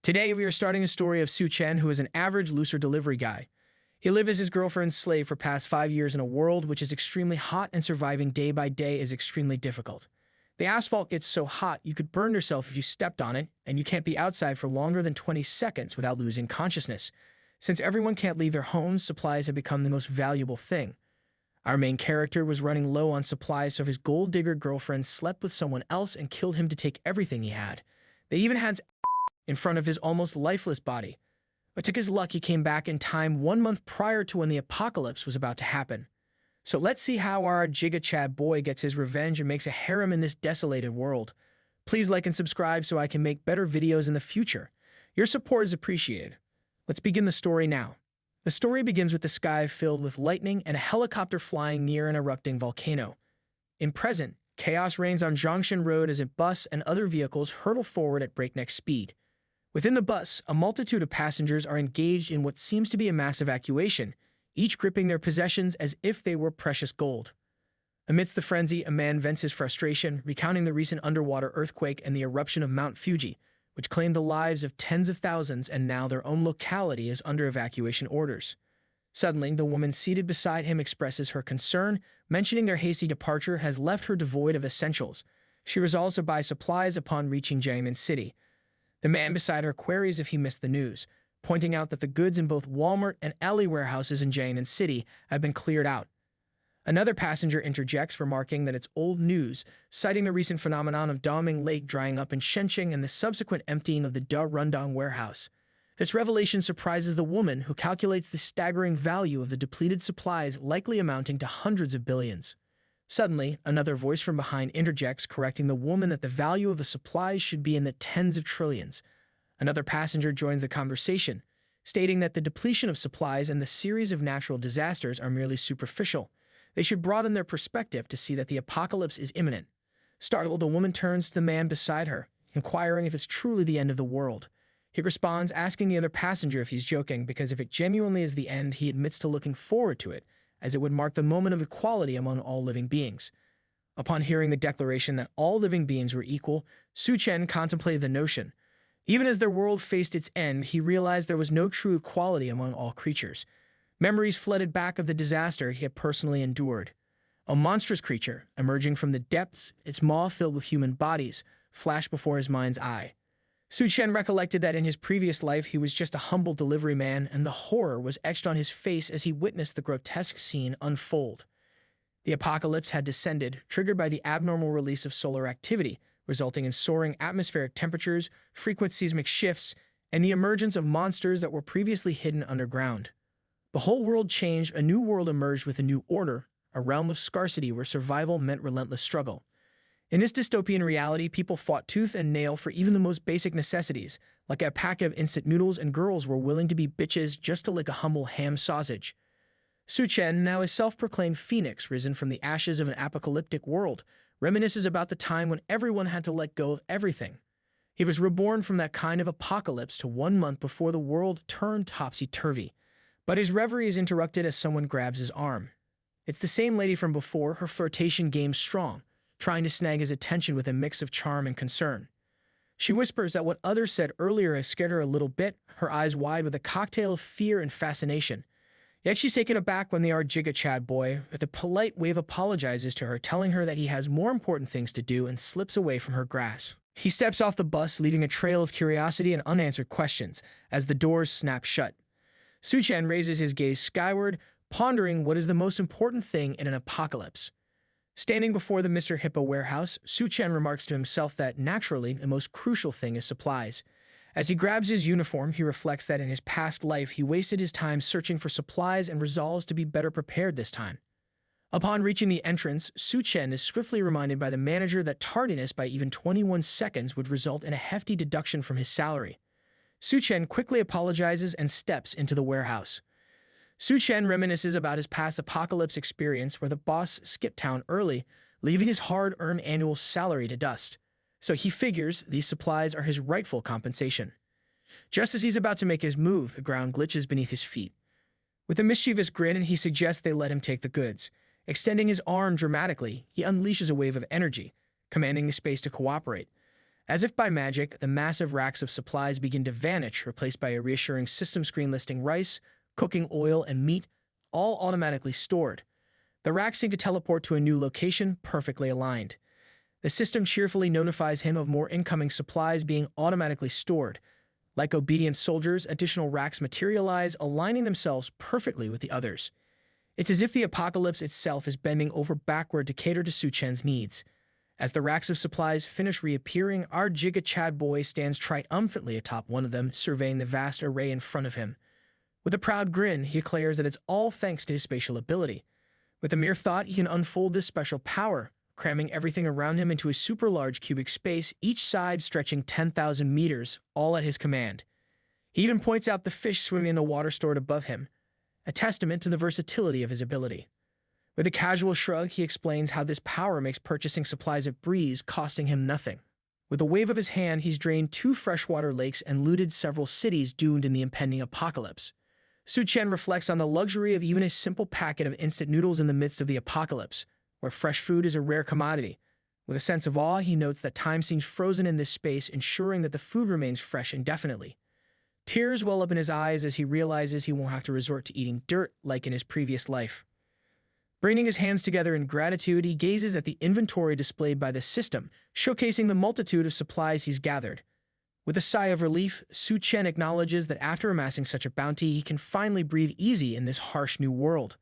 Today, we are starting a story of Suchan, who is an average looser delivery guy. He lived as his girlfriend's slave for past 5 years in a world which is extremely hot, and surviving day by day is extremely difficult. The asphalt gets so hot you could burn yourself if you stepped on it, and you can't be outside for longer than 20 seconds without losing consciousness. Since everyone can't leave their homes, supplies have become the most valuable thing. Our main character was running low on supplies, so his gold digger girlfriend slept with someone else and killed him to take everything he had. They even had in front of his almost lifeless body. But to his luck, he came back in time 1 month prior to when the apocalypse was about to happen. So let's see how our Giga-Chad boy gets his revenge and makes a harem in this desolated world. Please like and subscribe so I can make better videos in the future. Your support is appreciated. Let's begin the story now. The story begins with the sky filled with lightning and a helicopter flying near an erupting volcano. In present, chaos reigns on Zhongshan Road as a bus and other vehicles hurtle forward at breakneck speed. Within the bus, a multitude of passengers are engaged in what seems to be a mass evacuation, each gripping their possessions as if they were precious gold. Amidst the frenzy, a man vents his frustration, recounting the recent underwater earthquake and the eruption of Mount Fuji, which claimed the lives of tens of thousands, and now their own locality is under evacuation orders. Suddenly, the woman seated beside him expresses her concern, mentioning their hasty departure has left her devoid of essentials. She resolves to buy supplies upon reaching Jiangnan City. The man beside her queries if he missed the news, pointing out that the goods in both Walmart and alley warehouses in Jiangnan City have been cleared out. Another passenger interjects, remarking that it's old news, citing the recent phenomenon of Taming Lake drying up in Shencheng and the subsequent emptying of the Da Rundong warehouse. This revelation surprises the woman, who calculates the staggering value of the depleted supplies, likely amounting to hundreds of billions. Suddenly, another voice from behind interjects, correcting the woman that the value of the supplies should be in the tens of trillions. Another passenger joins the conversation, stating that the depletion of supplies and the series of natural disasters are merely superficial. They should broaden their perspective to see that the apocalypse is imminent. Startled, the woman turns to the man beside her, inquiring if it's truly the end of the world. He responds, asking the other passenger if he's joking, because if it genuinely is the end, he admits to looking forward to it, as it would mark the moment of equality among all living beings. Upon hearing the declaration that all living beings were equal, Suchan contemplated the notion. Even as their world faced its end, he realized there was no true equality among all creatures. Memories flooded back of the disaster he had personally endured. A monstrous creature, emerging from the depths, its maw filled with human bodies, flashed before his mind's eye. Suchan recollected that in his previous life he was just a humble delivery man, and the horror was etched on his face as he witnessed the grotesque scene unfold. The apocalypse had descended, triggered by the abnormal release of solar activity, resulting in soaring atmospheric temperatures, frequent seismic shifts, and the emergence of monsters that were previously hidden underground. The whole world changed. A new world emerged with a new order, a realm of scarcity where survival meant relentless struggle. In this dystopian reality, people fought tooth and nail for even the most basic necessities, like a pack of instant noodles, and girls were willing to be bitches just to lick a humble ham sausage. Suchan, now a self-proclaimed phoenix risen from the ashes of an apocalyptic world, reminisces about the time when everyone had to let go of everything. He was reborn from that kind of apocalypse to 1 month before the world turned topsy-turvy. But his reverie is interrupted as someone grabs his arm. It's the same lady from before, her flirtation game strong, trying to snag his attention with a mix of charm and concern. She whispers that what others said earlier has scared her a little bit, her eyes wide with a cocktail of fear and fascination. Yet she's taken aback when the Giga-Chad boy, with a polite wave, apologizes to her, telling her that he has more important things to do, and slips away from her grasp. He steps off the bus, leaving a trail of curiosity and unanswered questions, as the doors snap shut. Suchan raises his gaze skyward, pondering what is the most important thing in an apocalypse. Standing before the Mr. Hippo warehouse, Suchan remarks to himself that, naturally, the most crucial thing is supplies. As he grabs his uniform, he reflects that in his past life he wasted his time searching for supplies and resolves to be better prepared this time. Upon reaching the entrance, Suchan is swiftly reminded by the manager that tardiness by even 21 seconds would result in a hefty deduction from his salary. Suchan quickly apologizes and steps into the warehouse. Suchan reminisces about his past apocalypse experience, where the boss skipped town early, leaving his hard-earned annual salary to dust. So he figures these supplies are his rightful compensation. Just as he's about to make his move, the ground glitches beneath his feet. With a mischievous grin, he suggests they let him take the goods. Extending his arm dramatically, he unleashes a wave of energy, commanding the space to cooperate. As if by magic, the massive racks of supplies begin to vanish, replaced by a reassuring system screen listing rice, cooking oil, and meat, all automatically stored. The racks seem to teleport to a new location, perfectly aligned. The system cheerfully notifies him of more incoming supplies being automatically stored. Like obedient soldiers, additional racks materialize, aligning themselves perfectly with the others. It's as if the apocalypse itself is bending over backward to cater to Suchan's needs. As the racks of supplies finish reappearing, our Giga Chad boy stands triumphantly atop one of them, surveying the vast array in front of him. With a proud grin, he declares that it's all thanks to his spatial ability. With a mere thought, he can unfold this special power, cramming everything around him into a super large cubic space, each side stretching 10,000 meters, all at his command. He even points out the fish swimming in the water stored above him, a testament to the versatility of his ability. With a casual shrug, he explains how this power makes purchasing supplies a breeze, costing him nothing. With a wave of his hand, he's drained 2 freshwater lakes and looted several cities doomed in the impending apocalypse. Suchan reflects on the luxury of even a simple packet of instant noodles in the midst of the apocalypse, where fresh food is a rare commodity. With a sense of awe, he notes that time seems frozen in this space, ensuring that the food remains fresh indefinitely. Tears well up in his eyes as he realizes he won't have to resort to eating dirt like in his previous life. Bringing his hands together in gratitude, he gazes at the inventory displayed by the system, showcasing the multitude of supplies he's gathered. With a sigh of relief, Suchan acknowledges that after amassing such a bounty, he can finally breathe easy in this harsh new world.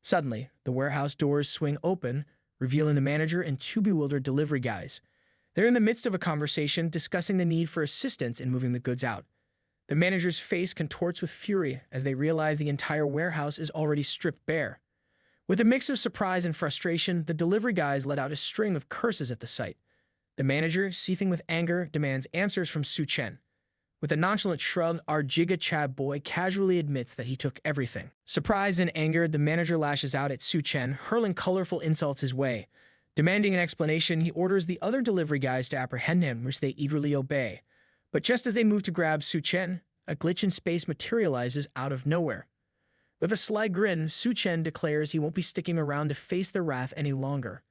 Suddenly, the warehouse doors swing open, revealing the manager and 2 bewildered delivery guys. They're in the midst of a conversation, discussing the need for assistance in moving the goods out. The manager's face contorts with fury as they realize the entire warehouse is already stripped bare. With a mix of surprise and frustration, the delivery guys let out a string of curses at the sight. The manager, seething with anger, demands answers from Suchan. With a nonchalant shrug, our Giga Chad boy casually admits that he took everything. Surprised and angered, the manager lashes out at Suchan, hurling colorful insults his way. Demanding an explanation, he orders the other delivery guys to apprehend him, which they eagerly obey. But just as they move to grab Suchan, a glitch in space materializes out of nowhere. With a sly grin, Suchan declares he won't be sticking around to face their wrath any longer.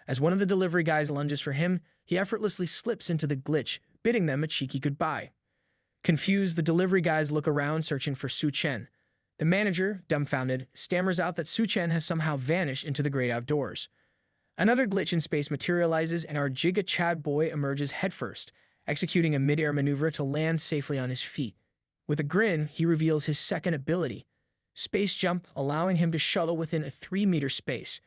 As one of the delivery guys lunges for him, he effortlessly slips into the glitch, bidding them a cheeky goodbye. Confused, the delivery guys look around, searching for Suchan. The manager, dumbfounded, stammers out that Suchan has somehow vanished into the great outdoors. Another glitch in space materializes, and our Giga Chad boy emerges headfirst, executing a mid-air maneuver to land safely on his feet. With a grin, he reveals his second ability, Space Jump, allowing him to shuttle within a 3-meter space.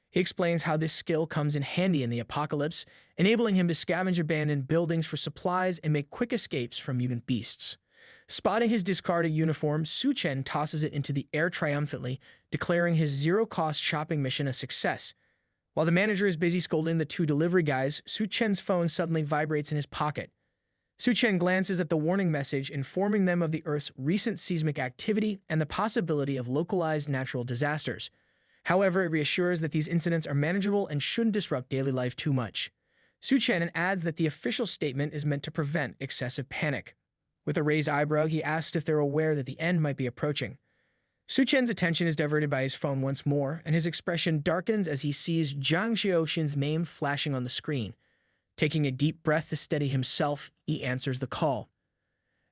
He explains how this skill comes in handy in the apocalypse, enabling him to scavenge abandoned buildings for supplies and make quick escapes from mutant beasts. Spotting his discarded uniform, Suchan tosses it into the air triumphantly, declaring his zero-cost shopping mission a success. While the manager is busy scolding the 2 delivery guys, Suchan's phone suddenly vibrates in his pocket. Suchan glances at the warning message, informing them of the Earth's recent seismic activity and the possibility of localized natural disasters. However, it reassures that these incidents are manageable and shouldn't disrupt daily life too much. Suchan adds that the official statement is meant to prevent excessive panic. With a raised eyebrow, he asks if they're aware that the end might be approaching. Suchan's attention is diverted by his phone once more, and his expression darkens as he sees Jiang Xiaoxin's name flashing on the screen. Taking a deep breath to steady himself, he answers the call.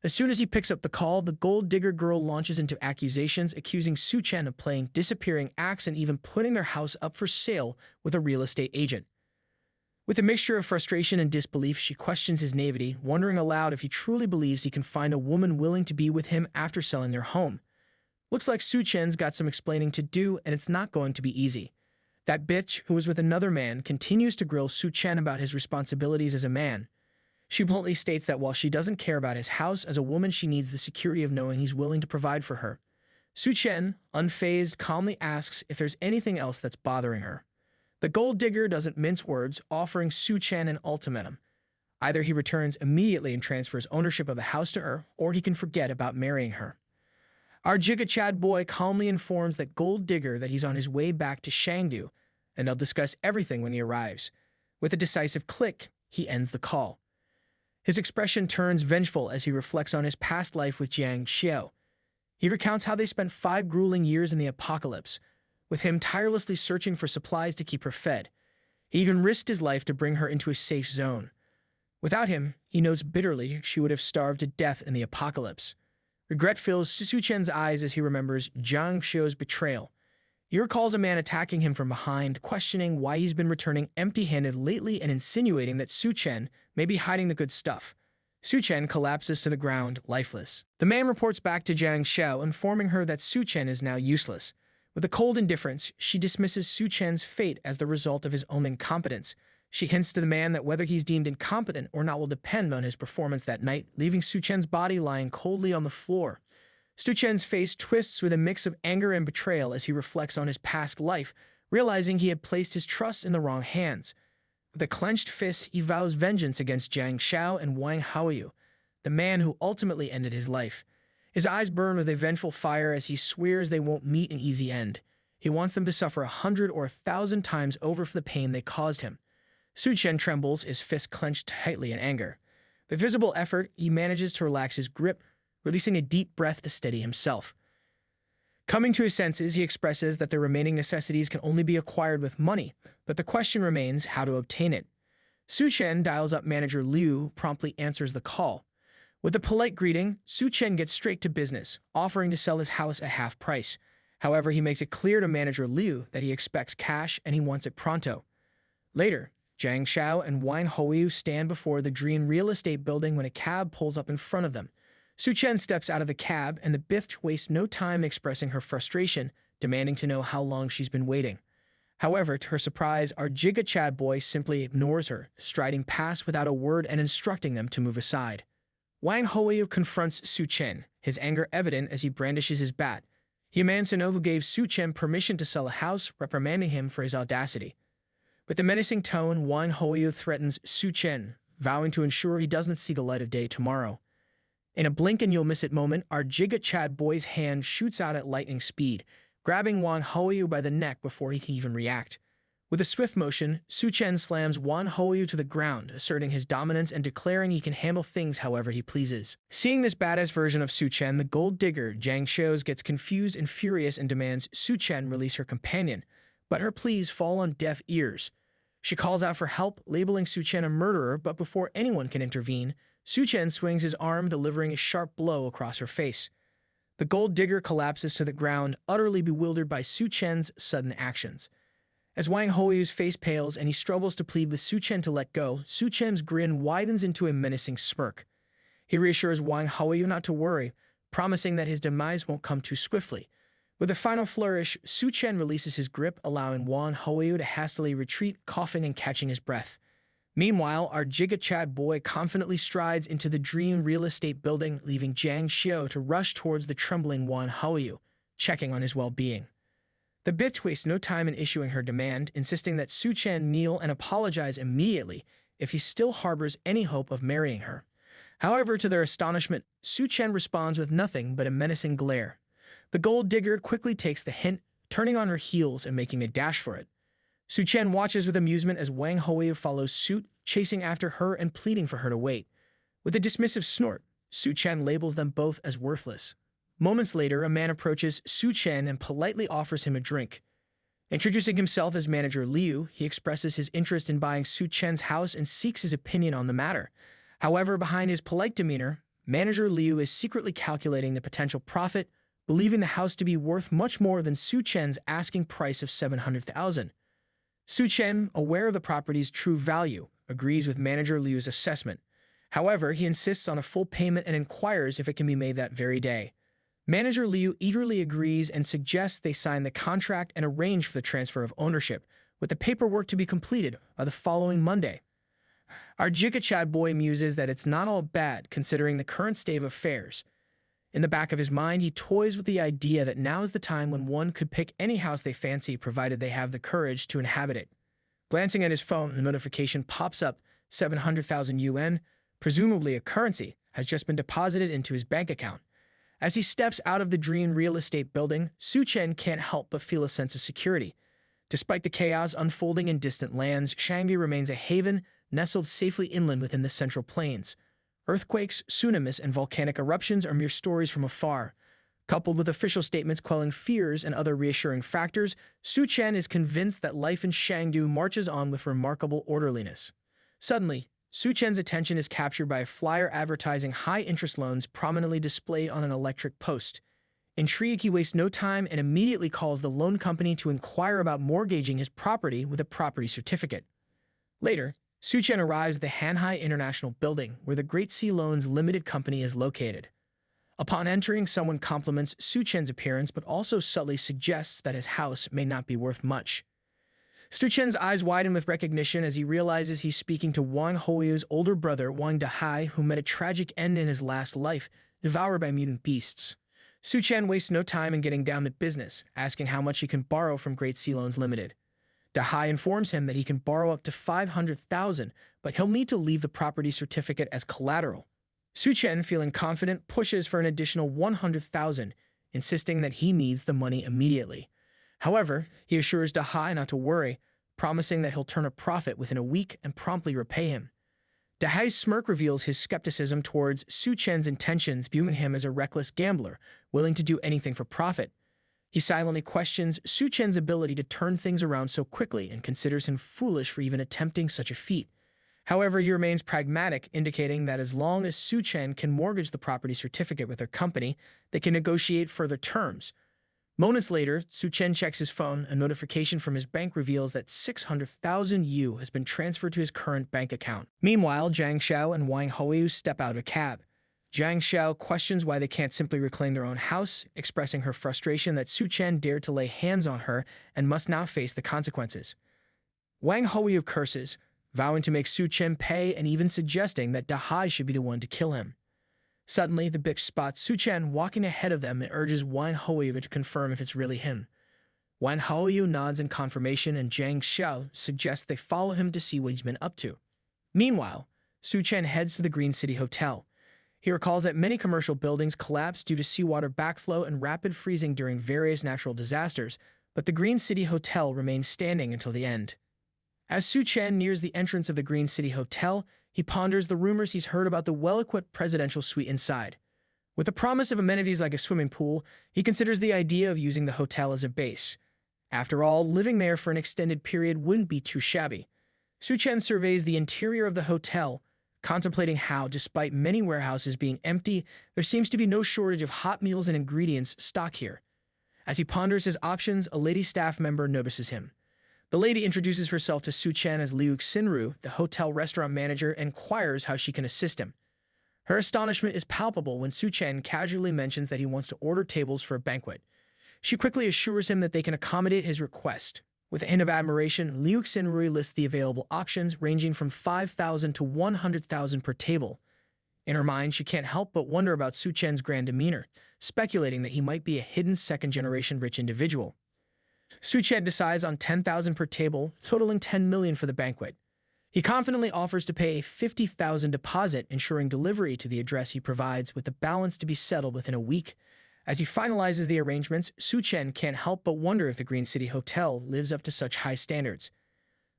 As soon as he picks up the call, the gold digger girl launches into accusations, accusing Suchan of playing disappearing acts and even putting their house up for sale with a real estate agent. With a mixture of frustration and disbelief, she questions his naivety, wondering aloud if he truly believes he can find a woman willing to be with him after selling their home. Looks like Suchan's got some explaining to do, and it's not going to be easy. That bitch, who was with another man, continues to grill Suchan about his responsibilities as a man. She bluntly states that while she doesn't care about his house, as a woman she needs the security of knowing he's willing to provide for her. Suchan, unfazed, calmly asks if there's anything else that's bothering her. The gold digger doesn't mince words, offering Suchan an ultimatum. Either he returns immediately and transfers ownership of the house to her, or he can forget about marrying her. Our Giga Chad boy calmly informs that gold digger that he's on his way back to Shangdu, and they'll discuss everything when he arrives. With a decisive click, he ends the call. His expression turns vengeful as he reflects on his past life with Jiang Xiao. He recounts how they spent 5 grueling years in the apocalypse, with him tirelessly searching for supplies to keep her fed. He even risked his life to bring her into a safe zone. Without him, he notes bitterly she would have starved to death in the apocalypse. Regret fills Suchan's eyes as he remembers Jiang Xiu's betrayal. He recalls a man attacking him from behind, questioning why he's been returning empty-handed lately and insinuating that Suchan may be hiding the good stuff. Suchan collapses to the ground, lifeless. The man reports back to Jiang Xiu, informing her that Suchan is now useless. With a cold indifference, she dismisses Suchan's fate as the result of his own incompetence. She hints to the man that whether he's deemed incompetent or not will depend on his performance that night, leaving Suchan's body lying coldly on the floor. Suchan's face twists with a mix of anger and betrayal as he reflects on his past life, realizing he had placed his trust in the wrong hands. With a clenched fist, he vows vengeance against Jiang Xiu and Wang Haoyu, the man who ultimately ended his life. His eyes burn with a vengeful fire as he swears they won't meet an easy end. He wants them to suffer 100 or 1,000 times over for the pain they caused him. Suchan trembles, his fist clenched tightly in anger. With visible effort, he manages to relax his grip, releasing a deep breath to steady himself. Coming to his senses, he expresses that the remaining necessities can only be acquired with money, but the question remains how to obtain it. Suchan dials up manager Liu, promptly answers the call. With a polite greeting, Suchan gets straight to business, offering to sell his house at half price. However, he makes it clear to manager Liu that he expects cash and he wants it pronto. Later, Jiang Xiu and Wang Haoyu stand before the Dream real estate building when a cab pulls up in front of them. Suchan steps out of the cab, and the bitch wastes no time expressing her frustration, demanding to know how long she's been waiting. However, to her surprise, our Giga Chad boy simply ignores her, striding past without a word and instructing them to move aside. Wang Haoyu confronts Suchan, his anger evident as he brandishes his bat. He demands to know who gave Suchan permission to sell a house, reprimanding him for his audacity. With a menacing tone, Wang Haoyu threatens Suchan, vowing to ensure he doesn't see the light of day tomorrow. In a blink and you'll miss it moment, our Giga Chad boy's hand shoots out at lightning speed, grabbing Wang Haoyu by the neck before he can even react. With a swift motion, Suchan slams Wang Haoyu to the ground, asserting his dominance and declaring he can handle things however he pleases. Seeing this badass version of Suchan, the gold digger, Jiang Xiu, gets confused and furious and demands Suchan release her companion, but her pleas fall on deaf ears. She calls out for help, labeling Suchan a murderer, but before anyone can intervene, Suchan swings his arm, delivering a sharp blow across her face. The gold digger collapses to the ground, utterly bewildered by Suchan's sudden actions. As Wang Haoyu's face pales and he struggles to plead with Suchan to let go, Suchan's grin widens into a menacing smirk. He reassures Wang Haoyu not to worry, promising that his demise won't come too swiftly. With a final flourish, Suchan releases his grip, allowing Wang Haoyu to hastily retreat, coughing and catching his breath. Meanwhile, our Giga Chad boy confidently strides into the Dream real estate building, leaving Jiang Xiu to rush towards the trembling Wang Haoyu, checking on his well-being. The bitch wastes no time in issuing her demand, insisting that Suchan kneel and apologize immediately if he still harbors any hope of marrying her. However, to their astonishment, Suchan responds with nothing but a menacing glare. The gold digger quickly takes the hint, turning on her heels and making a dash for it. Suchan watches with amusement as Wang Haoyu follows suit, chasing after her and pleading for her to wait. With a dismissive snort, Suchan labels them both as worthless. Moments later, a man approaches Suchan and politely offers him a drink. Introducing himself as manager Liu, he expresses his interest in buying Suchan's house and seeks his opinion on the matter. However, behind his polite demeanor, manager Liu is secretly calculating the potential profit, believing the house to be worth much more than Suchan's asking price of $700,000. Suchan, aware of the property's true value, agrees with manager Liu's assessment. However, he insists on a full payment and inquires if it can be made that very day. Manager Liu eagerly agrees and suggests they sign the contract and arrange for the transfer of ownership, with the paperwork to be completed by the following Monday. Our Giga Chad boy muses that it's not all bad considering the current state of affairs. In the back of his mind, he toys with the idea that now is the time when one could pick any house they fancy provided they have the courage to inhabit it. Glancing at his phone, the notification pops up, 700,000 yuan, presumably a currency, has just been deposited into his bank account. As he steps out of the Dream real estate building, Suchan can't help but feel a sense of security. Despite the chaos unfolding in distant lands, Shangri remains a haven, nestled safely inland within the Central Plains. Earthquakes, tsunamis, and volcanic eruptions are mere stories from afar. Coupled with official statements quelling fears and other reassuring factors, Suchan is convinced that life in Shangdu marches on with remarkable orderliness. Suddenly, Suchan's attention is captured by a flyer advertising high-interest loans prominently displayed on an electric post. Intrigued, he wastes no time and immediately calls the loan company to inquire about mortgaging his property with a property certificate. Later, Suchan arrives at the Hanhai International Building, where the Great Sea Loans Limited Company is located. Upon entering, someone compliments Suchan's appearance but also subtly suggests that his house may not be worth much. Suchan's eyes widen with recognition as he realizes he's speaking to Wang Hoyu's older brother, Wang DEHYDRATED, who met a tragic end in his last life, devoured by mutant beasts. Suchan wastes no time in getting down to business, asking how much he can borrow from Great Sea Loans Limited. DEHYDRATED informs him that he can borrow up to 500,000, but he'll need to leave the property certificate as collateral. Suchan, feeling confident, pushes for an additional 100,000, insisting that he needs the money immediately. However, he assures DEHYDRATED not to worry, promising that he'll turn a profit within a week and promptly repay him. DEHYDRATED's smirk reveals his skepticism towards Suchan's intentions, viewing him as a reckless gambler, willing to do anything for profit. He silently questions Suchan's ability to turn things around so quickly and considers him foolish for even attempting such a feat. However, he remains pragmatic, indicating that as long as Suchan can mortgage the property certificate with their company, they can negotiate further terms. Moments later, Suchan checks his phone. A notification from his bank reveals that 600,000 yu has been transferred to his current bank account. Meanwhile, Zhang Xiao and Wang Hoyu step out of a cab. Zhang Xiao questions why they can't simply reclaim their own house, expressing her frustration that Suchan dared to lay hands on her and must now face the consequences. Wang Hoyu curses, vowing to make Suchan pay and even suggesting that DEHYDRATED should be the one to kill him. Suddenly, the bitch spots Suchan walking ahead of them and urges Wang Hoyu to confirm if it's really him. Wang Hoyu nods in confirmation and Zhang Xiao suggests they follow him to see what he's been up to. Meanwhile, Suchan heads to the Green City Hotel. He recalls that many commercial buildings collapsed due to seawater backflow and rapid freezing during various natural disasters, but the Green City Hotel remains standing until the end. As Suchan nears the entrance of the Green City Hotel, he ponders the rumors he's heard about the well-equipped presidential suite inside. With the promise of amenities like a swimming pool, he considers the idea of using the hotel as a base. After all, living there for an extended period wouldn't be too shabby. Suchan surveys the interior of the hotel, contemplating how, despite many warehouses being empty, there seems to be no shortage of hot meals and ingredients stocked here. As he ponders his options, a lady staff member notices him. The lady introduces herself to Suchan as Liu Xinru, the hotel restaurant manager, and inquires how she can assist him. Her astonishment is palpable when Suchan casually mentions that he wants to order tables for a banquet. She quickly assures him that they can accommodate his request. With a hint of admiration, Liu Xinru lists the available options ranging from 5,000 to 100,000 per table. In her mind, she can't help but wonder about Suchan's grand demeanor, speculating that he might be a hidden second-generation rich individual. Suchan decides on 10,000 per table, totaling 10 million for the banquet. He confidently offers to pay a 50,000 deposit, ensuring delivery to the address he provides, with the balance to be settled within a week. As he finalizes the arrangements, Suchan can't help but wonder if the Green City Hotel lives up to such high standards.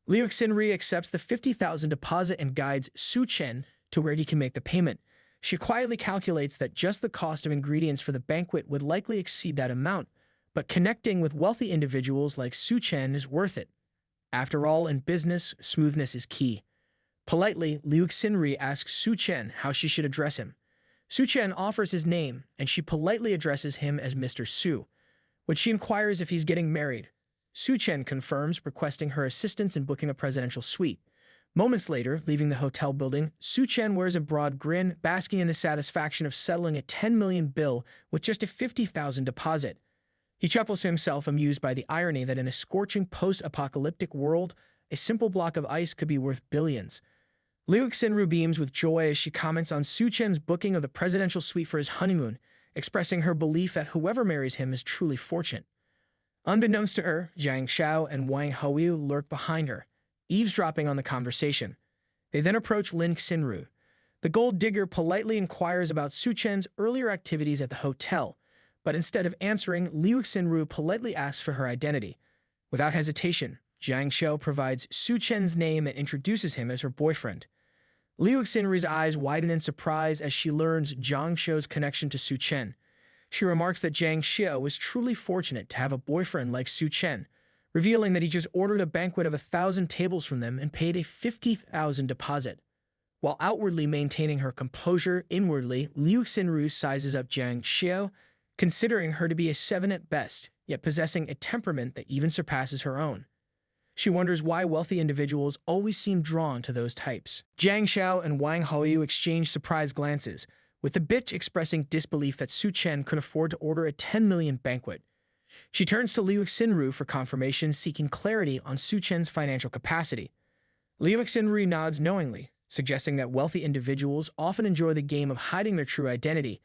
Liu Xinru accepts the 50,000 deposit and guides Suchan to where he can make the payment. She quietly calculates that just the cost of ingredients for the banquet would likely exceed that amount, but connecting with wealthy individuals like Suchan is worth it. After all, in business, smoothness is key. Politely, Liu Xinru asks Suchan how she should address him. Suchan offers his name, and she politely addresses him as Mr. Su, when she inquires if he's getting married. Suchan confirms, requesting her assistance in booking a presidential suite. Moments later, leaving the hotel building, Suchan wears a broad grin, basking in the satisfaction of settling a 10 million bill with just a 50,000 deposit. He chuckles to himself, amused by the irony that in a scorching post-apocalyptic world, a simple block of ice could be worth billions. Liu Xinru beams with joy as she comments on Suchan's booking of the presidential suite for his honeymoon, expressing her belief that whoever marries him is truly fortunate. Unbeknownst to her, Zhang Xiao and Wang Hoyu lurk behind her, eavesdropping on the conversation. They then approach Lin Xinru. The gold digger politely inquires about Suchan's earlier activities at the hotel, but instead of answering, Liu Xinru politely asks for her identity. Without hesitation, Zhang Xiao provides Suchan's name and introduces him as her boyfriend. Liu Xinru's eyes widen in surprise as she learns Zhang Xiao's connection to Suchan. She remarks that Zhang Xiao was truly fortunate to have a boyfriend like Suchan, revealing that he just ordered a banquet of 1,000 tables from them and paid a 50,000 deposit. While outwardly maintaining her composure, inwardly, Liu Xinru sizes up Jiang Xiao, considering her to be a 7 at best, yet possessing a temperament that even surpasses her own. She wonders why wealthy individuals always seem drawn to those types. Jiang Xiao and Wang Haoyu exchange surprised glances, with the bitch expressing disbelief that Suchan could afford to order a 10 million banquet. She turns to Liu Xinru for confirmation, seeking clarity on Suchan's financial capacity. Liu Xinru nods knowingly, suggesting that wealthy individuals often enjoy the game of hiding their true identity,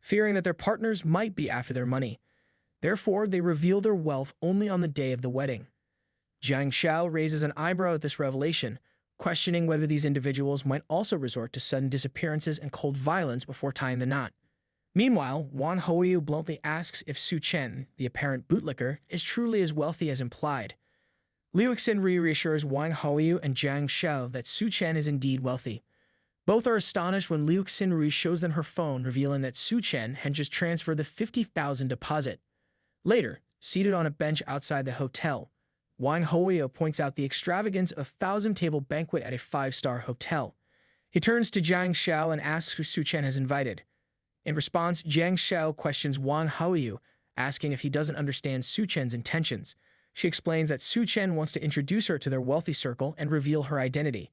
fearing that their partners might be after their money. Therefore, they reveal their wealth only on the day of the wedding. Jiang Xiao raises an eyebrow at this revelation, questioning whether these individuals might also resort to sudden disappearances and cold violence before tying the knot. Meanwhile, Wang Haoyu bluntly asks if Suchan, the apparent bootlicker, is truly as wealthy as implied. Liu Xinru reassures Wang Haoyu and Jiang Xiao that Suchan is indeed wealthy. Both are astonished when Liu Xinru shows them her phone, revealing that Suchan had just transferred the 50,000 deposit. Later, seated on a bench outside the hotel, Wang Haoyu points out the extravagance of 1,000-table banquet at a 5-star hotel. He turns to Jiang Xiao and asks who Suchan has invited. In response, Jiang Xiao questions Wang Haoyu, asking if he doesn't understand Suchan's intentions. She explains that Suchan wants to introduce her to their wealthy circle and reveal her identity.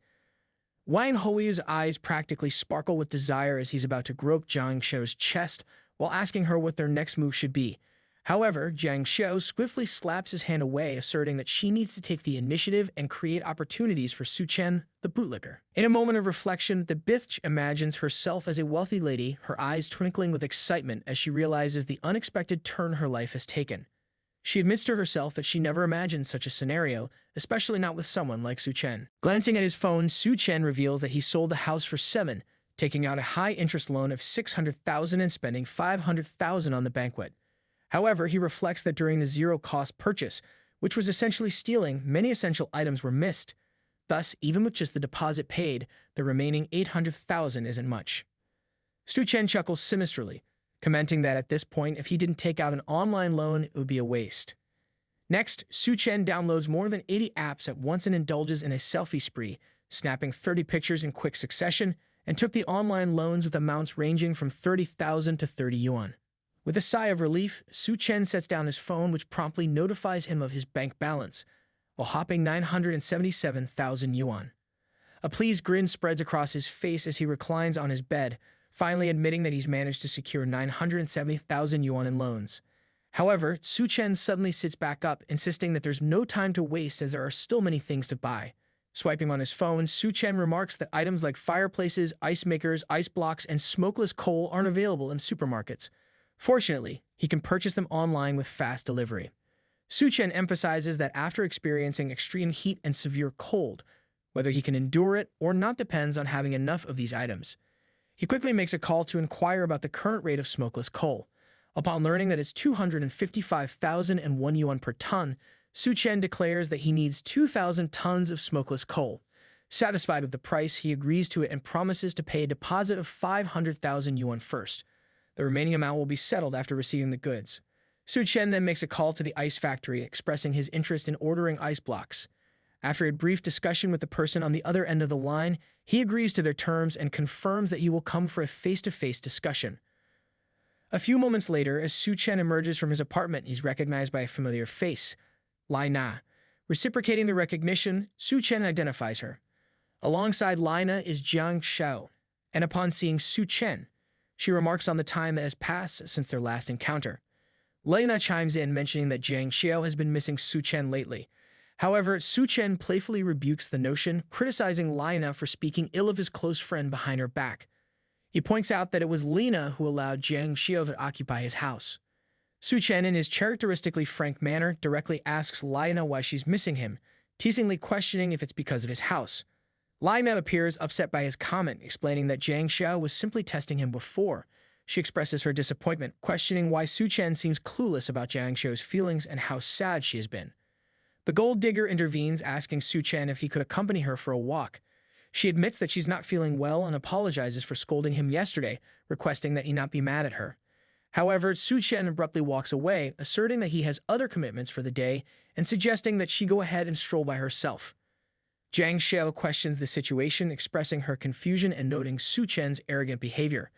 Wang Haoyu's eyes practically sparkle with desire as he's about to grope Jiang Xiao's chest while asking her what their next move should be. However, Jiang Xiao swiftly slaps his hand away, asserting that she needs to take the initiative and create opportunities for Suchan, the bootlicker. In a moment of reflection, the bitch imagines herself as a wealthy lady, her eyes twinkling with excitement as she realizes the unexpected turn her life has taken. She admits to herself that she never imagined such a scenario, especially not with someone like Suchan. Glancing at his phone, Suchan reveals that he sold the house for 7, taking out a high-interest loan of 600,000 and spending 500,000 on the banquet. However, he reflects that during the zero-cost purchase, which was essentially stealing, many essential items were missed. Thus, even with just the deposit paid, the remaining 800,000 isn't much. Suchan chuckles sinisterly, commenting that at this point, if he didn't take out an online loan, it would be a waste. Next, Suchan downloads more than 80 apps at once and indulges in a selfie spree, snapping 30 pictures in quick succession, and took the online loans with amounts ranging from 30,000 to 30 yuan. With a sigh of relief, Suchan sets down his phone, which promptly notifies him of his bank balance, while hopping 977,000 yuan. A pleased grin spreads across his face as he reclines on his bed, finally admitting that he's managed to secure 970,000 yuan in loans. However, Suchan suddenly sits back up, insisting that there's no time to waste as there are still many things to buy. Swiping on his phone, Suchan remarks that items like fireplaces, ice makers, ice blocks, and smokeless coal aren't available in supermarkets. Fortunately, he can purchase them online with fast delivery. Suchan emphasizes that after experiencing extreme heat and severe cold, whether he can endure it or not depends on having enough of these items. He quickly makes a call to inquire about the current rate of smokeless coal. Upon learning that it's 255,001 yuan per ton, Suchan declares that he needs 2,000 tons of smokeless coal. Satisfied with the price, he agrees to it and promises to pay a deposit of 500,000 yuan first. The remaining amount will be settled after receiving the goods. Suchan then makes a call to the ice factory, expressing his interest in ordering ice blocks. After a brief discussion with the person on the other end of the line, he agrees to their terms and confirms that he will come for a face-to-face discussion. A few moments later, as Suchan emerges from his apartment, he's recognized by a familiar face, Lai Na. Reciprocating the recognition, Suchan identifies her. Alongside Lai Na is Jiang Xiao, and upon seeing Suchan, she remarks on the time that has passed since their last encounter. Lai Na chimes in, mentioning that Jiang Xiao has been missing Suchan lately. However, Suchan playfully rebukes the notion, criticizing Lai Na for speaking ill of his close friend behind her back. He points out that it was Lina who allowed Jiang Xiao to occupy his house. Suchan, in his characteristically frank manner, directly asks Lai Na why she's missing him, teasingly questioning if it's because of his house. Lai Na appears upset by his comment, explaining that Jiang Xiao was simply testing him before. She expresses her disappointment, questioning why Suchan seems clueless about Jiang Xiao's feelings and how sad she has been. The gold digger intervenes, asking Suchan if he could accompany her for a walk. She admits that she's not feeling well and apologizes for scolding him yesterday, requesting that he not be mad at her. However, Suchan abruptly walks away, asserting that he has other commitments for the day and suggesting that she go ahead and stroll by herself. Jiang Xiao questions the situation, expressing her confusion and noting Suchan's arrogant behavior.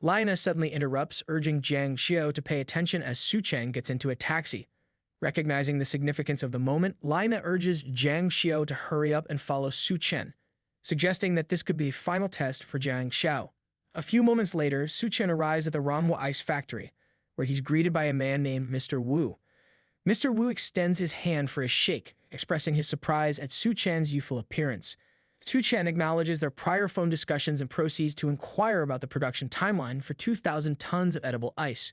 Lina suddenly interrupts, urging Jiang Xiao to pay attention as Suchan gets into a taxi. Recognizing the significance of the moment, Lina urges Jiang Xiao to hurry up and follow Suchan, suggesting that this could be a final test for Jiang Xiao. A few moments later, Suchan arrives at the Manhwa ice factory, where he's greeted by a man named Mr. Wu. Mr. Wu extends his hand for a shake, expressing his surprise at Suchan's youthful appearance. Suchan acknowledges their prior phone discussions and proceeds to inquire about the production timeline for 2,000 tons of edible ice.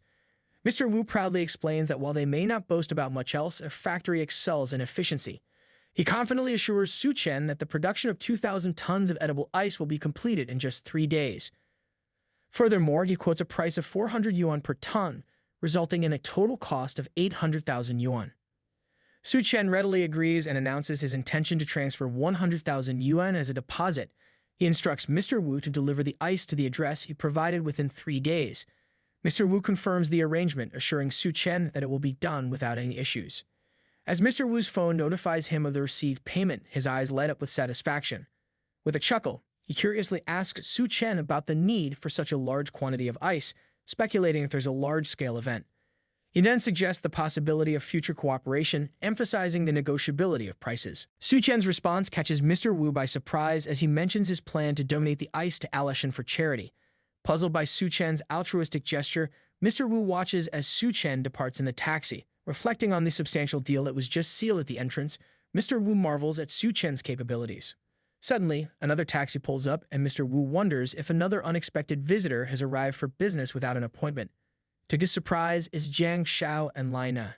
Mr. Wu proudly explains that while they may not boast about much else, their factory excels in efficiency. He confidently assures Suchan that the production of 2,000 tons of edible ice will be completed in just 3 days. Furthermore, he quotes a price of 400 yuan per ton, resulting in a total cost of 800,000 yuan. Suchan readily agrees and announces his intention to transfer 100,000 yuan as a deposit. He instructs Mr. Wu to deliver the ice to the address he provided within 3 days. Mr. Wu confirms the arrangement, assuring Suchan that it will be done without any issues. As Mr. Wu's phone notifies him of the received payment, his eyes light up with satisfaction. With a chuckle, he curiously asks Suchan about the need for such a large quantity of ice, speculating if there's a large-scale event. He then suggests the possibility of future cooperation, emphasizing the negotiability of prices. Suchan's response catches Mr. Wu by surprise as he mentions his plan to donate the ice to Alashan for charity. Puzzled by Suchan's altruistic gesture, Mr. Wu watches as Suchan departs in the taxi. Reflecting on the substantial deal that was just sealed at the entrance, Mr. Wu marvels at Suchan's capabilities. Suddenly, another taxi pulls up, and Mr. Wu wonders if another unexpected visitor has arrived for business without an appointment. To his surprise is Jiang Xiao and Lina.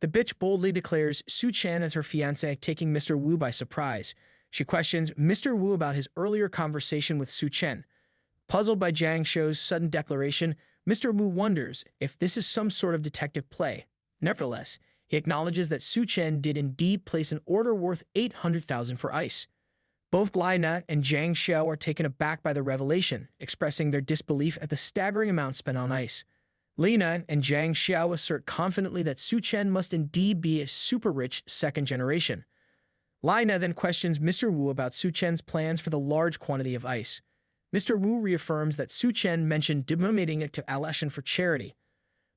The bitch boldly declares Suchan as her fiancé, taking Mr. Wu by surprise. She questions Mr. Wu about his earlier conversation with Suchan. Puzzled by Jiang Xiao's sudden declaration, Mr. Wu wonders if this is some sort of detective play. Nevertheless, he acknowledges that Suchan did indeed place an order worth 800,000 for ice. Both Lina and Jiang Xiao are taken aback by the revelation, expressing their disbelief at the staggering amount spent on ice. Lina and Jiang Xiao assert confidently that Suchan must indeed be a super-rich second generation. Lina then questions Mr. Wu about Suchan's plans for the large quantity of ice. Mr. Wu reaffirms that Suchan mentioned donating it to Alashan for charity.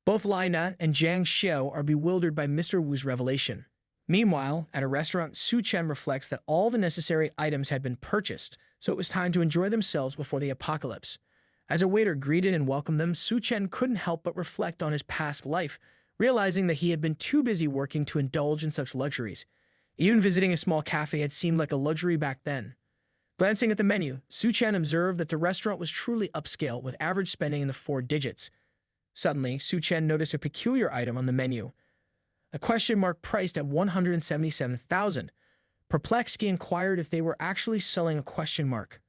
Both Lina and Jiang Xiao are bewildered by Mr. Wu's revelation. Meanwhile, at a restaurant, Suchan reflects that all the necessary items had been purchased, so it was time to enjoy themselves before the apocalypse. As a waiter greeted and welcomed them, Suchan couldn't help but reflect on his past life, realizing that he had been too busy working to indulge in such luxuries. Even visiting a small cafe had seemed like a luxury back then. Glancing at the menu, Suchan observed that the restaurant was truly upscale, with average spending in the 4 digits. Suddenly, Suchan noticed a peculiar item on the menu, a question mark priced at 177,000. Perplexed, he inquired if they were actually selling a question mark.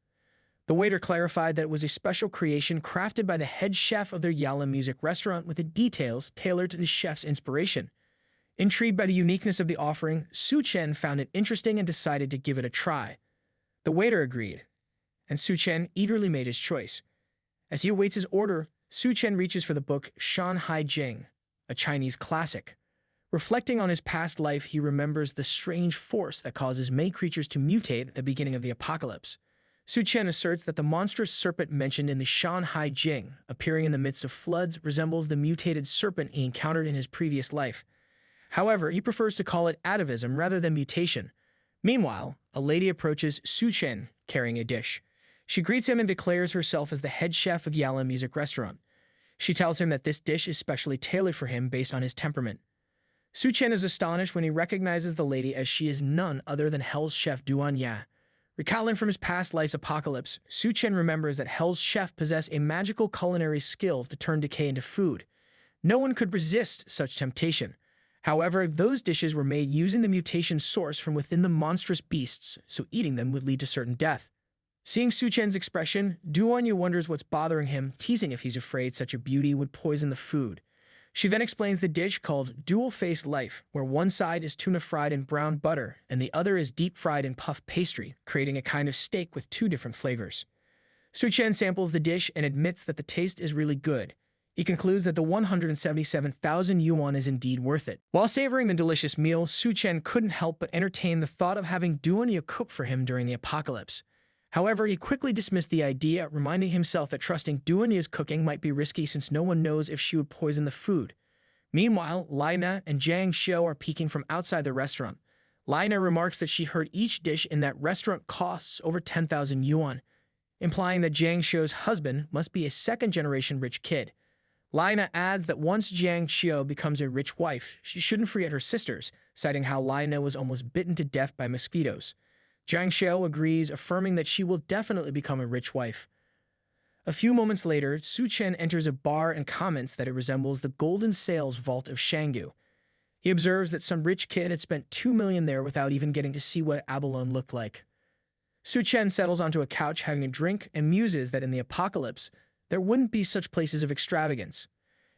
The waiter clarified that it was a special creation crafted by the head chef of their Yala music restaurant with the details tailored to the chef's inspiration. Intrigued by the uniqueness of the offering, Suchan found it interesting and decided to give it a try. The waiter agreed, and Suchan eagerly made his choice. As he awaits his order, Suchan reaches for the book Shanhai Jing, a Chinese classic. Reflecting on his past life, he remembers the strange force that causes many creatures to mutate at the beginning of the apocalypse. Suchan asserts that the monstrous serpent mentioned in the Shanhai Jing, appearing in the midst of floods, resembles the mutated serpent he encountered in his previous life. However, he prefers to call it atavism rather than mutation. Meanwhile, a lady approaches Suchan carrying a dish. She greets him and declares herself as the head chef of Yala Music Restaurant. She tells him that this dish is specially tailored for him based on his temperament. Suchan is astonished when he recognizes the lady, as she is none other than Hell's chef Duan Ya. Recalling from his past life's apocalypse, Suchan remembers that Hell's chef possessed a magical culinary skill to turn decay into food. No one could resist such temptation. However, those dishes were made using the mutation source from within the monstrous beasts, so eating them would lead to certain death. Seeing Suchan's expression, Duan Ya wonders what's bothering him, teasing if he's afraid such a beauty would poison the food. She then explains the dish called dual-faced life, where one side is tuna fried in brown butter and the other is deep-fried in puff pastry, creating a kind of steak with 2 different flavors. Suchan samples the dish and admits that the taste is really good. He concludes that the 177,000 yuan is indeed worth it. While savoring the delicious meal, Suchan couldn't help but entertain the thought of having Duanya cook for him during the apocalypse. However, he quickly dismissed the idea, reminding himself that trusting Duanya's cooking might be risky since no one knows if she would poison the food. Meanwhile, Lina and Jiang Xiao are peeking from outside the restaurant. Lina remarks that she heard each dish in that restaurant costs over 10,000 yuan, implying that Jiang Xiao's husband must be a second-generation rich kid. Lina adds that once Jiang Xiao becomes a rich wife, she shouldn't forget her sisters, citing how Lina was almost bitten to death by mosquitoes. Jiang Xiao agrees, affirming that she will definitely become a rich wife. A few moments later, Suchan enters a bar and comments that it resembles the golden sales vault of Shanggu. He observes that some rich kid had spent 2 million there without even getting to see what Abalone looked like. Suchan settles onto a couch having a drink and muses that in the apocalypse, there wouldn't be such places of extravagance.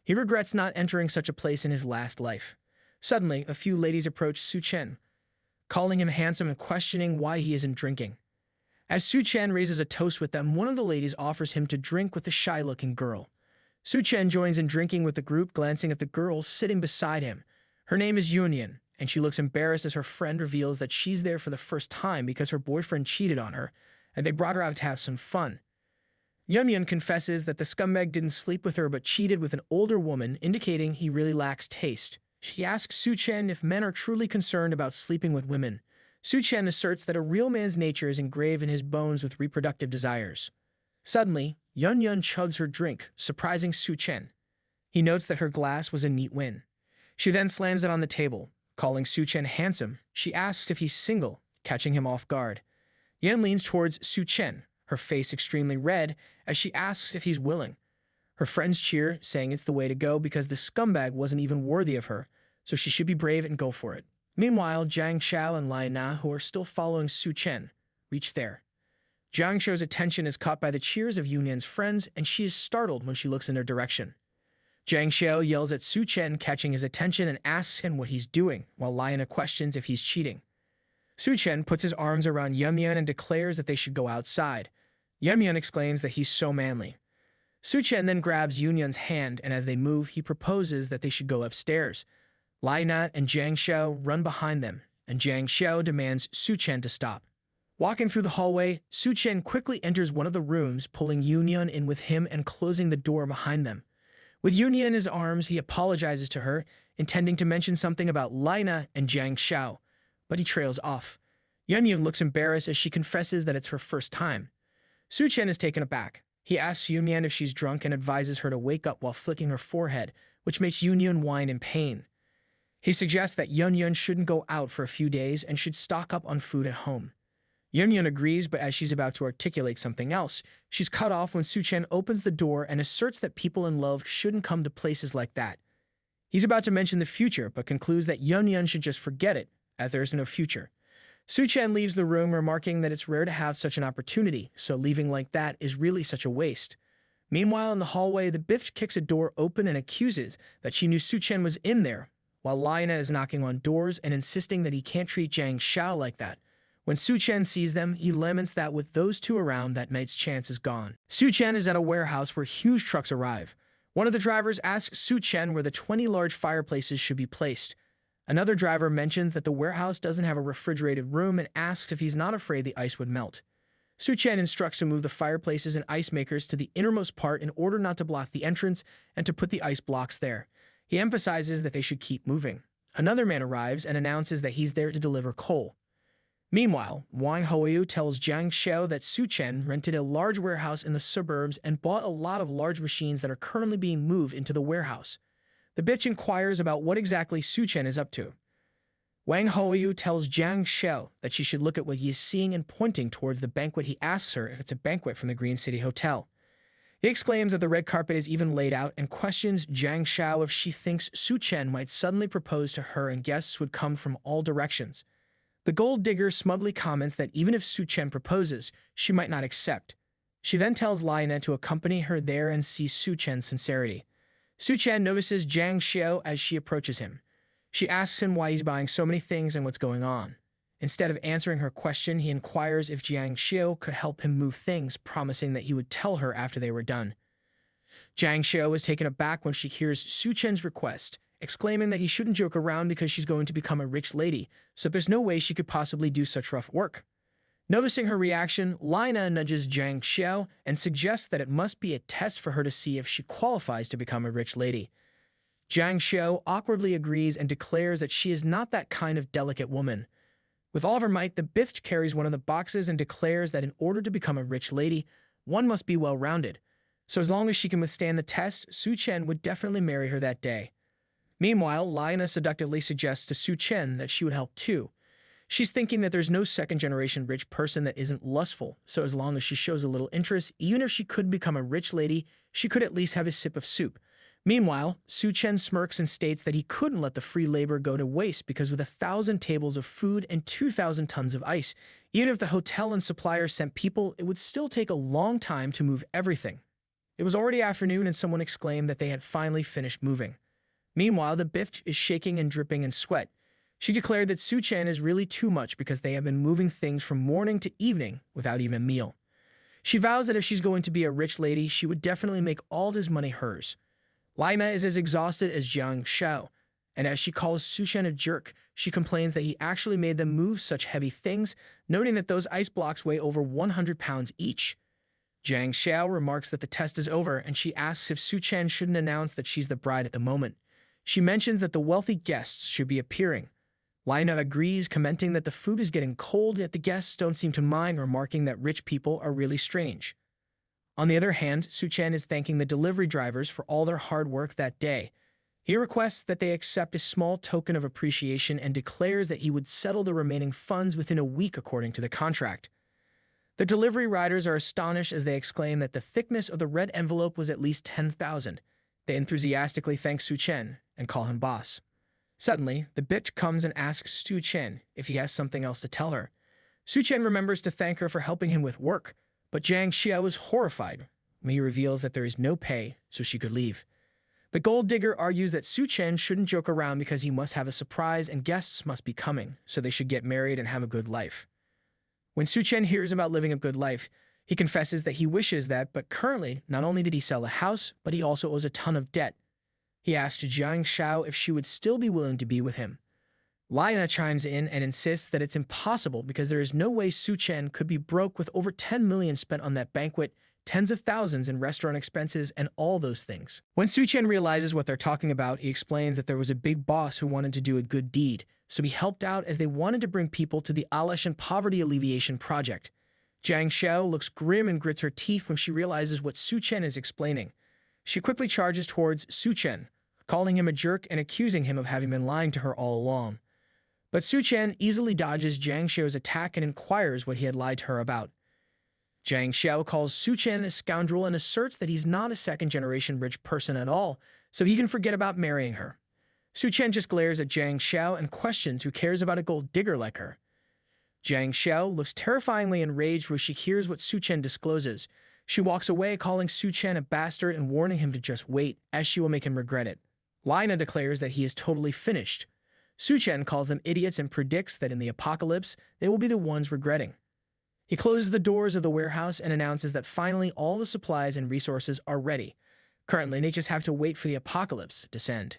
He regrets not entering such a place in his last life. Suddenly, a few ladies approach Suchan, calling him handsome and questioning why he isn't drinking. As Suchan raises a toast with them, one of the ladies offers him to drink with the shy-looking girl. Suchan joins in drinking with the group, glancing at the girl sitting beside him. Her name is Yunyan, and she looks embarrassed as her friend reveals that she's there for the first time because her boyfriend cheated on her, and they brought her out to have some fun. Yunyan confesses that the scumbag didn't sleep with her but cheated with an older woman, indicating he really lacks taste. She asks Suchan if men are truly concerned about sleeping with women. Suchan asserts that a real man's nature is engraved in his bones with reproductive desires. Suddenly, Yunyan chugs her drink, surprising Suchan. He notes that her glass was a neat win. She then slams it on the table. Calling Suchan handsome, she asks if he's single, catching him off guard. Yan leans towards Suchan, her face extremely red, as she asks if he's willing. Her friends cheer, saying it's the way to go because the scumbag wasn't even worthy of her, so she should be brave and go for it. Meanwhile, Jiang Xiao and Lai Na, who are still following Suchan, reach there. Jiang Xiao's attention is caught by the cheers of Yunyan's friends, and she is startled when she looks in their direction. Jiang Xiao yells at Suchan, catching his attention, and asks him what he's doing, while Lai Na questions if he's cheating. Suchan puts his arms around Yunyan and declares that they should go outside. Yunyan exclaims that he's so manly. Suchan then grabs Yunyan's hand, and as they move, he proposes that they should go upstairs. Lai Na and Jiang Xiao run behind them, and Jiang Xiao demands Suchan to stop. Walking through the hallway, Suchan quickly enters one of the rooms, pulling Yunyan in with him and closing the door behind them. With Yunyan in his arms, he apologizes to her, intending to mention something about Lai Na and Jiang Xiao, but he trails off. Yunyan looks embarrassed as she confesses that it's her first time. Suchan is taken aback. He asks Yunyan if she's drunk and advises her to wake up while flicking her forehead, which makes Yunyan whine in pain. He suggests that Yunyan shouldn't go out for a few days and should stock up on food at home. Yunyan agrees, but as she's about to articulate something else, she's cut off when Suchan opens the door and asserts that people in love shouldn't come to places like that. He's about to mention the future, but concludes that Yunyan should just forget it, as there is no future. Suchan leaves the room, remarking that it's rare to have such an opportunity, so leaving like that is really such a waste. Meanwhile, in the hallway, the bitch kicks a door open and accuses that she knew Suchan was in there, while Lina is knocking on doors and insisting that he can't treat Jiang Xiao like that. When Suchan sees them, he laments that with those two around, that night's chance is gone. Suchan is at a warehouse where huge trucks arrive. One of the drivers asks Suchan where the 20 large fireplaces should be placed. Another driver mentions that the warehouse doesn't have a refrigerated room and asks if he's not afraid the ice would melt. Suchan instructs to move the fireplaces and ice makers to the innermost part in order not to block the entrance and to put the ice blocks there. He emphasizes that they should keep moving. Another man arrives and announces that he's there to deliver coal. Meanwhile, Wang Hoyu tells Jiang Xiao that Suchan rented a large warehouse in the suburbs and bought a lot of large machines that are currently being moved into the warehouse. The bitch inquires about what exactly Suchan is up to. Wang Hoyu tells Jiang Xiao that she should look at what he is seeing and pointing towards the banquet. He asks her if it's a banquet from the Green City Hotel. He exclaims that the red carpet is even laid out and questions Jiang Xiao if she thinks Suchan might suddenly propose to her and guests would come from all directions. The gold digger smugly comments that even if Suchan proposes, she might not accept. She then tells Lina to accompany her there and see Suchan's sincerity. Suchan notices Jiang Xiao as she approaches him. She asks him why he's buying so many things and what's going on. Instead of answering her question, he inquires if Jiang Xiao could help him move things, promising that he would tell her after they were done. Jiang Xiao is taken aback when she hears Suchan's request, exclaiming that he shouldn't joke around because she's going to become a rich lady, so there's no way she could possibly do such rough work. Noticing her reaction, Lina nudges Jiang Xiao and suggests that it must be a test for her to see if she qualifies to become a rich lady. Jiang Xiao awkwardly agrees and declares that she is not that kind of delicate woman. With all of her might, the bitch carries one of the boxes and declares that in order to become a rich lady, one must be well-rounded. So as long as she can withstand the test, Suchan would definitely marry her that day. Meanwhile, Lina seductively suggests to Suchan that she would help too. She's thinking that there's no second-generation rich person that isn't lustful, so as long as she shows a little interest, even if she could become a rich lady, she could at least have a sip of soup. Meanwhile, Suchan smirks and states that he couldn't let the free labor go to waste because with 1,000 tables of food and 2,000 tons of ice, even if the hotel and suppliers sent people, it would still take a long time to move everything. It was already afternoon and someone exclaimed that they had finally finished moving. Meanwhile, the bitch is shaking and dripping in sweat. She declared that Suchan is really too much because they have been moving things from morning to evening without even a meal. She vows that if she's going to be a rich lady, she would definitely make all this money hers. Lina is as exhausted as Jiang Xiao, and as she calls Suchan a jerk, she complains that he actually made them move such heavy things, noting that those ice blocks weigh over 100 pounds each. Jiang Xiao remarks that the test is over, and she asks if Suchan shouldn't announce that she's the bride at the moment. She mentions that the wealthy guests should be appearing. Lina agrees, commenting that the food is getting cold, yet the guests don't seem to mind, remarking that rich people are really strange. On the other hand, Suchan is thanking the delivery drivers for all their hard work that day. He requests that they accept a small token of appreciation and declares that he would settle the remaining funds within a week according to the contract. The delivery riders are astonished as they exclaim that the thickness of the red envelope was at least 10,000. They enthusiastically thank Suchan and call him boss. Suddenly, the bitch comes and asks Suchan if he has something else to tell her. Suchan remembers to thank her for helping him with work, but Jiang Xiao is horrified when he reveals that there is no pay, so she could leave. The gold digger argues that Suchan shouldn't joke around because he must have a surprise and guests must be coming, so they should get married and have a good life. When Suchan hears about living a good life, he confesses that he wishes that, but currently, not only did he sell a house, but he also owes a ton of debt. He asks Jiang Xiao if she would still be willing to be with him. Lina chimes in and insists that it's impossible because there is no way Suchan could be broke with over 10 million spent on that banquet, tens of thousands in restaurant expenses, and all those things. When Suchan realizes what they're talking about, he explains that there was a big boss who wanted to do a good deed, so he helped out as they wanted to bring people to the Alish and Poverty Alleviation Project. Jiang Xiao looks grim and grits her teeth when she realizes what Suchan is explaining. She quickly charges towards Suchan, calling him a jerk and accusing him of having been lying to her all along. But Suchan easily dodges Jiang Xiao's attack and inquires what he had lied to her about. Jiang Xiao calls Suchan a scoundrel and asserts that he's not a second-generation rich person at all, so he can forget about marrying her. Suchan just glares at Jiang Xiao and questions who cares about a gold digger like her. Jiang Xiao looks terrifyingly enraged when she hears what Suchan discloses. She walks away, calling Suchan a bastard and warning him to just wait, as she will make him regret it. Lina declares that he is totally finished. Suchan calls them idiots and predicts that in the apocalypse, they will be the ones regretting. He closes the doors of the warehouse and announces that finally all the supplies and resources are ready. Currently, they just have to wait for the apocalypse to descend.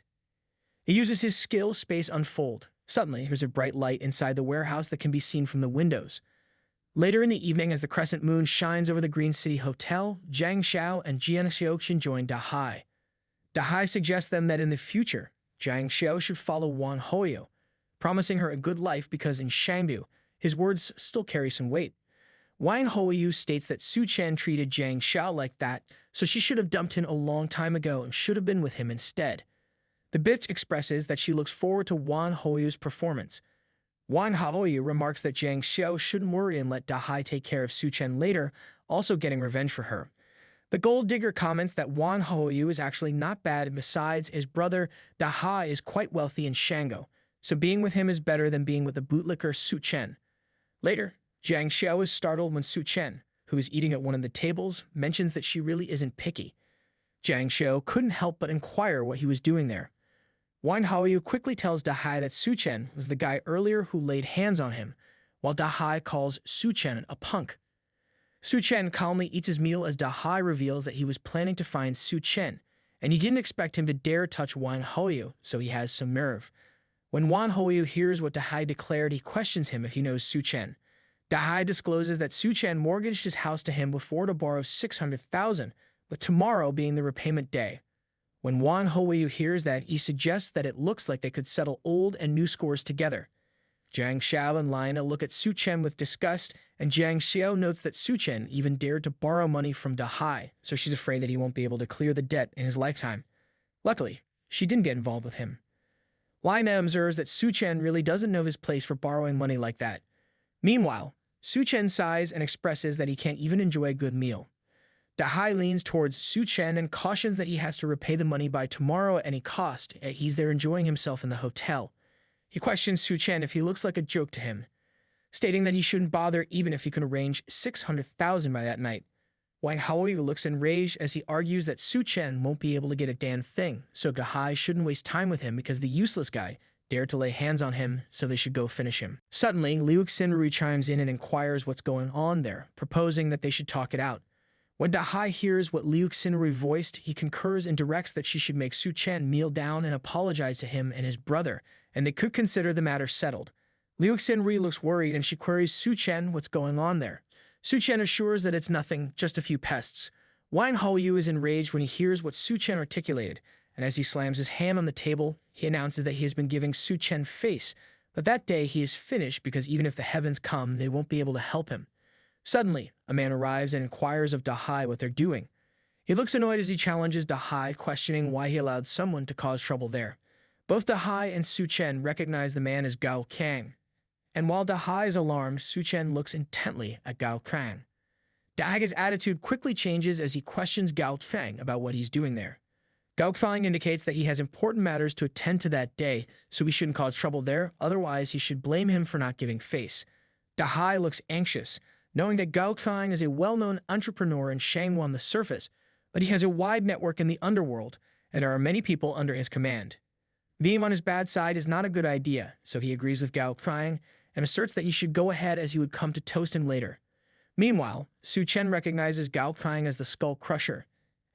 He uses his skill Space Unfold. Suddenly, there's a bright light inside the warehouse that can be seen from the windows. Later in the evening, as the crescent moon shines over the Green City Hotel, Jiang Xiao and Jiang Xiaoqian join DEHYDRATED. DEHYDRATED suggests them that in the future, Jiang Xiao should follow Wan Hoyu, promising her a good life because in Shangdu, his words still carry some weight. Wang Hoyu states that Suchan treated Jiang Xiao like that, so she should have dumped him a long time ago and should have been with him instead. The bitch expresses that she looks forward to Wan Hoyu's performance. Wang Hoyu remarks that Jiang Xiao shouldn't worry and let DEHYDRATED take care of Suchan later, also getting revenge for her. The gold digger comments that Wan Hoyu is actually not bad, and besides, his brother DEHYDRATED is quite wealthy in Shango, so being with him is better than being with the bootlicker Suchan. Later, Jiang Xiao is startled when Suchan, who is eating at one of the tables, mentions that she really isn't picky. Jiang Xiao couldn't help but inquire what he was doing there. Wang Hoyu quickly tells DEHYDRATED that Suchan was the guy earlier who laid hands on him, while DEHYDRATED calls Suchan a punk. Suchan calmly eats his meal as Dahai reveals that he was planning to find Suchan, and he didn't expect him to dare touch Wang Hoyu, so he has some nerve. When Wang Hoyu hears what Dahai declared, he questions him if he knows Suchan. Dahai discloses that Suchan mortgaged his house to him before to borrow 600,000, with tomorrow being the repayment day. When Wang Hoyu hears that, he suggests that it looks like they could settle old and new scores together. Jiang Xiao and Lina look at Suchan with disgust, and Jiang Xiao notes that Suchan even dared to borrow money from Dahai, so she's afraid that he won't be able to clear the debt in his lifetime. Luckily, she didn't get involved with him. Lina observes that Suchan really doesn't know his place for borrowing money like that. Meanwhile, Suchan sighs and expresses that he can't even enjoy a good meal. Dahai leans towards Suchan and cautions that he has to repay the money by tomorrow at any cost, and he's there enjoying himself in the hotel. He questions Suchan if he looks like a joke to him, stating that he shouldn't bother even if he can arrange 600,000 by that night. Wang Haoyu looks enraged as he argues that Suchan won't be able to get a damn thing, so Dahai shouldn't waste time with him because the useless guy dared to lay hands on him, so they should go finish him. Suddenly, Liu Xinru chimes in and inquires what's going on there, proposing that they should talk it out. When Dahai hears what Liu Xinru voiced, he concurs and directs that she should make Suchan kneel down and apologize to him and his brother, and they could consider the matter settled. Liu Xinru looks worried and she queries Suchan what's going on there. Suchan assures that it's nothing, just a few pests. Wang Haoyu is enraged when he hears what Suchan articulated, and as he slams his hand on the table, he announces that he has been giving Suchan face, but that day he is finished because even if the heavens come, they won't be able to help him. Suddenly, a man arrives and inquires of Dahai what they're doing. He looks annoyed as he challenges Dahai, questioning why he allowed someone to cause trouble there. Both Dahai and Suchan recognize the man as Gao Kang, and while Dahai is alarmed, Suchan looks intently at Gao Kang. Dahai's attitude quickly changes as he questions Gao Fang about what he's doing there. Gao Fang indicates that he has important matters to attend to that day, so he shouldn't cause trouble there, otherwise he should blame him for not giving face. Dahai looks anxious, knowing that Gao Fang is a well-known entrepreneur in Shangwu on the surface, but he has a wide network in the underworld, and there are many people under his command. Being on his bad side is not a good idea, so he agrees with Gao Fang and asserts that he should go ahead as he would come to toast him later. Meanwhile, Suchan recognizes Gao Fang as the Skull Crusher,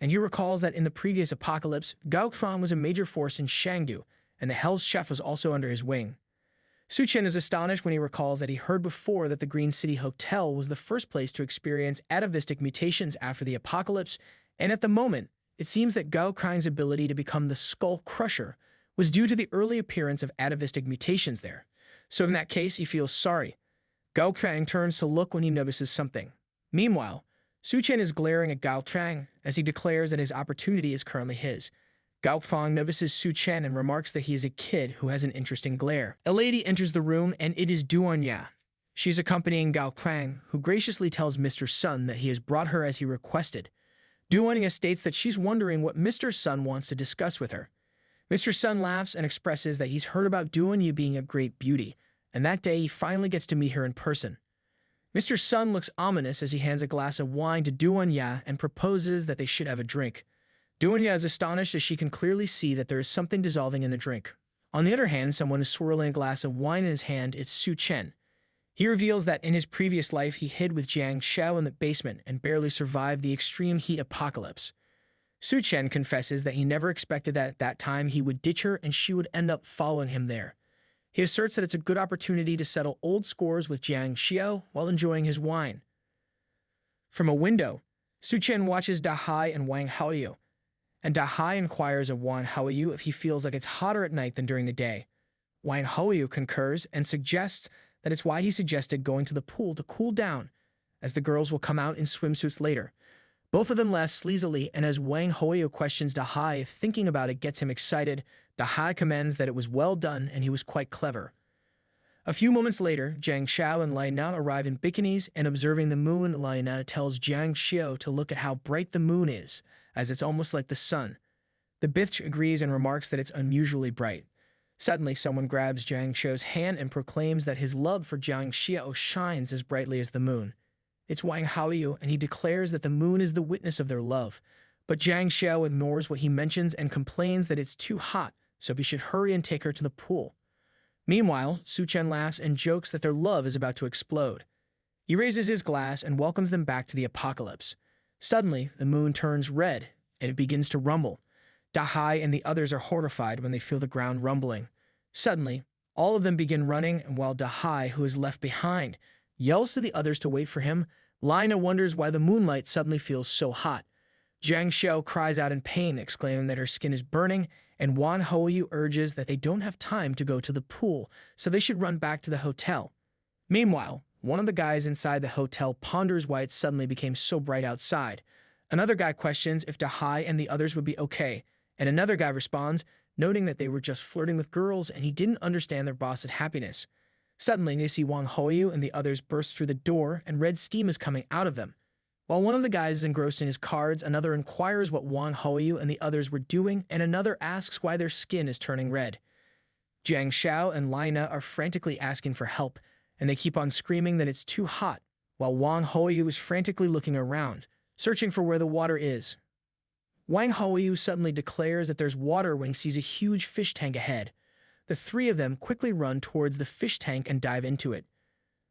and he recalls that in the previous apocalypse, Gao Fang was a major force in Shangdu, and the Hell's Chef was also under his wing. Suchan is astonished when he recalls that he heard before that the Green City Hotel was the first place to experience atavistic mutations after the apocalypse, and at the moment, it seems that Gao Fang's ability to become the Skull Crusher was due to the early appearance of atavistic mutations there. So in that case, he feels sorry. Gao Fang turns to look when he notices something. Meanwhile, Suchan is glaring at Gao Fang as he declares that his opportunity is currently his. Gao Fang notices Suchan and remarks that he is a kid who has an interesting glare. A lady enters the room and it is Duanya. She is accompanying Gao Fang, who graciously tells Mr. Sun that he has brought her as he requested. Duanya states that she's wondering what Mr. Sun wants to discuss with her. Mr. Sun laughs and expresses that he's heard about Duanya being a great beauty, and that day he finally gets to meet her in person. Mr. Sun looks ominous as he hands a glass of wine to Duanya and proposes that they should have a drink. Duanya is astonished as she can clearly see that there is something dissolving in the drink. On the other hand, someone is swirling a glass of wine in his hand. It's Suchan. He reveals that in his previous life he hid with Jiang Xiao in the basement and barely survived the extreme heat apocalypse. Suchan confesses that he never expected that at that time he would ditch her and she would end up following him there. He asserts that it's a good opportunity to settle old scores with Jiang Xiao while enjoying his wine. From a window, Suchan watches Dahai and Wang Haoyu, and Dahai inquires of Wang Haoyu if he feels like it's hotter at night than during the day. Wang Haoyu concurs and suggests that it's why he suggested going to the pool to cool down, as the girls will come out in swimsuits later. Both of them laugh sleazily, and as Wang Haoyu questions Dahai if thinking about it gets him excited, Dahai commends that it was well done and he was quite clever. A few moments later, Jiang Xiao and Lina arrive in bikinis, and observing the moon, Lina tells Jiang Xiao to look at how bright the moon is, as it's almost like the sun. The bitch agrees and remarks that it's unusually bright. Suddenly, someone grabs Jiang Xiao's hand and proclaims that his love for Jiang Xiao shines as brightly as the moon. It's Wang Haoyu, and he declares that the moon is the witness of their love. But Jiang Xiao ignores what he mentions and complains that it's too hot, so he should hurry and take her to the pool. Meanwhile, Suchan laughs and jokes that their love is about to explode. He raises his glass and welcomes them back to the apocalypse. Suddenly, the moon turns red, and it begins to rumble. DEHYDRATED and the others are horrified when they feel the ground rumbling. Suddenly, all of them begin running, and while DEHYDRATED, who is left behind, yells to the others to wait for him, Lina wonders why the moonlight suddenly feels so hot. Jiang Xiao cries out in pain, exclaiming that her skin is burning, and Wan Houyu urges that they don't have time to go to the pool, so they should run back to the hotel. Meanwhile, one of the guys inside the hotel ponders why it suddenly became so bright outside. Another guy questions if DEHYDRATED and the others would be okay, and another guy responds, noting that they were just flirting with girls and he didn't understand their boss's happiness. Suddenly, they see Wang Houyu and the others burst through the door, and red steam is coming out of them. While one of the guys is engrossed in his cards, another inquires what Wang Houyu and the others were doing, and another asks why their skin is turning red. Jiang Xiao and Lina are frantically asking for help, and they keep on screaming that it's too hot, while Wang Houyu is frantically looking around, searching for where the water is. Wang Houyu suddenly declares that there's water when he sees a huge fish tank ahead. The three of them quickly run towards the fish tank and dive into it.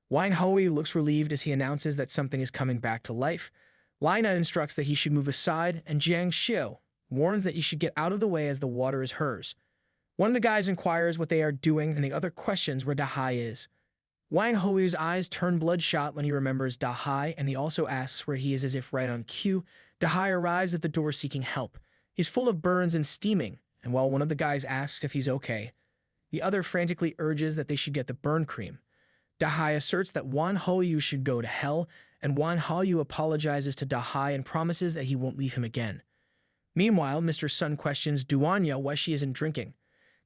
Wang Houyu looks relieved as he announces that something is coming back to life. Lina instructs that he should move aside, and Jiang Xiao warns that he should get out of the way as the water is hers. One of the guys inquires what they are doing, and the other questions where DEHYDRATED is. Wang Houyu's eyes turn bloodshot when he remembers DEHYDRATED, and he also asks where he is as if right on cue. DEHYDRATED arrives at the door seeking help. He's full of burns and steaming, and while one of the guys asks if he's okay, the other frantically urges that they should get the burn cream. DEHYDRATED asserts that Wan Houyu should go to hell, and Wan Houyu apologizes to DEHYDRATED and promises that he won't leave him again. Meanwhile, Mr. Sun questions Duanya why she isn't drinking.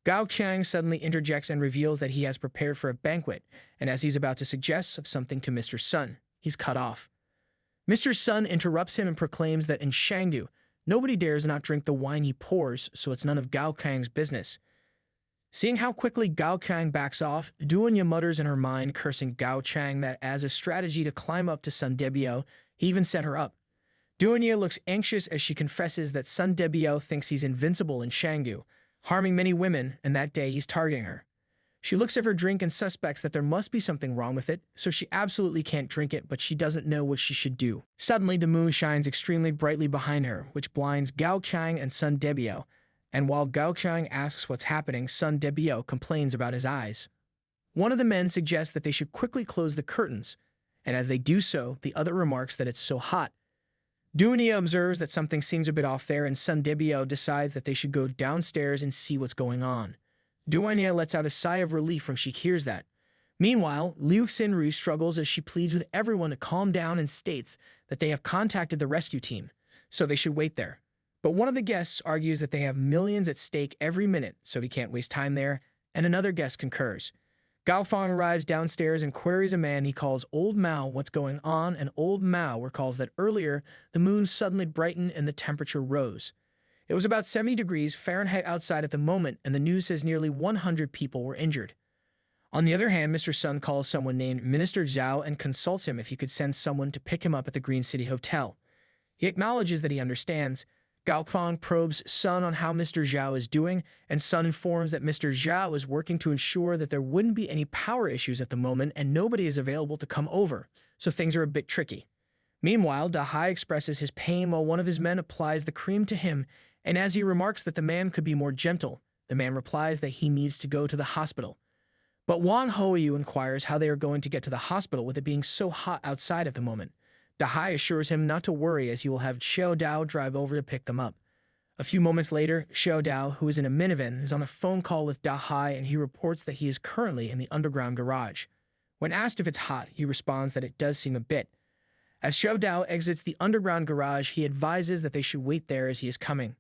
Gao Qiang suddenly interjects and reveals that he has prepared for a banquet, and as he's about to suggest something to Mr. Sun, he's cut off. Mr. Sun interrupts him and proclaims that in Shangdu, nobody dares not drink the wine he pours, so it's none of Gao Qiang's business. Seeing how quickly Gao Qiang backs off, Duanya mutters in her mind, cursing Gao Qiang that as a strategy to climb up to Sun Debio, he even set her up. Duanya looks anxious as she confesses that Sun Debio thinks he's invincible in Shangdu, harming many women, and that day he's targeting her. She looks at her drink and suspects that there must be something wrong with it, so she absolutely can't drink it, but she doesn't know what she should do. Suddenly, the moon shines extremely brightly behind her, which blinds Gao Qiang and Sun Debio, and while Gao Qiang asks what's happening, Sun Debio complains about his eyes. One of the men suggests that they should quickly close the curtains, and as they do so, the other remarks that it's so hot. Duanya observes that something seems a bit off there, and Sun Debio decides that they should go downstairs and see what's going on. Duanya lets out a sigh of relief when she hears that. Meanwhile, Liu Xinru struggles as she pleads with everyone to calm down and states that they have contacted the rescue team, so they should wait there. But one of the guests argues that they have millions at stake every minute, so he can't waste time there, and another guest concurs. Gao Fang arrives downstairs and queries a man he calls Old Mao what's going on, and Old Mao recalls that earlier, the moon suddenly brightened and the temperature rose. It was about 70 degrees Fahrenheit outside at the moment, and the news says nearly 100 people were injured. On the other hand, Mr. Sun calls someone named Minister Zhao and consults him if he could send someone to pick him up at the Green City Hotel. He acknowledges that he understands. Gao Fang probes Sun on how Mr. Zhao is doing, and Sun informs that Mr. Zhao is working to ensure that there wouldn't be any power issues at the moment and nobody is available to come over, so things are a bit tricky. Meanwhile, DEHYDRATED expresses his pain while one of his men applies the cream to him, and as he remarks that the man could be more gentle, the man replies that he needs to go to the hospital. But Wang Houyu inquires how they are going to get to the hospital with it being so hot outside at the moment. DEHYDRATED assures him not to worry as he will have Xiao Dao drive over to pick them up. A few moments later, Xiao Dao, who is in a minivan, is on a phone call with DEHYDRATED and he reports that he is currently in the underground garage. When asked if it's hot, he responds that it does seem a bit. As Xiao Dao exits the underground garage, he advises that they should wait there as he is coming.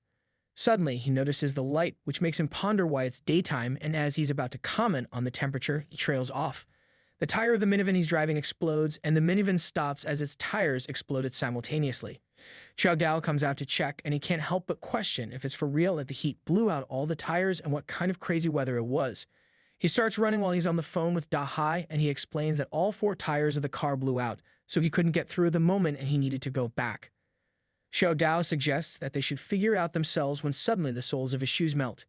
Suddenly, he notices the light, which makes him ponder why it's daytime, and as he's about to comment on the temperature, he trails off. The tire of the minivan he's driving explodes, and the minivan stops as its tires exploded simultaneously. Xiao Dao comes out to check, and he can't help but question if it's for real that the heat blew out all the tires and what kind of crazy weather it was. He starts running while he's on the phone with DEHYDRATED, and he explains that all 4 tires of the car blew out, so he couldn't get through at the moment and he needed to go back. Xiao Dao suggests that they should figure it out themselves when suddenly the soles of his shoes melt.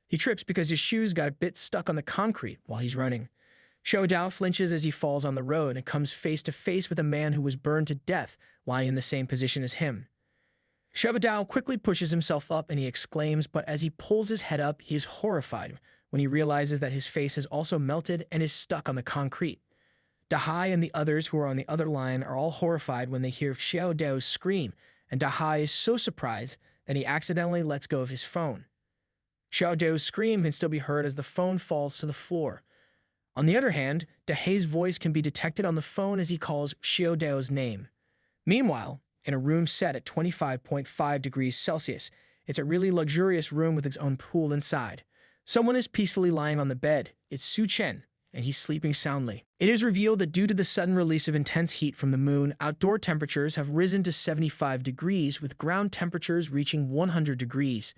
He trips because his shoes got a bit stuck on the concrete while he's running. Xiao Dao flinches as he falls on the road and comes face to face with a man who was burned to death, lying in the same position as him. Xiao Dao quickly pushes himself up and he exclaims, but as he pulls his head up, he is horrified when he realizes that his face has also melted and is stuck on the concrete. Dahai and the others who are on the other line are all horrified when they hear Xiao Dao's scream, and Dahai is so surprised that he accidentally lets go of his phone. Xiao Dao's scream can still be heard as the phone falls to the floor. On the other hand, Dahai's voice can be detected on the phone as he calls Xiao Dao's name. Meanwhile, in a room set at 25.5 degrees Celsius, it's a really luxurious room with its own pool inside. Someone is peacefully lying on the bed. It's Suchan, and he's sleeping soundly. It is revealed that due to the sudden release of intense heat from the moon, outdoor temperatures have risen to 75 degrees, with ground temperatures reaching 100 degrees.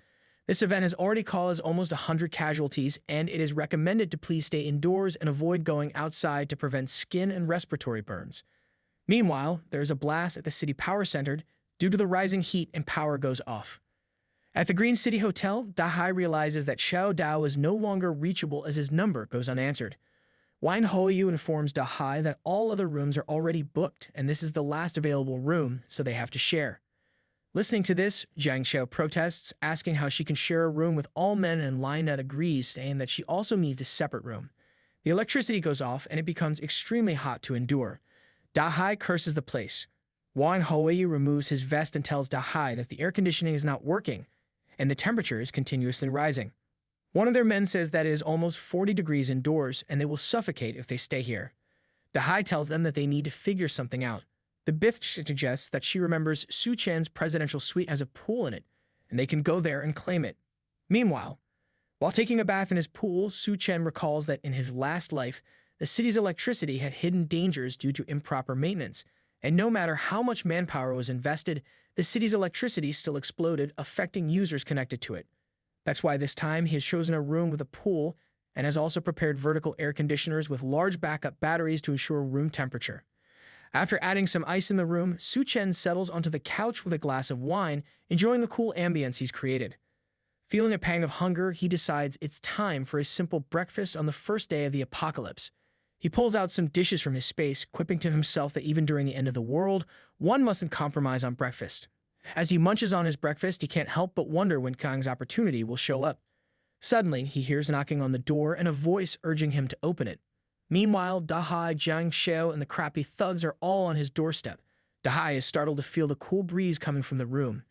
This event has already caused almost 100 casualties, and it is recommended to please stay indoors and avoid going outside to prevent skin and respiratory burns. Meanwhile, there is a blast at the city power center. Due to the rising heat, and power goes off. At the Green City Hotel, Dahai realizes that Xiao Dao is no longer reachable as his number goes unanswered. Wang Hoyu informs Dahai that all other rooms are already booked, and this is the last available room, so they have to share. Listening to this, Jiang Xiao protests, asking how she can share a room with all men, and Lionette agrees, saying that she also needs a separate room. The electricity goes off, and it becomes extremely hot to endure. Dahai curses the place. Wang Hoyu removes his vest and tells Dahai that the air conditioning is not working, and the temperature is continuously rising. One of their men says that it is almost 40 degrees indoors, and they will suffocate if they stay here. Dahai tells them that they need to figure something out. The bitch suggests that she remembers Suchan's presidential suite has a pool in it, and they can go there and claim it. Meanwhile, while taking a bath in his pool, Suchan recalls that in his last life, the city's electricity had hidden dangers due to improper maintenance, and no matter how much manpower was invested, the city's electricity still exploded, affecting users connected to it. That's why this time he has chosen a room with a pool and has also prepared vertical air conditioners with large backup batteries to ensure room temperature. After adding some ice in the room, Suchan settles onto the couch with a glass of wine, enjoying the cool ambience he's created. Feeling a pang of hunger, he decides it's time for a simple breakfast on the first day of the apocalypse. He pulls out some dishes from his space, quipping to himself that even during the end of the world, one mustn't compromise on breakfast. As he munches on his breakfast, he can't help but wonder when Kang's opportunity will show up. Suddenly, he hears knocking on the door and a voice urging him to open it. Meanwhile, Dahai, Jiang Xiao, and the crappy thugs are all on his doorstep. Dahai is startled to feel the cool breeze coming from the room.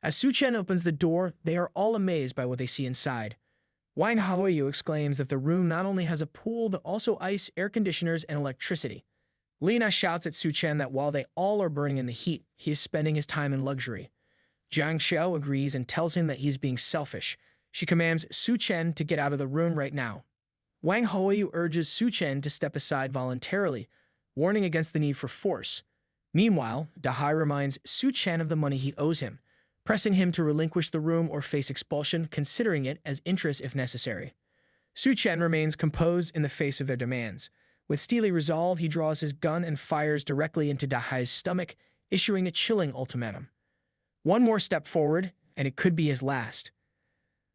As Suchan opens the door, they are all amazed by what they see inside. Wang Haoyu exclaims that the room not only has a pool, but also ice, air conditioners, and electricity. Lina shouts at Suchan that while they all are burning in the heat, he is spending his time in luxury. Jiang Xiao agrees and tells him that he is being selfish. She commands Suchan to get out of the room right now. Wang Haoyu urges Suchan to step aside voluntarily, warning against the need for force. Meanwhile, Dahai reminds Suchan of the money he owes him, pressing him to relinquish the room or face expulsion, considering it as interest if necessary. Suchan remains composed in the face of their demands. With steely resolve, he draws his gun and fires directly into Dahai's stomach, issuing a chilling ultimatum. One more step forward, and it could be his last.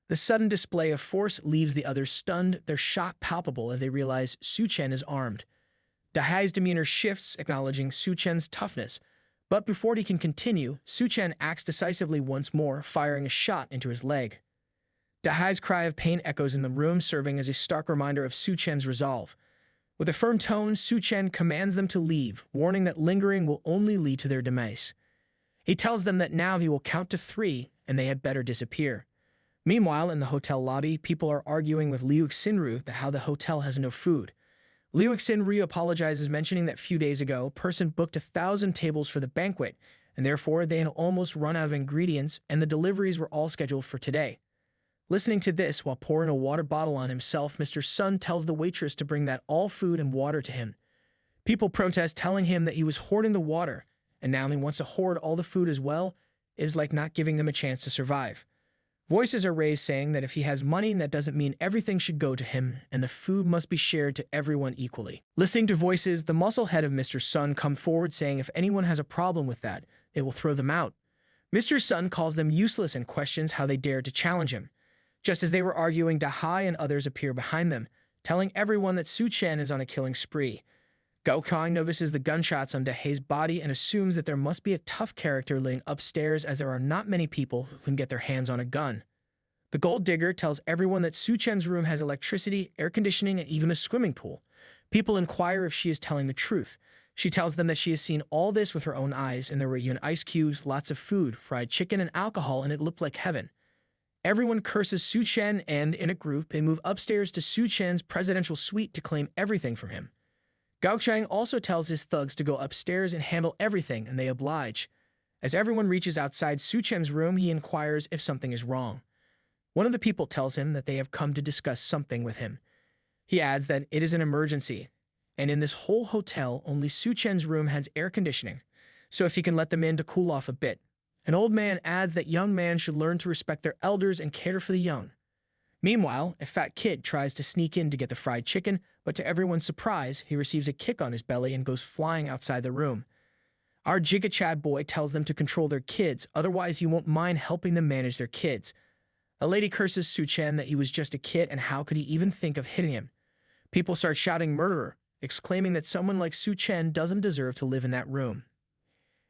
The sudden display of force leaves the others stunned, their shock palpable as they realize Suchan is armed. Dahai's demeanor shifts, acknowledging Suchan's toughness, but before he can continue, Suchan acts decisively once more, firing a shot into his leg. Dahai's cry of pain echoes in the room, serving as a stark reminder of Suchan's resolve. With a firm tone, Suchan commands them to leave, warning that lingering will only lead to their demise. He tells them that now he will count to 3, and they had better disappear. Meanwhile, in the hotel lobby, people are arguing with Liu Xinru that how the hotel has no food. Liu Xinru apologizes, mentioning that a few days ago, a person booked 1,000 tables for the banquet, and therefore they had almost run out of ingredients, and the deliveries were all scheduled for today. Listening to this, while pouring a water bottle on himself, Mr. Sun tells the waitress to bring that all food and water to him. People protest, telling him that he was hoarding the water, and now he wants to hoard all the food as well. It is like not giving them a chance to survive. Voices are raised saying that if he has money, that doesn't mean everything should go to him, and the food must be shared to everyone equally. Listening to voices, the muscle head of Mr. Sun comes forward, saying if anyone has a problem with that, it will throw them out. Mr. Sun calls them useless and questions how they dared to challenge him. Just as they were arguing, Dahai and others appear behind them, telling everyone that Suchan is on a killing spree. Gaokang notices the gunshots on DeHy's body and assumes that there must be a tough character living upstairs as there are not many people who can get their hands on a gun. The gold digger tells everyone that Suchan's room has electricity, air conditioning, and even a swimming pool. People inquire if she is telling the truth. She tells them that she has seen all this with her own eyes, and there were even ice cubes, lots of food, fried chicken, and alcohol, and it looked like heaven. Everyone curses Suchan, and in a group, they move upstairs to Suchan's presidential suite to claim everything from him. Gaochang also tells his thugs to go upstairs and handle everything, and they oblige. As everyone reaches outside Suchan's room, he inquires if something is wrong. One of the people tells him that they have come to discuss something with him. He adds that it is an emergency, and in this whole hotel, only Suchan's room has air conditioning, so if he can let them in to cool off a bit. An old man adds that young men should learn to respect their elders and care for the young. Meanwhile, a fat kid tries to sneak in to get the fried chicken, but to everyone's surprise, he receives a kick on his belly and goes flying outside the room. Our Jigga-Chad boy tells them to control their kids, otherwise he won't mind helping them manage their kids. A lady curses Suchan that he was just a kid and how could he even think of hitting him. People start shouting murderer, exclaiming that someone like Suchan doesn't deserve to live in that room.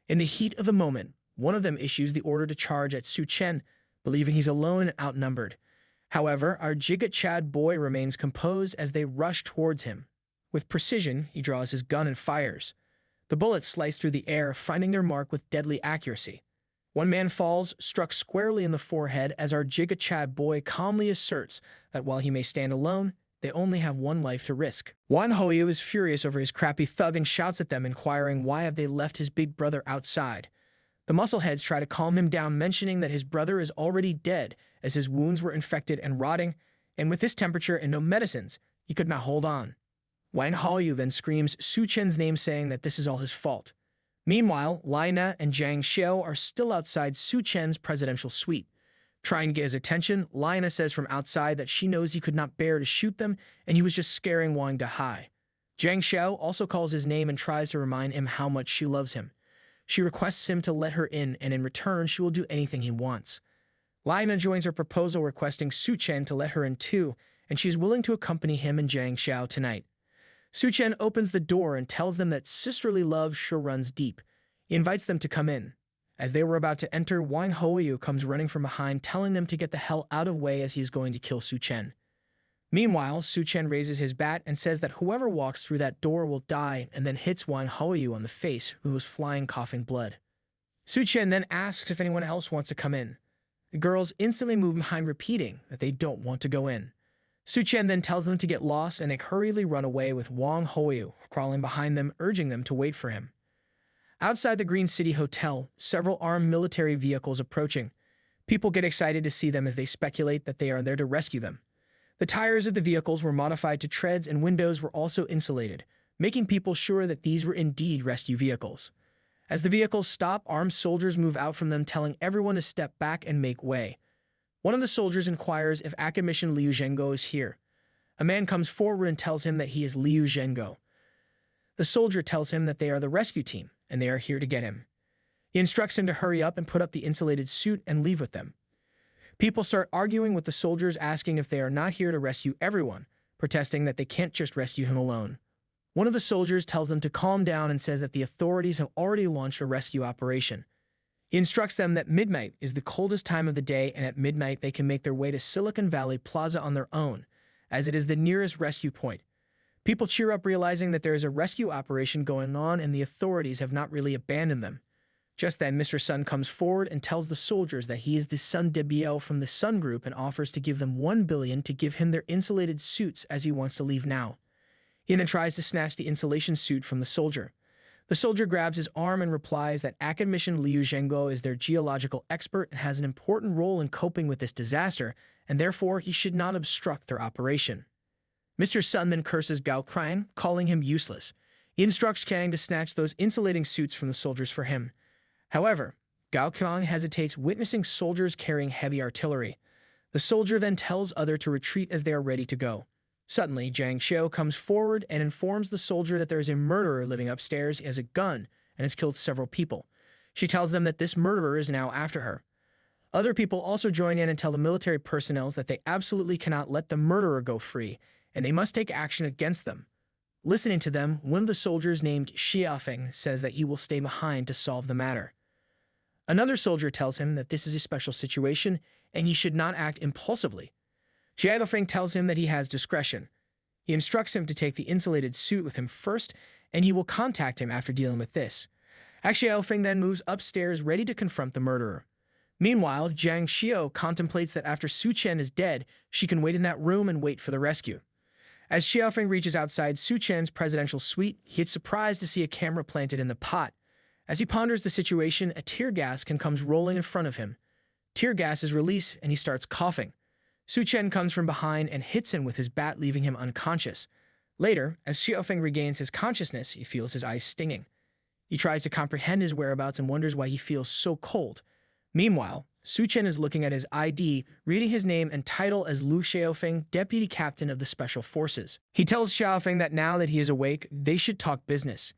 In the heat of the moment, one of them issues the order to charge at Suchan, believing he's alone and outnumbered. However, our Jigga-Chad boy remains composed as they rush towards him. With precision, he draws his gun and fires. The bullets slice through the air, finding their mark with deadly accuracy. One man falls, struck squarely in the forehead, as our Jigga-Chad boy calmly asserts that while he may stand alone, they only have one life to risk. Wan Hoyu is furious over his crappy thug and shouts at them, inquiring why have they left his big brother outside. The muscleheads try to calm him down, mentioning that his brother is already dead, as his wounds were infected and rotting, and with this temperature and no medicines, he could not hold on. Wang Haoyu then screams Suchan's name, saying that this is all his fault. Meanwhile, Lina and Zhang Xiao are still outside Suchan's presidential suite. Trying to get his attention, Lina says from outside that she knows he could not bear to shoot them, and he was just scaring Wang DeHy. Zhang Xiao also calls his name and tries to remind him how much she loves him. She requests him to let her in, and in return, she will do anything he wants. Lina joins her proposal, requesting Suchan to let her in too, and she's willing to accompany him and Zhang Xiao tonight. Suchan opens the door and tells them that sisterly love sure runs deep. He invites them to come in. As they were about to enter, Wang Hoyu comes running from behind, telling them to get the hell out of the way as he is going to kill Suchan. Meanwhile, Suchan raises his bat and says that whoever walks through that door will die, and then hits Wang Hoyu on the face, who was flying coughing blood. Suchan then asks if anyone else wants to come in. The girls instantly move behind, repeating that they don't want to go in. Suchan then tells them to get lost, and they hurriedly run away with Wang Hoyu crawling behind them, urging them to wait for him. Outside the Green City Hotel, several armed military vehicles approaching. People get excited to see them as they speculate that they are there to rescue them. The tires of the vehicles were modified to treads and windows were also insulated, making people sure that these were indeed rescue vehicles. As the vehicles stop, armed soldiers move out from them, telling everyone to step back and make way. One of the soldiers inquires if Academician Liu Zhengo is here. A man comes forward and tells him that he is Liu Zhengo. The soldier tells him that they are the rescue team, and they are here to get him. He instructs him to hurry up and put up the insulated suit and leave with them. People start arguing with the soldiers, asking if they are not here to rescue everyone, protesting that they can't just rescue him alone. One of the soldiers tells them to calm down and says that the authorities have already launched a rescue operation. He instructs them that midnight is the coldest time of the day, and at midnight they can make their way to Silicon Valley Plaza on their own, as it is the nearest rescue point. People cheer up, realizing that there is a rescue operation going on and the authorities have not really abandoned them. Just then, Mr. Sun comes forward and tells the soldiers that he is the Sun Debiel from the Sun Group and offers to give them 1 billion to give him their insulated suits as he wants to leave now. He then tries to snatch the insulation suit from the soldier. The soldier grabs his arm and replies that Academician Liu Zhengo is their geological expert and has an important role in coping with this disaster, and therefore he should not obstruct their operation. Mr. Sun then curses Gao Krang, calling him useless. He instructs Kang to snatch those insulating suits from the soldiers for him. However, Gao Krang hesitates, witnessing soldiers carrying heavy artillery. The soldier then tells others to retreat as they are ready to go. Suddenly, Zhang Xiao comes forward and informs the soldier that there is a murderer living upstairs. He has a gun and has killed several people. She tells them that this murderer is now after her. Other people also join in and tell the military personnel that they absolutely cannot let the murderer go free, and they must take action against them. Listening to them, one of the soldiers named Xiaofeng says that he will stay behind to solve the matter. Another soldier tells him that this is a special situation and he should not act impulsively. Xiaofeng tells him that he has discretion. He instructs him to take the insulated suit with him first, and he will contact him after dealing with this. Xiaofeng then moves upstairs ready to confront the murderer. Meanwhile, Jiang Xiao contemplates that after Suchan is dead, she can wait in that room and wait for the rescue. As Xiaofeng reaches outside Suchan's presidential suite, he is surprised to see a camera planted in the pot. As he ponders the situation, a tear gas can comes rolling in front of him. Tear gas is released, and he starts coughing. Suchan comes from behind and hits him with his bat, leaving him unconscious. Later, as Xiaofeng regains his consciousness, he feels his eyes stinging. He tries to comprehend his whereabouts and wonders why he feels so cold. Meanwhile, Suchan is looking at his ID, reading his name and title as Lu Xiaofeng, Deputy Captain of the Special Forces. He tells Xiaofeng that now that he is awake, they should talk business.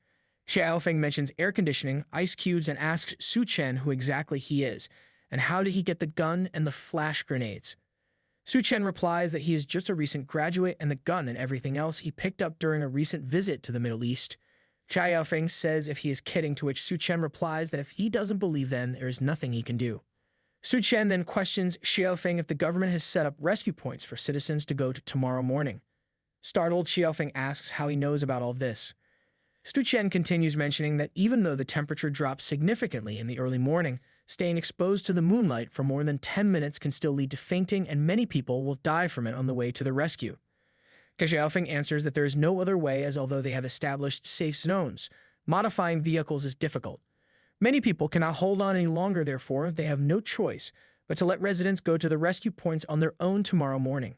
Xiaofeng mentions air conditioning, ice cubes, and asks Suchan who exactly he is, and how did he get the gun and the flash grenades. Suchan replies that he is just a recent graduate and the gun and everything else he picked up during a recent visit to the Middle East. Xiaofeng says if he is kidding, to which Suchan replies that if he doesn't believe then, there is nothing he can do. Suchan then questions Xiaofeng if the government has set up rescue points for citizens to go to tomorrow morning. Startled, Xiaofeng asks how he knows about all this. Suchan continues mentioning that even though the temperature drops significantly in the early morning, staying exposed to the moonlight for more than 10 minutes can still lead to fainting, and many people will die from it on the way to the rescue. Xiaofeng answers that there is no other way, as although they have established safe zones, modifying vehicles is difficult. Many people cannot hold on any longer, therefore they have no choice but to let residents go to the rescue points on their own tomorrow morning.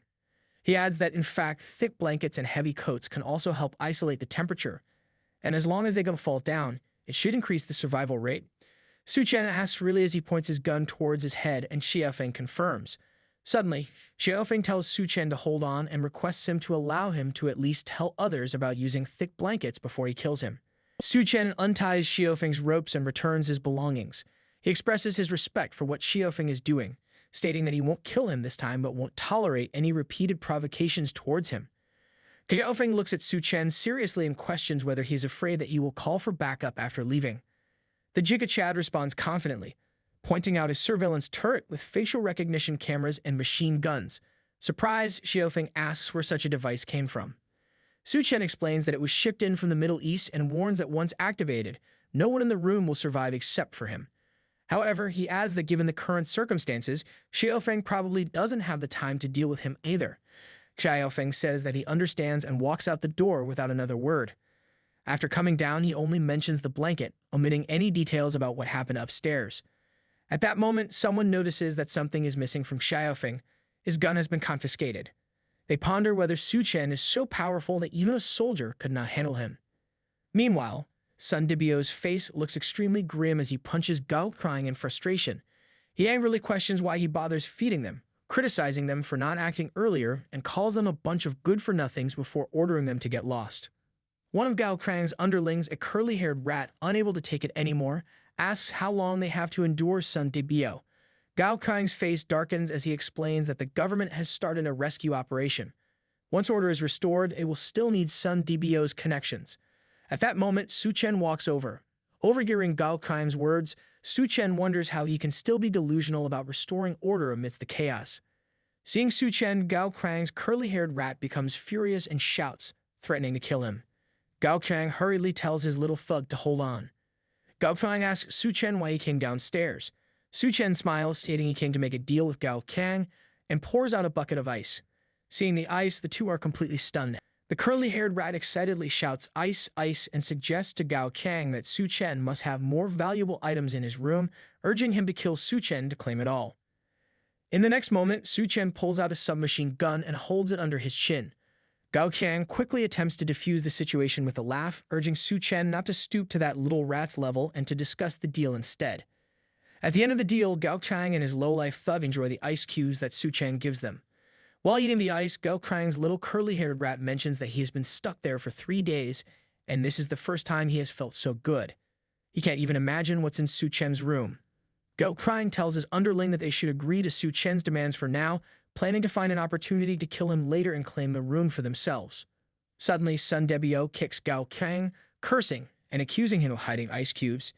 He adds that in fact thick blankets and heavy coats can also help isolate the temperature, and as long as they don't fall down, it should increase the survival rate. Suchan asks really as he points his gun towards his head, and Xiaofeng confirms. Suddenly, Xiaofeng tells Suchan to hold on and requests him to allow him to at least tell others about using thick blankets before he kills him. Suchan unties Xiaofeng's ropes and returns his belongings. He expresses his respect for what Xiaofeng is doing, stating that he won't kill him this time but won't tolerate any repeated provocations towards him. Xiaofeng looks at Suchan seriously and questions whether he is afraid that he will call for backup after leaving. The Jigachad responds confidently, pointing out his surveillance turret with facial recognition cameras and machine guns. Surprised, Xiaofeng asks where such a device came from. Suchan explains that it was shipped in from the Middle East and warns that once activated, no one in the room will survive except for him. However, he adds that given the current circumstances, Xiaofeng probably doesn't have the time to deal with him either. Xiaofeng says that he understands and walks out the door without another word. After coming down, he only mentions the blanket, omitting any details about what happened upstairs. At that moment, someone notices that something is missing from Xiaofeng. His gun has been confiscated. They ponder whether Suchan is so powerful that even a soldier could not handle him. Meanwhile, Sun Dibio's face looks extremely grim as he punches Gao, crying in frustration. He angrily questions why he bothers feeding them, criticizing them for not acting earlier, and calls them a bunch of good-for-nothings before ordering them to get lost. One of Gao Krang's underlings, a curly-haired rat unable to take it anymore, asks how long they have to endure Sun Dibio. Gao Krang's face darkens as he explains that the government has started a rescue operation. Once order is restored, it will still need Sun Dibio's connections. At that moment, Suchan walks over. Overhearing Gao Krang's words, Suchan wonders how he can still be delusional about restoring order amidst the chaos. Seeing Suchan, Gao Krang's curly-haired rat becomes furious and shouts, threatening to kill him. Gao Krang hurriedly tells his little thug to hold on. Gao Krang asks Suchan why he came downstairs. Suchan smiles, stating he came to make a deal with Gao Krang, and pours out a bucket of ice. Seeing the ice, the two are completely stunned. The curly-haired rat excitedly shouts, "Ice, ice," and suggests to Gao Krang that Suchan must have more valuable items in his room, urging him to kill Suchan to claim it all. In the next moment, Suchan pulls out a submachine gun and holds it under his chin. Gao Krang quickly attempts to defuse the situation with a laugh, urging Suchan not to stoop to that little rat's level and to discuss the deal instead. At the end of the deal, Gao Krang and his low-life thug enjoy the ice cubes that Suchan gives them. While eating the ice, Gao Krang's little curly-haired rat mentions that he has been stuck there for 3 days, and this is the first time he has felt so good. He can't even imagine what's in Suchan's room. Gao Krang tells his underling that they should agree to Suchan's demands for now, planning to find an opportunity to kill him later and claim the rune for themselves. Suddenly, Sun Debio kicks Gao Kang, cursing and accusing him of hiding ice cubes.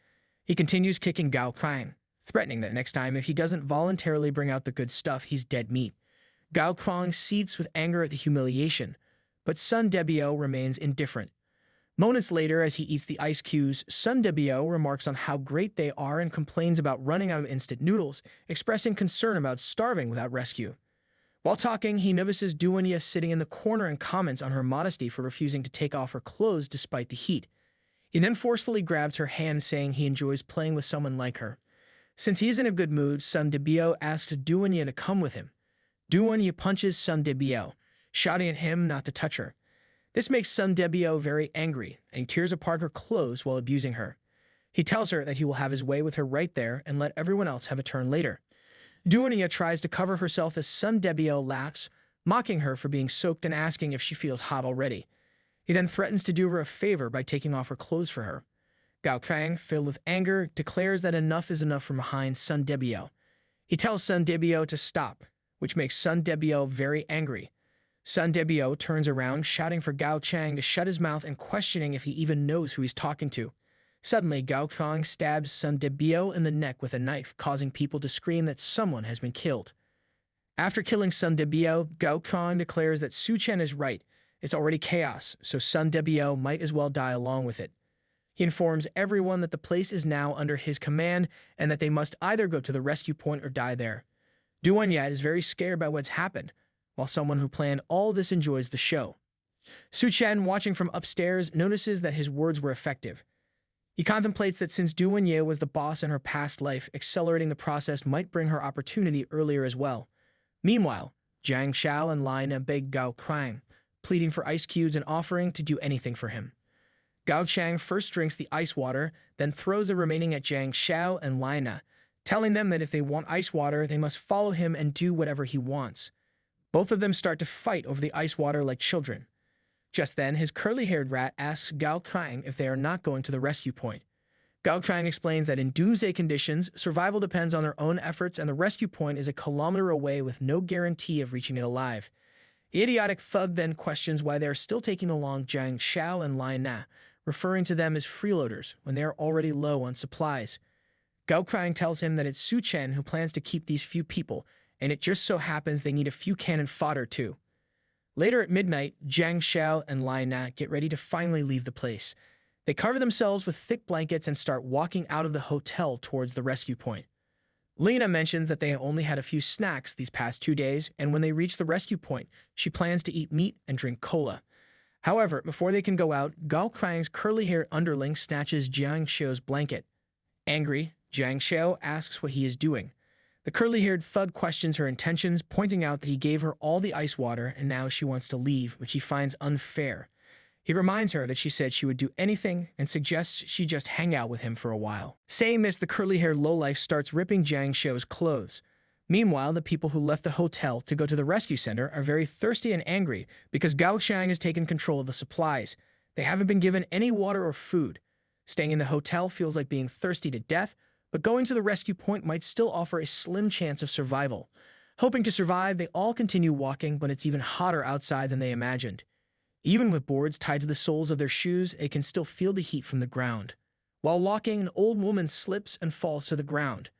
He continues kicking Gao Kang, threatening that next time if he doesn't voluntarily bring out the good stuff, he's dead meat. Gao Kang seethes with anger at the humiliation, but Sun Debio remains indifferent. Moments later, as he eats the ice cubes, Sun Debio remarks on how great they are and complains about running out of instant noodles, expressing concern about starving without rescue. While talking, he notices Duanya sitting in the corner and comments on her modesty for refusing to take off her clothes despite the heat. He then forcefully grabs her hand, saying he enjoys playing with someone like her. Since he's in a good mood, Sun Debio asks Duanya to come with him. Duanya punches Sun Debio, shouting at him not to touch her. This makes Sun Debio very angry, and he tears apart her clothes while abusing her. He tells her that he will have his way with her right there and let everyone else have a turn later. Duanya tries to cover herself as Sun Debio laughs, mocking her for being soaked and asking if she feels hot already. He then threatens to do her a favor by taking off her clothes for her. Gao Kang, filled with anger, declares that enough is enough from behind Sun Debio. He tells Sun Debio to stop, which makes Sun Debio very angry. Sun Debio turns around, shouting for Gao Chang to shut his mouth and questioning if he even knows who he's talking to. Suddenly, Gao Kang stabs Sun Debio in the neck with a knife, causing people to scream that someone has been killed. After killing Sun Debio, Gao Kang declares that Suchan is right. It's already chaos, so Sun Debio might as well die along with it. He informs everyone that the place is now under his command and that they must either go to the rescue point or die there. Duanyat is very scared by what's happened, while someone who planned all this enjoys the show. Suchan, watching from upstairs, notices that his words were effective. He contemplates that since Duanya was the boss in her past life, accelerating the process might bring her opportunity earlier as well. Meanwhile, Jiang Xiao and Lina beg Gao Kang, pleading for ice cubes and offering to do anything for him. Gao Chang first drinks the ice water, then throws the remaining at Jiang Xiao and Lina, telling them that if they want ice water, they must follow him and do whatever he wants. Both of them start to fight over the ice water like children. Just then, his curly-haired rat asks Gao Kang if they are not going to the rescue point. Gao Kang explains that in Doomsday conditions, survival depends on their own efforts and the rescue point is a kilometer away with no guarantee of reaching it alive. The idiotic thug then questions why they are still taking along Jiang Xiao and Lina, referring to them as freeloaders when they are already low on supplies. Gao Kang tells him that it's Suchan who plans to keep these few people, and it just so happens they need a few cannon fodder too. Later at midnight, Jiang Xiao and Lina get ready to finally leave the place. They cover themselves with thick blankets and start walking out of the hotel towards the rescue point. Lina mentions that they have only had a few snacks these past 2 days, and when they reach the rescue point, she plans to eat meat and drink cola. However, before they can go out, Gao Kang's curly-haired underling snatches Jiang Xiao's blanket. Angry, Jiang Xiao asks what he is doing. The curly-haired thug questions her intentions, pointing out that he gave her all the ice water and now she wants to leave, which he finds unfair. He reminds her that she said she would do anything and suggests she just hang out with him for a while. Saying this, the curly-haired lowlife starts ripping Jiang Xiao's clothes. Meanwhile, the people who left the hotel to go to the rescue center are very thirsty and angry because Gao Xiang has taken control of the supplies. They haven't been given any water or food. Staying in the hotel feels like being thirsty to death, but going to the rescue point might still offer a slim chance of survival. Hoping to survive, they all continue walking, but it's even hotter outside than they imagined. Even with boards tied to the soles of their shoes, they can still feel the heat from the ground. While walking, an old woman slips and falls to the ground.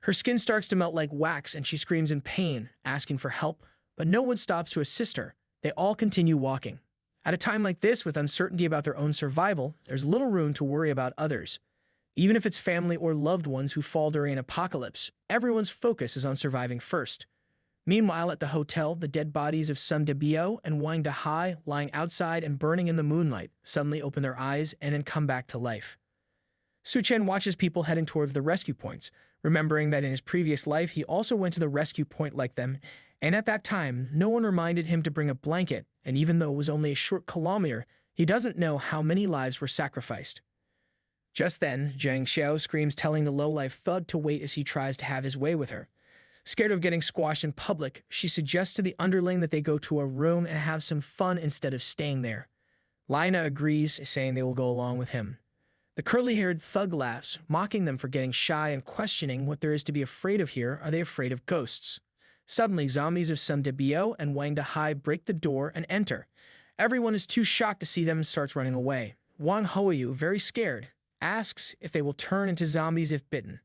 Her skin starts to melt like wax and she screams in pain, asking for help, but no one stops to assist her. They all continue walking. At a time like this, with uncertainty about their own survival, there's little room to worry about others. Even if it's family or loved ones who fall during an apocalypse, everyone's focus is on surviving first. Meanwhile, at the hotel, the dead bodies of Sun Debio and Wang Dehai, lying outside and burning in the moonlight, suddenly open their eyes and then come back to life. Suchan watches people heading towards the rescue points, remembering that in his previous life he also went to the rescue point like them, and at that time, no one reminded him to bring a blanket, and even though it was only a short kilometer, he doesn't know how many lives were sacrificed. Just then, Jiang Xiao screams, telling the lowlife thug to wait as he tries to have his way with her. Scared of getting squashed in public, she suggests to the underling that they go to a room and have some fun instead of staying there. Lina agrees, saying they will go along with him. The curly-haired thug laughs, mocking them for getting shy and questioning what there is to be afraid of here. Are they afraid of ghosts? Suddenly, zombies of Sun Debio and Wang Dehai break the door and enter. Everyone is too shocked to see them and starts running away. Wang Hoyu, very scared, asks if they will turn into zombies if bitten.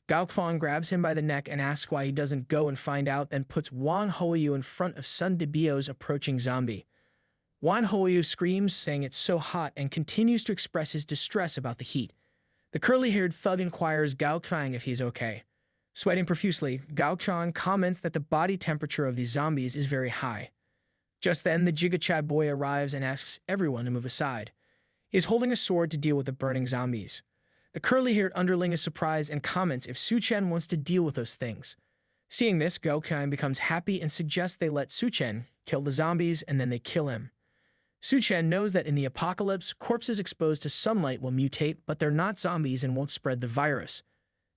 Gao Fang grabs him by the neck and asks why he doesn't go and find out, then puts Wang Hoyu in front of Sun Debio's approaching zombie. Wang Hoyu screams, saying it's so hot, and continues to express his distress about the heat. The curly-haired thug inquires Gao Fang if he's okay. Sweating profusely, Gao Fang comments that the body temperature of these zombies is very high. Just then, the Jigachad boy arrives and asks everyone to move aside. He is holding a sword to deal with the burning zombies. The curly-haired underling is surprised and comments if Suchan wants to deal with those things. Seeing this, Gao Fang becomes happy and suggests they let Suchan kill the zombies and then they kill him. Suchan knows that in the apocalypse, corpses exposed to sunlight will mutate, but they're not zombies and won't spread the virus.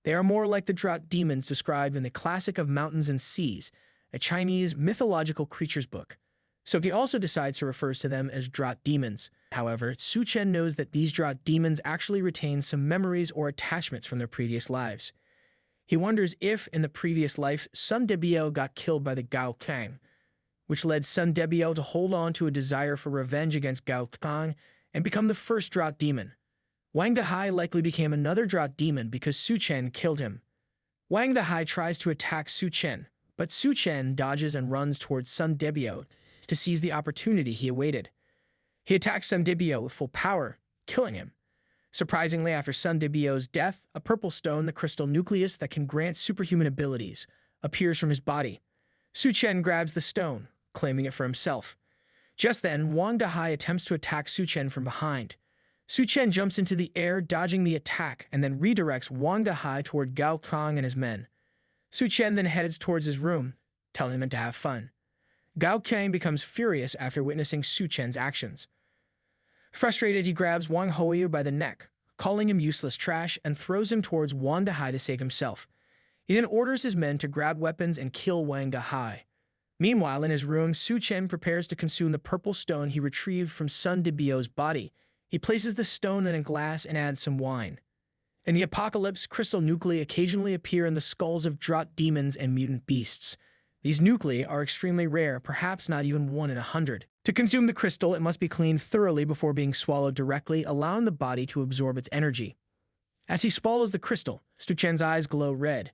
They are more like the drought demons described in the Classic of Mountains and Seas, a Chinese mythological creatures book. So he also decides to refer to them as drought demons. However, Suchan knows that these drought demons actually retain some memories or attachments from their previous lives. He wonders if, in the previous life, Sun Debio got killed by the Gao Fang, which led Sun Debio to hold on to a desire for revenge against Gao Fang and become the first drought demon. Wang Dehai likely became another drought demon because Suchan killed him. Wang Dehai tries to attack Suchan, but Suchan dodges and runs towards Sun Debio to seize the opportunity he awaited. He attacks Sun Debio with full power, killing him. Surprisingly, after Sun Debio's death, a purple stone, the crystal nucleus that can grant superhuman abilities, appears from his body. Suchan grabs the stone, claiming it for himself. Just then, Wang Dehai attempts to attack Suchan from behind. Suchan jumps into the air, dodging the attack, and then redirects Wang Dehai toward Gao Fang and his men. Suchan then heads towards his room, telling him to have fun. Gao Fang becomes furious after witnessing Suchan's actions. Frustrated, he grabs Wang Hoyu by the neck, calling him useless trash, and throws him towards Wang Dehai to save himself. He then orders his men to grab weapons and kill Wang Dehai. Meanwhile, in his room, Suchan prepares to consume the purple stone he retrieved from Sun Debio's body. He places the stone in a glass and adds some wine. In the apocalypse, crystal nuclei occasionally appear in the skulls of drought demons and mutant beasts. These nuclei are extremely rare, perhaps not even 1 in 100. To consume the crystal, it must be cleaned thoroughly before being swallowed directly, allowing the body to absorb its energy. As he swallows the crystal, Suchan's eyes glow red.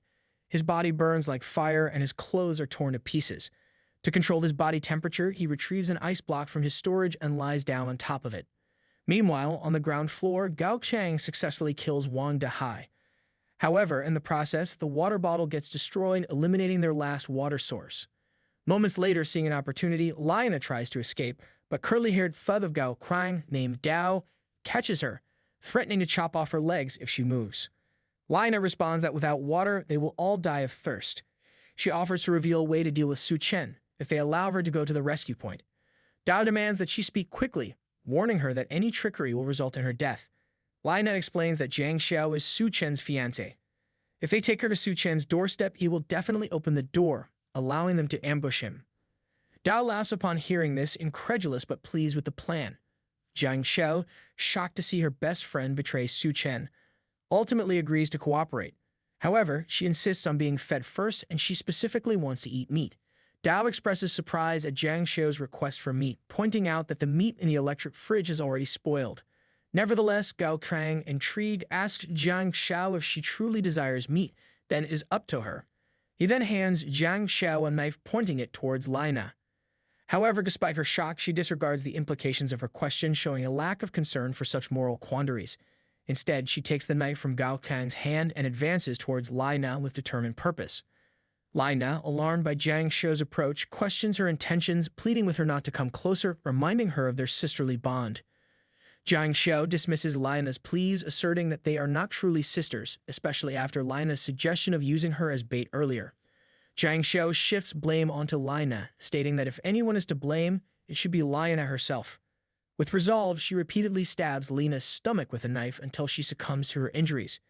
His body burns like fire and his clothes are torn to pieces. To control his body temperature, he retrieves an ice block from his storage and lies down on top of it. Meanwhile, on the ground floor, Gao Fang successfully kills Wang Dehai. However, in the process, the water bottle gets destroyed, eliminating their last water source. Moments later, seeing an opportunity, Lina tries to escape, but curly-haired thug of Gao Fang named Dao catches her, threatening to chop off her legs if she moves. Lina responds that without water, they will all die of thirst. She offers to reveal a way to deal with Suchan if they allow her to go to the rescue point. Dao demands that she speak quickly, warning her that any trickery will result in her death. Lina explains that Jiang Xiao is Suchan's fiancé. If they take her to Suchan's doorstep, he will definitely open the door, allowing them to ambush him. Dao laughs upon hearing this, incredulous but pleased with the plan. Jiang Xiao, shocked to see her best friend betray Suchan, ultimately agrees to cooperate. However, she insists on being fed first, and she specifically wants to eat meat. Dao expresses surprise at Jiang Xiao's request for meat, pointing out that the meat in the electric fridge is already spoiled. Nevertheless, Gao Fang, intrigued, asks Jiang Xiao if she truly desires meat, then is up to her. He then hands Jiang Xiao a knife, pointing it towards Lina. However, despite her shock, she disregards the implications of her question, showing a lack of concern for such moral quandaries. Instead, she takes the knife from Gao Fang's hand and advances towards Lina with determined purpose. Lina, alarmed by Jiang Xiao's approach, questions her intentions, pleading with her not to come closer, reminding her of their sisterly bond. Jiang Xiao dismisses Lina's pleas, asserting that they are not truly sisters, especially after Lina's suggestion of using her as bait earlier. Jiang Xiao shifts blame onto Lina, stating that if anyone is to blame, it should be Lina herself. With resolve, she repeatedly stabs Lina's stomach with a knife until she succumbs to her injuries.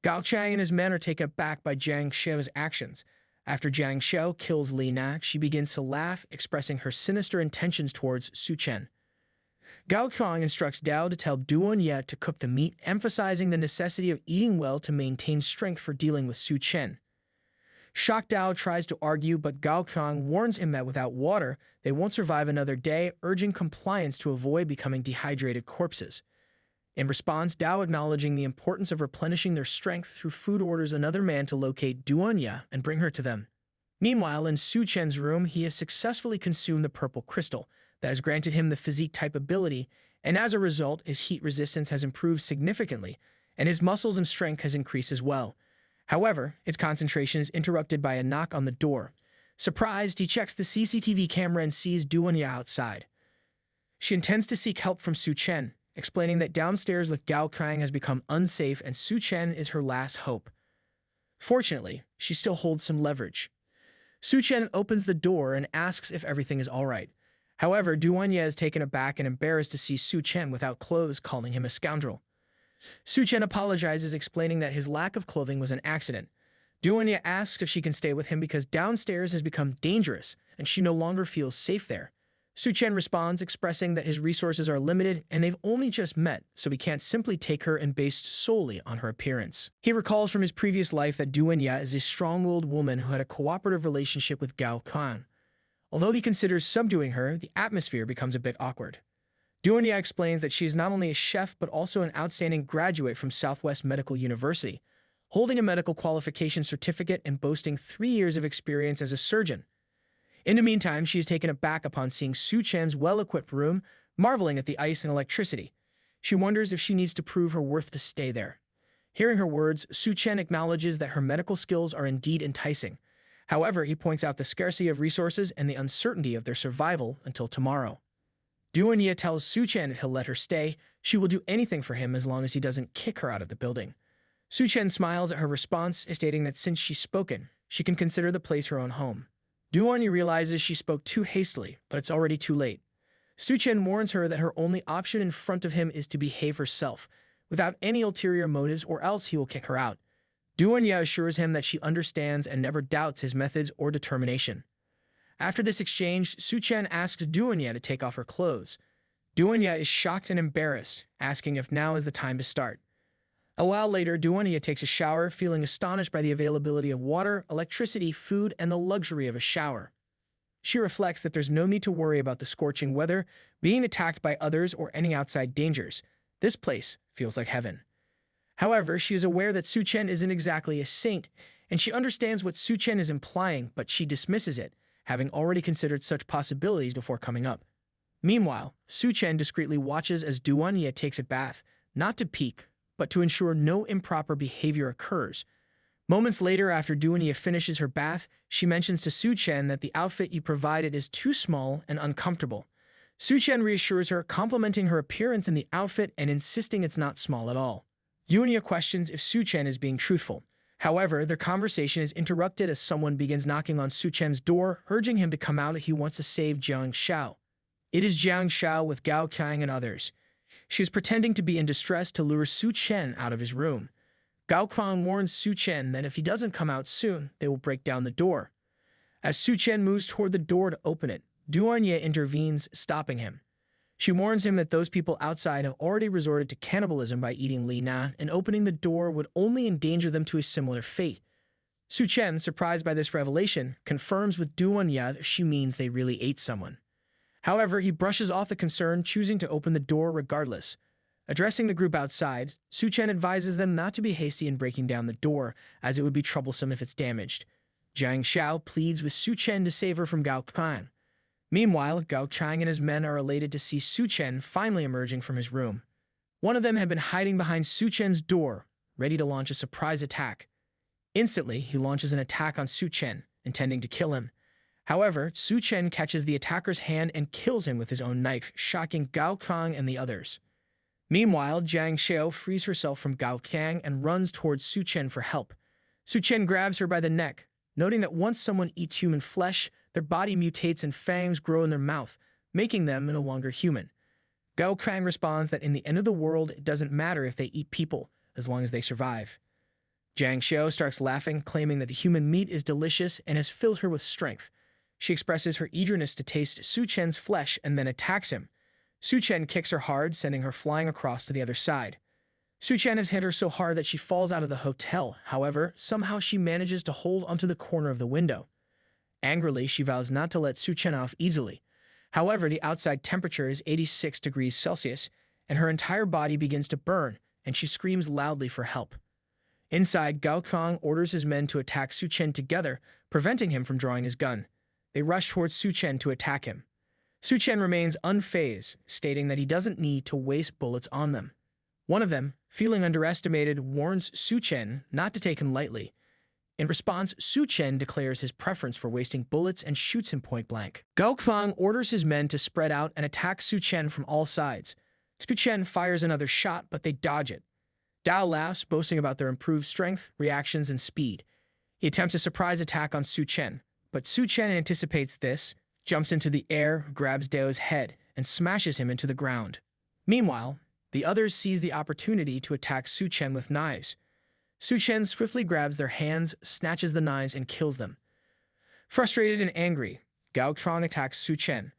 Gao Chang and his men are taken aback by Jiang Xiao's actions. After Jiang Xiao kills Lina, she begins to laugh, expressing her sinister intentions towards Suchan. Gao Fang instructs Dao to tell Duan Ye to cook the meat, emphasizing the necessity of eating well to maintain strength for dealing with Suchan. Shocked Dao tries to argue, but Gao Kang warns him that without water, they won't survive another day, urging compliance to avoid becoming dehydrated corpses. In response, Dao, acknowledging the importance of replenishing their strength through food, orders another man to locate Duanya and bring her to them. Meanwhile, in Suchan's room, he has successfully consumed the purple crystal that has granted him the physique type ability, and as a result, his heat resistance has improved significantly, and his muscles and strength has increased as well. However, its concentration is interrupted by a knock on the door. Surprised, he checks the CCTV camera and sees Duanya outside. She intends to seek help from Suchan, explaining that downstairs with Gao Kang has become unsafe and Suchan is her last hope. Fortunately, she still holds some leverage. Suchan opens the door and asks if everything is all right. However, Duanya is taken aback and embarrassed to see Suchan without clothes, calling him a scoundrel. Suchan apologizes, explaining that his lack of clothing was an accident. Duanya asks if she can stay with him because downstairs has become dangerous and she no longer feels safe there. Suchan responds, expressing that his resources are limited and they've only just met, so he can't simply take her and based solely on her appearance. He recalls from his previous life that Duanya is a strong-willed woman who had a cooperative relationship with Gao Kang. Although he considers subduing her, the atmosphere becomes a bit awkward. Duanya explains that she is not only a chef but also an outstanding graduate from Southwest Medical University, holding a medical qualification certificate and boasting 3 years of experience as a surgeon. In the meantime, she is taken aback upon seeing Suchan's well-equipped room, marveling at the ice and electricity. She wonders if she needs to prove her worth to stay there. Hearing her words, Suchan acknowledges that her medical skills are indeed enticing. However, he points out the scarcity of resources and the uncertainty of their survival until tomorrow. Duanya tells Suchan if he'll let her stay, she will do anything for him as long as he doesn't kick her out of the building. Suchan smiles at her response, stating that since she's spoken, she can consider the place her own home. Duanya realizes she spoke too hastily, but it's already too late. Suchan warns her that her only option in front of him is to behave herself, without any ulterior motives, or else he will kick her out. Duanya assures him that she understands and never doubts his methods or determination. After this exchange, Suchan asks Duanya to take off her clothes. Duanya is shocked and embarrassed, asking if now is the time to start. A while later, Duanya takes a shower, feeling astonished by the availability of water, electricity, food, and the luxury of a shower. She reflects that there's no need to worry about the scorching weather, being attacked by others, or any outside dangers. This place feels like heaven. However, she is aware that Suchan isn't exactly a saint, and she understands what Suchan is implying, but she dismisses it, having already considered such possibilities before coming up. Meanwhile, Suchan discreetly watches as Duanya takes a bath, not to peek, but to ensure no improper behavior occurs. Moments later, after Duanya finishes her bath, she mentions to Suchan that the outfit you provided is too small and uncomfortable. Suchan reassures her, complimenting her appearance in the outfit and insisting it's not small at all. Duanya questions if Suchan is being truthful. However, their conversation is interrupted as someone begins knocking on Suchan's door, urging him to come out if he wants to save Jiang Xiao. It is Jiang Xiao with Gao Kang and others. She is pretending to be in distress to lure Suchan out of his room. Gao Kang warns Suchan that if he doesn't come out soon, they will break down the door. As Suchan moves toward the door to open it, Duanya intervenes, stopping him. She warns him that those people outside have already resorted to cannibalism by eating Li Na, and opening the door would only endanger them to a similar fate. Suchan, surprised by this revelation, confirms with Duanya that she means they really ate someone. However, he brushes off the concern, choosing to open the door regardless. Addressing the group outside, Suchan advises them not to be hasty in breaking down the door, as it would be troublesome if it's damaged. Jiang Xiao pleads with Suchan to save her from Gao Kang. Meanwhile, Gao Kang and his men are elated to see Suchan finally emerging from his room. One of them had been hiding behind Suchan's door, ready to launch a surprise attack. Instantly, he launches an attack on Suchan, intending to kill him. However, Suchan catches the attacker's hand and kills him with his own knife, shocking Gao Kang and the others. Meanwhile, Jiang Xiao frees herself from Gao Kang and runs towards Suchan for help. Suchan grabs her by the neck, noting that once someone eats human flesh, their body mutates and fangs grow in their mouth, making them no longer human. Gao Kang responds that in the end of the world, it doesn't matter if they eat people, as long as they survive. Jiang Xiao starts laughing, claiming that the human meat is delicious and has filled her with strength. She expresses her eagerness to taste Suchan's flesh and then attacks him. Suchan kicks her hard, sending her flying across to the other side. Suchan has hit her so hard that she falls out of the hotel. However, somehow she manages to hold onto the corner of the window. Angrily, she vows not to let Suchan off easily. However, the outside temperature is 86 degrees Celsius, and her entire body begins to burn, and she screams loudly for help. Inside, Gao Kang orders his men to attack Suchan together, preventing him from drawing his gun. They rush towards Suchan to attack him. Suchan remains unfazed, stating that he doesn't need to waste bullets on them. One of them, feeling underestimated, warns Suchan not to take him lightly. In response, Suchan declares his preference for wasting bullets and shoots him point blank. Gao Kang orders his men to spread out and attack Suchan from all sides. Suchan fires another shot, but they dodge it. Dao laughs, boasting about their improved strength, reactions, and speed. He attempts a surprise attack on Suchan, but Suchan anticipates this, jumps into the air, grabs Dao's head, and smashes him into the ground. Meanwhile, the others seize the opportunity to attack Suchan with knives. Suchan swiftly grabs their hands, snatches the knives, and kills them. Frustrated and angry, Gao Kang attacks Suchan,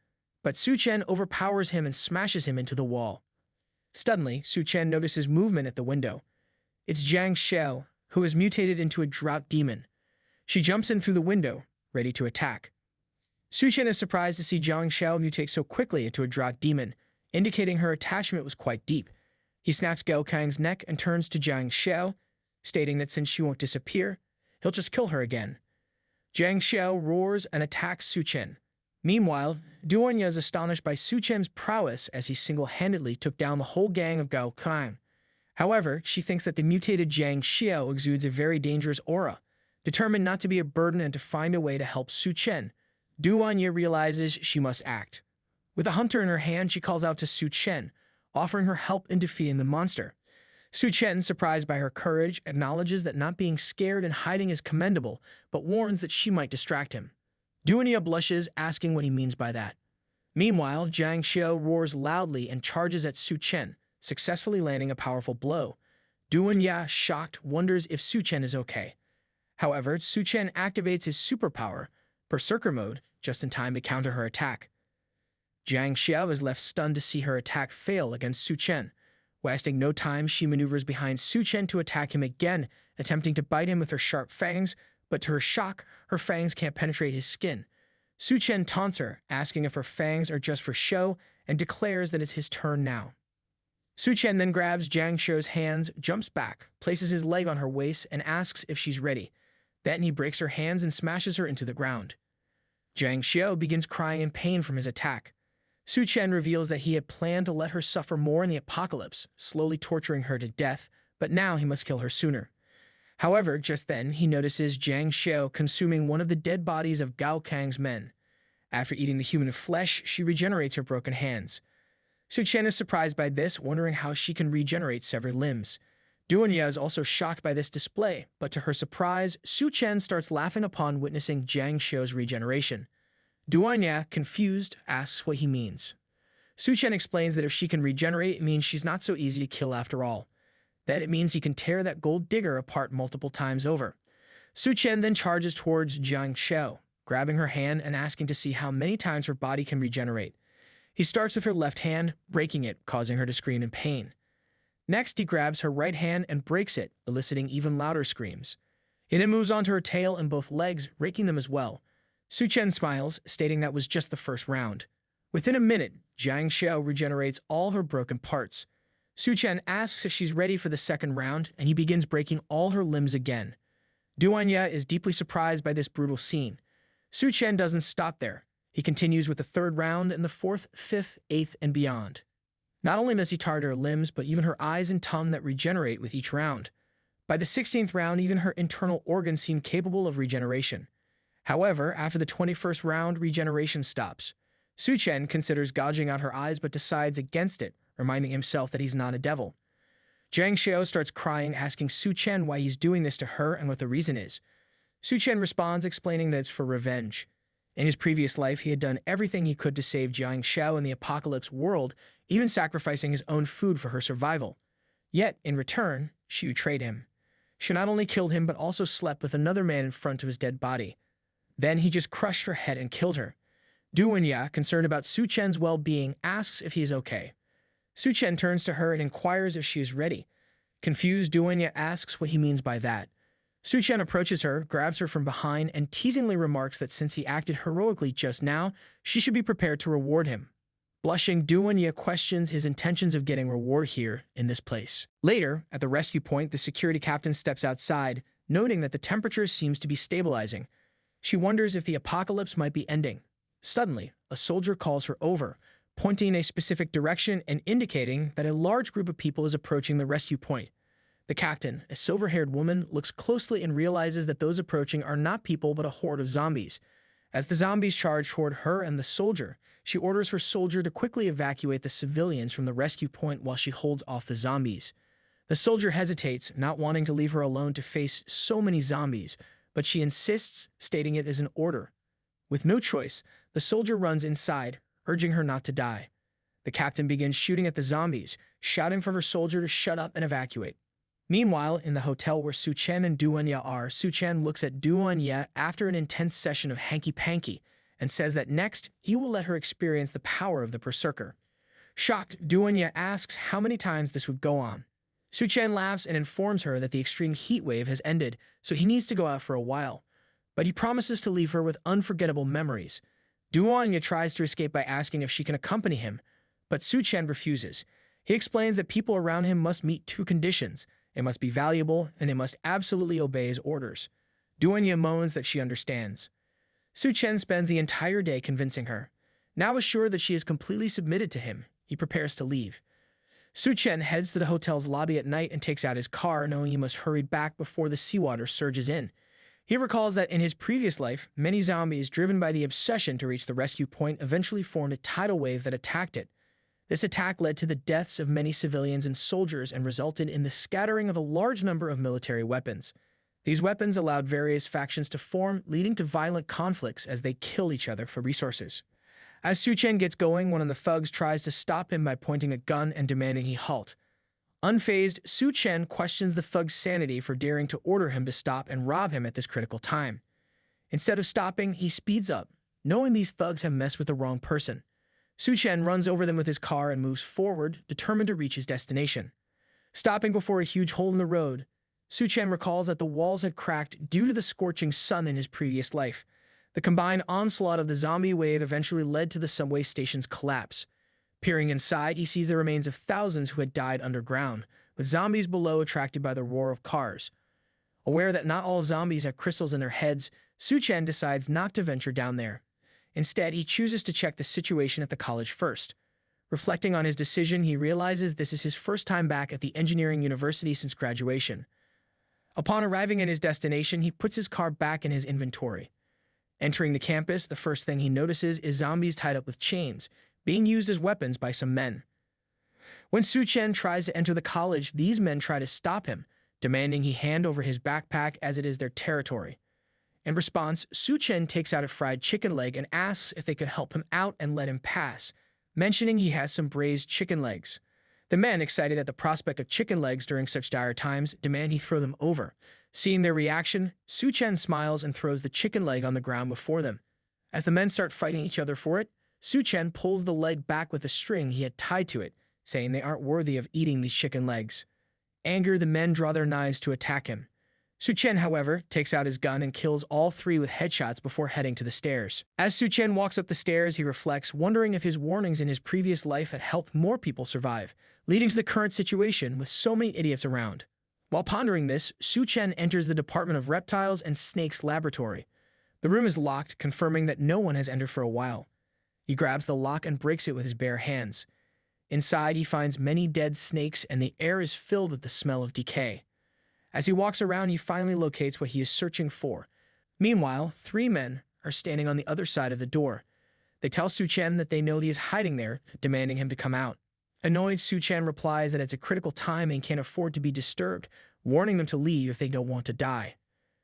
but Suchan overpowers him and smashes him into the wall. Suddenly, Suchan notices movement at the window. It's Jiang Xiao, who has mutated into a drought demon. She jumps in through the window, ready to attack. Suchan is surprised to see Jiang Xiao mutate so quickly into a drought demon, indicating her attachment was quite deep. He snaps Gao Kang's neck and turns to Jiang Xiao, stating that since she won't disappear, he'll just kill her again. Jiang Xiao roars and attacks Suchan. Meanwhile, Duanya is astonished by Suchan's prowess as he single-handedly took down the whole gang of Gao Kang. However, she thinks that the mutated Jiang Xiao exudes a very dangerous aura. Determined not to be a burden and to find a way to help Suchan, Duanya realizes she must act. With a hunter in her hand, she calls out to Suchan, offering her help in defeating the monster. Suchan, surprised by her courage, acknowledges that not being scared and hiding is commendable, but warns that she might distract him. Duanya blushes, asking what he means by that. Meanwhile, Jiang Xiao roars loudly and charges at Suchan, successfully landing a powerful blow. Duanya, shocked, wonders if Suchan is okay. However, Suchan activates his superpower, Berserker Mode, just in time to counter her attack. Jiang Xiao is left stunned to see her attack fail against Suchan. Wasting no time, she maneuvers behind Suchan to attack him again, attempting to bite him with her sharp fangs, but to her shock, her fangs can't penetrate his skin. Suchan taunts her, asking if her fangs are just for show, and declares that it's his turn now. Suchan then grabs Jiang Xiao's hands, jumps back, places his leg on her waist, and asks if she's ready. Then he breaks her hands and smashes her into the ground. Jiang Xiao begins crying in pain from his attack. Suchan reveals that he had planned to let her suffer more in the apocalypse, slowly torturing her to death, but now he must kill her sooner. However, just then, he notices Jiang Xiao consuming one of the dead bodies of Gao Kang's men. After eating the human flesh, she regenerates her broken hands. Suchan is surprised by this, wondering how she can regenerate severed limbs. Duanya is also shocked by this display, but to her surprise, Suchan starts laughing upon witnessing Jiang Xiao's regeneration. Duanya, confused, asks what he means. Suchan explains that if she can regenerate, it means she's not so easy to kill after all. That it means he can tear that gold digger apart multiple times over. Suchan then charges towards Jiang Xiao, grabbing her hand and asking to see how many times her body can regenerate. He starts with her left hand, breaking it, causing her to scream in pain. Next, he grabs her right hand and breaks it, eliciting even louder screams. He then moves on to her tail and both legs, raking them as well. Suchan smiles, stating that was just the first round. Within a minute, Jiang Xiao regenerates all her broken parts. Suchan asks if she's ready for the second round, and he begins breaking all her limbs again. Duanya is deeply surprised by this brutal scene. Suchan doesn't stop there. He continues with the third round and the fourth, fifth, eighth, and beyond. Not only does he target her limbs, but even her eyes and tongue that regenerate with each round. By the 16th round, even her internal organs seem capable of regeneration. However, after the 21st round, regeneration stops. Suchan considers gouging out her eyes but decides against it, reminding himself that he's not a devil. Jiang Xiao starts crying, asking Suchan why he's doing this to her and what the reason is. Suchan responds, explaining that it's for revenge. In his previous life, he had done everything he could to save Jiang Xiao in the apocalypse world, even sacrificing his own food for her survival. Yet, in return, she betrayed him. She not only killed him, but also slept with another man in front of his dead body. Then he just crushed her head and killed her. Duanya, concerned about Suchan's well-being, asks if he is okay. Suchan turns to her and inquires if she is ready. Confused, Duenya asks what he means by that. Suchan approaches her, grabs her from behind, and teasingly remarks that since he acted heroically just now, she should be prepared to reward him. Blushing, Duenya questions his intentions of getting reward here in this place. Later, at the rescue point, the security captain steps outside, noting that the temperature seems to be stabilizing. She wonders if the apocalypse might be ending. Suddenly, a soldier calls her over, pointing in a specific direction and indicating that a large group of people is approaching the rescue point. The captain, a silver-haired woman, looks closely and realizes that those approaching are not people but a horde of zombies. As the zombies charge toward her and the soldier, she orders her soldier to quickly evacuate the civilians from the rescue point while she holds off the zombies. The soldier hesitates, not wanting to leave her alone to face so many zombies, but she insists, stating it as an order. With no choice, the soldier runs inside, urging her not to die. The captain begins shooting at the zombies, shouting for her soldier to shut up and evacuate. Meanwhile, in the hotel where Suchan and Duenya are, Suchan looks at Duenya after an intense session of hanky-panky and says that next, he will let her experience the power of the berserker. Shocked, Duenya asks how many times this would go on. Suchan laughs and informs her that the extreme heat wave has ended, so he needs to go out for a while. But he promises to leave her with unforgettable memories. Duenya tries to escape by asking if she can accompany him, but Suchan refuses. He explains that people around him must meet two conditions. They must be valuable, and they must absolutely obey his orders. Duenya moans that she understands. Suchan spends the entire day convincing her. Now assured that she is completely submitted to him, he prepares to leave. Suchan heads to the hotel's lobby at night and takes out his car, knowing he must hurry back before the seawater surges in. He recalls that in his previous life, many zombies, driven by the obsession to reach the rescue point, eventually formed a tidal wave that attacked it. This attack led to the deaths of many civilians and soldiers and resulted in the scattering of a large number of military weapons. These weapons allowed various factions to form, leading to violent conflicts as they kill each other for resources. As Suchan gets going, one of the thugs tries to stop him by pointing a gun and demanding he halt. Unfazed, Suchan questions the thug's sanity for daring to order him to stop and rob him at this critical time. Instead of stopping, he speeds up, knowing these thugs have messed with the wrong person. Suchan runs over them with his car and moves forward, determined to reach his destination. Stopping before a huge hole in the road, Suchan recalls that the walls had cracked due to the scorching sun in his previous life. The combined onslaught of the zombie wave eventually led to the subway station's collapse. Peering inside, he sees the remains of thousands who had died underground, with zombies below attracted by the roar of cars. Aware that not all zombies have crystals in their heads, Suchan decides not to venture down there. Instead, he chooses to check the situation at the college first. Reflecting on his decision, he realizes this is his first time back at the engineering university since graduation. Upon arriving at his destination, he puts his car back in his inventory. Entering the campus, the first thing he notices is zombies tied up with chains, being used as weapons by some men. When Suchan tries to enter the college, these men try to stop him, demanding he hand over his backpack as it is their territory. In response, Suchan takes out a fried chicken leg and asks if they could help him out and let him pass, mentioning he has some braised chicken legs. The men, excited at the prospect of chicken legs during such dire times, demand he throw them over. Seeing their reaction, Suchan smiles and throws the chicken leg on the ground before them. As the men start fighting each other for it, Suchan pulls the leg back with a string he had tied to it, saying they aren't worthy of eating these chicken legs. Angered, the men draw their knives to attack him. Suchan, however, takes out his gun and kills all three with headshots before heading to the stairs. As Suchan walks up the stairs, he reflects, wondering if his warnings in his previous life had helped more people survive, leading to the current situation with so many idiots around. While pondering this, Suchan enters the Department of Reptiles and Snakes laboratory. The room is locked, confirming that no one has entered for a while. He grabs the lock and breaks it with his bare hands. Inside, he finds many dead snakes, and the air is filled with the smell of decay. As he walks around, he finally locates what he is searching for. Meanwhile, three men are standing on the other side of the door. They tell Suchan that they know he is hiding there, demanding him to come out. Annoyed, Suchan replies that it's a critical time and can't afford to be disturbed, warning them to leave if they don't want to die.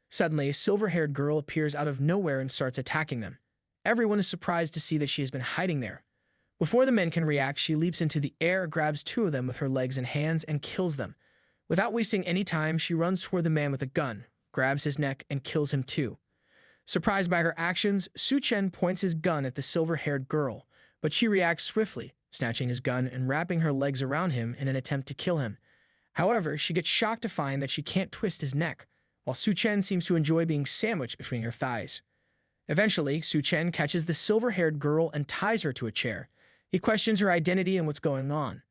Suddenly, a silver-haired girl appears out of nowhere and starts attacking them. Everyone is surprised to see that she has been hiding there. Before the men can react, she leaps into the air, grabs two of them with her legs and hands, and kills them. Without wasting any time, she runs toward the man with a gun, grabs his neck, and kills him too. Surprised by her actions, Suchan points his gun at the silver-haired girl, but she reacts swiftly, snatching his gun and wrapping her legs around him in an attempt to kill him. However, she gets shocked to find that she can't twist his neck, while Suchan seems to enjoy being sandwiched between her thighs. Eventually, Suchan catches the silver-haired girl and ties her to a chair. He questions her identity and what's going on.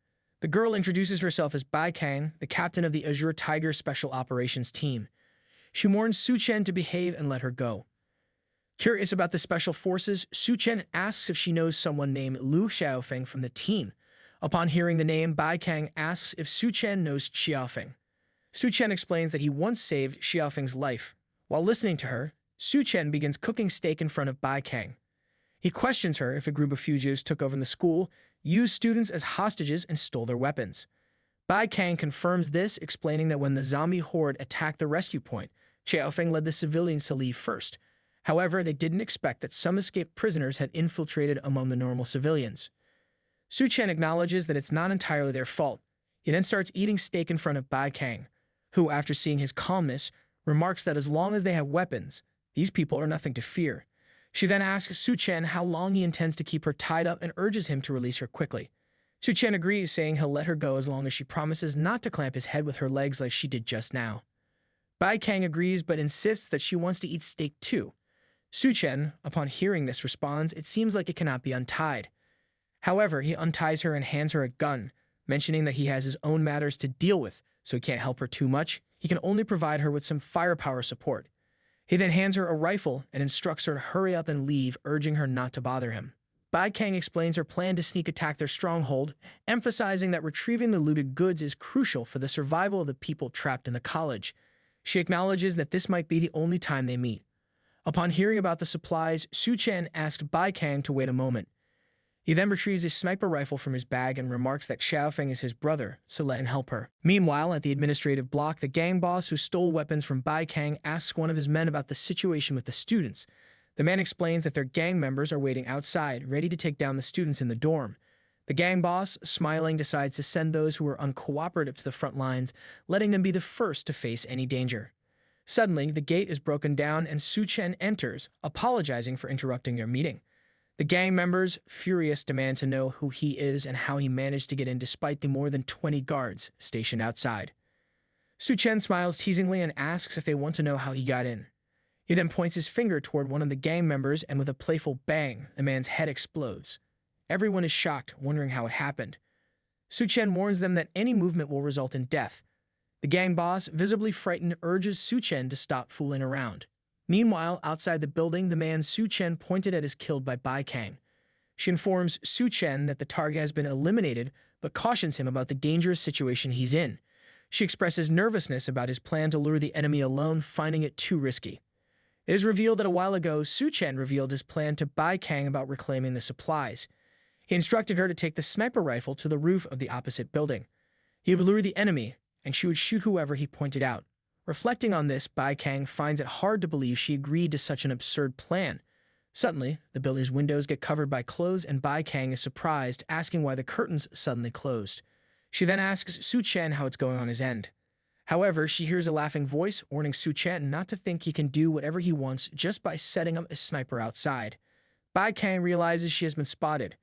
The girl introduces herself as Bai Kang, the captain of the Azure Tiger Special Operations Team. She warns Suchan to behave and let her go. Curious about the special forces, Suchan asks if she knows someone named Lu Xiaofeng from the team. Upon hearing the name, Bai Kang asks if Suchan knows Xiaofeng. Suchan explains that he once saved Xiaofeng's life. While listening to her, Suchan begins cooking steak in front of Bai Kang. He questions her if a group of fugitives took over the school, used students as hostages, and stole their weapons. Bai Kang confirms this, explaining that when the zombie horde attacked the rescue point, Xiaofeng led the civilians to leave first. However, they didn't expect that some escaped prisoners had infiltrated among the normal civilians. Suchan acknowledges that it's not entirely their fault. He then starts eating steak in front of Bai Kang, who, after seeing his calmness, remarks that as long as they have weapons, these people are nothing to fear. She then asks Suchan how long he intends to keep her tied up and urges him to release her quickly. Suchan agrees, saying he'll let her go as long as she promises not to clamp his head with her legs like she did just now. Bai Kang agrees but insists that she wants to eat steak too. Suchan, upon hearing this, responds it seems like it cannot be untied. However, he unties her and hands her a gun, mentioning that he has his own matters to deal with, so he can't help her too much. He can only provide her with some firepower support. He then hands her a rifle and instructs her to hurry up and leave, urging her not to bother him. Bai Kang explains her plan to sneak attack their stronghold, emphasizing that retrieving the looted goods is crucial for the survival of the people trapped in the college. She acknowledges that this might be the only time they meet. Upon hearing about the supplies, Suchan asked Bai Kang to wait a moment. He then retrieves his sniper rifle from his bag and remarks that Xiaofeng is his brother, so let him help her. Meanwhile, at the administrative block, the gang boss who stole weapons from Bai Kang asks one of his men about the situation with the students. The man explains that their gang members are waiting outside, ready to take down the students in the dorm. The gang boss, smiling, decides to send those who are uncooperative to the front lines, letting them be the first to face any danger. Suddenly, the gate is broken down and Suchan enters, apologizing for interrupting their meeting. The gang members, furious, demand to know who he is and how he managed to get in despite the more than 20 guards stationed outside. Suchan smiles teasingly and asks if they want to know how he got in. He then points his finger toward one of the gang members and with a playful bang, the man's head explodes. Everyone is shocked, wondering how it happened. Suchan warns them that any movement will result in death. The gang boss, visibly frightened, urges Suchan to stop fooling around. Meanwhile, outside the building, the man Suchan pointed at is killed by Bai Kang. She informs Suchan that the target has been eliminated, but cautions him about the dangerous situation he's in. She expresses nervousness about his plan to lure the enemy alone, finding it too risky. It is revealed that a while ago, Suchan revealed his plan to Bai Kang about reclaiming the supplies. He instructed her to take the sniper rifle to the roof of the opposite building. He would lure the enemy, and she would shoot whoever he pointed out. Reflecting on this, Bai Kang finds it hard to believe she agreed to such an absurd plan. Suddenly, the building's windows get covered by clothes and Bai Kang is surprised, asking why the curtains suddenly closed. She then asks Suchan how it's going on his end. However, she hears a laughing voice warning Suchan not to think he can do whatever he wants just by setting up a sniper outside. Bai Kang realizes she has been spotted.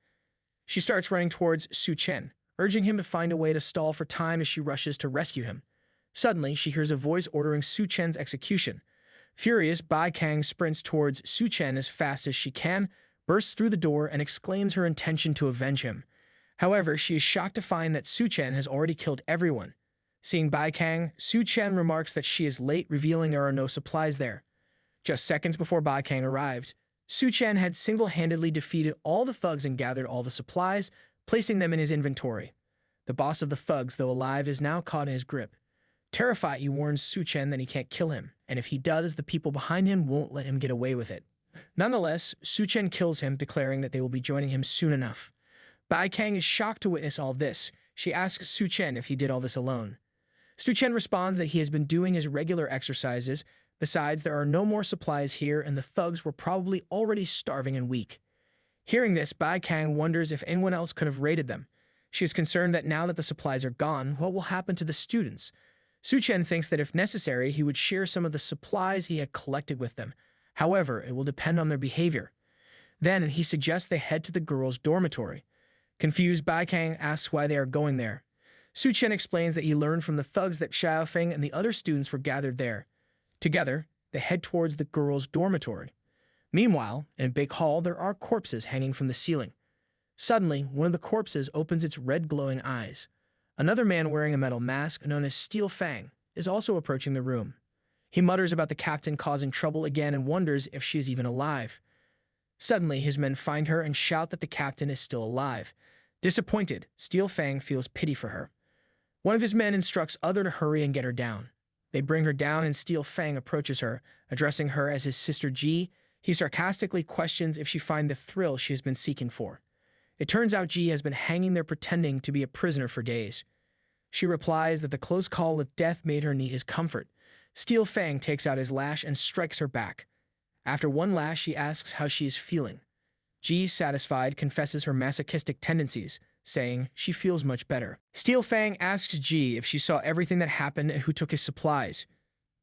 She starts running towards Suchan, urging him to find a way to stall for time as she rushes to rescue him. Suddenly, she hears a voice ordering Suchan's execution. Furious, Bai Kang sprints towards Suchan as fast as she can, bursts through the door, and exclaims her intention to avenge him. However, she is shocked to find that Suchan has already killed everyone. Seeing Bai Kang, Suchan remarks that she is late, revealing there are no supplies there. Just seconds before Bai Kang arrived, Suchan had single-handedly defeated all the thugs and gathered all the supplies, placing them in his inventory. The boss of the thugs, though alive, is now caught in his grip. Terrified, he warns Suchan that he can't kill him, and if he does, the people behind him won't let him get away with it. Nonetheless, Suchan kills him, declaring that they will be joining him soon enough. Bai Kang is shocked to witness all this. She asks Suchan if he did all this alone. Suchan responds that he has been doing his regular exercises. Besides, there are no more supplies here, and the thugs were probably already starving and weak. Hearing this, Bai Kang wonders if anyone else could have raided them. She is concerned that now that the supplies are gone, what will happen to the students? Suchan thinks that if necessary, he would share some of the supplies he had collected with them. However, it will depend on their behavior. Then he suggests they head to the girls' dormitory. Confused, Bai Kang asks why they are going there. Suchan explains that he learned from the thugs that Xiaofeng and the other students were gathered there. Together, they head towards the girls' dormitory. Meanwhile, in a big hall, there are corpses hanging from the ceiling. Suddenly, one of the corpses opens its red glowing eyes. Another man wearing a metal mask, known as Steel Fang, is also approaching the room. He mutters about the captain causing trouble again and wonders if she is even alive. Suddenly, his men find her and shout that the captain is still alive. Disappointed, Steel Fang feels pity for her. One of his men instructs other to hurry and get her down. They bring her down and Steel Fang approaches her, addressing her as his sister Ji. He sarcastically questions if she finds the thrill she has been seeking for. It turns out Ji has been hanging there pretending to be a prisoner for days. She replies that the close call with death made her need his comfort. Steel Fang takes out his lash and strikes her back. After one lash, she asks how she is feeling. Ji, satisfied, confesses her masochistic tendencies, saying she feels much better. Steel Fang asks Ji if she saw everything that happened and who took his supplies.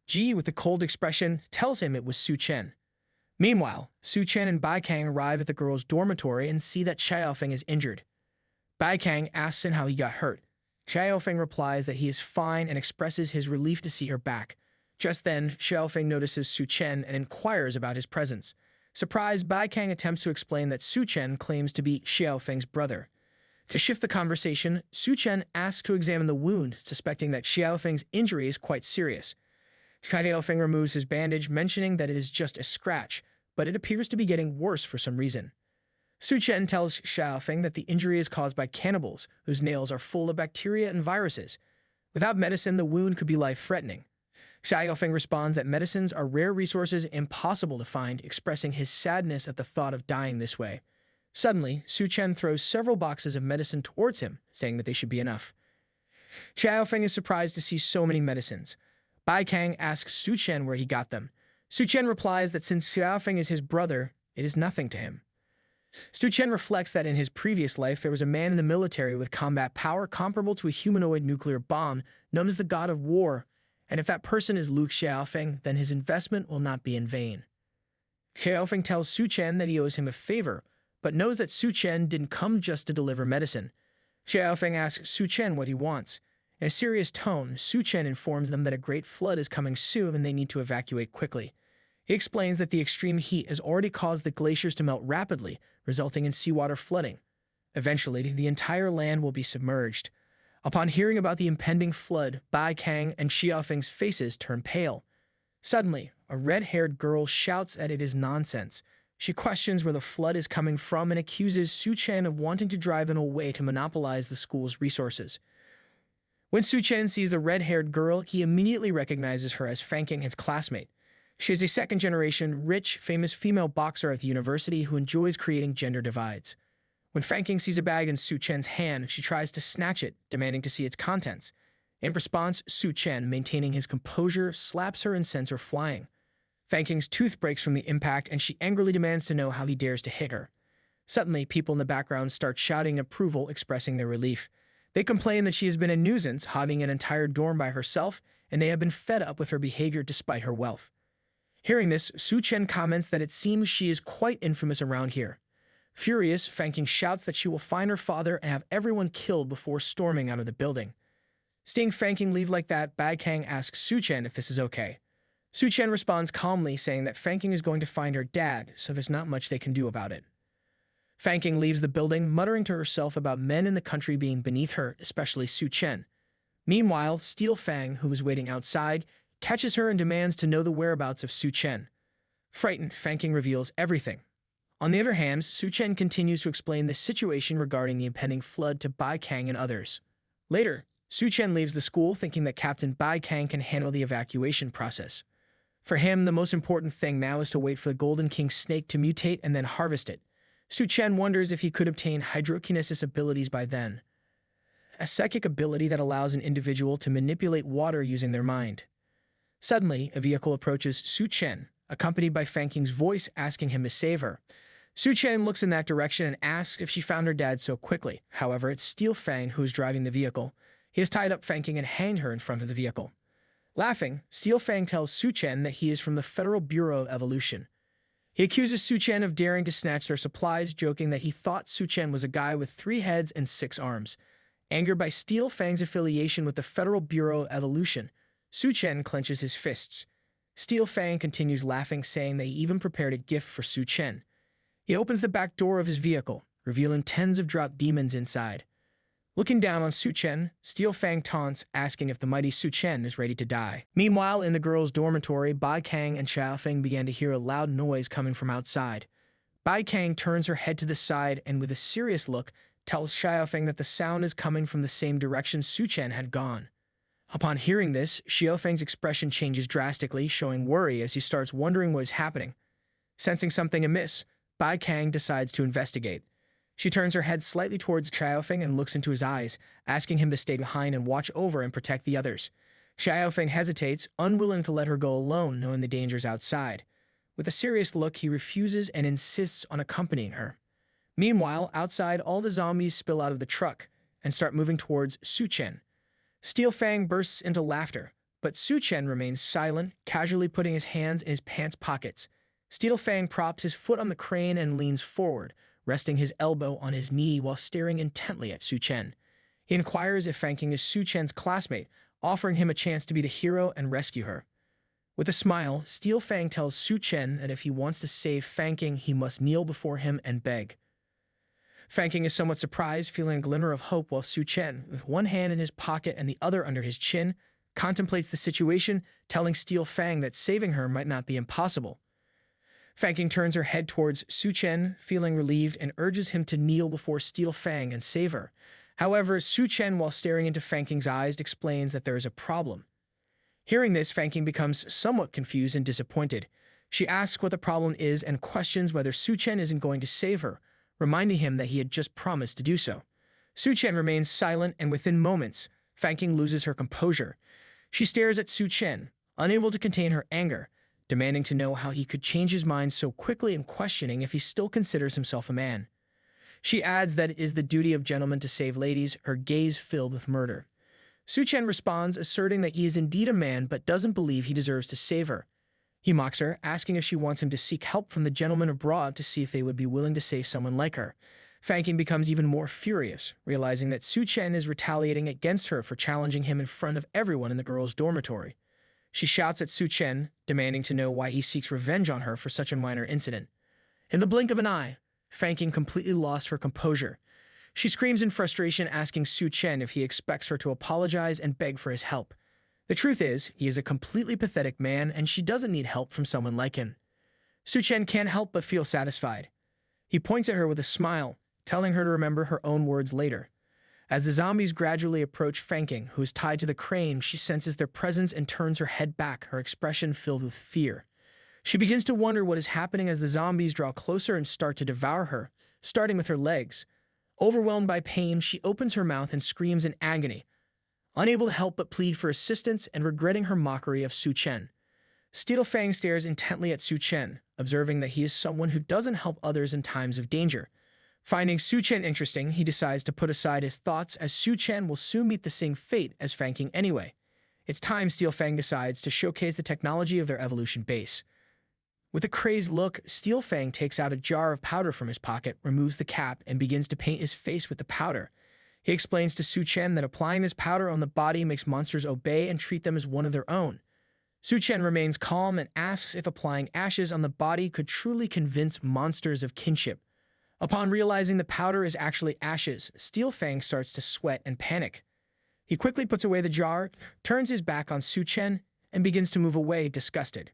Ji, with a cold expression, tells him it was Suchan. Meanwhile, Suchan and Baikang arrive at the girls' dormitory and see that Xiaofeng is injured. Baikang asks him how he got hurt. Xiaofeng replies that he is fine and expresses his relief to see her back. Just then, Xiaofeng notices Suchan and inquires about his presence. Surprised, Baikang attempts to explain that Suchan claims to be Xiaofeng's brother. To shift the conversation, Suchan asks to examine the wound, suspecting that Xiaofeng's injury is quite serious. Xiaofeng removes his bandage, mentioning that it is just a scratch, but it appears to be getting worse for some reason. Suchan tells Xiaofeng that the injury is caused by cannibals, whose nails are full of bacteria and viruses. Without medicine, the wound could be life-threatening. Xiaofeng responds that medicines are rare resources impossible to find, expressing his sadness at the thought of dying this way. Suddenly, Suchan throws several boxes of medicine towards him, saying that they should be enough. Xiaofeng is surprised to see so many medicines. Baikang asks Suchan where he got them. Suchan replies that since Xiaofeng is his brother, it is nothing to him. Suchan reflects that in his previous life there was a man in the military with combat power comparable to a humanoid nuclear bomb known as the God of War, and if that person is Luke Xiaofeng, then his investment will not be in vain. Xiaofeng tells Suchan that he owes him a favor, but knows that Suchan didn't come just to deliver medicine. Xiaofeng asks Suchan what he wants. In a serious tone, Suchan informs them that a great flood is coming soon and they need to evacuate quickly. He explains that the extreme heat has already caused the glaciers to melt rapidly, resulting in seawater flooding. Eventually, the entire land will be submerged. Upon hearing about the impending flood, Baikang and Xiaofeng's faces turn pale. Suddenly, a red-haired girl shouts that it is nonsense. She questions where the flood is coming from and accuses Suchan of wanting to drive them away to monopolize the school's resources. When Suchan sees the red-haired girl, he immediately recognizes her as Fanking, his classmate. She is a second-generation, rich, famous female boxer at the university who enjoys creating gender divides. When Fanking sees a bag in Suchan's hand, she tries to snatch it, demanding to see its contents. In response, Suchan, maintaining his composure, slaps her and sends her flying. Fanking's tooth breaks from the impact, and she angrily demands to know how he dares to hit her. Suddenly, people in the background start shouting approval, expressing their relief. They complain that she has been a nuisance, hogging an entire dorm by herself, and they have been fed up with her behavior despite her wealth. Hearing this, Suchan comments that it seems she is quite infamous around here. Furious, Fanking shouts that she will find her father and have everyone killed before storming out of the building. Seeing Fanking leave like that, Baikang asks Suchan if this is okay. Suchan responds calmly, saying that Fanking is going to find her dad, so there's not much they can do about it. Fanking leaves the building, muttering to herself about men in the country being beneath her, especially Suchan. Meanwhile, Steel Fang, who was waiting outside, catches her and demands to know the whereabouts of Suchan. Frightened, Fanking reveals everything. On the other hand, Suchan continues to explain the situation regarding the impending flood to Baikang and others. Later, Suchan leaves the school thinking that Captain Baikang can handle the evacuation process. For him, the most important thing now is to wait for the Golden King snake to mutate and then harvest it. Suchan wonders if he could obtain hydrokinesis abilities by then, a psychic ability that allows an individual to manipulate water using their mind. Suddenly, a vehicle approaches Suchan, accompanied by Fanking's voice asking him to save her. Suchan looks in that direction and asks if she found her dad so quickly. However, it's Steel Fang who is driving the vehicle. He has tied up Fanking and hanged her in front of the vehicle. Laughing, Steel Fang tells Suchan that he is from the Federal Bureau of Evolution. He accuses Suchan of daring to snatch their supplies, joking that he thought Suchan was a guy with 3 heads and 6 arms. Angered by Steel Fang's affiliation with the Federal Bureau of Evolution, Suchan clenches his fists. Steel Fang continues laughing, saying they even prepared a gift for Suchan. He opens the back door of his vehicle, revealing tens of dropped demons inside. Looking down on Suchan, Steel Fang taunts, asking if the mighty Suchan is ready to die. Meanwhile, in the girls' dormitory, Bai Kang and Xiaofeng began to hear a loud noise coming from outside. Bai Kang turns her head to the side and, with a serious look, tells Xiaofeng that the sound is coming from the same direction Suchan had gone. Upon hearing this, Xiaofeng's expression changes drastically, showing worry as he starts wondering what is happening. Sensing something amiss, Bai Kang decides to investigate. She turns her head slightly towards Xiaofeng and looks into his eyes, asking him to stay behind and watch over and protect the others. Xiaofeng hesitates, unwilling to let her go alone, knowing the dangers outside. With a serious look, he refuses and insists on accompanying her. Meanwhile, outside, all the zombies spill out of the truck and start moving towards Suchan. Steel Fang bursts into laughter, but Suchan remains silent, casually putting his hands in his pants pockets. Steel Fang props his foot on the crane and leans forward, resting his elbow on his knee while staring intently at Suchan. He inquires if Fangking is Suchan's classmate, offering him a chance to be the hero and rescue her. With a smile, Steel Fang tells Suchan that if he wants to save Fangking, he must kneel before him and beg. Fangking is somewhat surprised, feeling a glimmer of hope, while Suchan, with one hand in his pocket and the other under his chin, contemplates the situation, telling Steel Fang that saving her might not be impossible. Fangking turns her head towards Suchan, feeling relieved, and urges him to kneel before Steel Fang and save her. However, Suchan, while staring into Fangking's eyes, explains that there is a problem. Hearing this, Fangking becomes somewhat confused and disappointed. She asks what the problem is and questions whether Suchan isn't going to save her, reminding him that he had just promised to do so. Suchan remains silent, and within moments, Fangking loses her composure. She stares at Suchan, unable to contain her anger, demanding to know how he could change his mind so quickly and questioning if he still considers himself a man. She adds that it is the duty of gentlemen to save ladies, her gaze filled with murder. Suchan responds, asserting that he is indeed a man but doesn't believe he deserves to save her. He mocks her, asking if she wants him to seek help from the gentlemen abroad to see if they would be willing to save someone like her. Fangking becomes even more furious, realizing that Suchan is retaliating against her for challenging him in front of everyone in the girls' dormitory. She shouts at Suchan, demanding to know why he seeks revenge on her for such a minor incident. In the blink of an eye, Fangking completely lost her composure. She screams in frustration, asking Suchan if he expects her to apologize and beg for his help. The truth is, he is a completely pathetic man, and she doesn't need help from someone like him. Suchan can't help but feel satisfied. He points at her with a smile, telling her to remember her own words later. As the zombies gradually approach Fangking, who is tied to the crane, she senses their presence and turns her head back, her expression filled with fear. She begins to wonder what is happening as the zombies draw closer and start to devour her, starting with her legs. Overwhelmed by pain, she opens her mouth and screams in agony, unable to help but plead for assistance and regretting her mockery of Suchan. Steel Fang stares intently at Suchan, observing that he is someone who doesn't help others in times of danger. Finding Suchan interesting, he decides to put aside his thoughts as Suchan will soon meet the same fate as Fangking anyway. It's time Steel Fang decides to showcase the technology of their evolution base. With a crazed look, Steel Fang takes out a jar of powder from his pocket, removes the cap, and begins to paint his face with the powder. He explains to Suchan that applying this powder on the body makes monsters obey and treat them as one of their own. Suchan remains calm and asks if applying ashes on the body could truly convince monsters of kinship. Upon realizing the powder is actually ashes, Steel Fang starts to sweat and panic. He quickly puts away the jar, turns his back on Suchan, and begins to move away, disgusted.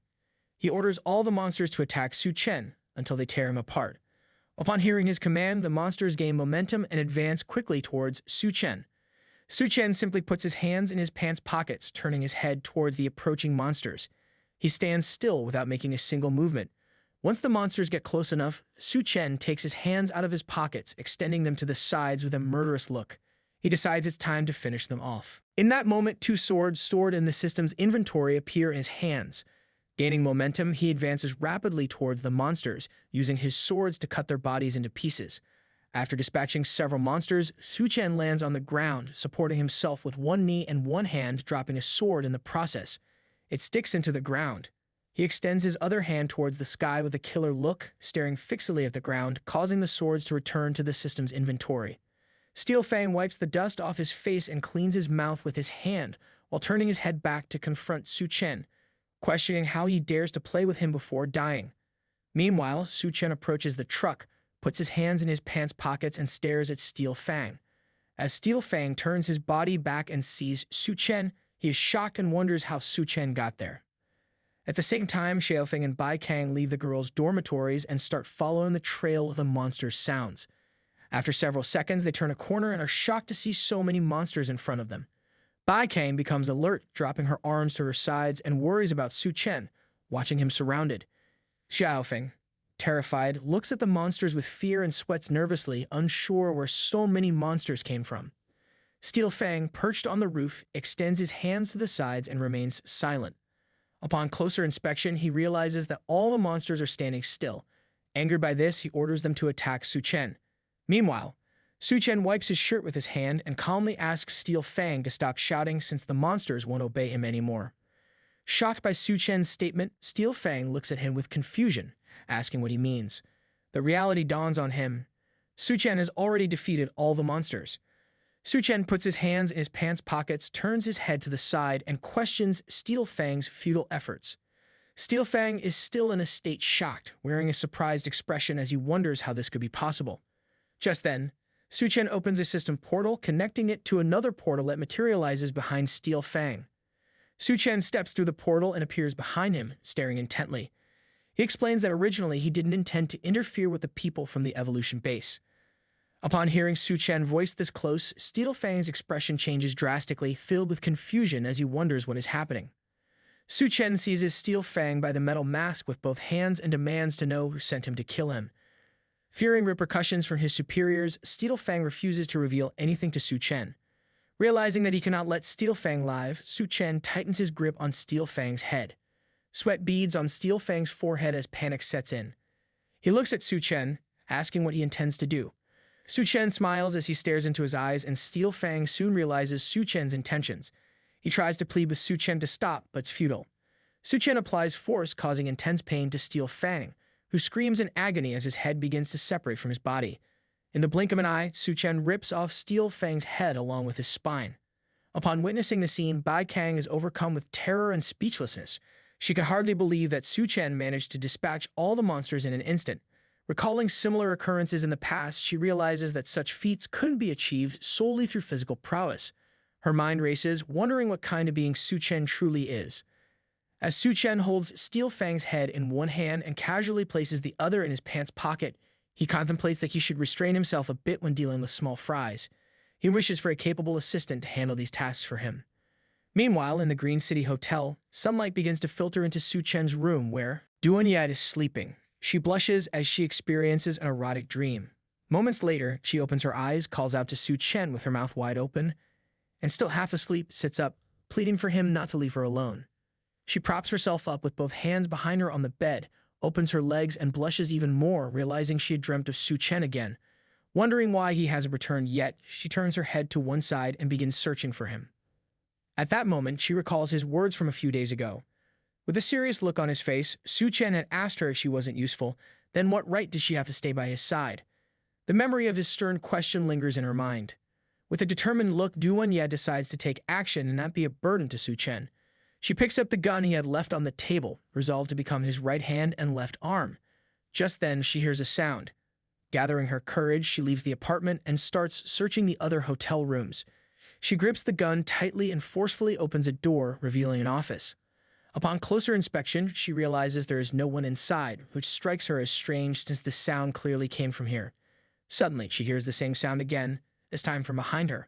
He orders all the monsters to attack Suchan until they tear him apart. Upon hearing his command, the monsters gain momentum and advance quickly towards Suchan. Suchan simply puts his hands in his pants pockets, turning his head towards the approaching monsters. He stands still without making a single movement. Once the monsters get close enough, Suchan takes his hands out of his pockets, extending them to the sides with a murderous look. He decides it's time to finish them off. In that moment, two swords stored in the system's inventory appear in his hands. Gaining momentum, he advances rapidly towards the monsters, using his swords to cut their bodies into pieces. After dispatching several monsters, Suchan lands on the ground, supporting himself with one knee and one hand, dropping a sword in the process. It sticks into the ground. He extends his other hand towards the sky with a killer look, staring fixedly at the ground, causing the swords to return to the system's inventory. Steel Fang wipes the dust off his face and cleans his mouth with his hand while turning his head back to confront Suchan, questioning how he dares to play with him before dying. Meanwhile, Suchan approaches the truck, puts his hands in his pants pockets and stares at Steel Fang. As Steel Fang turns his body back and sees Suchan, he is shocked and wonders how Suchan got there. At the same time, Xiaofeng and Bai Kang leave the girls' dormitories and start following the trail of the monster's sounds. After several seconds, they turn a corner and are shocked to see so many monsters in front of them. Bai Kang becomes alert, dropping her arms to her sides and worries about Suchan, watching him surrounded. Xiaofeng, terrified, looks at the monsters with fear and sweats nervously, unsure where so many monsters came from. Steel Fang, perched on the roof, extends his hands to the sides and remains silent. Upon closer inspection, he realizes that all the monsters are standing still. Angered by this, he orders them to attack Suchan. Meanwhile, Suchan wipes his shirt with his hand and calmly asks Steel Fang to stop shouting since the monsters won't obey him anymore. Shocked by Suchan's statement, Steel Fang looks at him with confusion, asking what he means. The reality dawns on him. Suchan has already defeated all the monsters. Suchan puts his hands in his pants pockets, turns his head to the side, and questions Steel Fang's futile efforts. Steel Fang is still in a state shocked, wearing a surprised expression as he wonders how this could be possible. Just then, Suchan opens a system portal, connecting it to another portal that materializes behind Steel Fang. Suchan steps through the portal and appears behind him, staring intently. He explains that originally he didn't intend to interfere with the people from the evolution base. Upon hearing Suchan voice this close, Steel Fang's expression changes drastically, filled with confusion as he wonders what is happening. Suchan seizes Steel Fang by the metal mask with both hands and demands to know who sent him to kill him. Fearing repercussions from his superiors, Steel Fang refuses to reveal anything to Suchan. Realizing that he cannot let Steel Fang live, Suchan tightens his grip on Steel Fang's head. Sweat beads on Steel Fang's forehead as panic sets in. He looks at Suchan, asking what he intends to do. Suchan smiles as he stares into his eyes, and Steel Fang soon realizes Suchan's intentions. He tries to plead with Suchan to stop, but it's futile. Suchan applies force, causing intense pain to Steel Fang, who screams in agony as his head begins to separate from his body. In the blink of an eye, Suchan rips off Steel Fang's head along with his spine. Upon witnessing the scene, Bai Kang is overcome with terror and speechlessness. She can hardly believe that Suchan managed to dispatch all the monsters in an instant. Recalling similar occurrences in the past, she realizes that such feats couldn't be achieved solely through physical prowess. Her mind races, wondering what kind of being Suchan truly is. As Suchan holds Steel Fang's head in one hand and casually places the other in his pants pocket, he contemplates that he should restrain himself a bit when dealing with small fries. He wishes for a capable assistant to handle these tasks for him. Meanwhile, in the Green City Hotel, sunlight begins to filter into Suchan's room where Duanyat is sleeping. She blushes as she experiences an erotic dream. Moments later, she opens her eyes, calls out to Suchan with her mouth wide open, and still half asleep, sits up, pleading for him not to leave her alone. She props herself up with both hands behind her on the bed, opens her legs and blushes even more, realizing she had dreamt of Suchan again. Wondering why he hasn't returned yet, she turns her head to one side and begins searching for him. At that moment, she recalls his words from a few days ago. With a serious look on his face, Suchan had asked her if she wasn't useful, then what right did she have to stay by his side? The memory of his stern question lingers in her mind. With a determined look, Duanyat decides to take action and not be a burden to Suchan. She picks up the gun he had left on the table, resolved to become his right hand and left arm. Just then, she hears a sound. Gathering her courage, she leaves the apartment and starts searching the other hotel rooms. She grips the gun tightly and forcefully opens a door, revealing an office. Upon closer inspection, she realizes there is no one inside, which strikes her as strange since the sound clearly came from here. Suddenly, she hears the same sound again, this time from behind her.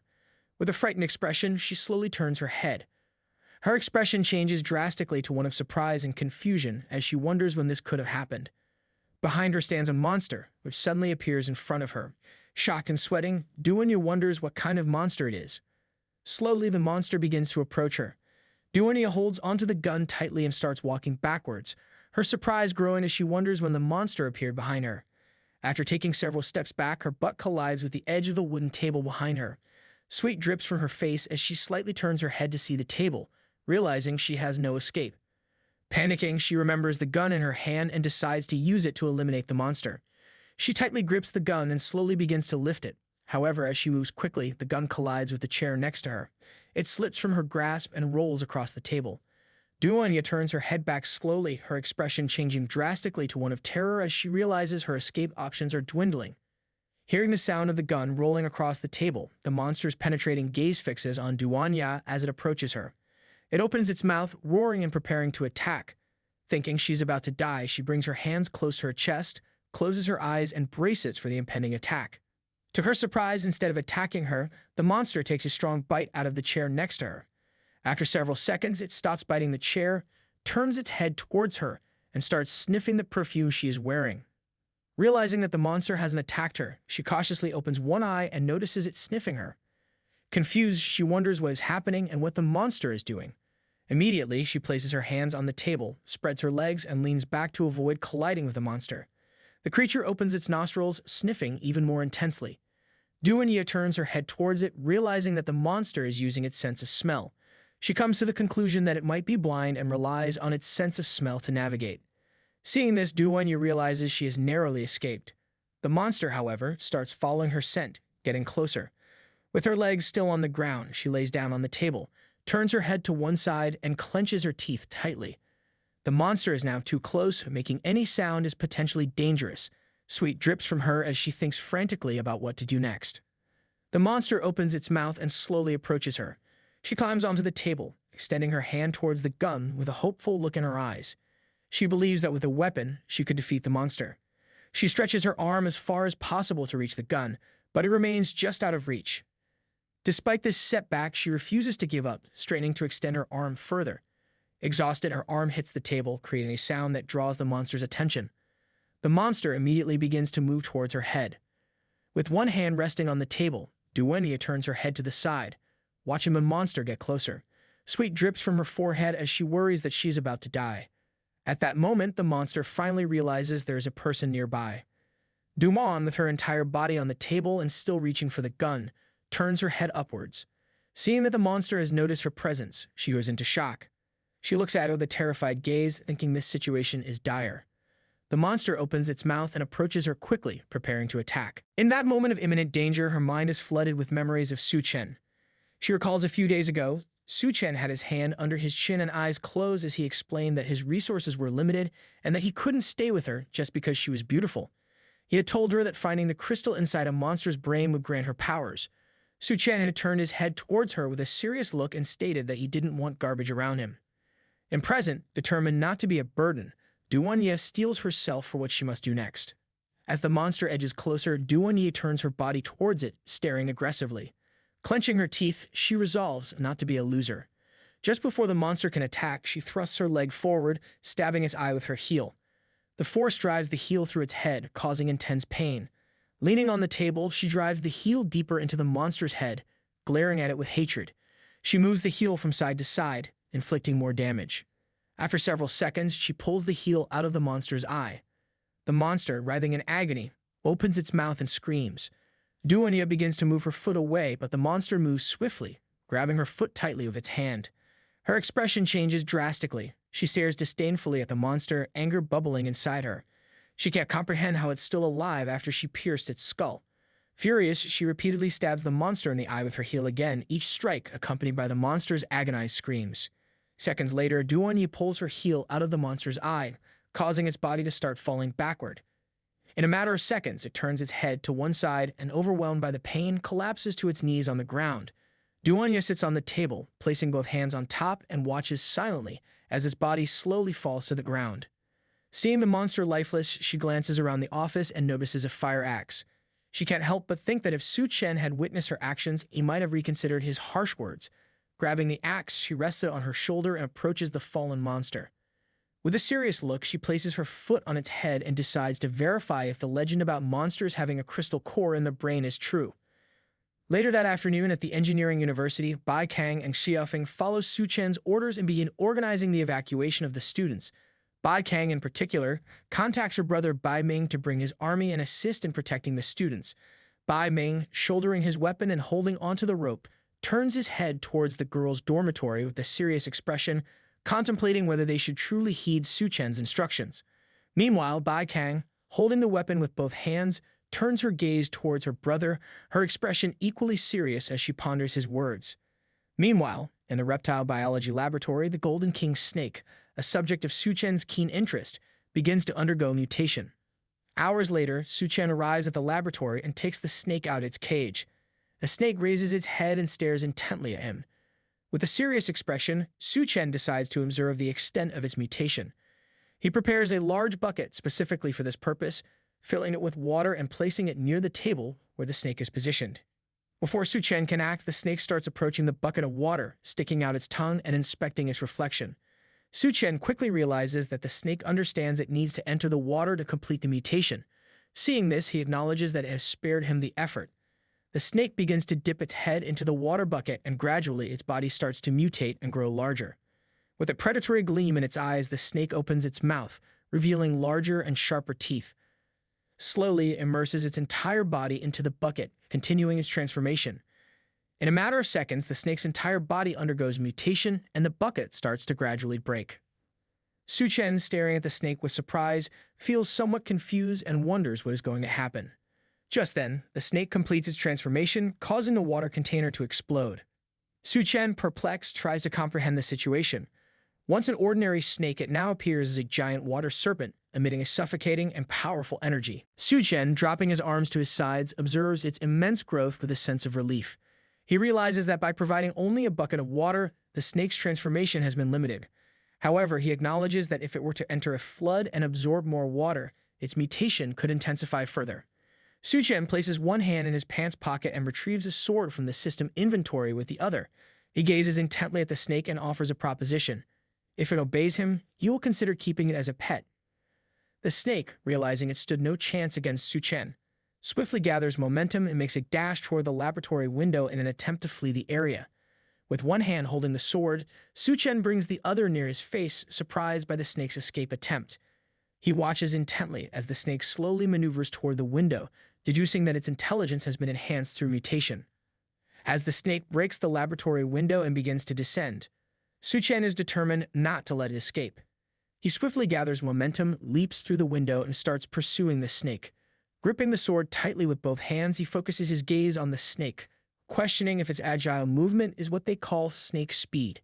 With a frightened expression, she slowly turns her head. Her expression changes drastically to one of surprise and confusion as she wonders when this could have happened. Behind her stands a monster, which suddenly appears in front of her. Shocked and sweating, Duanya wonders what kind of monster it is. Slowly, the monster begins to approach her. Duanya holds onto the gun tightly and starts walking backwards, her surprise growing as she wonders when the monster appeared behind her. After taking several steps back, her butt collides with the edge of the wooden table behind her. Sweat drips from her face as she slightly turns her head to see the table, realizing she has no escape. Panicking, she remembers the gun in her hand and decides to use it to eliminate the monster. She tightly grips the gun and slowly begins to lift it. However, as she moves quickly, the gun collides with the chair next to her. It slips from her grasp and rolls across the table. Duanya turns her head back slowly, her expression changing drastically to one of terror as she realizes her escape options are dwindling. Hearing the sound of the gun rolling across the table, the monster's penetrating gaze fixes on Duanya as it approaches her. It opens its mouth, roaring and preparing to attack. Thinking she's about to die, she brings her hands close to her chest, closes her eyes, and braces for the impending attack. To her surprise, instead of attacking her, the monster takes a strong bite out of the chair next to her. After several seconds, it stops biting the chair, turns its head towards her, and starts sniffing the perfume she is wearing. Realizing that the monster hasn't attacked her, she cautiously opens one eye and notices it sniffing her. Confused, she wonders what is happening and what the monster is doing. Immediately, she places her hands on the table, spreads her legs, and leans back to avoid colliding with the monster. The creature opens its nostrils, sniffing even more intensely. Duanya turns her head towards it, realizing that the monster is using its sense of smell. She comes to the conclusion that it might be blind and relies on its sense of smell to navigate. Seeing this, Duanya realizes she has narrowly escaped. The monster, however, starts following her scent, getting closer. With her legs still on the ground, she lays down on the table, turns her head to one side, and clenches her teeth tightly. The monster is now too close, making any sound is potentially dangerous. Sweat drips from her as she thinks frantically about what to do next. The monster opens its mouth and slowly approaches her. She climbs onto the table, extending her hand towards the gun with a hopeful look in her eyes. She believes that with a weapon, she could defeat the monster. She stretches her arm as far as possible to reach the gun, but it remains just out of reach. Despite this setback, she refuses to give up, straining to extend her arm further. Exhausted, her arm hits the table, creating a sound that draws the monster's attention. The monster immediately begins to move towards her head. With one hand resting on the table, Duanya turns her head to the side, watching the monster get closer. Sweat drips from her forehead as she worries that she's about to die. At that moment, the monster finally realizes there is a person nearby. Duman, with her entire body on the table and still reaching for the gun, turns her head upwards. Seeing that the monster has noticed her presence, she goes into shock. She looks at her with a terrified gaze, thinking this situation is dire. The monster opens its mouth and approaches her quickly, preparing to attack. In that moment of imminent danger, her mind is flooded with memories of Suchan. She recalls a few days ago, Suchan had his hand under his chin and eyes closed as he explained that his resources were limited and that he couldn't stay with her just because she was beautiful. He had told her that finding the crystal inside a monster's brain would grant her powers. Suchan had turned his head towards her with a serious look and stated that he didn't want garbage around him. In present, determined not to be a burden, Duanya steels herself for what she must do next. As the monster edges closer, Duanya turns her body towards it, staring aggressively. Clenching her teeth, she resolves not to be a loser. Just before the monster can attack, she thrusts her leg forward, stabbing its eye with her heel. The force drives the heel through its head, causing intense pain. Leaning on the table, she drives the heel deeper into the monster's head, glaring at it with hatred. She moves the heel from side to side, inflicting more damage. After several seconds, she pulls the heel out of the monster's eye. The monster, writhing in agony, opens its mouth and screams. Duanya begins to move her foot away, but the monster moves swiftly, grabbing her foot tightly with its hand. Her expression changes drastically. She stares disdainfully at the monster, anger bubbling inside her. She can't comprehend how it's still alive after she pierced its skull. Furious, she repeatedly stabs the monster in the eye with her heel again, each strike accompanied by the monster's agonized screams. Seconds later, Duanya pulls her heel out of the monster's eye, causing its body to start falling backward. In a matter of seconds, it turns its head to one side and, overwhelmed by the pain, collapses to its knees on the ground. Duanya sits on the table, placing both hands on top, and watches silently as its body slowly falls to the ground. Seeing the monster lifeless, she glances around the office and notices a fire axe. She can't help but think that if Suchan had witnessed her actions, he might have reconsidered his harsh words. Grabbing the axe, she rests it on her shoulder and approaches the fallen monster. With a serious look, she places her foot on its head and decides to verify if the legend about monsters having a crystal core in their brain is true. Later that afternoon at the engineering university, Bai Kang and Xiaofeng follow Suchan's orders and begin organizing the evacuation of the students. Bai Kang, in particular, contacts her brother Bai Ming to bring his army and assist in protecting the students. Bai Ming, shouldering his weapon and holding onto the rope, turns his head towards the girls' dormitory with a serious expression, contemplating whether they should truly heed Suchan's instructions. Meanwhile, Bai Kang, holding the weapon with both hands, turns her gaze towards her brother, her expression equally serious as she ponders his words. Meanwhile, in the reptile biology laboratory, the Golden King snake, a subject of Suchan's keen interest, begins to undergo mutation. Hours later, Suchan arrives at the laboratory and takes the snake out of its cage. The snake raises its head and stares intently at him. With a serious expression, Suchan decides to observe the extent of its mutation. He prepares a large bucket specifically for this purpose, filling it with water and placing it near the table where the snake is positioned. Before Suchan can act, the snake starts approaching the bucket of water, sticking out its tongue and inspecting its reflection. Suchan quickly realizes that the snake understands it needs to enter the water to complete the mutation. Seeing this, he acknowledges that it has spared him the effort. The snake begins to dip its head into the water bucket, and gradually its body starts to mutate and grow larger. With a predatory gleam in its eyes, the snake opens its mouth, revealing larger and sharper teeth. Slowly, it immerses its entire body into the bucket, continuing its transformation. In a matter of seconds, the snake's entire body undergoes mutation, and the bucket starts to gradually break. Suchan, staring at the snake with surprise, feels somewhat confused and wonders what is going to happen. Just then, the snake completes its transformation, causing the water container to explode. Suchan, perplexed, tries to comprehend the situation. Once an ordinary snake, it now appears as a giant water serpent, emitting a suffocating and powerful energy. Suchan, dropping his arms to his sides, observes its immense growth with a sense of relief. He realizes that by providing only a bucket of water, the snake's transformation has been limited. However, he acknowledges that if it were to enter a flood and absorb more water, its mutation could intensify further. Suchan places one hand in his pants pocket and retrieves a sword from the system inventory with the other. He gazes intently at the snake and offers a proposition. If it obeys him, he will consider keeping it as a pet. The snake, realizing it stood no chance against Suchan, swiftly gathers momentum and makes a dash toward the laboratory window in an attempt to flee the area. With one hand holding the sword, Suchan brings the other near his face, surprised by the snake's escape attempt. He watches intently as the snake slowly maneuvers toward the window, deducing that its intelligence has been enhanced through mutation. As the snake breaks the laboratory window and begins to descend, Suchan is determined not to let it escape. He swiftly gathers momentum, leaps through the window, and starts pursuing the snake. Gripping the sword tightly with both hands, he focuses his gaze on the snake, questioning if its agile movement is what they call snake speed.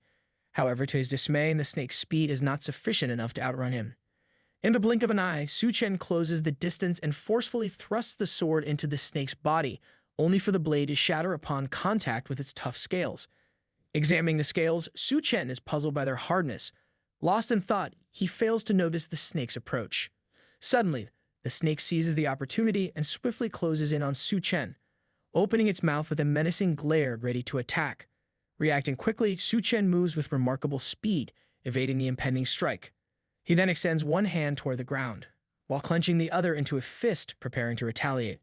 However, to his dismay, the snake's speed is not sufficient enough to outrun him. In the blink of an eye, Suchan closes the distance and forcefully thrusts the sword into the snake's body, only for the blade to shatter upon contact with its tough scales. Examining the scales, Suchan is puzzled by their hardness. Lost in thought, he fails to notice the snake's approach. Suddenly, the snake seizes the opportunity and swiftly closes in on Suchan, opening its mouth with a menacing glare ready to attack. Reacting quickly, Suchan moves with remarkable speed, evading the impending strike. He then extends one hand toward the ground, while clenching the other into a fist, preparing to retaliate.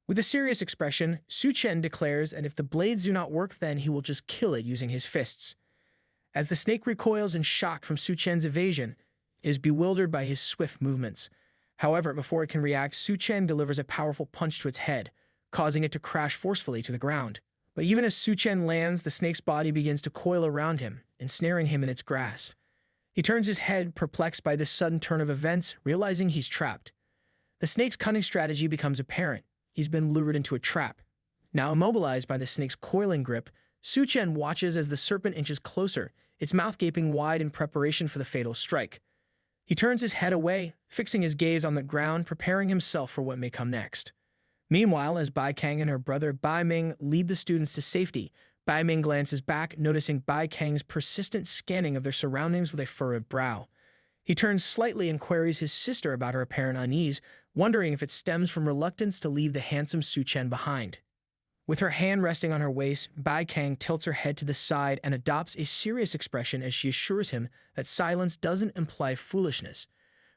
With a serious expression, Suchan declares that if the blades do not work, then he will just kill it using his fists. As the snake recoils in shock from Suchan's evasion, it is bewildered by his swift movements. However, before it can react, Suchan delivers a powerful punch to its head, causing it to crash forcefully to the ground. But even as Suchan lands, the snake's body begins to coil around him, ensnaring him in its grasp. He turns his head, perplexed by this sudden turn of events, realizing he's trapped. The snake's cunning strategy becomes apparent. He's been lured into a trap. Now immobilized by the snake's coiling grip, Suchan watches as the serpent inches closer, its mouth gaping wide in preparation for the fatal strike. He turns his head away, fixing his gaze on the ground, preparing himself for what may come next. Meanwhile, as Bai Kang and her brother Bai Ming lead the students to safety, Bai Ming glances back, noticing Bai Kang's persistent scanning of their surroundings with a furrowed brow. He turns slightly and queries his sister about her apparent unease, wondering if it stems from reluctance to leave the handsome Suchan behind. With her hand resting on her waist, Bai Kang tilts her head to the side and adopts a serious expression as she assures him that silence doesn't imply foolishness.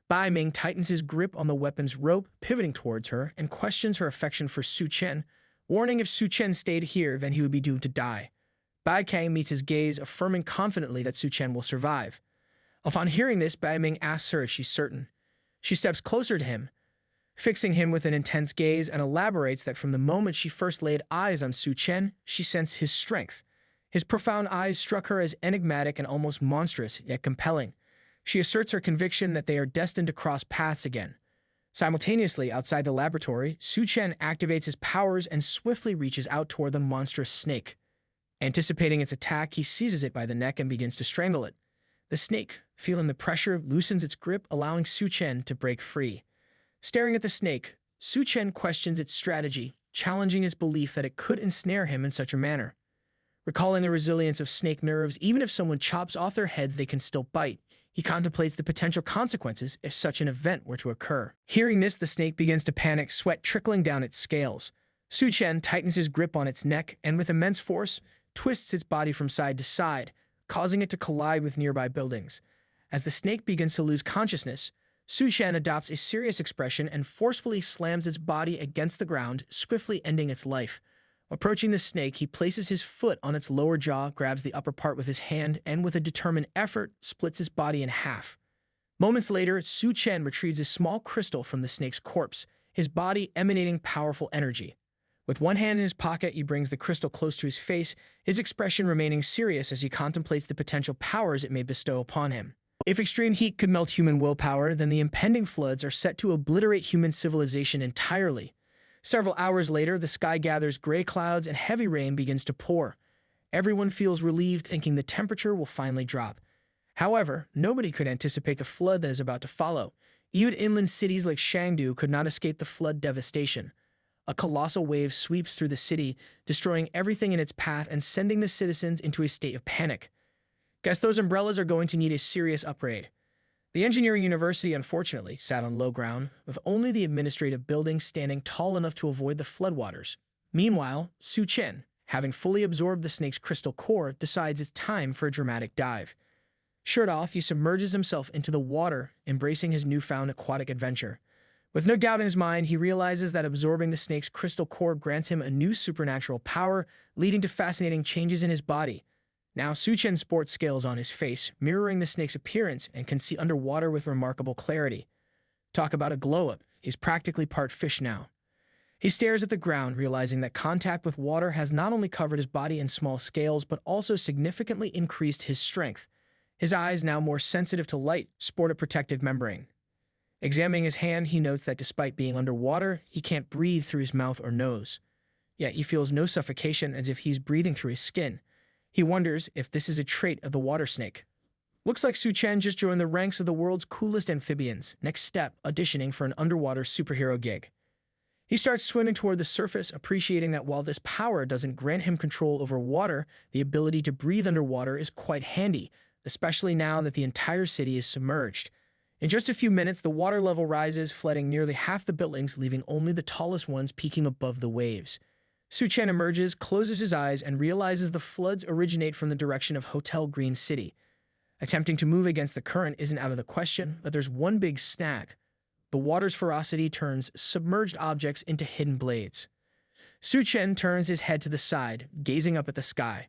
Bai Ming tightens his grip on the weapon's rope, pivoting towards her, and questions her affection for Suchan, warning if Suchan stayed here, then he would be doomed to die. Bai Kang meets his gaze, affirming confidently that Suchan will survive. Upon hearing this, Bai Ming asks her if she's certain. She steps closer to him, fixing him with an intense gaze, and elaborates that from the moment she first laid eyes on Suchan, she sensed his strength. His profound eyes struck her as enigmatic and almost monstrous, yet compelling. She asserts her conviction that they are destined to cross paths again. Simultaneously, outside the laboratory, Suchan activates his powers and swiftly reaches out toward the monstrous snake. Anticipating its attack, he seizes it by the neck and begins to strangle it. The snake, feeling the pressure, loosens its grip, allowing Suchan to break free. Staring at the snake, Suchan questions its strategy, challenging his belief that it could ensnare him in such a manner. Recalling the resilience of snake nerves, even if someone chops off their heads, they can still bite. He contemplates the potential consequences if such an event were to occur. Hearing this, the snake begins to panic, sweat trickling down its scales. Suchan tightens his grip on its neck and with immense force, twists its body from side to side, causing it to collide with nearby buildings. As the snake begins to lose consciousness, Suchan adopts a serious expression and forcefully slams its body against the ground, swiftly ending its life. Approaching the snake, he places his foot on its lower jaw, grabs the upper part with his hand, and with a determined effort, splits his body in half. Moments later, Suchan retrieves a small crystal from the snake's corpse, his body emanating powerful energy. With one hand in his pocket, he brings the crystal close to his face, his expression remaining serious as he contemplates the potential powers it may bestow upon him. If extreme heat could melt human willpower, then the impending floods are set to obliterate human civilization entirely. Several hours later, the sky gathers gray clouds and heavy rain begins to pour. Everyone feels relieved, thinking the temperature will finally drop. However, nobody could anticipate the flood that is about to follow. Even inland cities like Shangdu could not escape the flood devastation. A colossal wave sweeps through the city, destroying everything in its path and sending the citizens into a state of panic. Guess those umbrellas are going to need a serious upgrade. The engineering university, unfortunately, sat on low ground, with only the administrative building standing tall enough to avoid the floodwaters. Meanwhile, Suchan, having fully absorbed the snake's crystal core, decides it's time for a dramatic dive. Shirt off, he submerges himself into the water, embracing his newfound aquatic adventure. With no doubt in his mind, he realizes that absorbing the snake's crystal core grants him a new supernatural power, leading to fascinating changes in his body. Now, Suchan sports scales on his face, mirroring the snake's appearance, and can see underwater with remarkable clarity. Talk about a glow-up. He's practically part fish now. He stares at the ground, realizing that contact with water has not only covered his body in small scales, but also significantly increased his strength. His eyes, now more sensitive to light, sport a protective membrane. Examining his hand, he notes that despite being underwater, he can't breathe through his mouth or nose. Yet he feels no suffocation, as if he's breathing through his skin. He wonders if this is a trait of the water snake. Looks like Suchan just joined the ranks of the world's coolest amphibians. Next step, auditioning for an underwater superhero gig. He starts swimming toward the surface, appreciating that while this power doesn't grant him control over water, the ability to breathe underwater is quite handy, especially now that the entire city is submerged. In just a few minutes, the water level rises, flooding nearly half the buildings, leaving only the tallest ones peaking above the waves. Suchan emerges, closes his eyes, and realizes the floods originate from the direction of Hotel Green City. Attempting to move against the current isn't out of the question, but there's one big snag. The water's ferocity turns submerged objects into hidden blades. Suchan turns his head to the side, gazing up at the sky.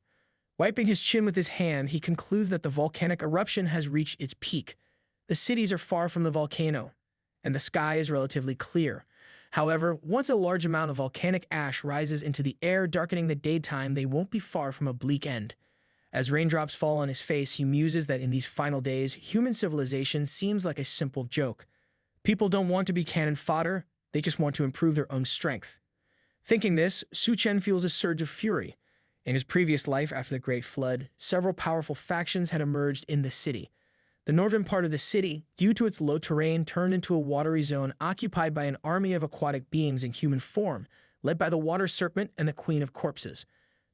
Wiping his chin with his hand, he concludes that the volcanic eruption has reached its peak. The cities are far from the volcano, and the sky is relatively clear. However, once a large amount of volcanic ash rises into the air, darkening the daytime, they won't be far from a bleak end. As raindrops fall on his face, he muses that in these final days, human civilization seems like a simple joke. People don't want to be cannon fodder, they just want to improve their own strength. Thinking this, Suchan feels a surge of fury. In his previous life after the Great Flood, several powerful factions had emerged in the city. The northern part of the city, due to its low terrain, turned into a watery zone occupied by an army of aquatic beings in human form, led by the water serpent and the Queen of Corpses.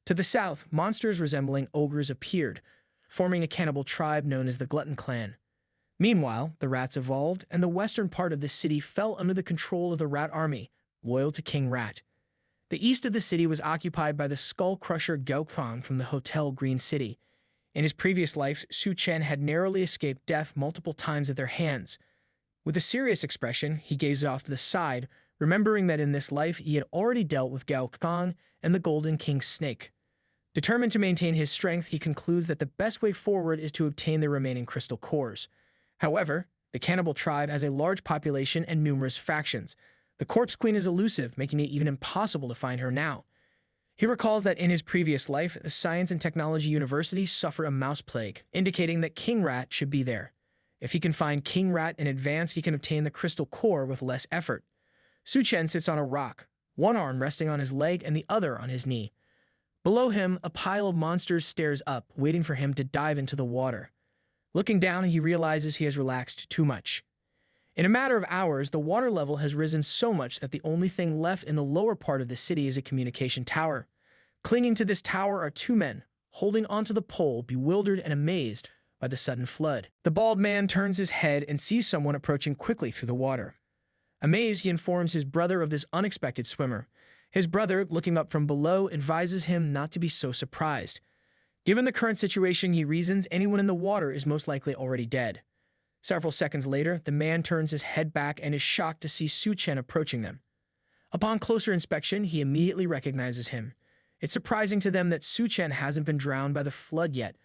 To the south, monsters resembling ogres appeared, forming a cannibal tribe known as the Glutton Clan. Meanwhile, the rats evolved, and the western part of the city fell under the control of the Rat Army, loyal to King Rat. The east of the city was occupied by the Skull Crusher Gaokang from the Hotel Green City. In his previous life, Suchan had narrowly escaped death multiple times at their hands. With a serious expression, he gazed off to the side, remembering that in this life he had already dealt with Gao Kang and the Golden King's snake. Determined to maintain his strength, he concludes that the best way forward is to obtain the remaining crystal cores. However, the cannibal tribe has a large population and numerous factions. The Corpse Queen is elusive, making it even impossible to find her now. He recalls that in his previous life, the Science and Technology University suffered a mouse plague, indicating that King Rat should be there. If he can find King Rat in advance, he can obtain the crystal core with less effort. Suchan sits on a rock, one arm resting on his leg and the other on his knee. Below him, a pile of monsters stares up, waiting for him to dive into the water. Looking down, he realizes he has relaxed too much. In a matter of hours, the water level has risen so much that the only thing left in the lower part of the city is a communication tower. Clinging to this tower are two men, holding onto the pole, bewildered and amazed by the sudden flood. The bald man turns his head and sees someone approaching quickly through the water. Amazed, he informs his brother of this unexpected swimmer. His brother, looking up from below, advises him not to be so surprised. Given the current situation, he reasons anyone in the water is most likely already dead. Several seconds later, the man turns his head back and is shocked to see Suchan approaching them. Upon closer inspection, he immediately recognizes him. It's surprising to them that Suchan hasn't been drowned by the flood yet.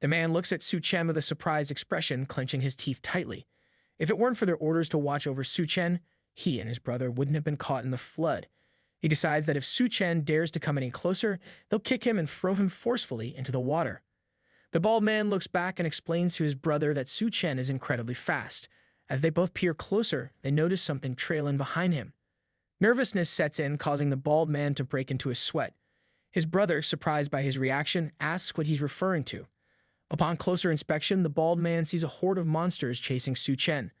The man looks at Suchan with a surprised expression, clenching his teeth tightly. If it weren't for their orders to watch over Suchan, he and his brother wouldn't have been caught in the flood. He decides that if Suchan dares to come any closer, they'll kick him and throw him forcefully into the water. The bald man looks back and explains to his brother that Suchan is incredibly fast. As they both peer closer, they notice something trailing behind him. Nervousness sets in, causing the bald man to break into a sweat. His brother, surprised by his reaction, asks what he's referring to. Upon closer inspection, the bald man sees a horde of monsters chasing Suchan.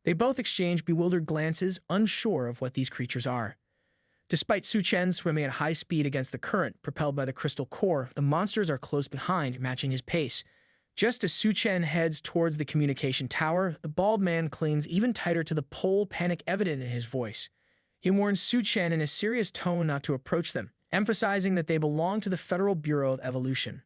They both exchange bewildered glances, unsure of what these creatures are. Despite Suchan swimming at high speed against the current, propelled by the crystal core, the monsters are close behind, matching his pace. Just as Suchan heads towards the communication tower, the bald man clings even tighter to the pole, panic evident in his voice. He warns Suchan in a serious tone not to approach them, emphasizing that they belong to the Federal Bureau of Evolution.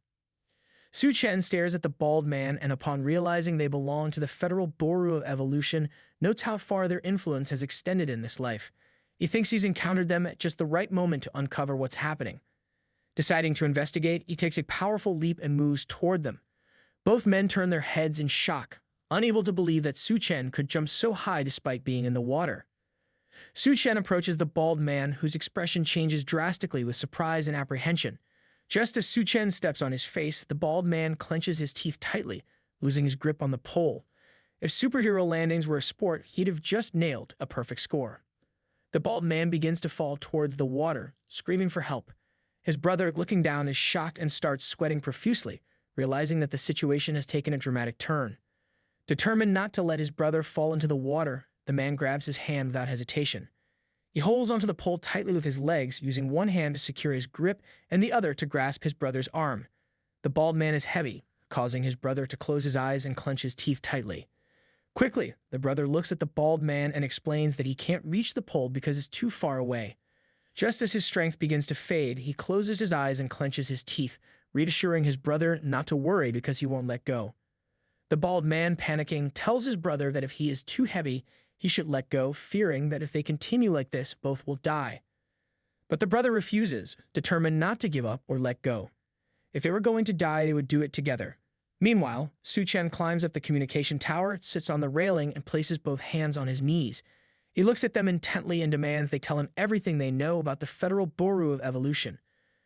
Suchan stares at the bald man and, upon realizing they belong to the Federal Bureau of Evolution, notes how far their influence has extended in this life. He thinks he's encountered them at just the right moment to uncover what's happening. Deciding to investigate, he takes a powerful leap and moves toward them. Both men turn their heads in shock, unable to believe that Suchan could jump so high despite being in the water. Suchan approaches the bald man, whose expression changes drastically with surprise and apprehension. Just as Suchan steps on his face, the bald man clenches his teeth tightly, losing his grip on the pole. If superhero landings were a sport, he'd have just nailed a perfect score. The bald man begins to fall towards the water, screaming for help. His brother, looking down, is shocked and starts sweating profusely, realizing that the situation has taken a dramatic turn. Determined not to let his brother fall into the water, the man grabs his hand without hesitation. He holds onto the pole tightly with his legs, using one hand to secure his grip and the other to grasp his brother's arm. The bald man is heavy, causing his brother to close his eyes and clench his teeth tightly. Quickly, the brother looks at the bald man and explains that he can't reach the pole because it's too far away. Just as his strength begins to fade, he closes his eyes and clenches his teeth, reassuring his brother not to worry because he won't let go. The bald man, panicking, tells his brother that if he is too heavy, he should let go, fearing that if they continue like this, both will die. But the brother refuses, determined not to give up or let go. If they were going to die, they would do it together. Meanwhile, Suchan climbs up the communication tower, sits on the railing, and places both hands on his knees. He looks at them intently and demands they tell him everything they know about the Federal Bureau of Evolution.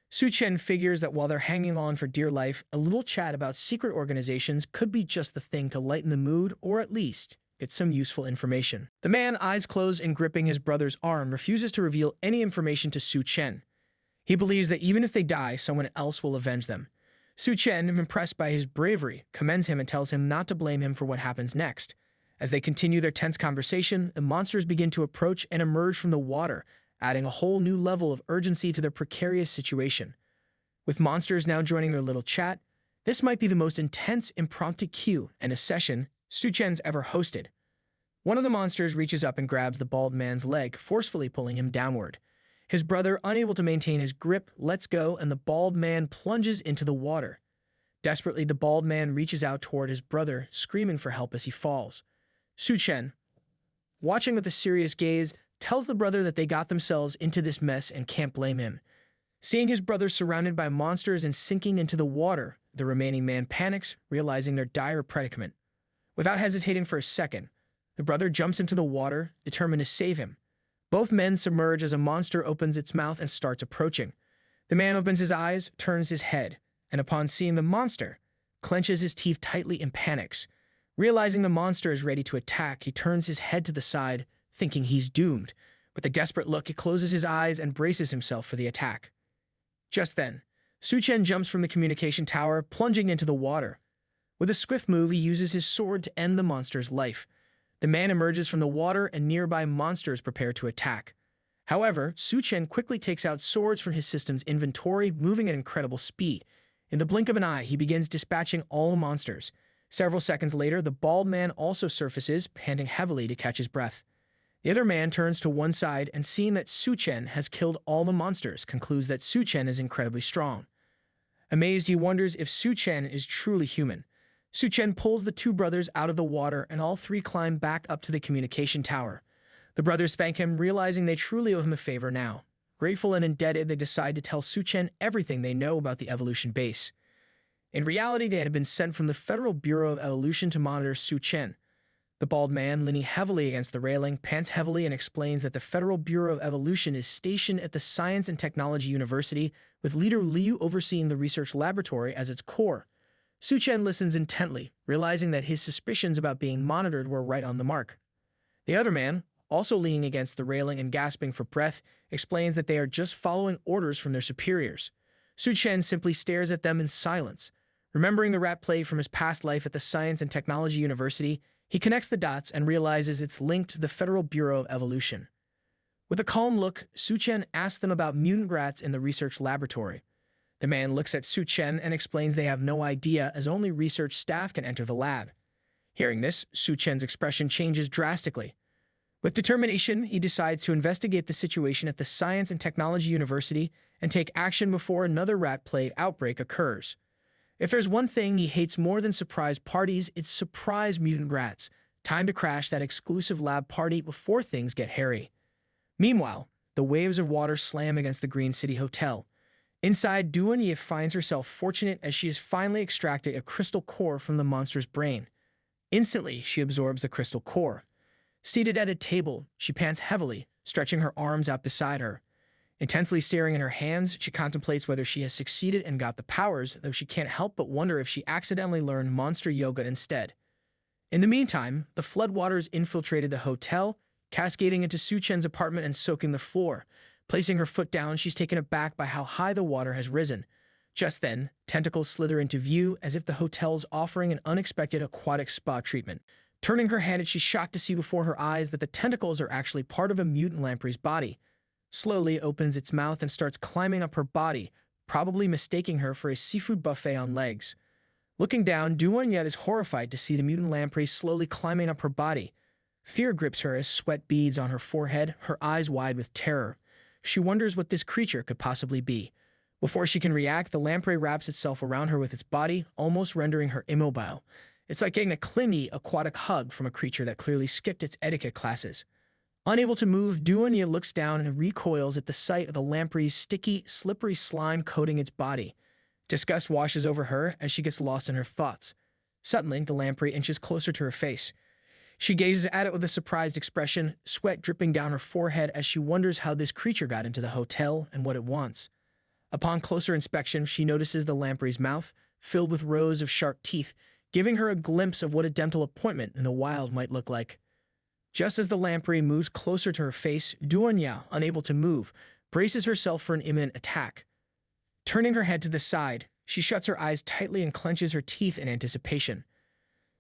Suchan figures that while they're hanging on for dear life, a little chat about secret organizations could be just the thing to lighten the mood, or at least get some useful information. The man, eyes closed and gripping his brother's arm, refuses to reveal any information to Suchan. He believes that even if they die, someone else will avenge them. Suchan, impressed by his bravery, commends him and tells him not to blame him for what happens next. As they continue their tense conversation, the monsters begin to approach and emerge from the water, adding a whole new level of urgency to their precarious situation. With monsters now joining their little chat, this might be the most intense impromptu queue and a session Suchan's ever hosted. One of the monsters reaches up and grabs the bald man's leg, forcefully pulling him downward. His brother, unable to maintain his grip, lets go and the bald man plunges into the water. Desperately, the bald man reaches out toward his brother, screaming for help as he falls. Suchan, watching with a serious gaze, tells the brother that they got themselves into this mess and can't blame him. Seeing his brother surrounded by monsters and sinking into the water, the remaining man panics, realizing their dire predicament. Without hesitating for a second, the brother jumps into the water, determined to save him. Both men submerge as a monster opens its mouth and starts approaching. The man opens his eyes, turns his head, and upon seeing the monster, clenches his teeth tightly and panics. Realizing the monster is ready to attack, he turns his head to the side, thinking he's doomed. With a desperate look, he closes his eyes and braces himself for the attack. Just then, Suchan jumps from the communication tower, plunging into the water. With a swift move, he uses his sword to end the monster's life. The man emerges from the water and nearby monsters prepare to attack. However, Suchan quickly takes out swords from his system's inventory, moving at incredible speed. In the blink of an eye, he begins dispatching all the monsters. Several seconds later, the bald man also surfaces, panting heavily to catch his breath. The other man turns to one side and, seeing that Suchan has killed all the monsters, concludes that Suchan is incredibly strong. Amazed, he wonders if Suchan is truly human. Suchan pulls the two brothers out of the water and all three climb back up to the communication tower. The brothers thank him, realizing they truly owe him a favor now. Grateful and indebted, they decide to tell Suchan everything they know about the evolution base. In reality, they had been sent from the Federal Bureau of Evolution to monitor Suchan. The bald man, leaning heavily against the railing, pants heavily and explains that the Federal Bureau of Evolution is stationed at the Science and Technology University, with leader Liu overseeing the research laboratory as its core. Suchan listens intently, realizing that his suspicions about being monitored were right on the mark. The other man, also leaning against the railing and gasping for breath, explains that they are just following orders from their superiors. Suchan simply stares at them in silence. Remembering the rap play from his past life at the Science and Technology University, he connects the dots and realizes it's linked to the Federal Bureau of Evolution. With a calm look, Suchan asks them about mutant rats in the research laboratory. The man looks at Suchan and explains they have no idea, as only research staff can enter the lab. Hearing this, Suchan's expression changes drastically. With determination, he decides to investigate the situation at the Science and Technology University and take action before another rat plague outbreak occurs. If there's one thing he hates more than surprise parties, it's surprise mutant rats. Time to crash that exclusive lab party before things get hairy. Meanwhile, the waves of water slam against the Green City Hotel. Inside, Duan finds herself fortunate as she has finally extracted a crystal core from the monster's brain. Instantly, she absorbs the crystal core. Seated at a table, she pants heavily, stretching her arms out beside her. Intensely staring at her hands, she contemplates whether she has succeeded and got the powers, though she can't help but wonder if she accidentally learned monster yoga instead. In the meantime, the floodwaters infiltrated the hotel, cascading into Suchan's apartment and soaking the floor. Placing her foot down, she's taken aback by how high the water has risen. Just then, tentacles slither into view as if the hotel's offering an unexpected aquatic spa treatment. Turning her head, she's shocked to see before her eyes that the tentacles are actually part of a mutant lamprey's body. Slowly, it opens its mouth and starts climbing up her body, probably mistaking her for a seafood buffet on legs. Looking down, Duan is horrified to see the mutant lamprey slowly climbing up her body. Fear grips her as sweat beads on her forehead, her eyes wide with terror. She wonders what this creature could possibly be. Before she can react, the lamprey wraps itself around her with its body, almost rendering her immobile. It's like getting a clingy, aquatic hug from a creature that clearly skipped its etiquette classes. Unable to move, Duan looks down and recoils at the sight of the lamprey's sticky, slippery slime coating its body. Disgust washes over her as she gets lost in her thoughts. Suddenly, the lamprey inches closer to her face. She gazes at it with a surprised expression, sweat dripping down her forehead as she wonders how this creature got into the hotel and what it wants. Upon closer inspection, she notices the lamprey's mouth, filled with rows of sharp teeth, giving her a glimpse of what a dental appointment in the wild might look like. Just as the lamprey moves closer to her face, Duan, unable to move, braces herself for an imminent attack. Turning her head to the side, she shuts her eyes tightly and clenches her teeth in anticipation.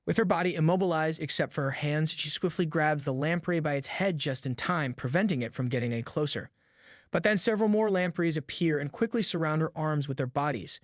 With her body immobilized except for her hands, she swiftly grabs the lamprey by its head just in time, preventing it from getting any closer. But then several more lampreys appear and quickly surround her arms with their bodies.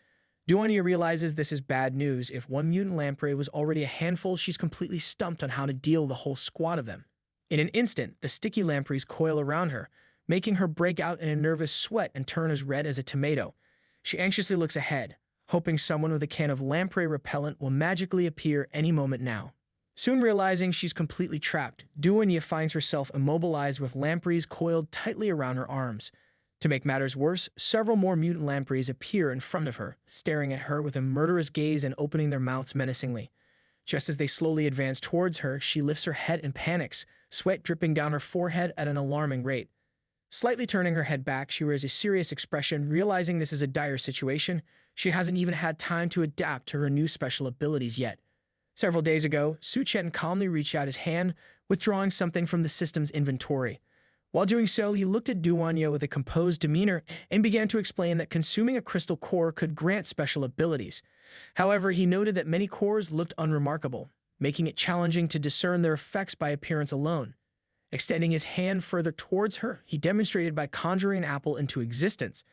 Duan realizes this is bad news. If one mutant lamprey was already a handful, she's completely stumped on how to deal with the whole squad of them. In an instant, the sticky lampreys coil around her, making her break out in a nervous sweat and turn as red as a tomato. She anxiously looks ahead, hoping someone with a can of lamprey repellent will magically appear any moment now. Soon realizing she's completely trapped, Duan finds herself immobilized with lampreys coiled tightly around her arms. To make matters worse, several more mutant lampreys appear in front of her, staring at her with a murderous gaze and opening their mouths menacingly. Just as they slowly advance towards her, she lifts her head and panics, sweat dripping down her forehead at an alarming rate. Slightly turning her head back, she wears a serious expression, realizing this is a dire situation. She hasn't even had time to adapt to her new special abilities yet. Several days ago, Suchan calmly reached out his hand, withdrawing something from the system's inventory. While doing so, he looked at Duanya with a composed demeanor and began to explain that consuming a crystal core could grant special abilities. However, he noted that many cores looked unremarkable, making it challenging to discern their effects by appearance alone. Extending his hand further towards her, he demonstrated by conjuring an apple into existence.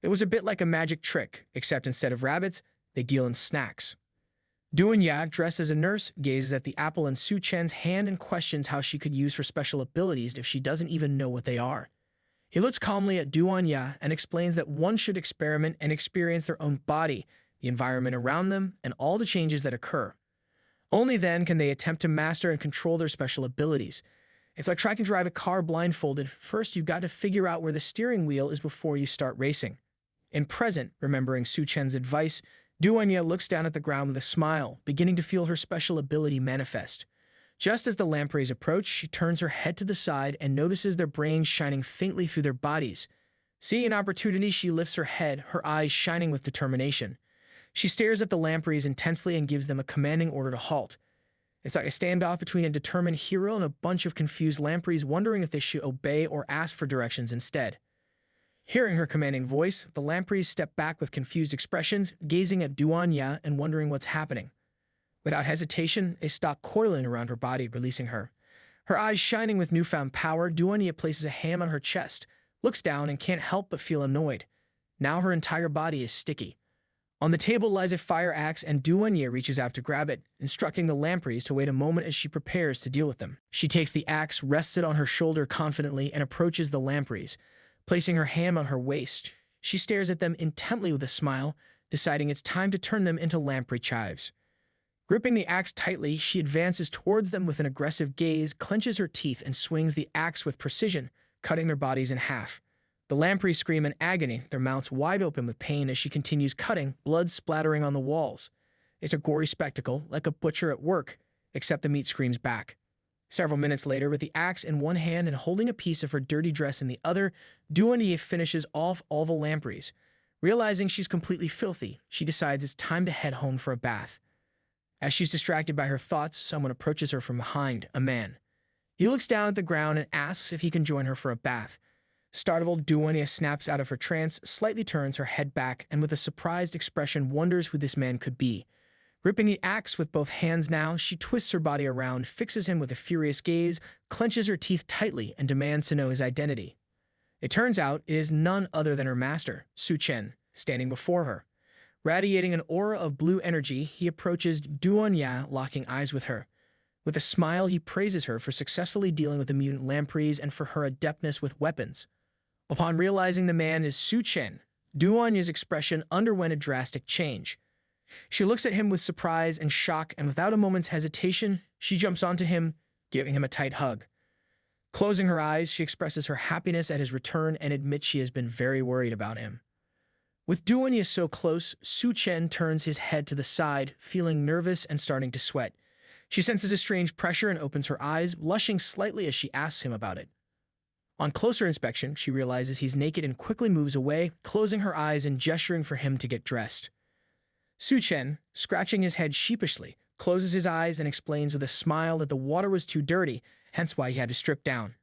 It was a bit like a magic trick, except instead of rabbits, they deal in snacks. Duanya, dressed as a nurse, gazes at the apple in Suchan's hand and questions how she could use her special abilities if she doesn't even know what they are. He looks calmly at Duanya and explains that one should experiment and experience their own body, the environment around them, and all the changes that occur. Only then can they attempt to master and control their special abilities. It's like trying to drive a car blindfolded. First, you've got to figure out where the steering wheel is before you start racing. In present, remembering Suchan's advice, Duanya looks down at the ground with a smile, beginning to feel her special ability manifest. Just as the lampreys approach, she turns her head to the side and notices their brains shining faintly through their bodies. Seeing an opportunity, she lifts her head, her eyes shining with determination. She stares at the lampreys intensely and gives them a commanding order to halt. It's like a standoff between a determined hero and a bunch of confused lampreys wondering if they should obey or ask for directions instead. Hearing her commanding voice, the lampreys step back with confused expressions, gazing at Duanya and wondering what's happening. Without hesitation, they stop coiling around her body, releasing her. Her eyes shining with newfound power, Duanya places a hand on her chest, looks down and can't help but feel annoyed. Now her entire body is sticky. On the table lies a fire axe and Duanya reaches out to grab it, instructing the lampreys to wait a moment as she prepares to deal with them. She takes the axe, rests it on her shoulder confidently, and approaches the lampreys. Placing her hand on her waist, she stares at them intently with a smile, deciding it's time to turn them into lamprey chives. Gripping the axe tightly, she advances towards them with an aggressive gaze, clenches her teeth, and swings the axe with precision, cutting their bodies in half. The lampreys scream in agony, their mouths wide open with pain as she continues cutting, blood splattering on the walls. It's a gory spectacle, like a butcher at work, except the meat screams back. Several minutes later, with the axe in one hand and holding a piece of her dirty dress in the other, Duanya finishes off all the lampreys. Realizing she's completely filthy, she decides it's time to head home for a bath. As she's distracted by her thoughts, someone approaches her from behind, a man. He looks down at the ground and asks if he can join her for a bath. Startled, Duanya snaps out of her trance, slightly turns her head back, and with a surprised expression wonders who this man could be. Gripping the axe with both hands now, she twists her body around, fixes him with a furious gaze, clenches her teeth tightly, and demands to know his identity. It turns out it is none other than her master, Suchan, standing before her. Radiating an aura of blue energy, he approaches Duanya, locking eyes with her. With a smile, he praises her for successfully dealing with the mutant lampreys and for her adeptness with weapons. Upon realizing the man is Suchan, Duanya's expression underwent a drastic change. She looks at him with surprise and shock, and without a moment's hesitation, she jumps onto him, giving him a tight hug. Closing her eyes, she expresses her happiness at his return and admits she has been very worried about him. With Duanya so close, Suchan turns his head to the side, feeling nervous and starting to sweat. She senses a strange pressure and opens her eyes, blushing slightly as she asks him about it. On closer inspection, she realizes he's naked and quickly moves away, closing her eyes and gesturing for him to get dressed. Suchan, scratching his head sheepishly, closes his eyes and explains with a smile that the water was too dirty, hence why he had to strip down.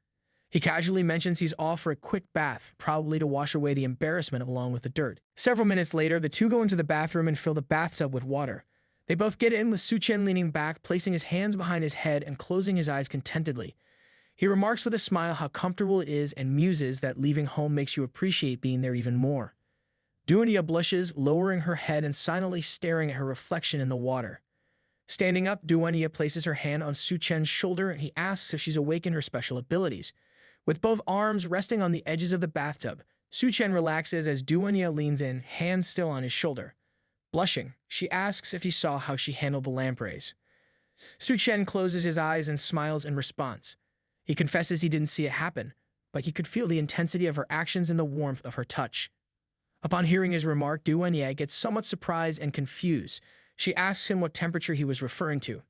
He casually mentions he's off for a quick bath, probably to wash away the embarrassment along with the dirt. Several minutes later, the two go into the bathroom and fill the bathtub with water. They both get in with Suchan leaning back, placing his hands behind his head and closing his eyes contentedly. He remarks with a smile how comfortable it is and muses that leaving home makes you appreciate being there even more. Duanya blushes, lowering her head and silently staring at her reflection in the water. Standing up, Duanya places her hand on Suchan's shoulder and he asks if she's awakened her special abilities. With both arms resting on the edges of the bathtub, Suchan relaxes as Duanya leans in, hands still on his shoulder. Blushing, she asks if he saw how she handled the lampreys. Suchan closes his eyes and smiles in response. He confesses he didn't see it happen, but he could feel the intensity of her actions and the warmth of her touch. Upon hearing his remark, Duanya gets somewhat surprised and confused. She asks him what temperature he was referring to.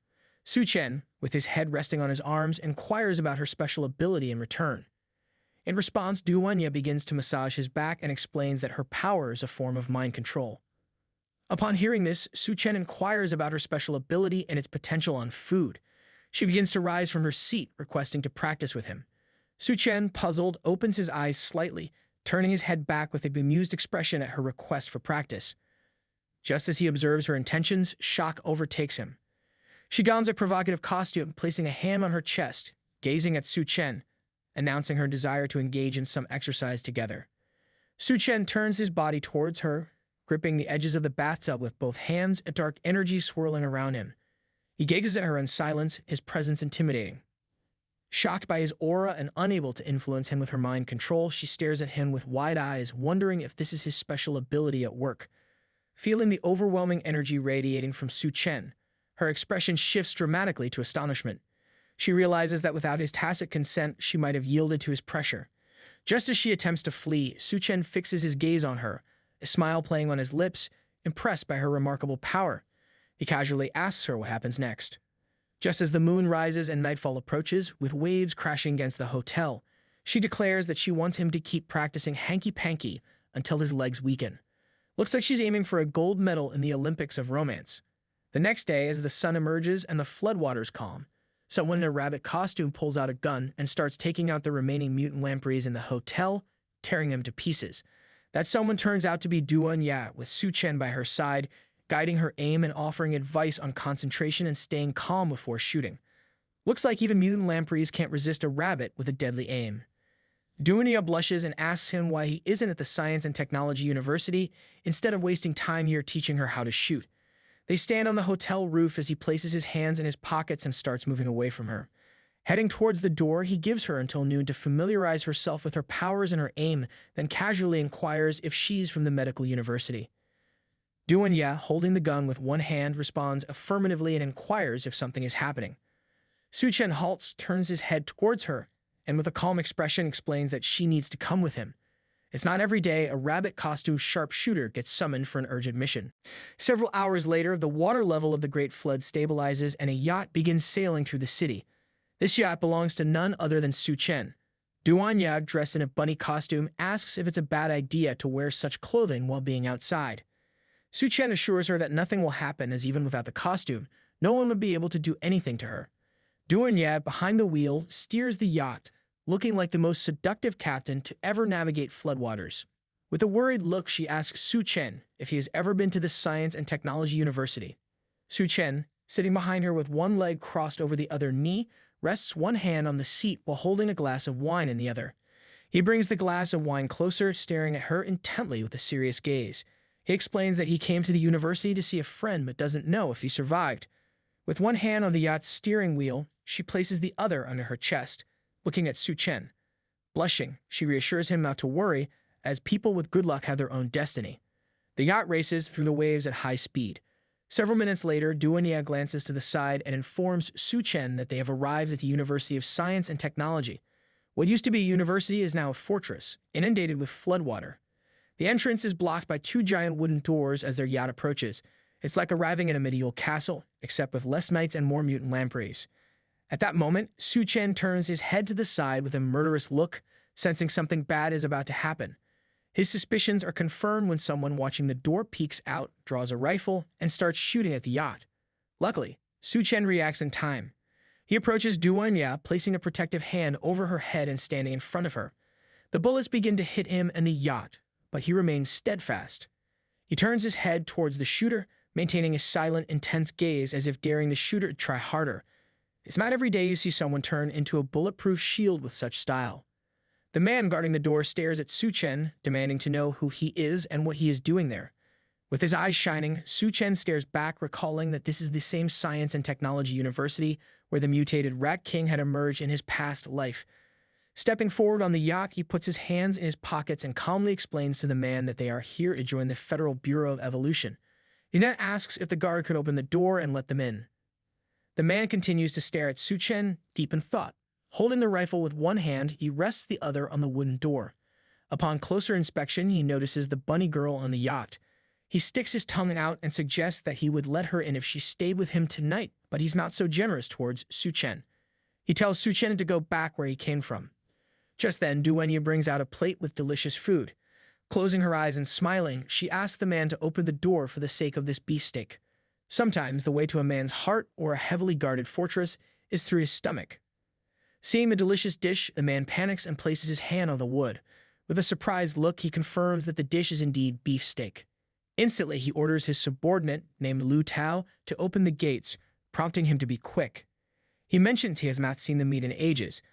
Suchan, with his head resting on his arms, inquires about her special ability in return. In response, Duanya begins to massage his back and explains that her power is a form of mind control. Upon hearing this, Suchan inquires about her special ability and its potential on food. She begins to rise from her seat, requesting to practice with him. Suchan, puzzled, opens his eyes slightly, turning his head back with a bemused expression at her request for practice. Just as he observes her intentions, shock overtakes him. She dons a provocative costume, placing a hand on her chest, gazing at Suchan, announcing her desire to engage in some exercise together. Suchan turns his body towards her, gripping the edges of the bathtub with both hands, a dark energy swirling around him. He gazes at her in silence, his presence intimidating. Shocked by his aura and unable to influence him with her mind control, she stares at him with wide eyes, wondering if this is his special ability at work. Feeling the overwhelming energy radiating from Suchan, her expression shifts dramatically to astonishment. She realizes that without his tacit consent, she might have yielded to his pressure. Just as she attempts to flee, Suchan fixes his gaze on her, a smile playing on his lips, impressed by her remarkable power. He casually asks her what happens next. Just as the moon rises and nightfall approaches, with waves crashing against the hotel, she declares that she wants him to keep practicing hanky-panky until his legs weaken. Looks like she's aiming for a gold medal in the Olympics of romance. The next day, as the sun emerges and the floodwaters calm, someone in a rabbit costume pulls out a gun and starts taking out the remaining mutant lampreys in the hotel, tearing them to pieces. That someone turns out to be Duan, with Suchan by her side, guiding her aim and offering advice on concentration and staying calm before shooting. Looks like even mutant lampreys can't resist a rabbit with a deadly aim. Duan blushes and asks him why he isn't at the Science and Technology University instead of wasting time here teaching her how to shoot. They stand on the hotel roof as he places his hands in his pockets and starts moving away from her. Heading towards the door, he gives her until noon to familiarize herself with her powers and her aim, then casually inquires if she's from the medical university. Duan, holding the gun with one hand, responds affirmatively and inquires if something is happening. Suchan halts, turns his head towards her, and with a calm expression explains that she needs to come with him. It's not every day a rabbit-costumed sharpshooter gets summoned for an urgent mission. Several hours later, the water level of the Great Flood stabilizes and a yacht begins sailing through the city. This yacht belongs to none other than Suchan. Duan, dressed in a bunny costume, asks if it's a bad idea to wear such clothing while being outside. Suchan assures her that nothing will happen, as even without the costume, no one would be able to do anything to her. Duan, behind the wheel, steers the yacht, looking like the most seductive captain to ever navigate floodwaters. With a worried look, she asks Suchan if he has ever been to the Science and Technology University. Suchan, sitting behind her with one leg crossed over the other knee, rests one hand on the seat while holding a glass of wine in the other. He brings the glass of wine closer, staring at her intently with a serious gaze. He explains that he came to the university to see a friend but doesn't know if he survived. With one hand on the yacht's steering wheel, she places the other under her chest, looking at Suchan. Blushing, she reassures him not to worry, as people with good luck have their own destiny. The yacht races through the waves at high speed. Several minutes later, Duan glances to the side and informs Suchan that they have arrived at the University of Science and Technology. What used to be a university is now a fortress, inundated with floodwater. The entrance is blocked by two giant wooden doors as their yacht approaches. It's like arriving in a medieval castle, except with less knights and more mutant lampreys. At that moment, Suchan turns his head to the side with a murderous look, sensing something bad is about to happen. His suspicions are confirmed when someone watching the door peeks out, draws a rifle, and starts shooting at the yacht. Luckily, Suchan reacts in time. He approaches Duan, placing a protective hand over her head and standing in front of her. The bullets begin to hit him and the yacht, but he remains steadfast. He turns his head towards the shooter, maintaining a silent, intense gaze as if daring the shooter to try harder. It's not every day you see someone turn into a bulletproof shield with such style. The man guarding the door stares at Suchan, demanding to know who he is and what he is doing there. With his eyes shining, Suchan stares back, recalling that this is the same Science and Technology University where the mutated Rat King had emerged in his past life. Stepping forward on the yacht, he puts his hands in his pockets and calmly explains to the man that they are here to join the Federal Bureau of Evolution. He then asks if the guard could open the door and let them in. The man continues to stare at Suchan, deep in thought. Holding the rifle with one hand, he rests the other on the wooden door. Upon closer inspection, he notices the bunny girl on the yacht. He sticks his tongue out and suggests that he would let her in if she stayed with him tonight, but he's not so generous towards Suchan. He tells Suchan to go back where he came from. Just then, Duan brings out a plate with delicious food. Closing her eyes and smiling, she asks the man to open the door for the sake of this beefsteak. Sometimes the way to a man's heart or a heavily guarded fortress is through his stomach. Seeing the delicious dish, the man panics and places his hand on the wood. With a surprised look, he confirms that the dish is indeed beefsteak. Instantly, he orders his subordinate, named Lu Tao, to open the gates, prompting him to be quick. He mentions he has not seen the meat in ages.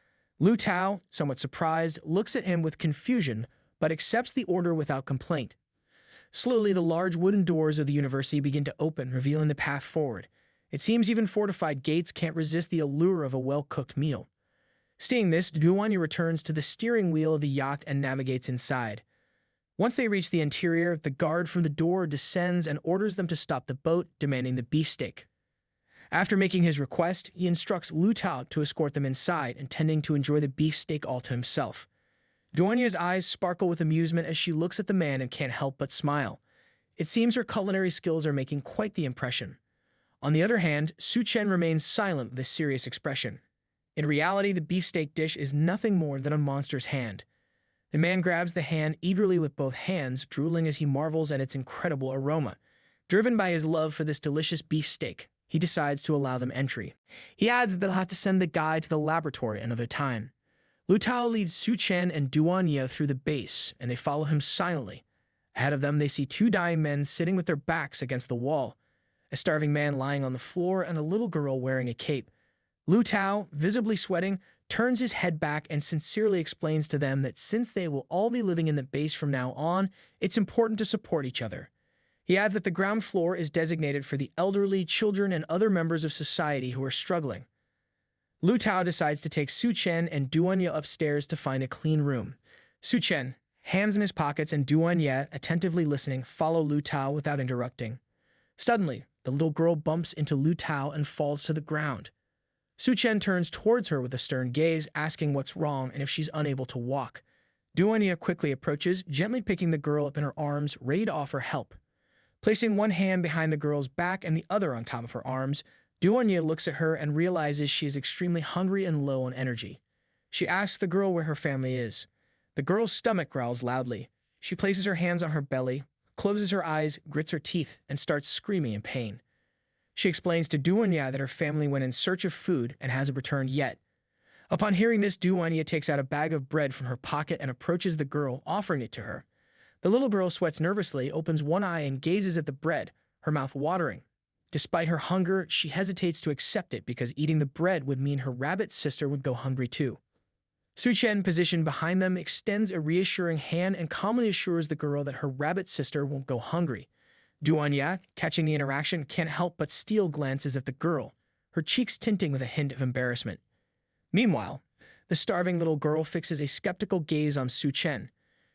Lu Tao, somewhat surprised, looks at him with confusion, but accepts the order without complaint. Slowly, the large wooden doors of the university begin to open, revealing the path forward. It seems even fortified gates can't resist the allure of a well-cooked meal. Seeing this, Duanya returns to the steering wheel of the yacht and navigates inside. Once they reach the interior, the guard from the door descends and orders them to stop the boat, demanding the beefsteak. After making his request, he instructs Lu Tao to escort them inside, intending to enjoy the beefsteak all to himself. Duanya's eyes sparkle with amusement as she looks at the man and can't help but smile. It seems her culinary skills are making quite the impression. On the other hand, Suchan remains silent with a serious expression. In reality, the beefsteak dish is nothing more than a monster's hand. The man grabs the hand eagerly with both hands, drooling as he marvels at its incredible aroma. Driven by his love for this delicious beefsteak, he decides to allow them entry. He adds that they'll have to send the guy to the laboratory another time. Lu Tao leads Suchan and Duanya through the base, and they follow him silently. Ahead of them, they see two dying men sitting with their backs against the wall, a starving man lying on the floor and a little girl wearing a cape. Lu Tao, visibly sweating, turns his head back and sincerely explains to them that since they will all be living in the base from now on, it's important to support each other. He adds that the ground floor is designated for the elderly, children, and other members of society who are struggling. Lu Tao decides to take Suchan and Duanya upstairs to find a clean room. Suchan, hands in his pockets, and Duanya, attentively listening, follow Lu Tao without interrupting. Suddenly, the little girl bumps into Lu Tao and falls to the ground. Suchan turns towards her with a stern gaze, asking what's wrong and if she's unable to walk. Duanya quickly approaches, gently picking the girl up in her arms, ready to offer help. Placing one hand behind the girl's back and the other on top of her arms, Duanya looks at her and realizes she is extremely hungry and low on energy. She asks the girl where her family is. The girl's stomach growls loudly. She places her hands on her belly, closes her eyes, grits her teeth, and starts screaming in pain. She explains to Duanya that her family went in search of food and hasn't returned yet. Upon hearing this, Duanya takes out a bag of bread from her pocket and approaches the girl, offering it to her. The little girl sweats nervously, opens one eye, and gazes at the bread, her mouth watering. Despite her hunger, she hesitates to accept it because eating the bread would mean her rabbit sister would go hungry too. Suchan, positioned behind them, extends a reassuring hand and calmly assures the girl that her rabbit sister won't go hungry. Duanya, catching the interaction, can't help but steal glances at the girl, her cheeks tinting with a hint of embarrassment. Meanwhile, the starving little girl fixes a skeptical gaze on Suchan.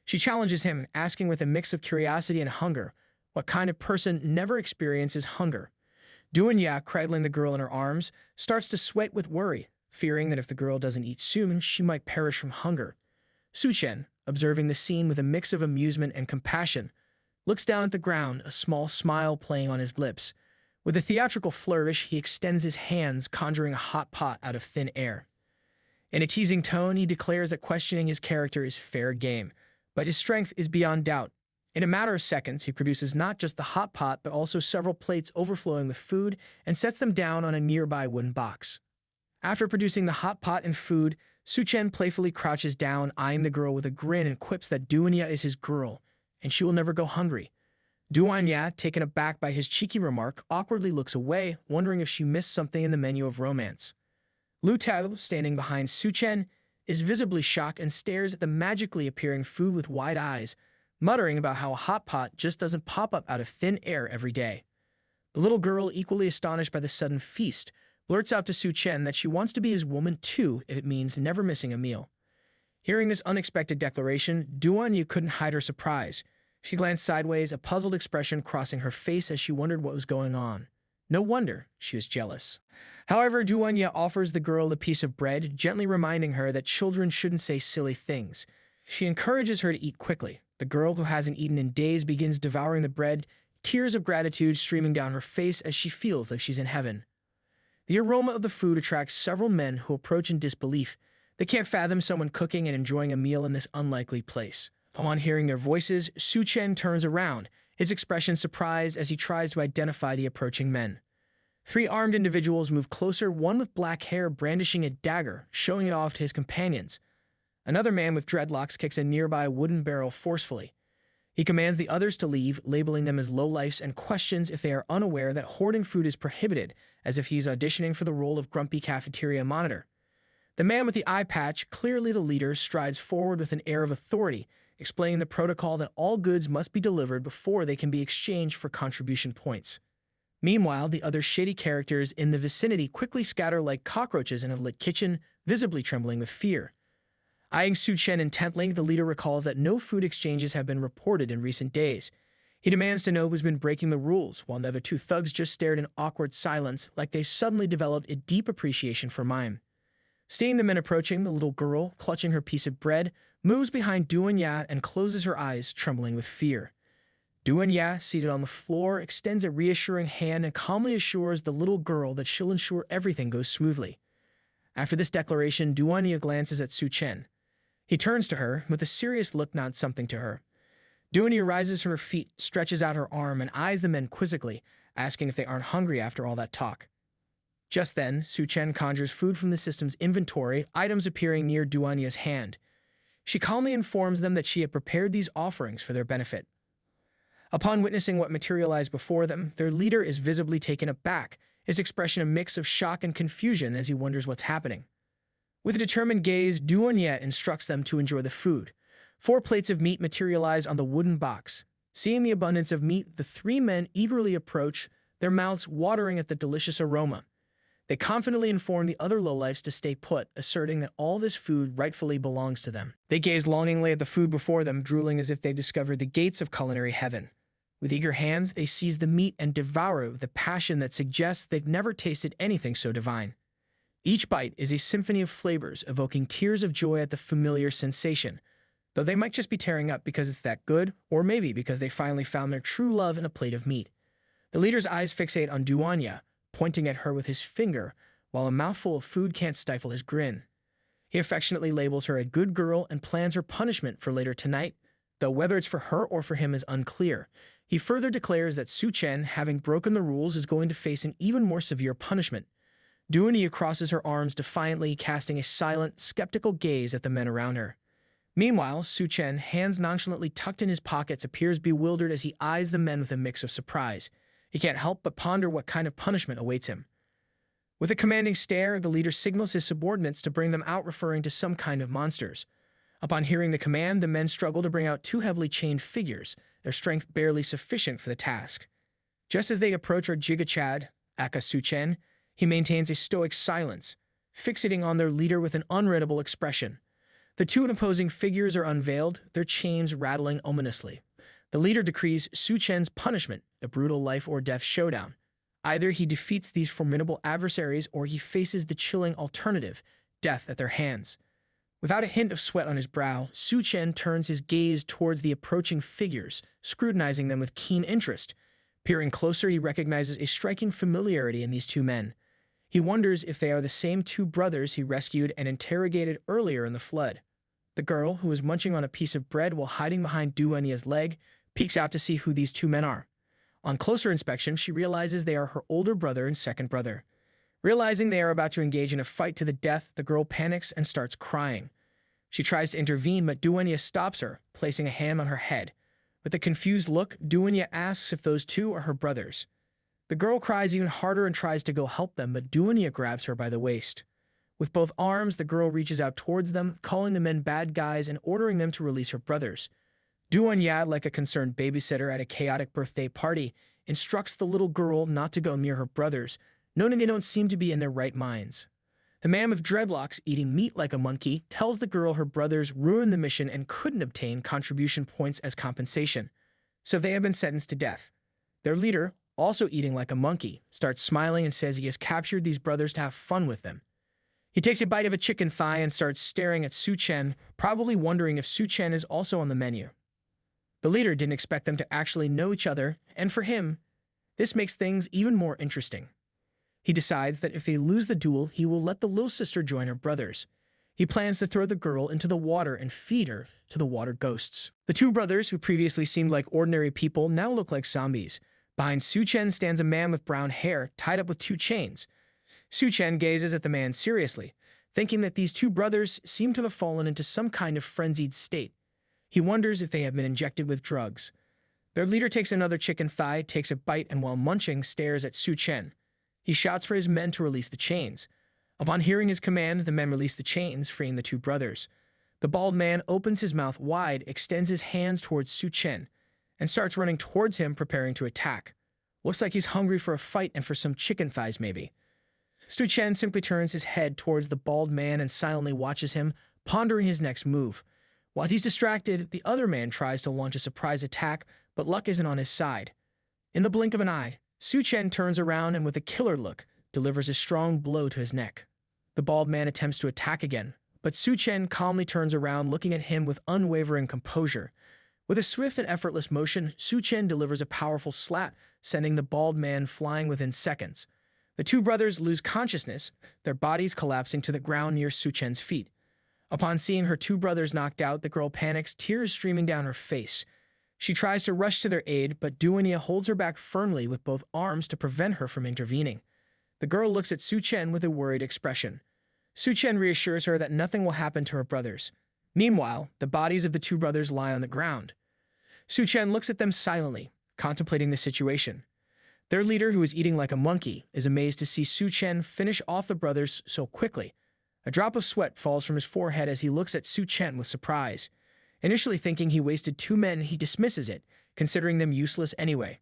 She challenges him, asking with a mix of curiosity and hunger, what kind of person never experiences hunger? Duanya, cradling the girl in her arms, starts to sweat with worry, fearing that if the girl doesn't eat soon, she might perish from hunger. Suchan, observing the scene with a mix of amusement and compassion, looks down at the ground, a small smile playing on his lips. With a theatrical flourish, he extends his hands, conjuring a hot pot out of thin air. In a teasing tone, he declares that questioning his character is fair game, but his strength is beyond doubt. In a matter of seconds, he produces not just the hot pot, but also several plates overflowing with food and sets them down on a nearby wooden box. After producing the hot pot and food, Suchan playfully crouches down, eyeing the girl with a grin, and quips that Duanya is his girl, and she will never go hungry. Duanya, taken aback by his cheeky remark, awkwardly looks away, wondering if she missed something in the menu of romance. Lu Tao, standing behind Suchan, is visibly shocked and stares at the magically appearing food with wide eyes, muttering about how a hot pot just doesn't pop up out of thin air every day. The little girl, equally astonished by the sudden feast, blurts out to Suchan that she wants to be his woman too if it means never missing a meal. Hearing this unexpected declaration, Duanya couldn't hide her surprise. She glanced sideways, a puzzled expression crossing her face as she wondered what was going on. No wonder she was jealous. However, Duanya offers the girl a piece of bread, gently reminding her that children shouldn't say silly things. She encourages her to eat quickly. The girl, who hasn't eaten in days, begins devouring the bread, tears of gratitude streaming down her face as she feels like she's in heaven. The aroma of the food attracts several men who approach in disbelief. They can't fathom someone cooking and enjoying a meal in this unlikely place. Upon hearing their voices, Suchan turns around, his expression surprised as he tries to identify the approaching men. 3 armed individuals move closer, one with black hair brandishing a dagger, showing it off to his companions. Another man with dreadlocks kicks a nearby wooden barrel forcefully. He commands the others to leave, labeling them as lowlifes, and questions if they are unaware that hoarding food is prohibited, as if he's auditioning for the role of grumpy cafeteria monitor. The man with the eye patch, clearly the leader, strides forward with an air of authority, explaining the protocol that all goods must be delivered before they can be exchanged for contribution points. Meanwhile, the other shady characters in the vicinity quickly scatter like cockroaches in a lit kitchen, visibly trembling with fear. Eyeing Suchan intently, the leader recalls that no food exchanges have been reported in recent days. He demands to know who's been breaking the rules, while the other 2 thugs just stared in awkward silence like they suddenly developed a deep appreciation for mime. Seeing the men approaching, the little girl, clutching her piece of bread, moves behind Duanya and closes her eyes, trembling with fear. Duanya, seated on the floor, extends a reassuring hand and calmly assures the little girl that she'll ensure everything goes smoothly. After this declaration, Duanya glances at Suchan. He turns to her, with a serious look nods something to her. Duanya rises from her feet, stretches out her arm, and eyes the men quizzically, asking if they aren't hungry after all that talk. Just then, Suchan conjures food from the system's inventory, items appearing near Duanya's hand. She calmly informs them that she had prepared these offerings for their benefit. Upon witnessing what materialized before them, their leader is visibly taken aback, his expression a mix of shock and confusion as he wonders what's happening. With a determined gaze, Duanya instructs them to enjoy the food. 4 plates of meat materialize on the wooden box. Seeing the abundance of meat, the 3 men eagerly approach, their mouths watering at the delicious aroma. They confidently inform the other lowlifes to stay put, asserting that all this food rightfully belongs to them. They gaze longingly at the food before them, drooling as if they discovered the gates of culinary heaven. With eager hands, they seize the meat and devour it with a passion that suggests they've never tasted anything so divine. Each bite is a symphony of flavors, evoking tears of joy at the familiar sensation, though they might just be tearing up because it's that good, or maybe because they finally found their true love in a plate of meat. The leader's eyes fixate on Duanya, pointing at her with his finger, while a mouthful of food can't stifle his grin. He affectionately labels her a good girl and plans her punishment for later tonight, though whether it's for her or for him is unclear. He further declares that Suchan, having broken the rules, is going to face an even more severe punishment. Duanya crosses her arms defiantly, casting a silent, skeptical gaze at the men around her. Meanwhile, Suchan, hands nonchalantly tucked in his pockets, appears bewildered as he eyes the men with a mix of surprise. He can't help but ponder what kind of punishment awaits him. With a commanding stare, the leader signals his subordinates to bring them out, referring to some kind of monsters. Upon hearing the command, the men struggle to bring out 2 heavily chained figures, their strength barely sufficient for the task. Just as they approach our Jigachad, aka Suchan, he maintains a stoic silence, fixating on their leader with an unreadable expression. The 2 imposing figures are unveiled, their chains rattling ominously. The leader decrees Suchan's punishment, a brutal life or death showdown. Either he defeats these formidable adversaries or he faces the chilling alternative, death at their hands. Without a hint of sweat on his brow, Suchan turns his gaze towards the approaching figures, scrutinizing them with keen interest. Peering closer, he recognizes a striking familiarity in these 2 men. He wonders if they are the same 2 brothers he rescued and interrogated earlier in the flood. The girl, who is munching on a piece of bread while hiding behind Duanya's leg, peeks out to see who these 2 men are. On closer inspection, she realizes they are her older brother and second brother. Realizing they are about to engage in a fight to the death, the girl panics and starts crying. She tries to intervene, but Duanya stops her, placing a hand on her head. With a confused look, Duanya asks if those 2 are her brothers. The girl cries even harder and tries to go help them, but Duanya grabs her by the waist. With both arms, the girl reaches out towards them, calling the men bad guys and ordering them to release her brothers. Duanya, like a concerned babysitter at a chaotic birthday party, instructs the little girl not to go near her brothers, noting they don't seem to be in their right minds. The man with dreadlocks, eating meat like a monkey, tells the girl her brothers ruined the mission and couldn't obtain contribution points as compensation, so they have been sentenced to death. Their leader, also eating like a monkey, starts smiling and says he has captured these brothers to have fun with them. He takes a bite of a chicken thigh and starts staring at Suchan, probably wondering if Suchan is also on the menu. The leader didn't expect them to actually know each other, and for him, this makes things even more interesting. He decides that if they lose the duel, he will let the little sister join her brothers. He plans to throw the girl into the water and feed her to the water ghosts. The two brothers, who previously seemed like ordinary people, now look like zombies. Behind Suchan stands a man with brown hair tied up with two chains. Suchan gazes at the man seriously, thinking that these two brothers seem to have fallen into some kind of frenzied state. He wonders if they have been injected with drugs. Their leader takes another chicken thigh, takes a bite, and while munching, stares at Suchan. He shouts for his men to release the chains. Upon hearing his command, the men release the chains, freeing the two brothers. The bald man opens his mouth wide, extends his hands towards Suchan, and starts running towards him, preparing to attack. Looks like he's hungry for a fight and for some chicken thighs, maybe. Suchan simply turns his head towards the bald man and silently watches him, pondering his next move. While he's distracted, the other man tries to launch a surprise attack, but luck isn't on his side. In the blink of an eye, Suchan turns around and with a killer look, delivers a strong blow to his neck. The bald man attempts to attack again, but Suchan calmly turns around, looking at him with unwavering composure. With a swift and effortless motion, Suchan delivers a powerful slap, sending the bald man flying within seconds. The two brothers lose consciousness, their bodies collapsing to the ground near Suchan's feet. Upon seeing her two brothers knocked out, the girl panics, tears streaming down her face. She tries to rush to their aid, but Duenya holds her back firmly with both arms to prevent her from intervening. The girl looks at Suchan with a worried expression. Suchan reassures her that nothing will happen to her brothers. Meanwhile, the bodies of the two brothers lie on the ground. Suchan looks at them silently, contemplating the situation. Their leader, who is eating like a monkey, is amazed to see Suchan finish off the brothers so quickly. A drop of sweat falls from his forehead as he looks at Suchan with surprise. Initially thinking he wasted two men, he dismisses it, considering them useless anyway.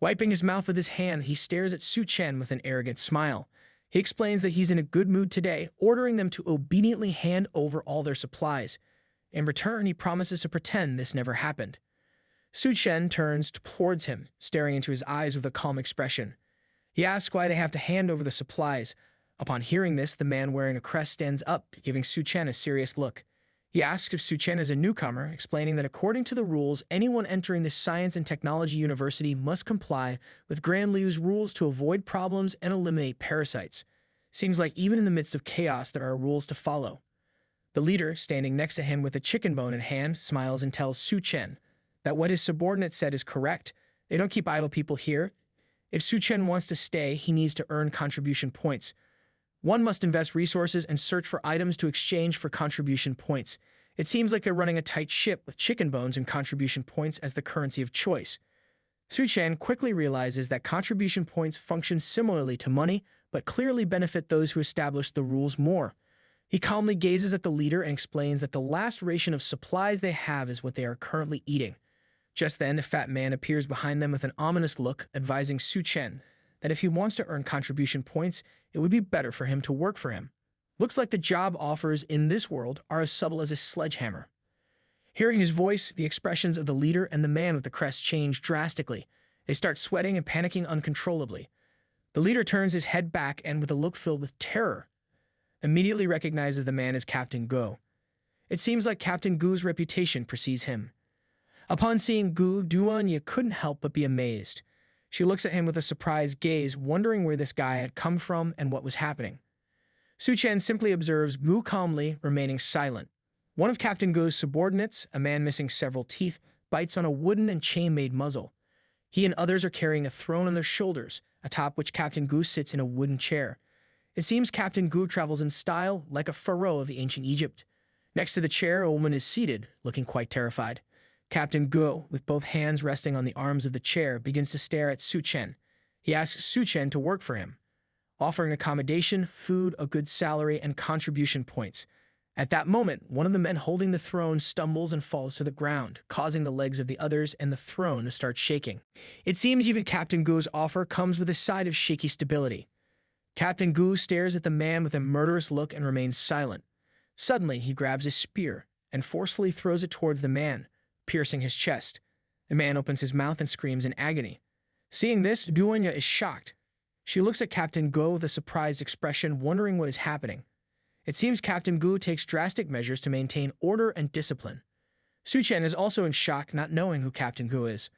Wiping his mouth with his hand, he stares at Suchan with an arrogant smile. He explains that he's in a good mood today, ordering them to obediently hand over all their supplies. In return, he promises to pretend this never happened. Suchan turns towards him, staring into his eyes with a calm expression. He asks why they have to hand over the supplies. Upon hearing this, the man wearing a crest stands up, giving Suchan a serious look. He asks if Suchan is a newcomer, explaining that according to the rules, anyone entering this science and technology university must comply with Grand Liu's rules to avoid problems and eliminate parasites. Seems like even in the midst of chaos, there are rules to follow. The leader, standing next to him with a chicken bone in hand, smiles and tells Suchan that what his subordinate said is correct. They don't keep idle people here. If Suchan wants to stay, he needs to earn contribution points. One must invest resources and search for items to exchange for contribution points. It seems like they're running a tight ship with chicken bones and contribution points as the currency of choice. Suchan quickly realizes that contribution points function similarly to money, but clearly benefit those who establish the rules more. He calmly gazes at the leader and explains that the last ration of supplies they have is what they are currently eating. Just then, a fat man appears behind them with an ominous look, advising Suchan that if he wants to earn contribution points, it would be better for him to work for him. Looks like the job offers in this world are as subtle as a sledgehammer. Hearing his voice, the expressions of the leader and the man with the crest change drastically. They start sweating and panicking uncontrollably. The leader turns his head back and, with a look filled with terror, immediately recognizes the man as Captain Go. It seems like Captain Gu's reputation precedes him. Upon seeing Gu, Duanya couldn't help but be amazed. She looks at him with a surprised gaze, wondering where this guy had come from and what was happening. Suchan simply observes Gu calmly, remaining silent. One of Captain Gu's subordinates, a man missing several teeth, bites on a wooden and chain-made muzzle. He and others are carrying a throne on their shoulders, atop which Captain Gu sits in a wooden chair. It seems Captain Gu travels in style like a pharaoh of ancient Egypt. Next to the chair, a woman is seated, looking quite terrified. Captain Gu, with both hands resting on the arms of the chair, begins to stare at Suchan. He asks Suchan to work for him, offering accommodation, food, a good salary, and contribution points. At that moment, one of the men holding the throne stumbles and falls to the ground, causing the legs of the others and the throne to start shaking. It seems even Captain Gu's offer comes with a side of shaky stability. Captain Gu stares at the man with a murderous look and remains silent. Suddenly, he grabs a spear and forcefully throws it towards the man, piercing his chest. The man opens his mouth and screams in agony. Seeing this, Duenya is shocked. She looks at Captain Gu with a surprised expression, wondering what is happening. It seems Captain Gu takes drastic measures to maintain order and discipline. Suchan is also in shock, not knowing who Captain Gu is.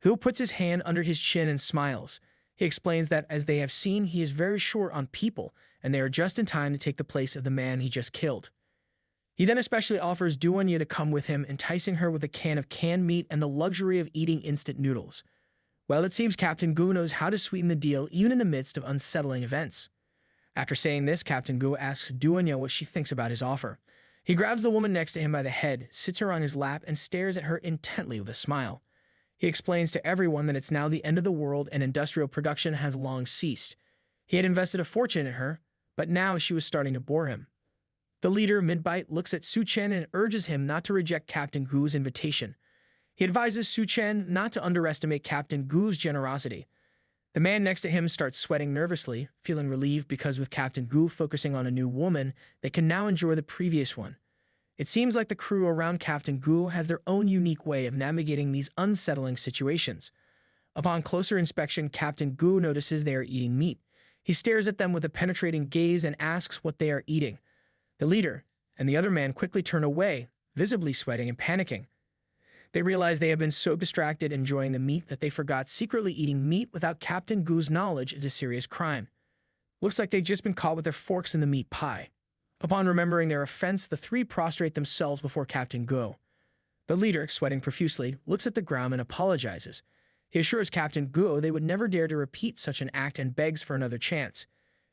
Gu puts his hand under his chin and smiles. He explains that, as they have seen, he is very short on people, and they are just in time to take the place of the man he just killed. He then especially offers Duanya to come with him, enticing her with a can of canned meat and the luxury of eating instant noodles. Well, it seems Captain Gu knows how to sweeten the deal even in the midst of unsettling events. After saying this, Captain Gu asks Duanya what she thinks about his offer. He grabs the woman next to him by the head, sits her on his lap, and stares at her intently with a smile. He explains to everyone that it's now the end of the world and industrial production has long ceased. He had invested a fortune in her, but now she was starting to bore him. The leader, mid-bite, looks at Suchan and urges him not to reject Captain Gu's invitation. He advises Suchan not to underestimate Captain Gu's generosity. The man next to him starts sweating nervously, feeling relieved because with Captain Gu focusing on a new woman, they can now enjoy the previous one. It seems like the crew around Captain Gu has their own unique way of navigating these unsettling situations. Upon closer inspection, Captain Gu notices they are eating meat. He stares at them with a penetrating gaze and asks what they are eating. The leader and the other man quickly turn away, visibly sweating and panicking. They realize they have been so distracted enjoying the meat that they forgot secretly eating meat without Captain Gu's knowledge is a serious crime. Looks like they've just been caught with their forks in the meat pie. Upon remembering their offense, the three prostrate themselves before Captain Gu. The leader, sweating profusely, looks at the ground and apologizes. He assures Captain Gu they would never dare to repeat such an act and begs for another chance.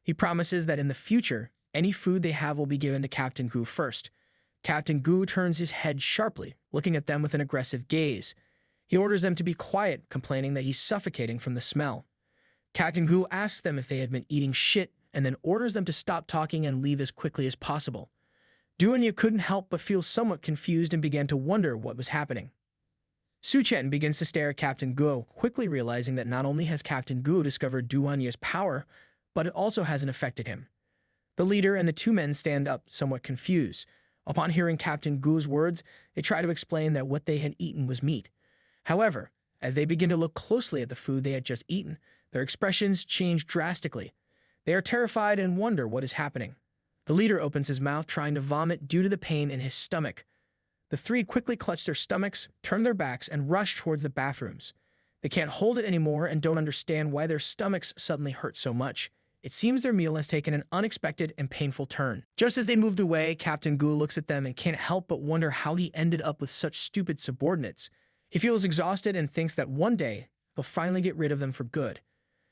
He promises that in the future, any food they have will be given to Captain Gu first. Captain Gu turns his head sharply, looking at them with an aggressive gaze. He orders them to be quiet, complaining that he's suffocating from the smell. Captain Gu asks them if they had been eating shit and then orders them to stop talking and leave as quickly as possible. Duanya couldn't help but feel somewhat confused and began to wonder what was happening. Suchan begins to stare at Captain Gu, quickly realizing that not only has Captain Gu discovered Duanya's power, but it also hasn't affected him. The leader and the two men stand up, somewhat confused. Upon hearing Captain Gu's words, they try to explain that what they had eaten was meat. However, as they begin to look closely at the food they had just eaten, their expressions change drastically. They are terrified and wonder what is happening. The leader opens his mouth, trying to vomit due to the pain in his stomach. The three quickly clutch their stomachs, turn their backs, and rush towards the bathrooms. They can't hold it anymore and don't understand why their stomachs suddenly hurt so much. It seems their meal has taken an unexpected and painful turn. Just as they moved away, Captain Gu looks at them and can't help but wonder how he ended up with such stupid subordinates. He feels exhausted and thinks that one day he'll finally get rid of them for good.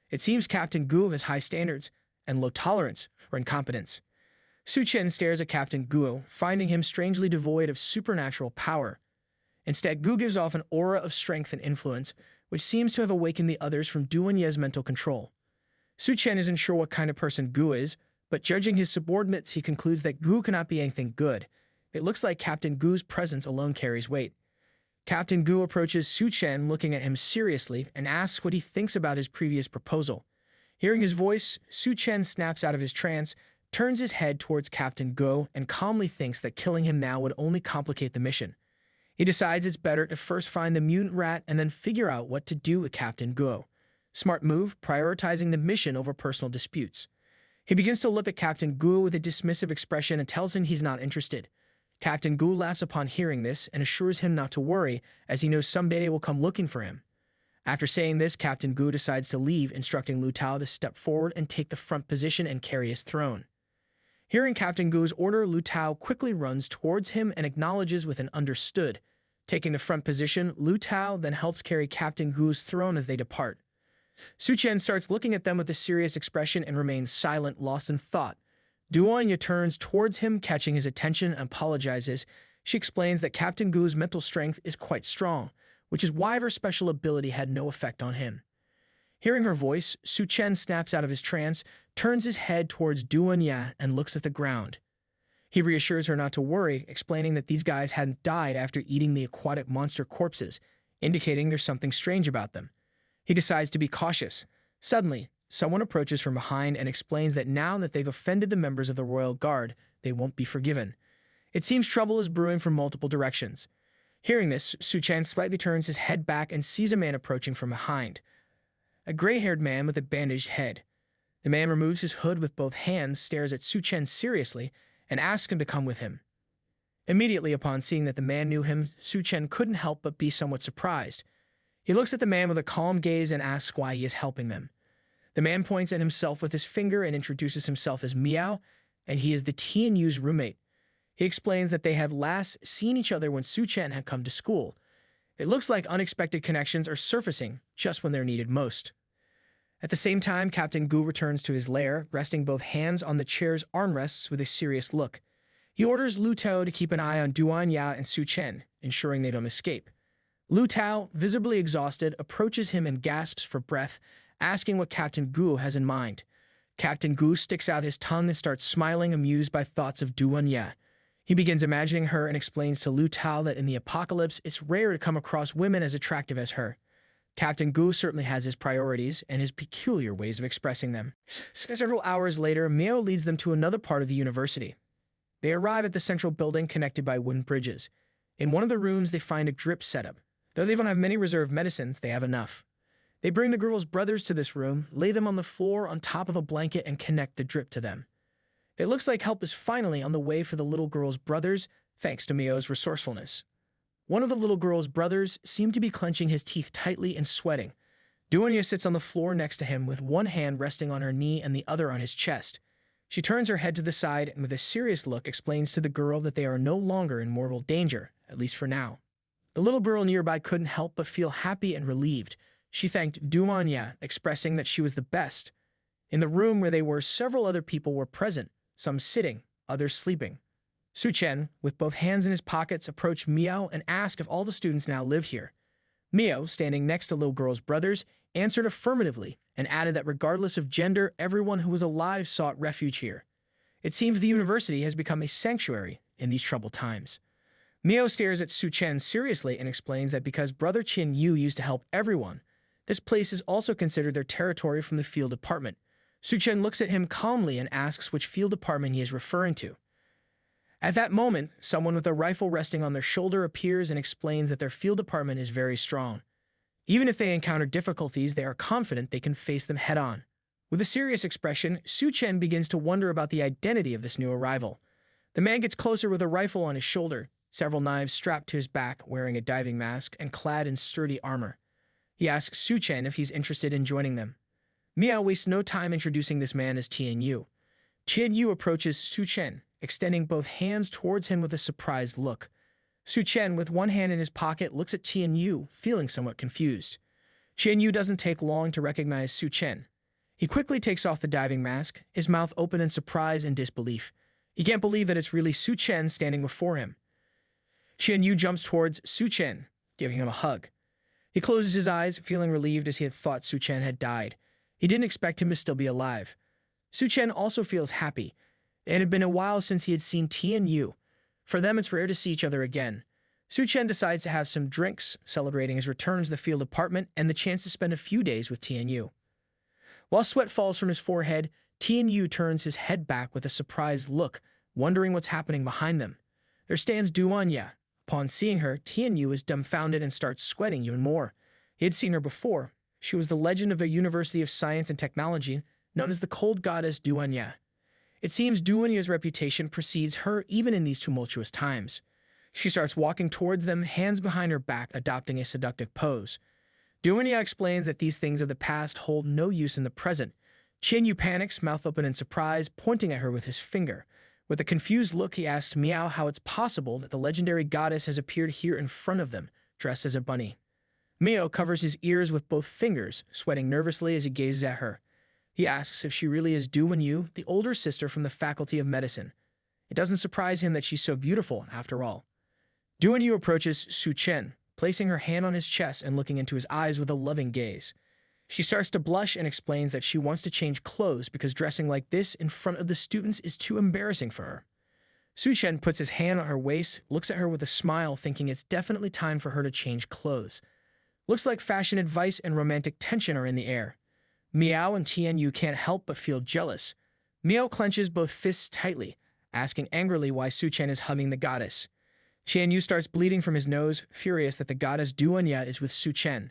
It seems Captain Gu has high standards and low tolerance for incompetence. Suchan stares at Captain Gu, finding him strangely devoid of supernatural power. Instead, Gu gives off an aura of strength and influence, which seems to have awakened the others from Duanya's mental control. Suchan isn't sure what kind of person Gu is, but judging his subordinates, he concludes that Gu cannot be anything good. It looks like Captain Gu's presence alone carries weight. Captain Gu approaches Suchan, looking at him seriously, and asks what he thinks about his previous proposal. Hearing his voice, Suchan snaps out of his trance, turns his head towards Captain Gu, and calmly thinks that killing him now would only complicate the mission. He decides it's better to first find the mutant rat and then figure out what to do with Captain Gu. Smart move, prioritizing the mission over personal disputes. He begins to look at Captain Gu with a dismissive expression and tells him he's not interested. Captain Gu laughs upon hearing this and assures him not to worry, as he knows someday they will come looking for him. After saying this, Captain Gu decides to leave, instructing Lu Tao to step forward and take the front position and carry his throne. Hearing Captain Gu's order, Lu Tao quickly runs towards him and acknowledges with an understood. Taking the front position, Lu Tao then helps carry Captain Gu's throne as they depart. Suchan starts looking at them with a serious expression and remains silent, lost in thought. Duanya turns towards him, catching his attention, and apologizes. She explains that Captain Gu's mental strength is quite strong, which is why her special ability had no effect on him. Hearing her voice, Suchan snaps out of his trance, turns his head towards Duanya, and looks at the ground. He reassures her not to worry, explaining that these guys hadn't died after eating the aquatic monster corpses, indicating there's something strange about them. He decides to be cautious. Suddenly, someone approaches from behind and explains that now that they've offended the members of the Royal Guard, they won't be forgiven. It seems trouble is brewing from multiple directions. Hearing this, Suchan slightly turns his head back and sees a man approaching from behind. A gray-haired man with a bandaged head. The man removes his hood with both hands, stares at Suchan seriously, and asks him to come with him. Immediately upon seeing that the man knew him, Suchan couldn't help but be somewhat surprised. He looks at the man with a calm gaze and asks why he is helping them. The man points at himself with his finger and introduces himself as Miao, and he is the T&U's roommate. He explains that they had last seen each other when Suchan had come to school. It looks like unexpected connections are surfacing just when they're needed most. At the same time, Captain Gu returns to his lair, resting both hands on the chair's armrests with a serious look. He orders Lu Tao to keep an eye on Duan Ya and Suchan, ensuring they don't escape. Lu Tao, visibly exhausted, approaches him and gasps for breath, asking what Captain Gu has in mind. Captain Gu sticks out his tongue and starts smiling, amused by thoughts of Duan Ya. He begins imagining her and explains to Lu Tao that in the apocalypse, it's rare to come across women as attractive as her. Captain Gu certainly has his priorities and his peculiar ways of expressing them. Several hours later, Miao leads them to another part of the university. They arrive at the central building connected by wooden bridges. In one of the rooms, they find a drip setup. Though they don't have many reserved medicines, they have enough. They bring the girls' brothers to this room, lay them on the floor on top of a blanket, and connect the drip to them. It looks like help is finally on the way for the little girl's brothers, thanks to Miao's resourcefulness. One of the little girl's brothers seemed to be clenching his teeth tightly and sweating. Duanya sits on the floor next to him with one hand resting on her knee and the other on his chest. She turns her head to the side and with a serious look explains to the girl that they are no longer in mortal danger, at least for now. The little girl nearby couldn't help but feel happy and relieved. She thanked Duanya, expressing that she was the best. In the room where they were, several other people were present, some sitting, others sleeping. Suchan, with both hands in his pockets, approached Miao and asked if all the students now live here. Miao, standing next to little girl's brothers, answered affirmatively and added that regardless of gender, everyone who was alive sought refuge here. It seems the university has become a sanctuary in these troubled times. Miao stares at Suchan seriously and explains that because Brother Qin Yu used to help everyone, this place is also considered their territory from the field department. Suchan looks at him calmly and asks which field department he is referring to. At that moment, someone with a rifle resting on their shoulder appears and explains that their field department is very strong. Even if they encounter difficulties, they are confident they can face them head-on. With a serious expression, Suchan begins to wonder about the identity of this new arrival. The man gets closer with a rifle on his shoulder, several knives strapped to his back, wearing a diving mask, and clad in sturdy armor. He asks Suchan if he's interested in joining them. Miao wastes no time introducing this man as Tian Yu. Tian Yu approaches Suchan, extending both hands towards him with a surprised look. Suchan, with one hand in his pocket, looks at Tian Yu, feeling somewhat confused. Tian Yu doesn't take long to recognize Suchan. He quickly takes off the diving mask, his mouth open in surprise and disbelief. He can't believe that it's really Suchan standing before him. Tian Yu jumps towards Suchan, giving him a hug. He closes his eyes, feeling relieved as he had thought Suchan had died. He didn't expect him to still be alive. Suchan also feels happy. It had been a while since he had seen Tian Yu. For them, it's rare to see each other again. Suchan decides to have some drinks, celebrating his return to the field department and the chance to spend a few days with Tian Yu. While sweat falls from his forehead, Tian Yu turns his head back with a surprised look, wondering what's happening behind them. There stands Duan Ya. Upon seeing her, Tian Yu is dumbfounded and starts sweating even more. He had seen her before. She was the legend of a University of Science and Technology, known as the Cold Goddess Duan Ya. It seems Duan Ya's reputation precedes her even in these tumultuous times. She starts walking towards them, hands behind her back, adopting a seductive pose. Duan Ya explains that these things of the past hold no use in the present. Tian Yu panics, mouth open in surprise, pointing at her with his finger. With a confused look, he asks Miao how it's possible that the legendary goddess has appeared here in front of them, dressed as a bunny. Miao covers his ears with both fingers, sweating nervously as he gazes at her. He asks if she really is Duan Yu, the older sister from the Faculty of Medicine. It doesn't surprise him that she's so beautiful, after all. Duan Yu approaches Suchan, placing her hand on his chest and looking into his eyes with a loving gaze. She starts to blush and explains that she wants to change clothes because dressing like this in front of the students is too embarrassing for her. Suchan puts his hand on her waist, looks at her with a smile, thinking it's definitely time for her to change clothes. Looks like fashion advice and romantic tension are in the air. Miao and Tian Yu can't help but feel jealous. Miao clenches both fists tightly, asking angrily why Suchan is hugging the goddess. Tian Yu starts bleeding from his nose, furious that the goddess Duan Ya is with Suchan.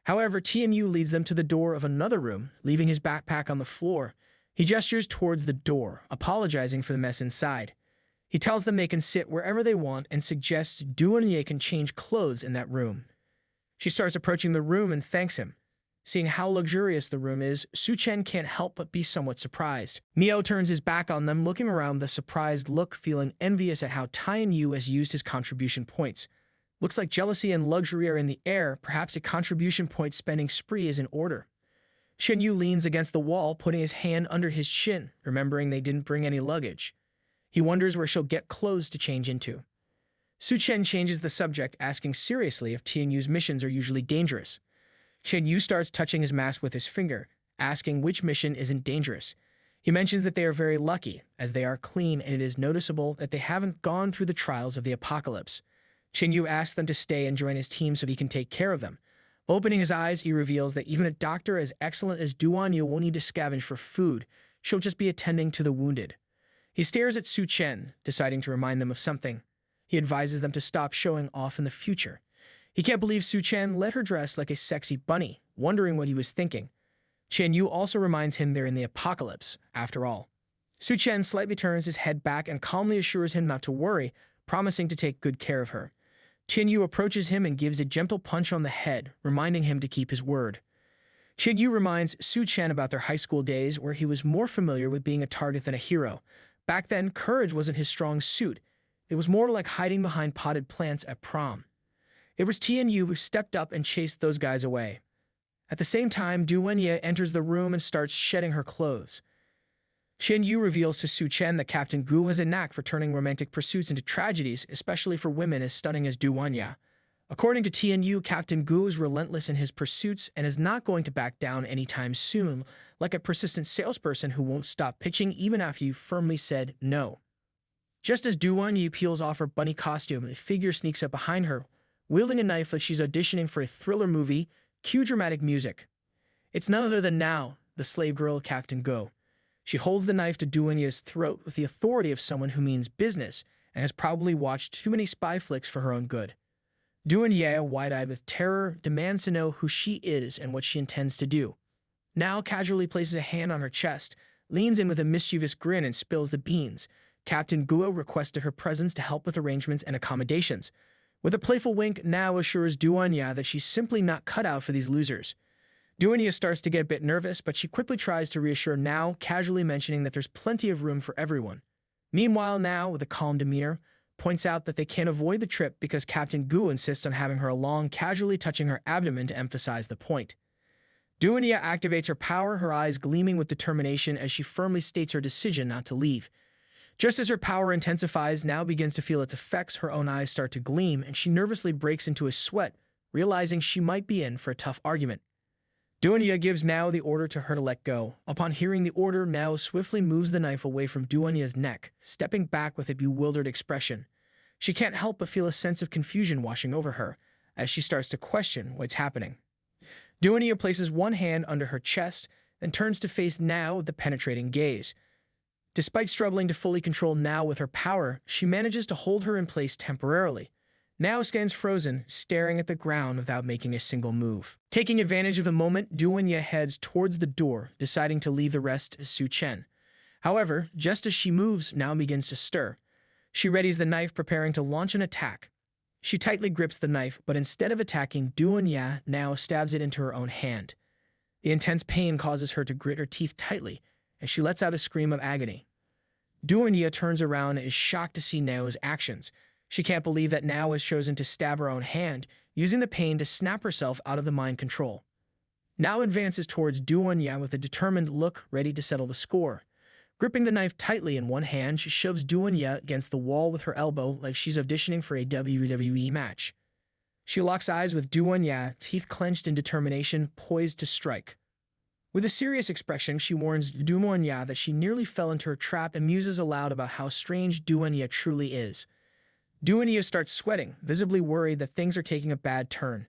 However, Tian Yu leads them to the door of another room, leaving his backpack on the floor. He gestures towards the door, apologizing for the mess inside. He tells them they can sit wherever they want and suggests Duan Ya can change clothes in that room. She starts approaching the room and thanks him. Seeing how luxurious the room is, Suchan can't help but be somewhat surprised. Mio turns his back on them, looking around with a surprised look, feeling envious at how Tianyu has used his contribution points. Looks like jealousy and luxury are in the air. Perhaps a contribution point spending spree is in order. Xianyu leans against the wall, putting his hand under his chin, remembering they didn't bring any luggage. He wonders where she'll get clothes to change into. Suchan changes the subject, asking seriously if Tianyu's missions are usually dangerous. Xianyu starts touching his mask with his finger, asking which mission isn't dangerous. He mentions that they are very lucky, as they are clean and it is noticeable that they haven't gone through the trials of the apocalypse. Xianyu asks them to stay and join his team so he can take care of them. Opening his eyes, he reveals that even a doctor as excellent as Duanyu won't need to scavenge for food. She'll just be attending to the wounded. He stares at Suchan, deciding to remind them of something. He advises them to stop showing off in the future. He can't believe Suchan let her dress like a sexy bunny, wondering what he was thinking. Xianyu also reminds him they're in the apocalypse, after all. Suchan slightly turns his head back and calmly assures him not to worry, promising to take good care of her. Xianyu approaches him and gives a gentle punch on the head, reminding him to keep his word. Xianyu reminds Suchan about their high school days, where he was more familiar with being a target than a hero. Back then, courage wasn't his strong suit. It was more like hiding behind potted plants at prom. It was Tianyu who stepped up and chased those guys away. At the same time, Duenya enters the room and starts shedding her clothes. Xianyu reveals to Suchan that Captain Gu has a knack for turning romantic pursuits into tragedies, especially for women as stunning as Duenya. According to Tianyu, Captain Gu is relentless in his pursuits and is not going to back down anytime soon, like a persistent salesperson who won't stop pitching even after you firmly said no. Just as Duenya peels off her bunny costume, a figure sneaks up behind her, wielding a knife like she's auditioning for a thriller movie. Cue dramatic music. It's none other than Now, the slave girl Captain Go. She holds the knife to Duenya's throat with the authority of someone who means business and has probably watched too many spy flicks for her own good. Duenya, wide-eyed with terror, demands to know who she is and what she intends to do. Now casually places a hand on her chest, leans in with a mischievous grin and spills the beans. Captain Guo requested her presence to help with arrangements and accommodations. With a playful wink, Now assures Duenya that she's simply not cut out for these losers. Duenya starts to get a bit nervous, but she quickly tries to reassure Now, casually mentioning that there's plenty of room for everyone. Meanwhile, Now, with a calm demeanor, points out that they can't avoid the trip because Captain Gu insists on having her along, casually touching her abdomen to emphasize the point. Duenya activates her power, her eyes gleaming with determination as she firmly states her decision not to leave. Just as her power intensifies, Now begins to feel its effects, her own eyes start to gleam, and she nervously breaks into a sweat, realizing she might be in for a tough argument. Duenya gives Now the order to her to let go. Upon hearing the order, Now swiftly moves the knife away from Duenya's neck, stepping back with a bewildered expression. She can't help but feel a sense of confusion washing over her, as she starts to question what's happening. Duenya places one hand under her chest, then turns to face Now with the penetrating gaze. Despite struggling to fully control Now with her power, she manages to hold her in place temporarily. Now stands frozen, staring at the ground without making a single move. Taking advantage of the moment, Duenya heads towards the door, deciding to leave the rest as Suchan. However, just as she moves, Now begins to stir. She readies the knife, preparing to launch an attack. She tightly grips the knife, but instead of attacking, Duenya now stabs it into her own hand. The intense pain causes her to grit her teeth tightly, and she lets out a scream of agony. Duenya turns around and is shocked to see Nao's actions. She can't believe that Nao has chosen to stab her own hand, using the pain to snap herself out of the mind control. Nao advances towards Duenya with a determined look, ready to settle the score. Gripping the knife tightly in one hand, she shoves Duenya against the wall with her elbow like she's auditioning for a WWE match. She locks eyes with Duenya, teeth clenched in determination, poised to strike. With a serious expression, she warns Duenya that she nearly fell into her trap and muses aloud about how strange Duenya truly is. Duenya starts sweating, visibly worried that things are taking a bad turn.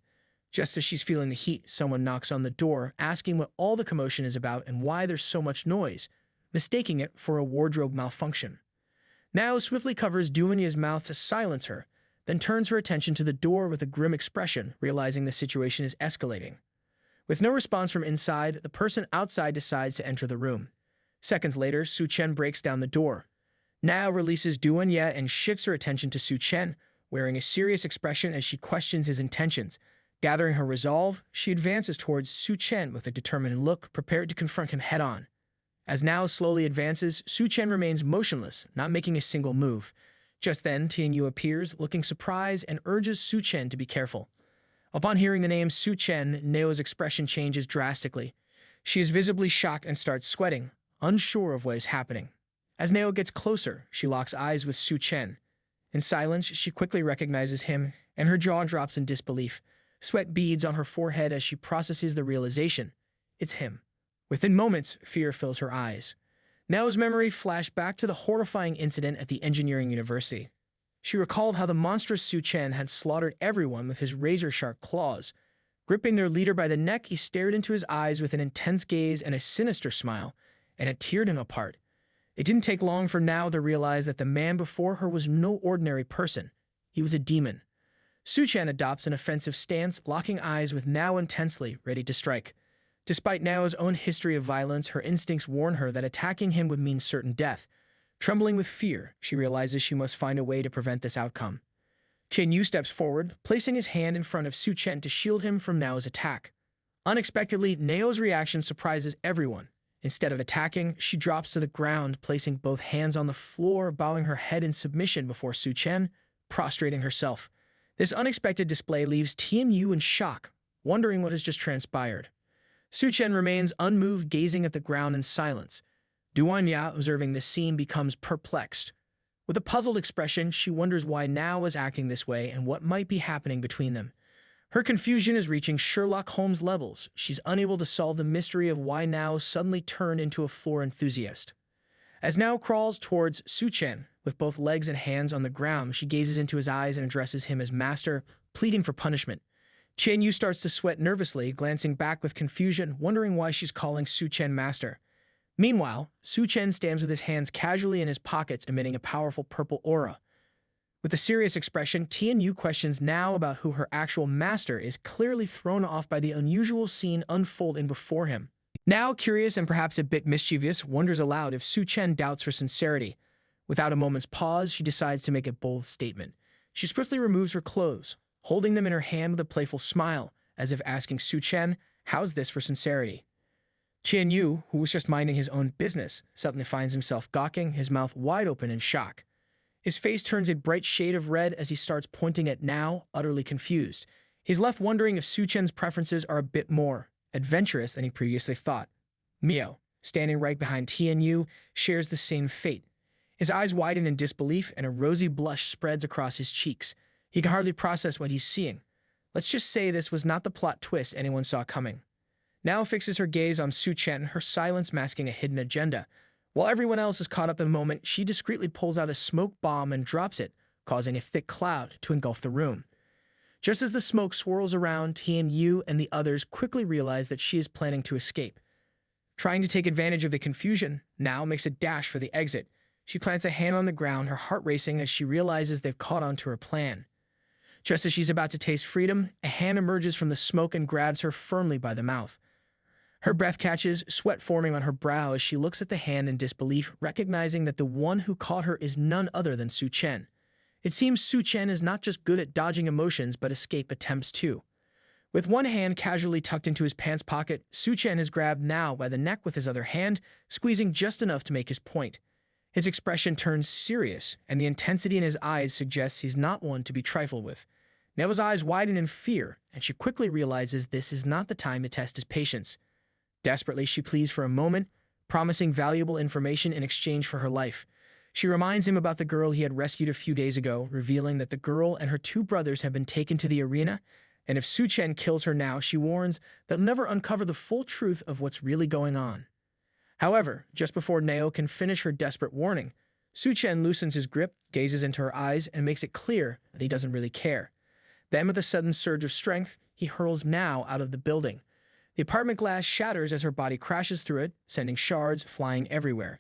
Just as she's feeling the heat, someone knocks on the door, asking what all the commotion is about and why there's so much noise, mistaking it for a wardrobe malfunction. Nao swiftly covers Duenya's mouth to silence her, then turns her attention to the door with a grim expression, realizing the situation is escalating. With no response from inside, the person outside decides to enter the room. Seconds later, Suchan breaks down the door. Nao releases Duenya and shifts her attention to Suchan, wearing a serious expression as she questions his intentions. Gathering her resolve, she advances towards Suchan with a determined look, prepared to confront him head-on. As Nao slowly advances, Suchan remains motionless, not making a single move. Just then, Tianyu appears, looking surprised, and urges Suchan to be careful. Upon hearing the name Suchan, Nao's expression changes drastically. She is visibly shocked and starts sweating, unsure of what is happening. As Nao gets closer, she locks eyes with Suchan. In silence, she quickly recognizes him, and her jaw drops in disbelief. Sweat beads on her forehead as she processes the realization. It's him. Within moments, fear fills her eyes. Nao's memory flashed back to the horrifying incident at the engineering university. She recalled how the monstrous Suchan had slaughtered everyone with his razor-sharp claws. Gripping their leader by the neck, he stared into his eyes with an intense gaze and a sinister smile, and it teared him apart. It didn't take long for Nao to realize that the man before her was no ordinary person. He was a demon. Suchan adopts an offensive stance, locking eyes with Nao intensely, ready to strike. Despite Nao's own history of violence, her instincts warn her that attacking him would mean certain death. Trembling with fear, she realizes she must find a way to prevent this outcome. Tianyu steps forward, placing his hand in front of Suchan to shield him from Nao's attack. Unexpectedly, Nao's reaction surprises everyone. Instead of attacking, she drops to the ground, placing both hands on the floor, bowing her head in submission before Suchan, prostrating herself. This unexpected display leaves Tianyu in shock, wondering what has just transpired. Suchan remains unmoved, gazing at the ground in silence. Duanya, observing this scene, becomes perplexed. With a puzzled expression, she wonders why Nao was acting this way and what might be happening between them. Her confusion is reaching Sherlock Holmes levels. She's unable to solve the mystery of why Nao suddenly turned into a floor enthusiast. As Nao crawls towards Suchan, with both legs and hands on the ground, she gazes into his eyes and addresses him as master, pleading for punishment. Tianyu starts to sweat nervously, glancing back with confusion, wondering why she's calling Suchan master. Meanwhile, Suchan stands with his hands casually in his pockets, emitting a powerful purple aura. With a serious expression, Tianyu questions Nao about who her actual master is, clearly thrown off by the unusual scene unfolding before him. Nao, curious and perhaps a bit mischievous, wonders aloud if Suchan doubts her sincerity. Without a moment's pause, she decides to make a bold statement. She swiftly removes her clothes, holding them in her hand with a playful smile, as if asking Suchan, "How's this for sincerity?" Tianyu, who was just minding his own business, suddenly finds himself gawking, his mouth wide open in shock. His face turns a bright shade of red as he starts pointing at Nao, utterly confused. He's left wondering if Suchan's preferences are a bit more adventurous than he previously thought. Miao, standing right behind Tianyu, shares the same fate. His eyes widen in disbelief, and a rosy blush spreads across his cheeks. He can hardly process what he's seeing. Let's just say this was not the plot twist anyone saw coming. Nao fixes her gaze on Suchan, her silence masking a hidden agenda. While everyone else is caught up in the moment, she discreetly pulls out a smoke bomb and drops it, causing a thick cloud to engulf the room. Just as the smoke swirls around, Tianyu and the others quickly realize that she is planning to escape. Trying to take advantage of the confusion, Nao makes a dash for the exit. She plants a hand on the ground, her heart racing as she realizes they've caught on to her plan. Just as she's about to taste freedom, a hand emerges from the smoke and grabs her firmly by the mouth. Her breath catches, sweat forming on her brow as she looks at the hand in disbelief, recognizing that the one who caught her is none other than Suchan. It seems Suchan is not just good at dodging emotions, but escape attempts too. With one hand casually tucked into his pants pocket, Suchan has grabbed Nao by the neck with his other hand, squeezing just enough to make his point. His expression turns serious, and the intensity in his eyes suggests he's not one to be trifled with. Nao's eyes widen in fear, and she quickly realizes this is not the time to test his patience. Desperately, she pleads for a moment, promising valuable information in exchange for her life. She reminds him about the girl he had rescued a few days ago, revealing that the girl and her two brothers have been taken to the arena, and if Suchan kills her now, she warns they'll never uncover the full truth of what's really going on. However, just before Nao can finish her desperate warning, Suchan loosens his grip, gazes into her eyes, and makes it clear that he doesn't really care. Then, with a sudden surge of strength, he hurls Nao out of the building. The apartment glass shatters as her body crashes through it, sending shards flying everywhere.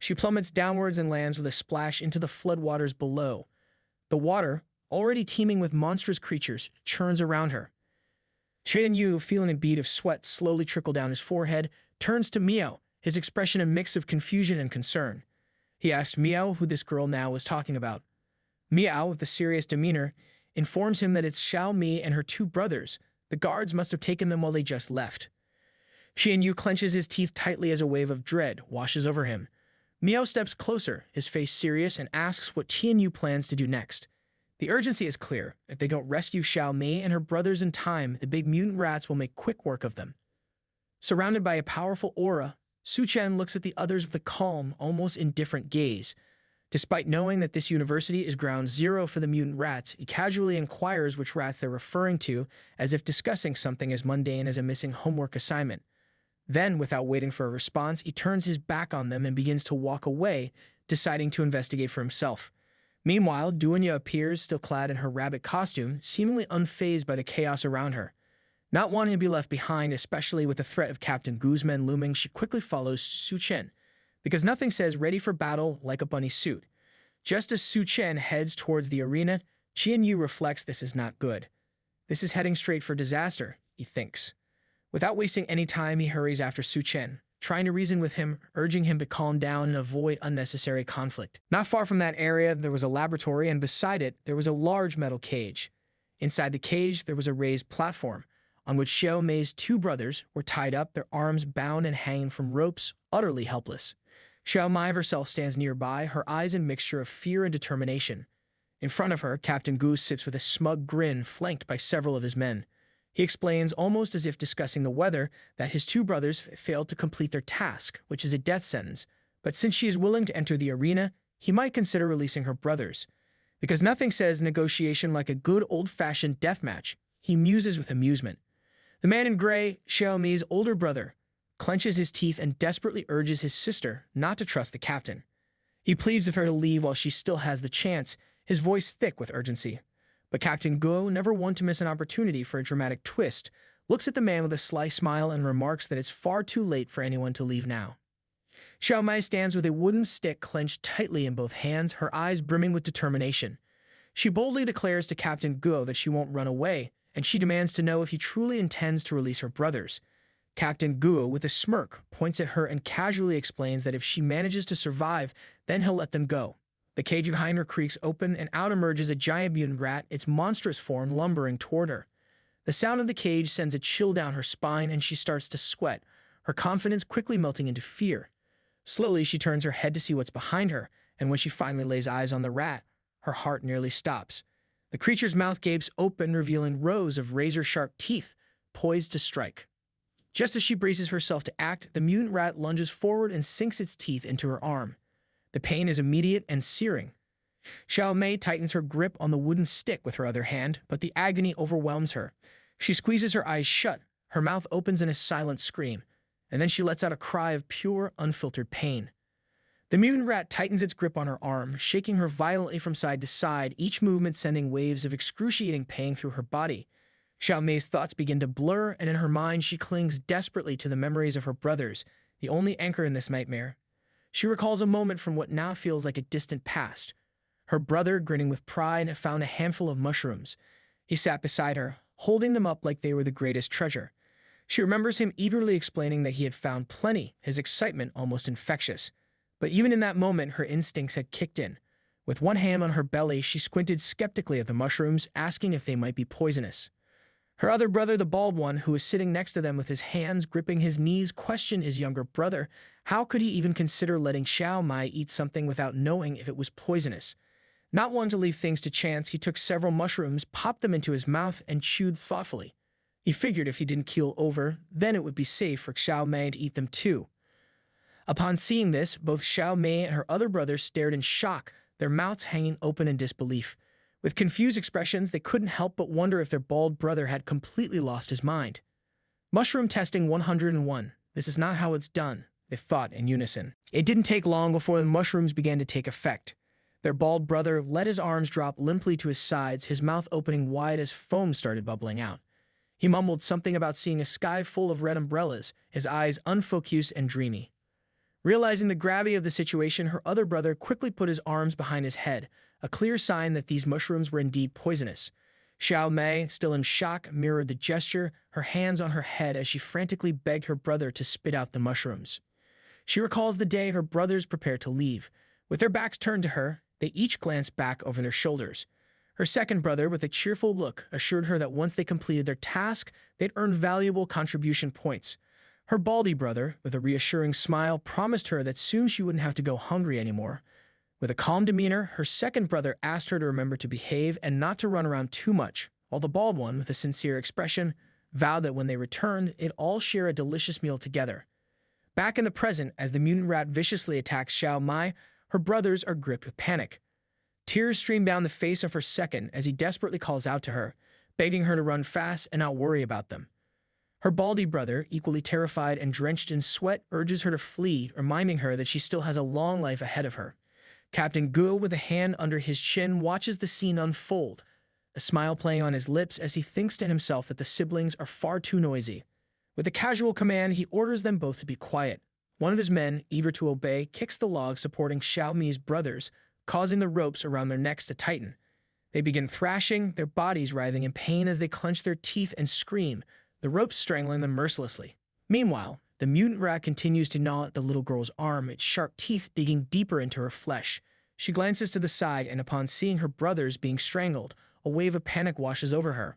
She plummets downwards and lands with a splash into the floodwaters below. The water, already teeming with monstrous creatures, churns around her. Tianyu, feeling a bead of sweat slowly trickle down his forehead, turns to Miao, his expression a mix of confusion and concern. He asked Miao who this girl now was talking about. Miao, with a serious demeanor, informs him that it's Xiao Mi and her two brothers. The guards must have taken them while they just left. Xianyu clenches his teeth tightly as a wave of dread washes over him. Miao steps closer, his face serious, and asks what Xianyu plans to do next. The urgency is clear. If they don't rescue Xiao Mi and her brothers in time, the big mutant rats will make quick work of them. Surrounded by a powerful aura, Suchan looks at the others with a calm, almost indifferent gaze. Despite knowing that this university is ground zero for the mutant rats, he casually inquires which rats they're referring to, as if discussing something as mundane as a missing homework assignment. Then, without waiting for a response, he turns his back on them and begins to walk away, deciding to investigate for himself. Meanwhile, Duenya appears, still clad in her rabbit costume, seemingly unfazed by the chaos around her. Not wanting to be left behind, especially with the threat of Captain Gu's men looming, she quickly follows Suchan, because nothing says ready for battle like a bunny suit. Just as Suchan heads towards the arena, Qianyu reflects this is not good. This is heading straight for disaster, he thinks. Without wasting any time, he hurries after Suchan, trying to reason with him, urging him to calm down and avoid unnecessary conflict. Not far from that area, there was a laboratory, and beside it, there was a large metal cage. Inside the cage, there was a raised platform, on which Xiao Mei's two brothers were tied up, their arms bound and hanging from ropes, utterly helpless. Xiao Mei herself stands nearby, her eyes a mixture of fear and determination. In front of her, Captain Gu sits with a smug grin, flanked by several of his men. He explains, almost as if discussing the weather, that his two brothers failed to complete their task, which is a death sentence, but since she is willing to enter the arena, he might consider releasing her brothers. Because nothing says negotiation like a good old-fashioned deathmatch, he muses with amusement. The man in gray, Xiao Mei's older brother, clenches his teeth and desperately urges his sister not to trust the captain. He pleads with her to leave while she still has the chance, his voice thick with urgency. But Captain Guo, never one to miss an opportunity for a dramatic twist, looks at the man with a sly smile and remarks that it's far too late for anyone to leave now. Xiao Mei stands with a wooden stick clenched tightly in both hands, her eyes brimming with determination. She boldly declares to Captain Guo that she won't run away, and she demands to know if he truly intends to release her brothers. Captain Guo, with a smirk, points at her and casually explains that if she manages to survive, then he'll let them go. The cage behind her creaks open, and out emerges a giant mutant rat, its monstrous form lumbering toward her. The sound of the cage sends a chill down her spine, and she starts to sweat, her confidence quickly melting into fear. Slowly, she turns her head to see what's behind her, and when she finally lays eyes on the rat, her heart nearly stops. The creature's mouth gapes open, revealing rows of razor-sharp teeth, poised to strike. Just as she braces herself to act, the mutant rat lunges forward and sinks its teeth into her arm. The pain is immediate and searing. Xiao Mei tightens her grip on the wooden stick with her other hand, but the agony overwhelms her. She squeezes her eyes shut, her mouth opens in a silent scream, and then she lets out a cry of pure, unfiltered pain. The mutant rat tightens its grip on her arm, shaking her violently from side to side, each movement sending waves of excruciating pain through her body. Xiao Mei's thoughts begin to blur, and in her mind she clings desperately to the memories of her brothers, the only anchor in this nightmare. She recalls a moment from what now feels like a distant past. Her brother, grinning with pride, found a handful of mushrooms. He sat beside her, holding them up like they were the greatest treasure. She remembers him eagerly explaining that he had found plenty, his excitement almost infectious. But even in that moment, her instincts had kicked in. With one hand on her belly, she squinted skeptically at the mushrooms, asking if they might be poisonous. Her other brother, the bald one, who was sitting next to them with his hands gripping his knees, questioned his younger brother. How could he even consider letting Xiao Mei eat something without knowing if it was poisonous? Not one to leave things to chance, he took several mushrooms, popped them into his mouth, and chewed thoughtfully. He figured if he didn't keel over, then it would be safe for Xiao Mei to eat them too. Upon seeing this, both Xiao Mei and her other brother stared in shock, their mouths hanging open in disbelief. With confused expressions, they couldn't help but wonder if their bald brother had completely lost his mind. Mushroom testing 101. This is not how it's done, they thought in unison. It didn't take long before the mushrooms began to take effect. Their bald brother let his arms drop limply to his sides, his mouth opening wide as foam started bubbling out. He mumbled something about seeing a sky full of red umbrellas, his eyes unfocused and dreamy. Realizing the gravity of the situation, her other brother quickly put his arms behind his head, a clear sign that these mushrooms were indeed poisonous. Xiao Mei, still in shock, mirrored the gesture, her hands on her head as she frantically begged her brother to spit out the mushrooms. She recalls the day her brothers prepared to leave. With their backs turned to her, they each glanced back over their shoulders. Her second brother, with a cheerful look, assured her that once they completed their task, they'd earn valuable contribution points. Her baldy brother, with a reassuring smile, promised her that soon she wouldn't have to go hungry anymore. With a calm demeanor, her second brother asked her to remember to behave and not to run around too much, while the bald one, with a sincere expression, vowed that when they returned, they'd all share a delicious meal together. Back in the present, as the mutant rat viciously attacks Xiao Mai, her brothers are gripped with panic. Tears stream down the face of her second as he desperately calls out to her, begging her to run fast and not worry about them. Her baldy brother, equally terrified and drenched in sweat, urges her to flee, reminding her that she still has a long life ahead of her. Captain Guo, with a hand under his chin, watches the scene unfold, a smile playing on his lips as he thinks to himself that the siblings are far too noisy. With a casual command, he orders them both to be quiet. One of his men, eager to obey, kicks the log supporting Xiao Mi's brothers, causing the ropes around their necks to tighten. They begin thrashing, their bodies writhing in pain as they clench their teeth and scream, the ropes strangling them mercilessly. Meanwhile, the mutant rat continues to gnaw at the little girl's arm, its sharp teeth digging deeper into her flesh. She glances to the side, and upon seeing her brothers being strangled, a wave of panic washes over her.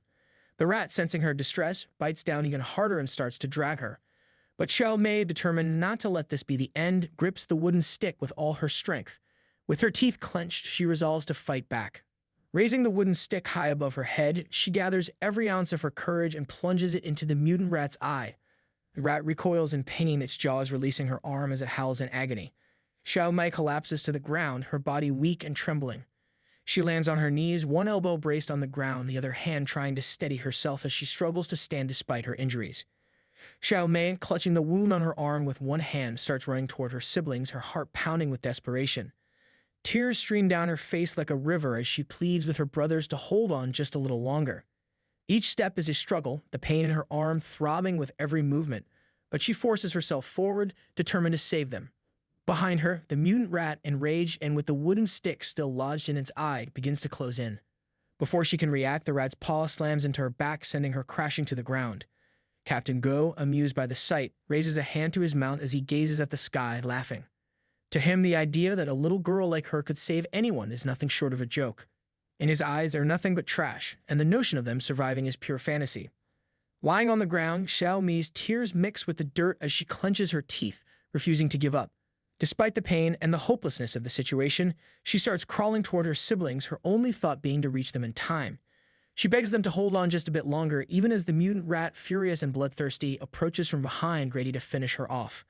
The rat, sensing her distress, bites down even harder and starts to drag her. But Xiao Mei, determined not to let this be the end, grips the wooden stick with all her strength. With her teeth clenched, she resolves to fight back. Raising the wooden stick high above her head, she gathers every ounce of her courage and plunges it into the mutant rat's eye. The rat recoils in pain, its jaws releasing her arm as it howls in agony. Xiao Mei collapses to the ground, her body weak and trembling. She lands on her knees, one elbow braced on the ground, the other hand trying to steady herself as she struggles to stand despite her injuries. Xiao Mei, clutching the wound on her arm with one hand, starts running toward her siblings, her heart pounding with desperation. Tears stream down her face like a river as she pleads with her brothers to hold on just a little longer. Each step is a struggle, the pain in her arm throbbing with every movement, but she forces herself forward, determined to save them. Behind her, the mutant rat, enraged and with the wooden stick still lodged in its eye, begins to close in. Before she can react, the rat's paw slams into her back, sending her crashing to the ground. Captain Go, amused by the sight, raises a hand to his mouth as he gazes at the sky, laughing. To him, the idea that a little girl like her could save anyone is nothing short of a joke. In his eyes, they're nothing but trash, and the notion of them surviving is pure fantasy. Lying on the ground, Xiao Mi's tears mix with the dirt as she clenches her teeth, refusing to give up. Despite the pain and the hopelessness of the situation, she starts crawling toward her siblings, her only thought being to reach them in time. She begs them to hold on just a bit longer, even as the mutant rat, furious and bloodthirsty, approaches from behind, ready to finish her off.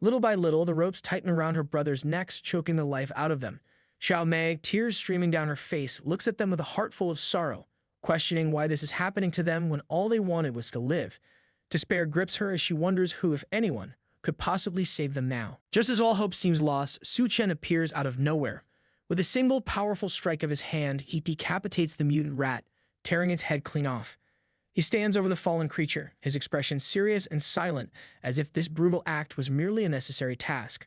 Little by little, the ropes tighten around her brothers' necks, choking the life out of them. Xiao Mei, tears streaming down her face, looks at them with a heart full of sorrow, questioning why this is happening to them when all they wanted was to live. Despair grips her as she wonders who, if anyone, could possibly save them now. Just as all hope seems lost, Suchan appears out of nowhere. With a single powerful strike of his hand, he decapitates the mutant rat, tearing its head clean off. He stands over the fallen creature, his expression serious and silent, as if this brutal act was merely a necessary task.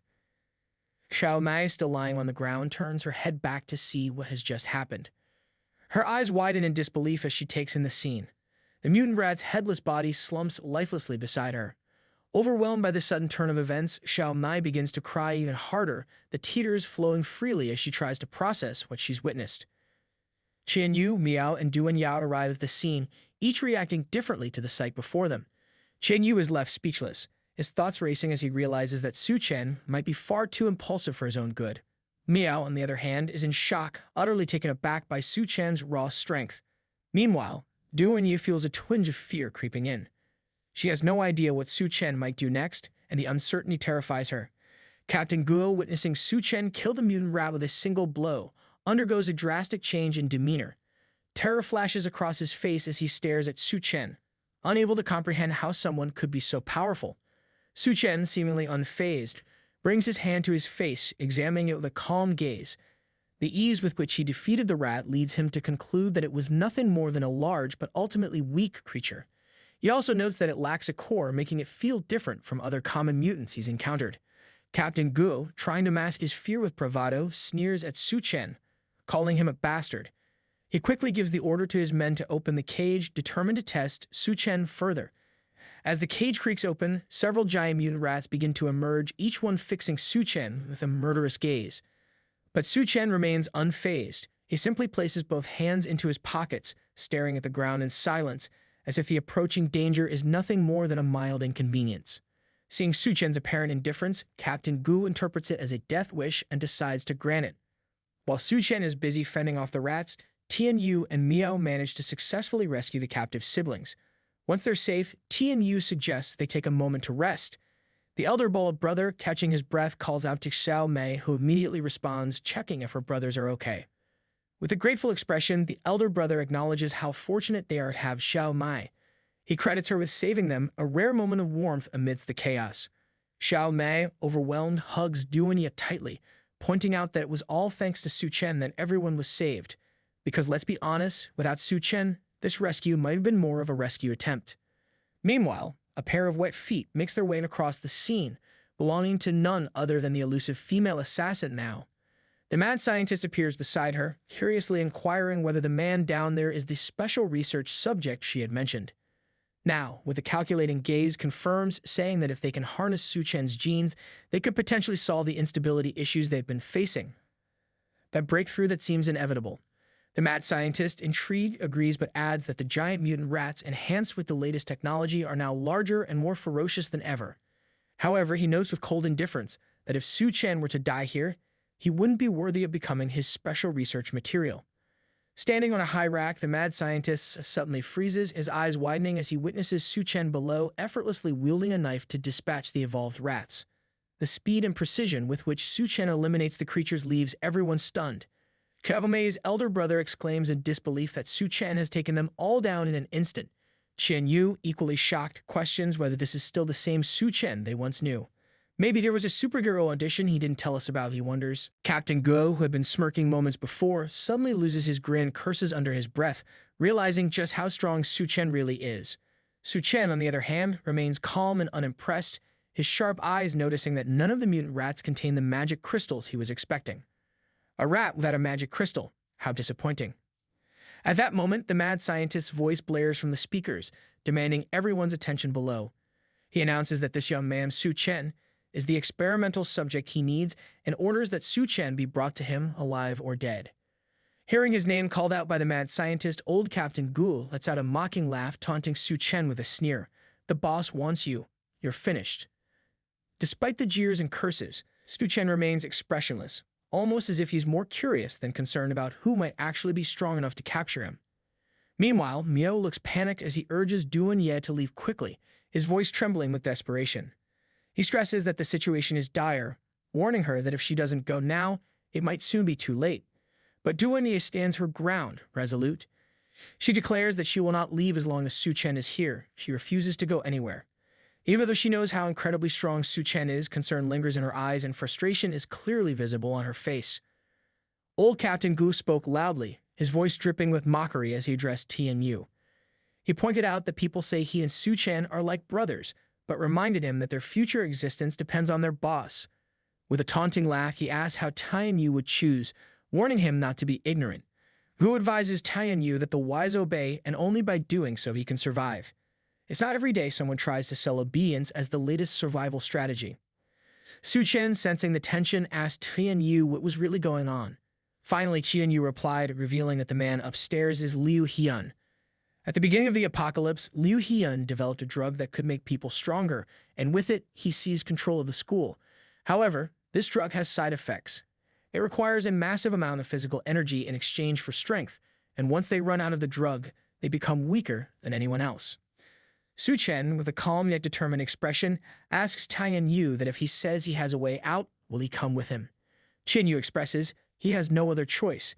Xiao Mei, still lying on the ground, turns her head back to see what has just happened. Her eyes widen in disbelief as she takes in the scene. The mutant rat's headless body slumps lifelessly beside her. Overwhelmed by the sudden turn of events, Xiao Mei begins to cry even harder, the tears flowing freely as she tries to process what she's witnessed. Qian Yu, Miao, and Duan Yao arrive at the scene, each reacting differently to the sight before them. Qian Yu is left speechless, his thoughts racing as he realizes that Suchan might be far too impulsive for his own good. Miao, on the other hand, is in shock, utterly taken aback by Suchan's raw strength. Meanwhile, Duan Yu feels a twinge of fear creeping in. She has no idea what Suchan might do next, and the uncertainty terrifies her. Captain Guo, witnessing Suchan kill the mutant rat with a single blow, undergoes a drastic change in demeanor. Terror flashes across his face as he stares at Suchan, unable to comprehend how someone could be so powerful. Suchan, seemingly unfazed, brings his hand to his face, examining it with a calm gaze. The ease with which he defeated the rat leads him to conclude that it was nothing more than a large but ultimately weak creature. He also notes that it lacks a core, making it feel different from other common mutants he's encountered. Captain Guo, trying to mask his fear with bravado, sneers at Suchan, calling him a bastard. He quickly gives the order to his men to open the cage, determined to test Suchan further. As the cage creaks open, several giant mutant rats begin to emerge, each one fixing Suchan with a murderous gaze. But Suchan remains unfazed. He simply places both hands into his pockets, staring at the ground in silence, as if the approaching danger is nothing more than a mild inconvenience. Seeing Suchan's apparent indifference, Captain Gu interprets it as a death wish and decides to grant it. While Suchan is busy fending off the rats, Tianyu and Miao manage to successfully rescue the captive siblings. Once they're safe, Tianyu suggests they take a moment to rest. The elder bold brother, catching his breath, calls out to Xiao Mei, who immediately responds, checking if her brothers are okay. With a grateful expression, the elder brother acknowledges how fortunate they are to have Xiao Mei. He credits her with saving them, a rare moment of warmth amidst the chaos. Xiao Mei, overwhelmed, hugs Duanya tightly, pointing out that it was all thanks to Suchan that everyone was saved. Because let's be honest, without Suchan, this rescue might have been more of a rescue attempt. Meanwhile, a pair of wet feet makes their way across the scene, belonging to none other than the elusive female assassin now. The mad scientist appears beside her, curiously inquiring whether the man down there is the special research subject she had mentioned. Now, with a calculating gaze, confirms, saying that if they can harness Suchan's genes, they could potentially solve the instability issues they've been facing. That breakthrough that seems inevitable. The mad scientist, intrigued, agrees but adds that the giant mutant rats, enhanced with the latest technology, are now larger and more ferocious than ever. However, he notes with cold indifference that if Suchan were to die here, he wouldn't be worthy of becoming his special research material. Standing on a high rack, the mad scientist suddenly freezes, his eyes widening as he witnesses Suchan below, effortlessly wielding a knife to dispatch the evolved rats. The speed and precision with which Suchan eliminates the creatures leaves everyone stunned. Xiao Mei's elder brother exclaims in disbelief that Suchan has taken them all down in an instant. Qian Yu, equally shocked, questions whether this is still the same Suchan they once knew. Maybe there was a superhero audition he didn't tell us about, he wonders. Captain Go, who had been smirking moments before, suddenly loses his grin, curses under his breath, realizing just how strong Suchan really is. Suchan, on the other hand, remains calm and unimpressed, his sharp eyes noticing that none of the mutant rats contain the magic crystals he was expecting. A rat without a magic crystal. How disappointing. At that moment, the mad scientist's voice blares from the speakers, demanding everyone's attention below. He announces that this young man, Suchan, is the experimental subject he needs and orders that Suchan be brought to him, alive or dead. Hearing his name called out by the mad scientist, old Captain Ghoul lets out a mocking laugh, taunting Suchan with a sneer. The boss wants you. You're finished. Despite the jeers and curses, Suchan remains expressionless, almost as if he's more curious than concerned about who might actually be strong enough to capture him. Meanwhile, Miao looks panicked as he urges Duanya to leave quickly, his voice trembling with desperation. He stresses that the situation is dire, warning her that if she doesn't go now, it might soon be too late. But Duanya stands her ground, resolute. She declares that she will not leave as long as Suchan is here. She refuses to go anywhere. Even though she knows how incredibly strong Suchan is, concern lingers in her eyes and frustration is clearly visible on her face. Old Captain Gu spoke loudly, his voice dripping with mockery as he addressed Tianyu. He pointed out that people say he and Suchan are like brothers, but reminded him that their future existence depends on their boss. With a taunting laugh, he asked how Tianyu would choose, warning him not to be ignorant. Gu advises Tianyu that the wise obey, and only by doing so he can survive. It's not every day someone tries to sell obedience as the latest survival strategy. Suchan, sensing the tension, asked Tianyu what was really going on. Finally, Tianyu replied, revealing that the man upstairs is Liu Hyun. At the beginning of the apocalypse, Liu Hyun developed a drug that could make people stronger, and with it, he seized control of the school. However, this drug has side effects. It requires a massive amount of physical energy in exchange for strength, and once they run out of the drug, they become weaker than anyone else. Suchan, with a calm yet determined expression, asks Tianyu that if he says he has a way out, will he come with him? Tianyu expresses he has no other choice.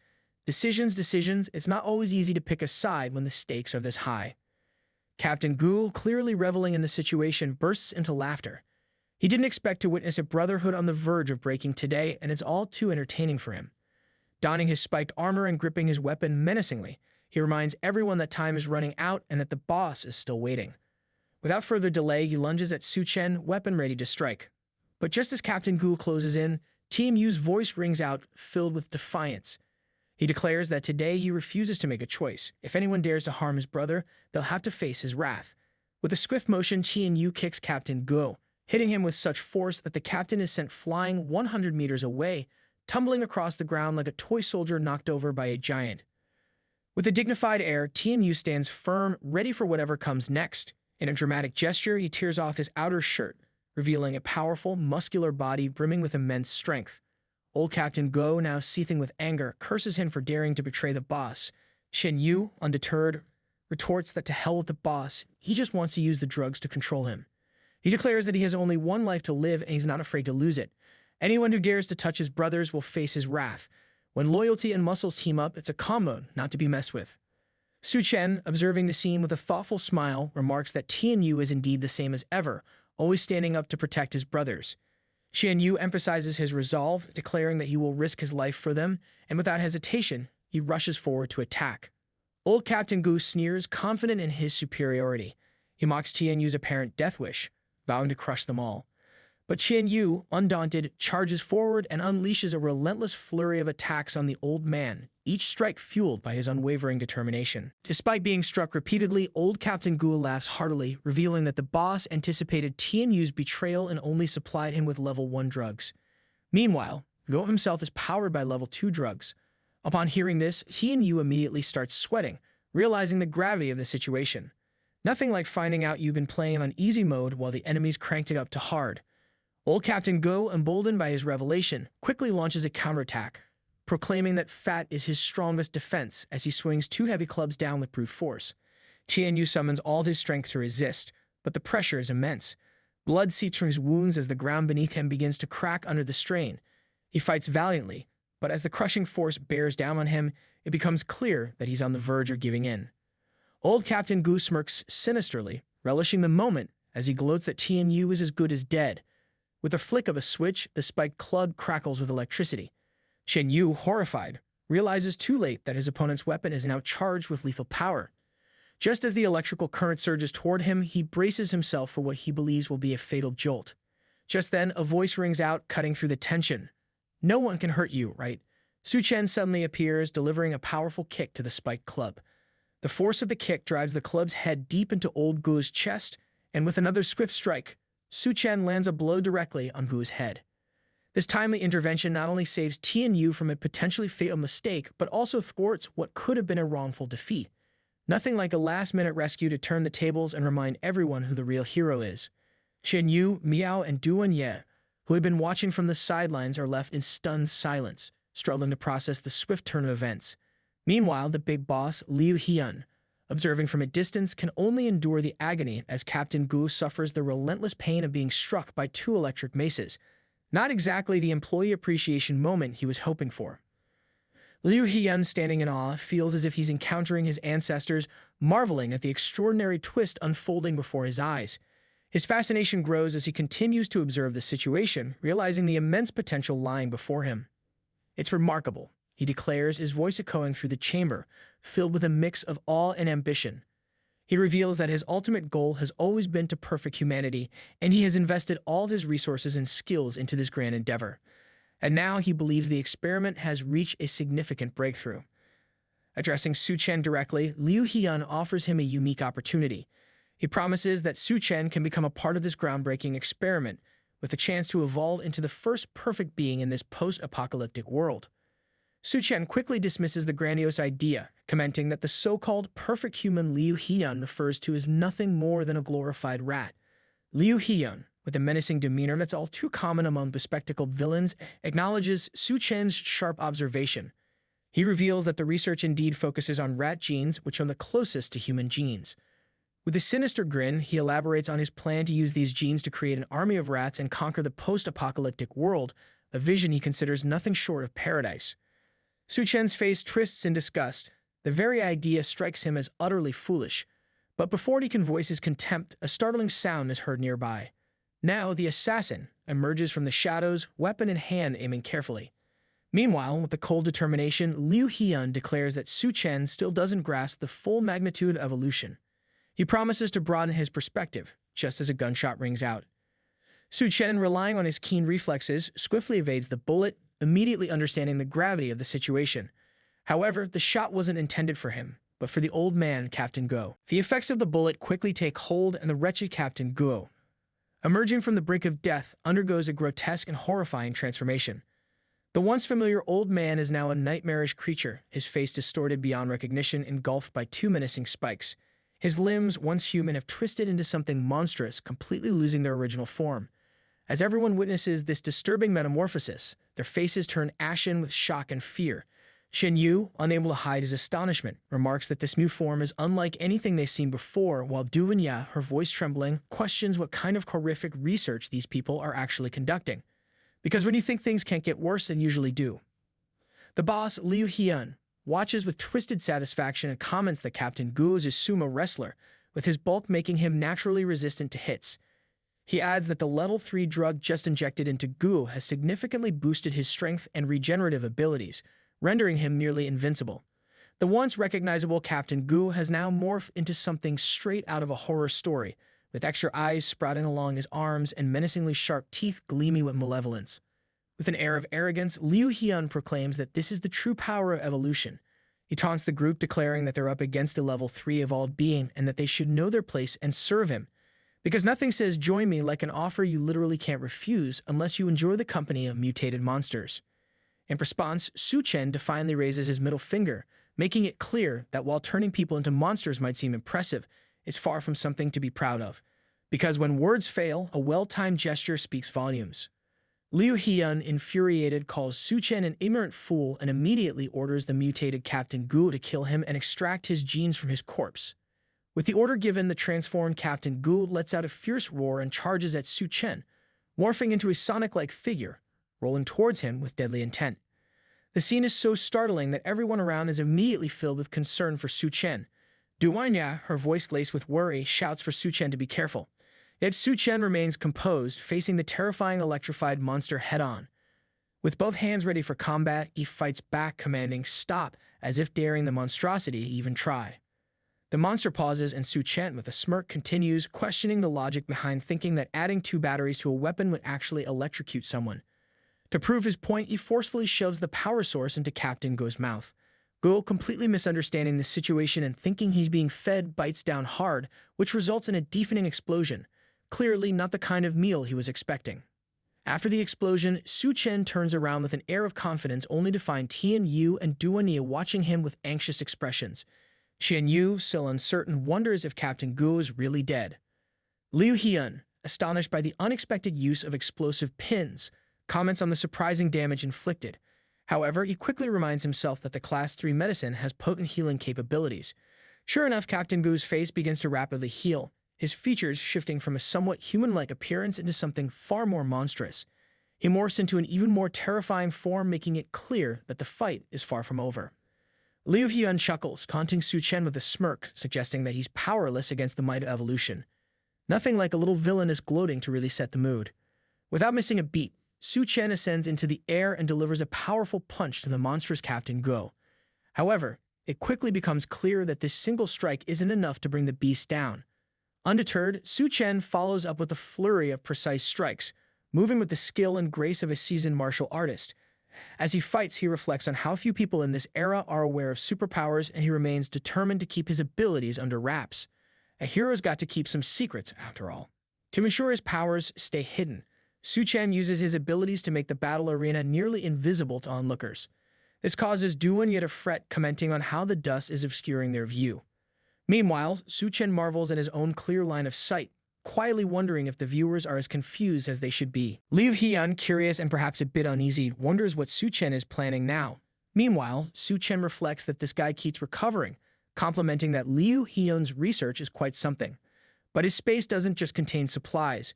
Decisions, it's not always easy to pick a side when the stakes are this high. Captain Gu, clearly reveling in the situation, bursts into laughter. He didn't expect to witness a brotherhood on the verge of breaking today, and it's all too entertaining for him. Donning his spiked armor and gripping his weapon menacingly, he reminds everyone that time is running out and that the boss is still waiting. Without further delay, he lunges at Suchan, weapon ready to strike. But just as Captain Gu closes in, Tianyu's voice rings out, filled with defiance. He declares that today he refuses to make a choice. If anyone dares to harm his brother, they'll have to face his wrath. With a swift motion, Tianyu kicks Captain Gu, hitting him with such force that the captain is sent flying 100 meters away, tumbling across the ground like a toy soldier knocked over by a giant. With a dignified air, Tianyu stands firm, ready for whatever comes next. In a dramatic gesture, he tears off his outer shirt, revealing a powerful, muscular body brimming with immense strength. Old Captain Go, now seething with anger, curses him for daring to betray the boss. Shen Yu, undeterred, retorts that to hell with the boss, he just wants to use the drugs to control him. He declares that he has only one life to live and he's not afraid to lose it. Anyone who dares to touch his brothers will face his wrath. When loyalty and muscles team up, it's a combo not to be messed with. Suchan, observing the scene with a thoughtful smile, remarks that Tianyu is indeed the same as ever, always standing up to protect his brothers. Xianyu emphasizes his resolve, declaring that he will risk his life for them, and without hesitation, he rushes forward to attack. Old Captain Gu sneers, confident in his superiority. He mocks Tianyu's apparent death wish, vowing to crush them all. But Xianyu, undaunted, charges forward and unleashes a relentless flurry of attacks on the old man, each strike fueled by his unwavering determination. Despite being struck repeatedly, old Captain Gu laughs heartily, revealing that the boss anticipated Tianyu's betrayal and only supplied him with level 1 drugs. Meanwhile, Go himself is powered by level 2 drugs. Upon hearing this, Tianyu immediately starts sweating, realizing the gravity of the situation. Nothing like finding out you've been playing on easy mode while the enemies cranked it up to hard. Old Captain Go, emboldened by his revelation, quickly launches a counterattack, proclaiming that fat is his strongest defense as he swings 2 heavy clubs down with brute force. Qianyu summons all his strength to resist, but the pressure is immense. Blood seeps from his wounds as the ground beneath him begins to crack under the strain. He fights valiantly, but as the crushing force bears down on him, it becomes clear that he's on the verge of giving in. Old Captain Gu smirks sinisterly, relishing the moment as he gloats that Tianyu is as good as dead. With a flick of a switch, the spiked club crackles with electricity. Shen Yu, horrified, realizes too late that his opponent's weapon is now charged with lethal power. Just as the electrical current surges toward him, he braces himself for what he believes will be a fatal jolt. Just then, a voice rings out, cutting through the tension. "No one can hurt you, right?" Suchan suddenly appears, delivering a powerful kick to the spiked club. The force of the kick drives the club's head deep into old Gu's chest, and with another swift strike, Suchan lands a blow directly on Gu's head. This timely intervention not only saves Tianyu from a potentially fatal mistake, but also thwarts what could have been a wrongful defeat. Nothing like a last-minute rescue to turn the tables and remind everyone who the real hero is. Shen Yu, Miao, and Duan Ye, who had been watching from the sidelines, are left in stunned silence, struggling to process the swift turn of events. Meanwhile, the big boss, Liu Hyun, observing from a distance, can only endure the agony as Captain Gu suffers the relentless pain of being struck by 2 electric maces. Not exactly the employee appreciation moment he was hoping for. Liu Hyun, standing in awe, feels as if he's encountering his ancestors, marveling at the extraordinary twist unfolding before his eyes. His fascination grows as he continues to observe the situation, realizing the immense potential lying before him. "It's remarkable," he declares, his voice echoing through the chamber, filled with a mix of awe and ambition. He reveals that his ultimate goal has always been to perfect humanity, and he has invested all of his resources and skills into this grand endeavor. And now he believes the experiment has reached a significant breakthrough. Addressing Suchan directly, Liu Hyun offers him a unique opportunity. He promises that Suchan can become a part of this groundbreaking experiment, with a chance to evolve into the first perfect being in this post-apocalyptic world. Suchan quickly dismisses the grandiose idea, commenting that the so-called perfect human Liu Hyun refers to as nothing more than a glorified rat. Liu Hyun, with a menacing demeanor that's all too common among bespectacled villains, acknowledges Suchan's sharp observation. He reveals that the research indeed focuses on rat genes, which are the closest to human genes. With a sinister grin, he elaborates on his plan to use these genes to create an army of rats and conquer the post-apocalyptic world, a vision he considers nothing short of paradise. Suchan's face twists in disgust. The very idea strikes him as utterly foolish. But before he can voice his contempt, a startling sound is heard nearby. Now the assassin emerges from the shadows, weapon in hand, aiming carefully. Meanwhile, with the cold determination, Liu Hyun declares that Suchan still doesn't grasp the full magnitude of evolution. He promises to broaden his perspective, just as a gunshot rings out. Suchan, relying on his keen reflexes, swiftly evades the bullet, immediately understanding the gravity of the situation. However, the shot wasn't intended for him, but for the old man, Captain Go. The effects of the bullet quickly take hold, and the wretched Captain Go, emerging from the brink of death, undergoes a grotesque and horrifying transformation. The once familiar old man is now a nightmarish creature, his face distorted beyond recognition, engulfed by two menacing spikes. His limbs, once human, have twisted into something monstrous, completely losing their original form. As everyone witnesses this disturbing metamorphosis, their faces turn ashen with shock and fear. Shen Yu, unable to hide his astonishment, remarks that this new form is unlike anything they've seen before, while Du Wenya, her voice trembling, questions what kind of horrific research these people are actually conducting. Because when you think things can't get worse, they usually do. The boss, Liu Hyun, watches with twisted satisfaction and comments that Captain Gu is a sumo wrestler, with his bulk making him naturally resistant to hits. He adds that the level 3 drug just injected into Gu has significantly boosted his strength and regenerative abilities, rendering him nearly invincible. The once recognizable Captain Gu has now morphed into something straight out of a horror story, with extra eyes sprouting along his arms and menacingly sharp teeth gleaming with malevolence. With an air of arrogance, Liu Hyun proclaims that this is the true power of evolution. He taunts the group, declaring that they're up against a level 3 evolved being and that they should know their place and serve him. Because nothing says join me like an offer you literally can't refuse unless you enjoy the company of mutated monsters. In response, Suchan defiantly raises his middle finger, making it clear that while turning people into monsters might seem impressive, it's far from something to be proud of. Because when words fail, a well-timed gesture speaks volumes. Liu Hyun, infuriated, calls Suchan an ignorant fool and immediately orders the mutated Captain Gu to kill him and extract his genes from his corpse. With the order given, the transformed Captain Gu lets out a fierce roar and charges at Suchan, morphing into a Sonic-like figure, rolling towards him with deadly intent. The scene is so startling that everyone around is immediately filled with concern for Suchan. Du Wenya, her voice laced with worry, shouts for Suchan to be careful. Yet Suchan remains composed, facing the terrifying electrified monster head-on. With both hands ready for combat, he fights back, commanding stop, as if daring the monstrosity to even try. The monster pauses, and Suchan, with a smirk, continues, questioning the logic behind thinking that adding 2 batteries to a weapon would actually electrocute someone. To prove his point, he forcefully shoves the power source into Captain Gu's mouth. Gu, completely misunderstanding the situation and thinking he's being fed, bites down hard, which results in a deafening explosion. Clearly not the kind of meal he was expecting. After the explosion, Suchan turns around with an air of confidence, only to find Tian Yu and Du Wenya watching him with anxious expressions. Tian Yu, still uncertain, wonders if Captain Gu is really dead. Liu Hyun, astonished by the unexpected use of explosive pins, comments on the surprising damage inflicted. However, he quickly reminds himself that the Class 3 medicine has potent healing capabilities. Sure enough, Captain Gu's face begins to rapidly heal, his features shifting from a somewhat human-like appearance into something far more monstrous. He morphs into an even more terrifying form, making it clear that the fight is far from over. Liu Hyun chuckles, taunting Suchan with a smirk, suggesting that he's powerless against the might of evolution. Nothing like a little villainous gloating to really set the mood. Without missing a beat, Suchan ascends into the air and delivers a powerful punch to the monstrous Captain Gu. However, it quickly becomes clear that this single strike isn't enough to bring the beast down. Undeterred, Suchan follows up with a flurry of precise strikes, moving with the skill and grace of a seasoned martial artist. As he fights, he reflects on how few people in this era are aware of superpowers, and he remains determined to keep his abilities under wraps. A hero's got to keep some secrets, after all. To ensure his powers stay hidden, Suchan uses his abilities to make the battle arena nearly invisible to onlookers. This causes Du Wenya to fret, commenting on how the dust is obscuring their view. Meanwhile, Suchan marvels at his own clear line of sight, quietly wondering if the viewers are as confused as they should be. Liu Hyun, curious and perhaps a bit uneasy, wonders what Suchan is planning now. Meanwhile, Suchan reflects that this guy keeps recovering, complimenting that Liu Hyun's research is quite something. But his space doesn't just contain supplies.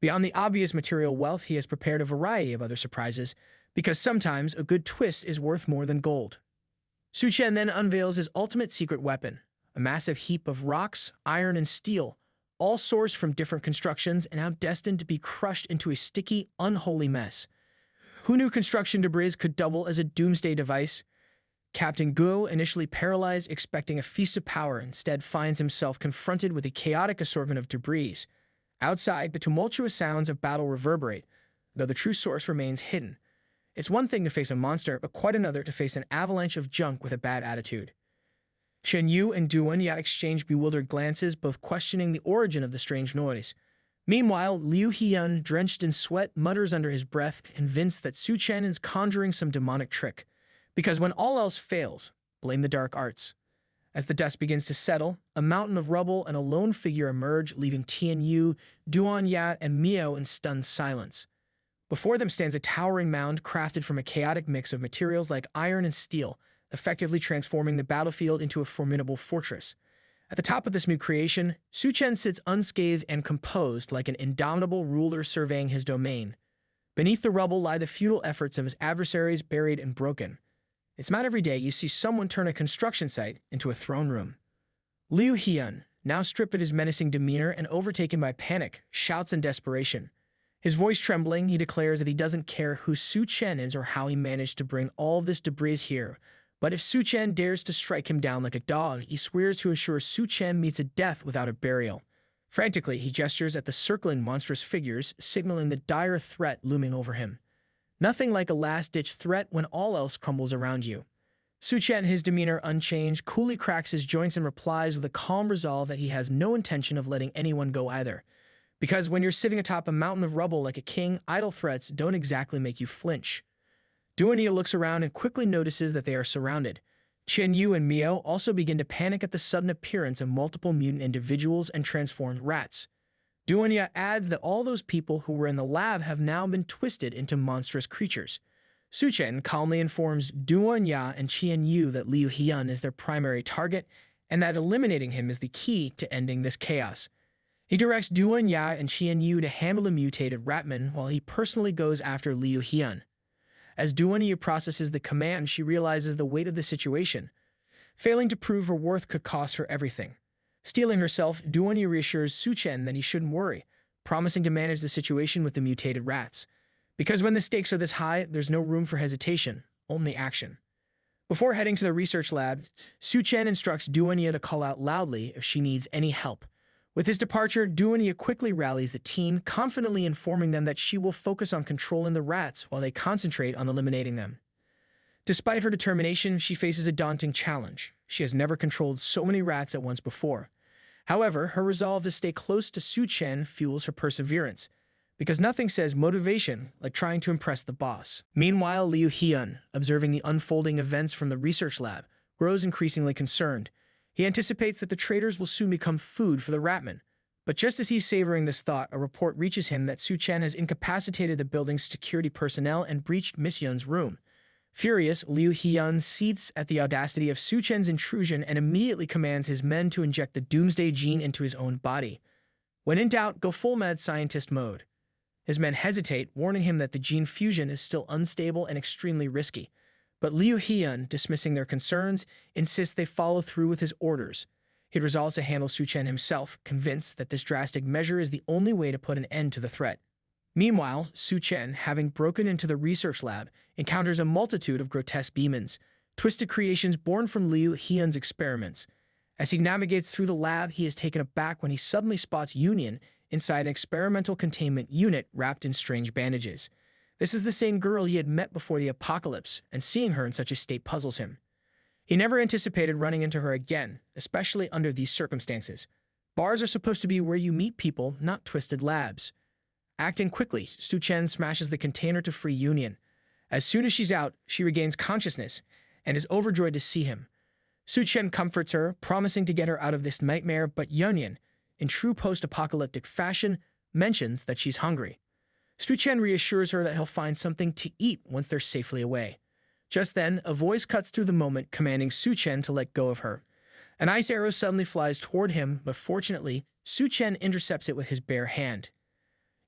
Beyond the obvious material wealth, he has prepared a variety of other surprises, because sometimes a good twist is worth more than gold. Suchan then unveils his ultimate secret weapon, a massive heap of rocks, iron, and steel, all sourced from different constructions and now destined to be crushed into a sticky, unholy mess. Who knew construction debris could double as a doomsday device? Captain Gu, initially paralyzed, expecting a feast of power, instead finds himself confronted with a chaotic assortment of debris. Outside, the tumultuous sounds of battle reverberate, though the true source remains hidden. It's one thing to face a monster, but quite another to face an avalanche of junk with a bad attitude. Shen Yu and Du Wenya exchange bewildered glances, both questioning the origin of the strange noise. Meanwhile, Liu Hyun, drenched in sweat, mutters under his breath, convinced that Suchan is conjuring some demonic trick. Because when all else fails, blame the dark arts. As the dust begins to settle, a mountain of rubble and a lone figure emerge, leaving Tianyu, Duanya, and Mio in stunned silence. Before them stands a towering mound crafted from a chaotic mix of materials like iron and steel, effectively transforming the battlefield into a formidable fortress. At the top of this new creation, Suchan sits unscathed and composed like an indomitable ruler surveying his domain. Beneath the rubble lie the futile efforts of his adversaries, buried and broken. It's not every day you see someone turn a construction site into a throne room. Liu Hyun, now stripped of his menacing demeanor and overtaken by panic, shouts in desperation. His voice trembling, he declares that he doesn't care who Suchan is or how he managed to bring all this debris here. But if Suchan dares to strike him down like a dog, he swears to ensure Suchan meets a death without a burial. Frantically, he gestures at the circling monstrous figures, signaling the dire threat looming over him. Nothing like a last-ditch threat when all else crumbles around you. Suchan, his demeanor unchanged, coolly cracks his joints and replies with a calm resolve that he has no intention of letting anyone go either. Because when you're sitting atop a mountain of rubble like a king, idle threats don't exactly make you flinch. Duania looks around and quickly notices that they are surrounded. Qianyu and Mio also begin to panic at the sudden appearance of multiple mutant individuals and transformed rats. Duania adds that all those people who were in the lab have now been twisted into monstrous creatures. Suchan calmly informs Duanya and Qianyu that Liu Hyun is their primary target and that eliminating him is the key to ending this chaos. He directs Duanya and Qianyu to handle the mutated ratman while he personally goes after Liu Hyun. As Duanya processes the command, she realizes the weight of the situation. Failing to prove her worth could cost her everything. Steeling herself, Duanya reassures Suchan that he shouldn't worry, promising to manage the situation with the mutated rats. Because when the stakes are this high, there's no room for hesitation, only action. Before heading to the research lab, Suchan instructs Duanya to call out loudly if she needs any help. With his departure, Duanya quickly rallies the team, confidently informing them that she will focus on controlling the rats while they concentrate on eliminating them. Despite her determination, she faces a daunting challenge. She has never controlled so many rats at once before. However, her resolve to stay close to Suchan fuels her perseverance, because nothing says motivation like trying to impress the boss. Meanwhile, Liu Hyun, observing the unfolding events from the research lab, grows increasingly concerned. He anticipates that the traitors will soon become food for the ratman. But just as he's savoring this thought, a report reaches him that Suchan has incapacitated the building's security personnel and breached Miss Yun's room. Furious, Liu Hyun seethes at the audacity of Suchan's intrusion and immediately commands his men to inject the Doomsday gene into his own body. When in doubt, go full mad scientist mode. His men hesitate, warning him that the gene fusion is still unstable and extremely risky. But Liu Hyun, dismissing their concerns, insists they follow through with his orders. He resolves to handle Suchan himself, convinced that this drastic measure is the only way to put an end to the threat. Meanwhile, Suchan, having broken into the research lab, encounters a multitude of grotesque demons, twisted creations born from Liu Hyun's experiments. As he navigates through the lab, he is taken aback when he suddenly spots Union inside an experimental containment unit wrapped in strange bandages. This is the same girl he had met before the apocalypse, and seeing her in such a state puzzles him. He never anticipated running into her again, especially under these circumstances. Bars are supposed to be where you meet people, not twisted labs. Acting quickly, Suchan smashes the container to free Union. As soon as she's out, she regains consciousness and is overjoyed to see him. Suchan comforts her, promising to get her out of this nightmare, but Union, in true post-apocalyptic fashion, mentions that she's hungry. Suchan reassures her that he'll find something to eat once they're safely away. Just then, a voice cuts through the moment, commanding Suchan to let go of her. An ice arrow suddenly flies toward him, but fortunately, Suchan intercepts it with his bare hand.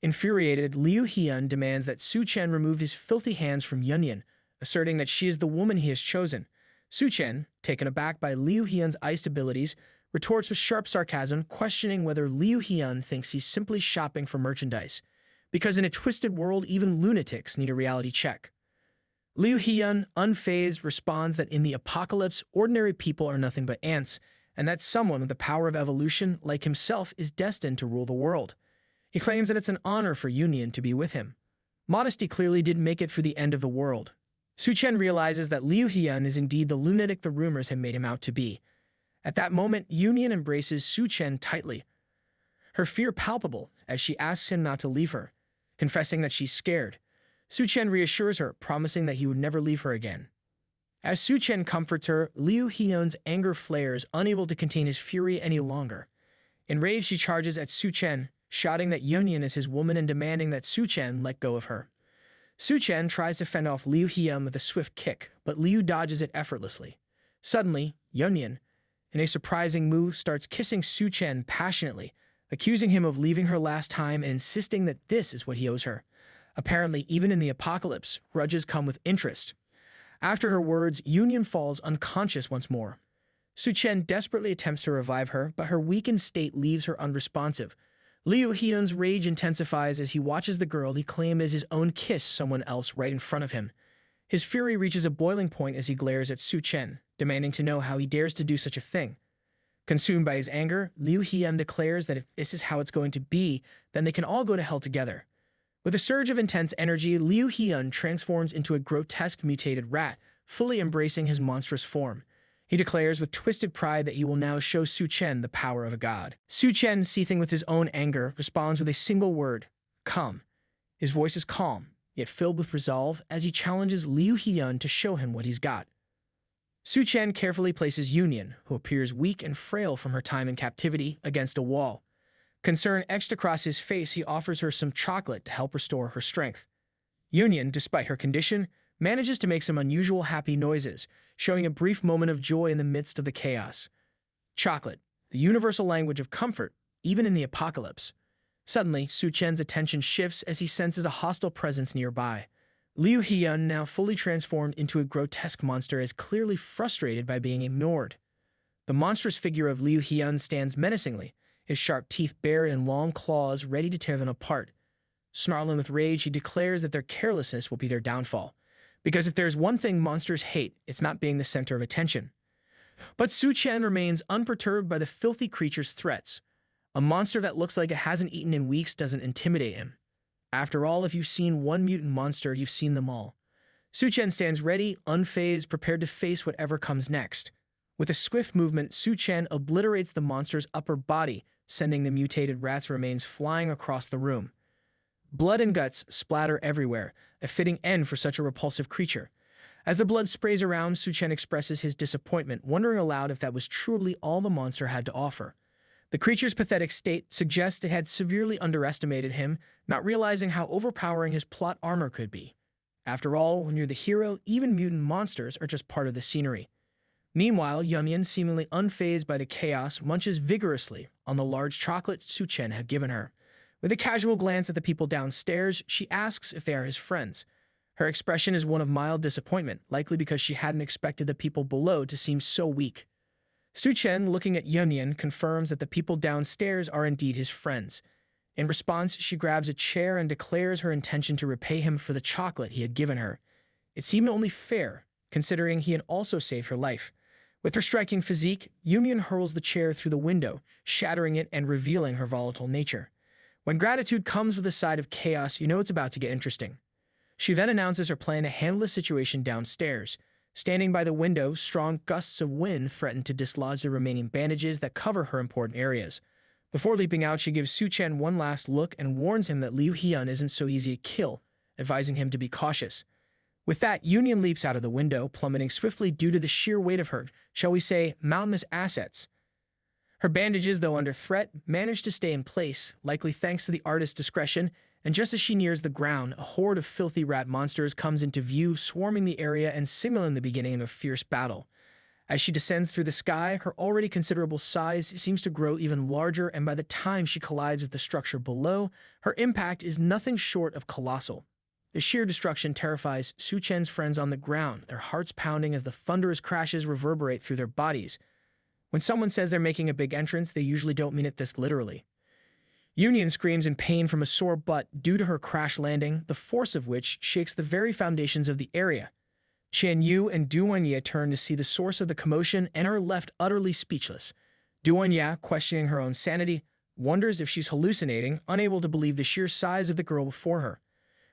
Infuriated, Liu Hyun demands that Suchan remove his filthy hands from Yunyan, asserting that she is the woman he has chosen. Suchan, taken aback by Liu Hyun's iced abilities, retorts with sharp sarcasm, questioning whether Liu Hyun thinks he's simply shopping for merchandise. Because in a twisted world, even lunatics need a reality check. Liu Hyun, unfazed, responds that in the apocalypse, ordinary people are nothing but ants, and that someone with the power of evolution, like himself, is destined to rule the world. He claims that it's an honor for Union to be with him. Modesty clearly didn't make it for the end of the world. Suchan realizes that Liu Hyun is indeed the lunatic the rumors had made him out to be. At that moment, Union embraces Suchan tightly. her fear palpable as she asks him not to leave her, confessing that she's scared. Suchan reassures her, promising that he would never leave her again. As Suchan comforts her, Liu Hyun's anger flares, unable to contain his fury any longer. Enraged, she charges at Suchan, shouting that Yunyan is his woman and demanding that Suchan let go of her. Suchan tries to fend off Liu Hyun with a swift kick, but Liu dodges it effortlessly. Suddenly, Yunyan, in a surprising move, starts kissing Suchan passionately, accusing him of leaving her last time and insisting that this is what he owes her. Apparently, even in the apocalypse, grudges come with interest. After her words, Yunyan falls unconscious once more. Suchan desperately attempts to revive her, but her weakened state leaves her unresponsive. Liu Hyun's rage intensifies as he watches the girl he claimed as his own kiss someone else right in front of him. His fury reaches a boiling point as he glares at Suchan, demanding to know how he dares to do such a thing. Consumed by his anger, Liu Hyun declares that if this is how it's going to be, then they can all go to hell together. With a surge of intense energy, Liu Hyun transforms into a grotesque mutated rat, fully embracing his monstrous form. He declares with twisted pride that he will now show Suchan the power of a god. Suchan, seething with his own anger, responds with a single word, "Come." His voice is calm, yet filled with resolve as he challenges Liu Hyun to show him what he's got. Suchan carefully places Yunyan, who appears weak and frail from her time in captivity, against a wall. Concern etched across his face, he offers her some chocolate to help restore her strength. Yunyan, despite her condition, manages to make some unusual happy noises, showing a brief moment of joy in the midst of the chaos. Chocolate, the universal language of comfort, even in the apocalypse. Suddenly, Suchan's attention shifts as he senses a hostile presence nearby. Liu Hyun, now fully transformed into a grotesque monster, is clearly frustrated by being ignored. The monstrous figure of Liu Hyun stands menacingly, his sharp teeth bared and long claws ready to tear them apart. Snarling with rage, he declares that their carelessness will be their downfall. Because if there's one thing monsters hate, it's not being the center of attention. But Suchan remains unperturbed by the filthy creature's threats. A monster that looks like it hasn't eaten in weeks doesn't intimidate him. After all, if you've seen one mutant monster, you've seen them all. Suchan stands ready, unfazed, prepared to face whatever comes next. With a swift movement, Suchan obliterates the monster's upper body, sending the mutated rat's remains flying across the room. Blood and guts splatter everywhere, a fitting end for such a repulsive creature. As the blood sprays around, Suchan expresses his disappointment, wondering aloud if that was truly all the monster had to offer. The creature's pathetic state suggests it had severely underestimated him, not realizing how overpowering his plot armor could be. After all, when you're the hero, even mutant monsters are just part of the scenery. Meanwhile, Yunyan, seemingly unfazed by the chaos, munches vigorously on the large chocolate Suchan had given her. With a casual glance at the people downstairs, she asks if they are his friends. Her expression is one of mild disappointment, likely because she hadn't expected the people below to seem so weak. Suchan, looking at Yunyan, confirms that the people downstairs are indeed his friends. In response, she grabs a chair and declares her intention to repay him for the chocolate he had given her. It seemed only fair, considering he had also saved her life. With her striking physique, Yunyan hurls the chair through the window, shattering it and revealing her volatile nature. When gratitude comes with a side of chaos, you know it's about to get interesting. She then announces her plan to handle the situation downstairs. Standing by the window, strong gusts of wind threaten to dislodge the remaining bandages that cover her important areas. Before leaping out, she gives Suchan one last look and warns him that Liu Hyun isn't so easy to kill, advising him to be cautious. With that, Yunyan leaps out of the window, plummeting swiftly due to the sheer weight of her, shall we say, mountainous assets. Her bandages, though under threat, manage to stay in place, likely thanks to the artist's discretion, and just as she nears the ground, a horde of filthy rat monsters comes into view, swarming the area and signaling the beginning of a fierce battle. As she descends through the sky, her already considerable size seems to grow even larger, and by the time she collides with the structure below, her impact is nothing short of colossal. The sheer destruction terrifies Suchan's friends on the ground, their hearts pounding as the thunderous crashes reverberate through their bodies. When someone says they're making a big entrance, they usually don't mean it this literally. Yunyan screams in pain from a sore butt due to her crash landing, the force of which shakes the very foundations of the area. Qian Yu and Duanya turn to see the source of the commotion and are left utterly speechless. Duanya, questioning her own sanity, wonders if she's hallucinating, unable to believe the sheer size of the girl before her.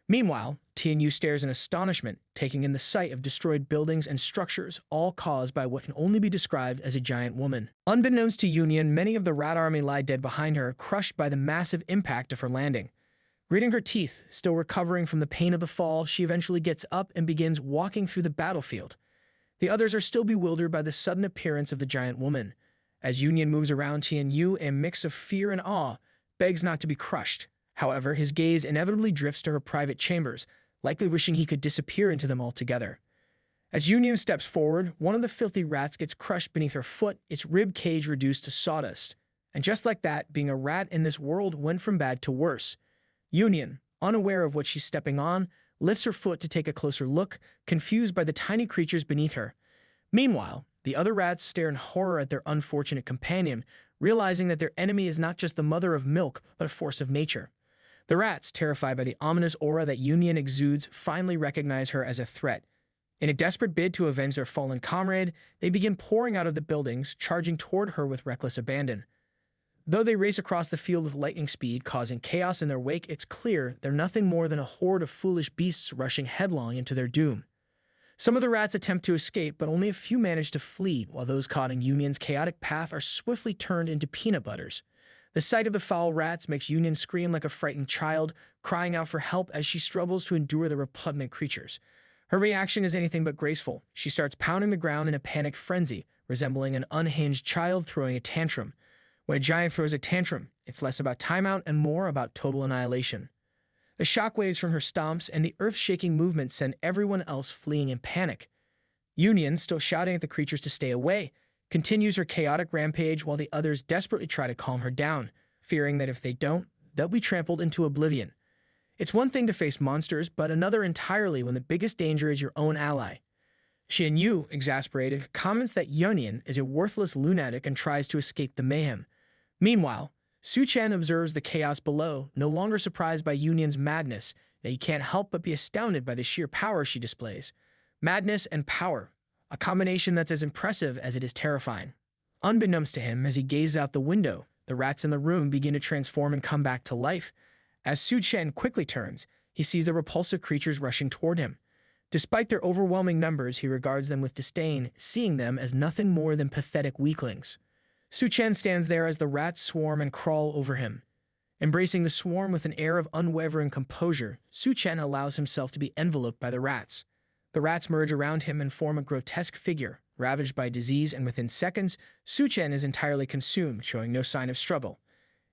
Meanwhile, Tianyu stares in astonishment, taking in the sight of destroyed buildings and structures, all caused by what can only be described as a giant woman. Unbeknownst to Union, many of the rat army lie dead behind her, crushed by the massive impact of her landing. Gritting her teeth, still recovering from the pain of the fall, she eventually gets up and begins walking through the battlefield. The others are still bewildered by the sudden appearance of the giant woman. As Union moves around Tianyu in a mix of fear and awe, begs not to be crushed. However, his gaze inevitably drifts to her private chambers, likely wishing he could disappear into them altogether. As Union steps forward, one of the filthy rats gets crushed beneath her foot, its rib cage reduced to sawdust. And just like that, being a rat in this world went from bad to worse. Union, unaware of what she's stepping on, lifts her foot to take a closer look, confused by the tiny creatures beneath her. Meanwhile, the other rats stare in horror at their unfortunate companion, realizing that their enemy is not just the mother of milk, but a force of nature. The rats, terrified by the ominous aura that Union exudes, finally recognize her as a threat. In a desperate bid to avenge their fallen comrade, they begin pouring out of the buildings, charging toward her with reckless abandon. Though they race across the field with lightning speed, causing chaos in their wake, it's clear they're nothing more than a horde of foolish beasts rushing headlong into their doom. Some of the rats attempt to escape, but only a few manage to flee, while those caught in Union's chaotic path are swiftly turned into peanut butters. The sight of the foul rats makes Union scream like a frightened child, crying out for help as she struggles to endure the repugnant creatures. Her reaction is anything but graceful. She starts pounding the ground in a panic frenzy, resembling an unhinged child throwing a tantrum. When a giant throws a tantrum, it's less about timeout and more about total annihilation. The shockwaves from her stomps and the earth-shaking movement send everyone else fleeing in panic. Union, still shouting at the creatures to stay away, continues her chaotic rampage while the others desperately try to calm her down, fearing that if they don't, they'll be trampled into oblivion. It's one thing to face monsters, but another entirely when the biggest danger is your own ally. Xianyu, exasperated, comments that Union is a worthless lunatic and tries to escape the mayhem. Meanwhile, Suchan observes the chaos below, no longer surprised by Union's madness, that he can't help but be astounded by the sheer power she displays. Madness and power, a combination that's as impressive as it is terrifying. Unbeknownst to him, as he gazes out the window, the rats in the room begin to transform and come back to life. As Suchan quickly turns, he sees the repulsive creatures rushing toward him. Despite their overwhelming numbers, he regards them with disdain, seeing them as nothing more than pathetic weaklings. Suchan stands there as the rats swarm and crawl over him. Embracing the swarm with an air of unwavering composure, Suchan allows himself to be enveloped by the rats. The rats merge around him and form a grotesque figure, ravaged by disease, and within seconds, Suchan is entirely consumed, showing no sign of struggle.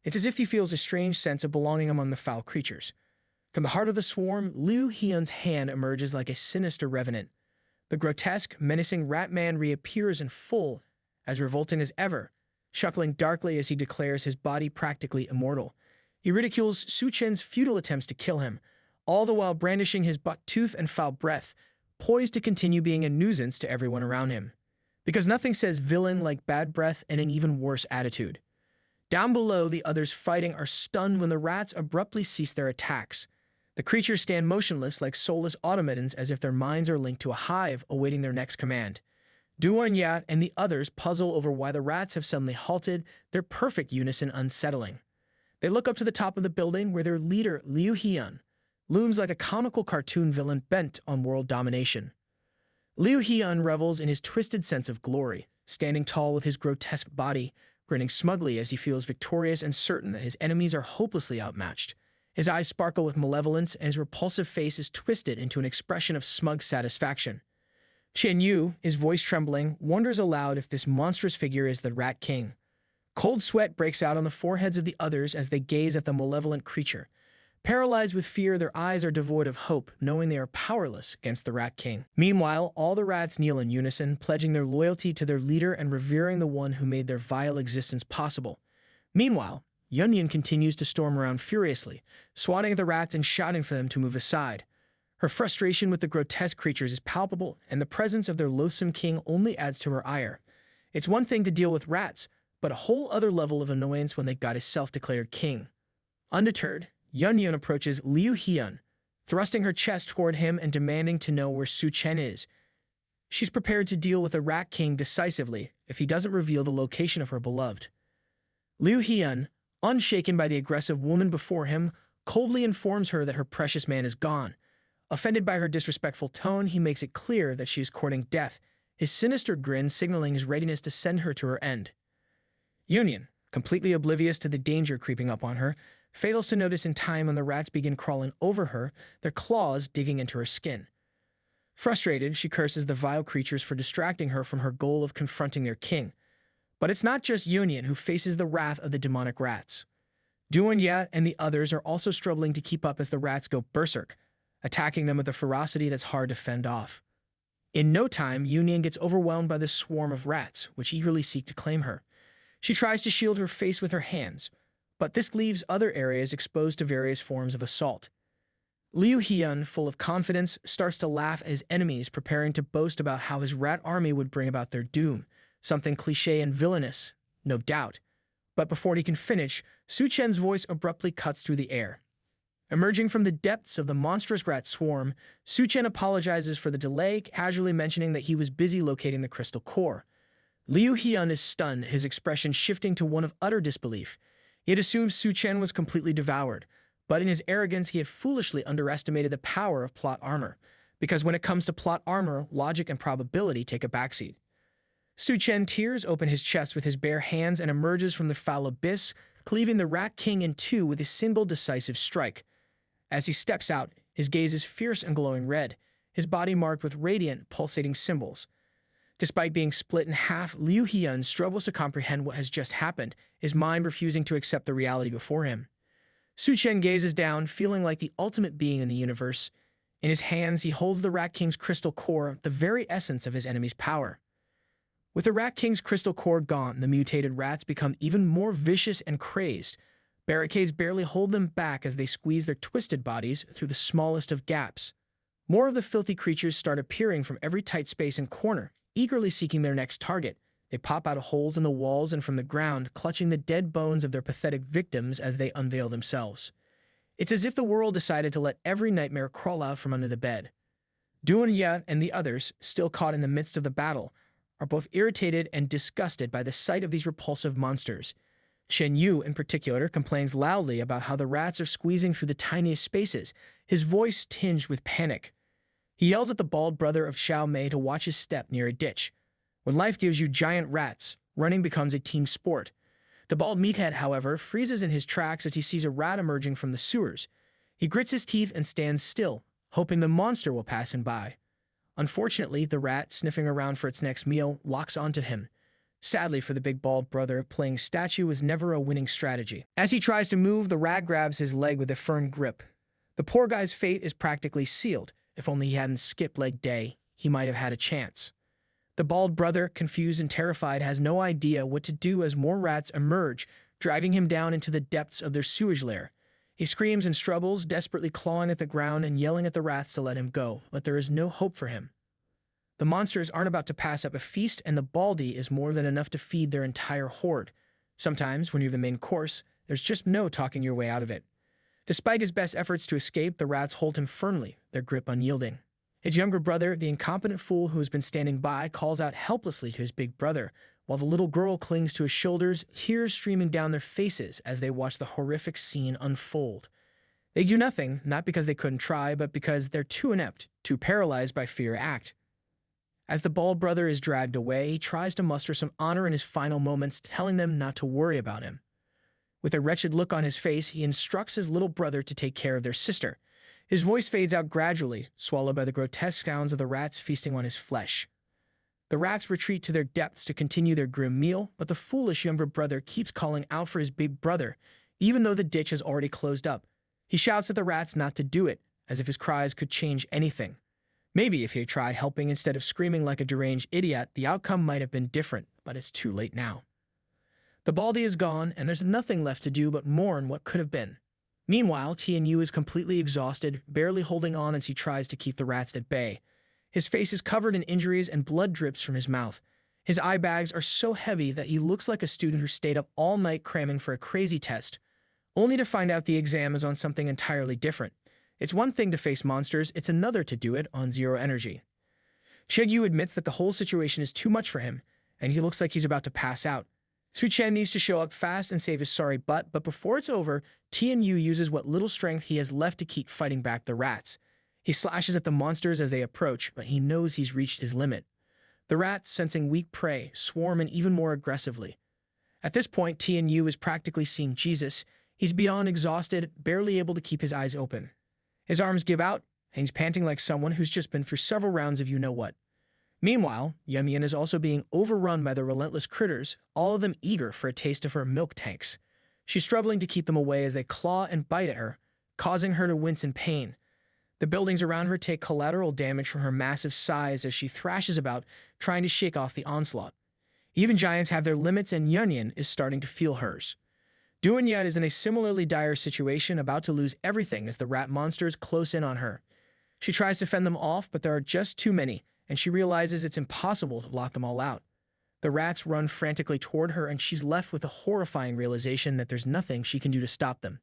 It's as if he feels a strange sense of belonging among the foul creatures. From the heart of the swarm, Liu Hyun's hand emerges like a sinister revenant. The grotesque, menacing rat man reappears in full, as revolting as ever, chuckling darkly as he declares his body practically immortal. He ridicules Suchan's futile attempts to kill him, all the while brandishing his buck tooth and foul breath, poised to continue being a nuisance to everyone around him. Because nothing says villain like bad breath and an even worse attitude. Down below, the others fighting are stunned when the rats abruptly cease their attacks. The creatures stand motionless like soulless automatons as if their minds are linked to a hive awaiting their next command. Duanya and the others puzzle over why the rats have suddenly halted, their perfect unison unsettling. They look up to the top of the building where their leader, Liu Hyun, looms like a comical cartoon villain bent on world domination. Liu Hyun revels in his twisted sense of glory, standing tall with his grotesque body, grinning smugly as he feels victorious and certain that his enemies are hopelessly outmatched. His eyes sparkle with malevolence, and his repulsive face is twisted into an expression of smug satisfaction. Xianyu, his voice trembling, wonders aloud if this monstrous figure is the Rat King. Cold sweat breaks out on the foreheads of the others as they gaze at the malevolent creature. Paralyzed with fear, their eyes are devoid of hope, knowing they are powerless against the Rat King. Meanwhile, all the rats kneel in unison, pledging their loyalty to their leader and revering the one who made their vile existence possible. Meanwhile, Yunyun continues to storm around furiously, swatting at the rats and shouting for them to move aside. Her frustration with the grotesque creatures is palpable, and the presence of their loathsome king only adds to her ire. It's one thing to deal with rats, but a whole other level of annoyance when they got a self-declared king. Undeterred, Yunyun approaches Liu Hyun, thrusting her chest toward him and demanding to know where Suchan is. She's prepared to deal with the Rat King decisively if he doesn't reveal the location of her beloved. Liu Hyun, unshaken by the aggressive woman before him, coldly informs her that her precious man is gone. Offended by her disrespectful tone, he makes it clear that she is courting death, his sinister grin signaling his readiness to send her to her end. Union, completely oblivious to the danger creeping up on her, fails to notice in time when the rats begin crawling over her, their claws digging into her skin. Frustrated, she curses the vile creatures for distracting her from her goal of confronting their king. But it's not just Union who faces the wrath of the demonic rats. Dunya and the others are also struggling to keep up as the rats go berserk, attacking them with a ferocity that's hard to fend off. In no time, Union gets overwhelmed by this swarm of rats, which eagerly seek to claim her. She tries to shield her face with her hands, but this leaves other areas exposed to various forms of assault. Liu Hyun, full of confidence, starts to laugh at his enemies, preparing to boast about how his rat army would bring about their doom, something cliché and villainous, no doubt. But before he can finish, Suchan's voice abruptly cuts through the air. Emerging from the depths of the monstrous rat swarm, Suchan apologizes for the delay, casually mentioning that he was busy locating the crystal core. Liu Hyun is stunned, his expression shifting to one of utter disbelief. He had assumed Suchan was completely devoured, but in his arrogance he had foolishly underestimated the power of plot armor, because when it comes to plot armor, logic and probability take a backseat. Suchan tears open his chest with his bare hands and emerges from the foul abyss, cleaving the Rat King in two with a single decisive strike. As he steps out, his gaze is fierce and glowing red, his body marked with radiant, pulsating symbols. Despite being split in half, Liu Hyun struggles to comprehend what has just happened, his mind refusing to accept the reality before him. Suchan gazes down, feeling like the ultimate being in the universe. In his hands, he holds the Rat King's crystal core, the very essence of his enemy's power. With the Rat King's crystal core gone, the mutated rats become even more vicious and crazed. Barricades barely hold them back as they squeeze their twisted bodies through the smallest of gaps. More of the filthy creatures start appearing from every tight space and corner, eagerly seeking their next target. They pop out of holes in the walls and from the ground, clutching the dead bones of their pathetic victims as they unveil themselves. It's as if the world decided to let every nightmare crawl out from under the bed. Dunya and the others, still caught in the midst of the battle, are both irritated and disgusted by the sight of these repulsive monsters. Shen Yu, in particular, complains loudly about how the rats are squeezing through the tiniest spaces, his voice tinged with panic. He yells at the bald brother of Xiao Mei to watch his step near a ditch. When life gives you giant rats, running becomes a team sport. The bald meathead, however, freezes in his tracks as he sees a rat emerging from the sewers. He grits his teeth and stands still, hoping the monster will pass him by. Unfortunately, the rat, sniffing around for its next meal, locks onto him. Sadly for the big bald brother, playing statue was never a winning strategy. As he tries to move, the rat grabs his leg with a firm grip. The poor guy's fate is practically sealed. If only he hadn't skipped leg day, he might have had a chance. The bald brother, confused and terrified, has no idea what to do as more rats emerge, driving him down into the depths of their sewage lair. He screams and struggles, desperately clawing at the ground and yelling at the rats to let him go, but there is no hope for him. The monsters aren't about to pass up a feast, and the baldy is more than enough to feed their entire horde. Sometimes, when you're the main course, there's just no talking your way out of it. Despite his best efforts to escape, the rats hold him firmly, their grip unyielding. His younger brother, the incompetent fool who has been standing by, calls out helplessly to his big brother, while the little girl clings to his shoulders, tears streaming down their faces as they watch the horrific scene unfold. They do nothing, not because they couldn't try, but because they're too inept, too paralyzed by fear to act. As the bald brother is dragged away, he tries to muster some honor in his final moments, telling them not to worry about him. With a wretched look on his face, he instructs his little brother to take care of their sister. His voice fades out gradually, swallowed by the grotesque sounds of the rats feasting on his flesh. The rats retreat to their depths to continue their grim meal, but the foolish younger brother keeps calling out for his big brother, even though the ditch has already closed up. He shouts at the rats not to do it, as if his cries could change anything. Maybe if he had tried helping instead of screaming like a deranged idiot, the outcome might have been different, but it's too late now. The baldy is gone, and there's nothing left to do but mourn what could have been. Meanwhile, Yu is completely exhausted, barely holding on as he tries to keep the rats at bay. His face is covered in injuries and blood drips from his mouth. His eye bags are so heavy that he looks like a student who stayed up all night cramming for a crazy test, only to find out the exam is on something entirely different. It's one thing to face monsters, it's another to do it on zero energy. Yu admits that the whole situation is too much for him, and he looks like he's about to pass out. Suchan needs to show up fast and save his sorry butt, but before it's over, Yu uses what little strength he has left to keep fighting back the rats. He slashes at the monsters as they approach, but he knows he's reached his limit. The rats, sensing weak prey, swarm in even more aggressively. At this point, Tianyu is practically seeing Jesus. He's beyond exhausted, barely able to keep his eyes open. His arms give out, and he's panting like someone who's just been through several rounds of you-know-what. Meanwhile, Yumyan is also being overrun by the relentless critters, all of them eager for a taste of her milk tanks. She's struggling to keep them away as they claw and bite at her, causing her to wince in pain. The buildings around her take collateral damage from her massive size as she thrashes about, trying to shake off the onslaught. Even giants have their limits, and Yunyan is starting to feel hers. Duanyet is in a similarly dire situation, about to lose everything as the rat monsters close in on her. She tries to fend them off, but there are just too many, and she realizes it's impossible to block them all out. The rats run frantically toward her, and she's left with a horrifying realization that there's nothing she can do to stop them.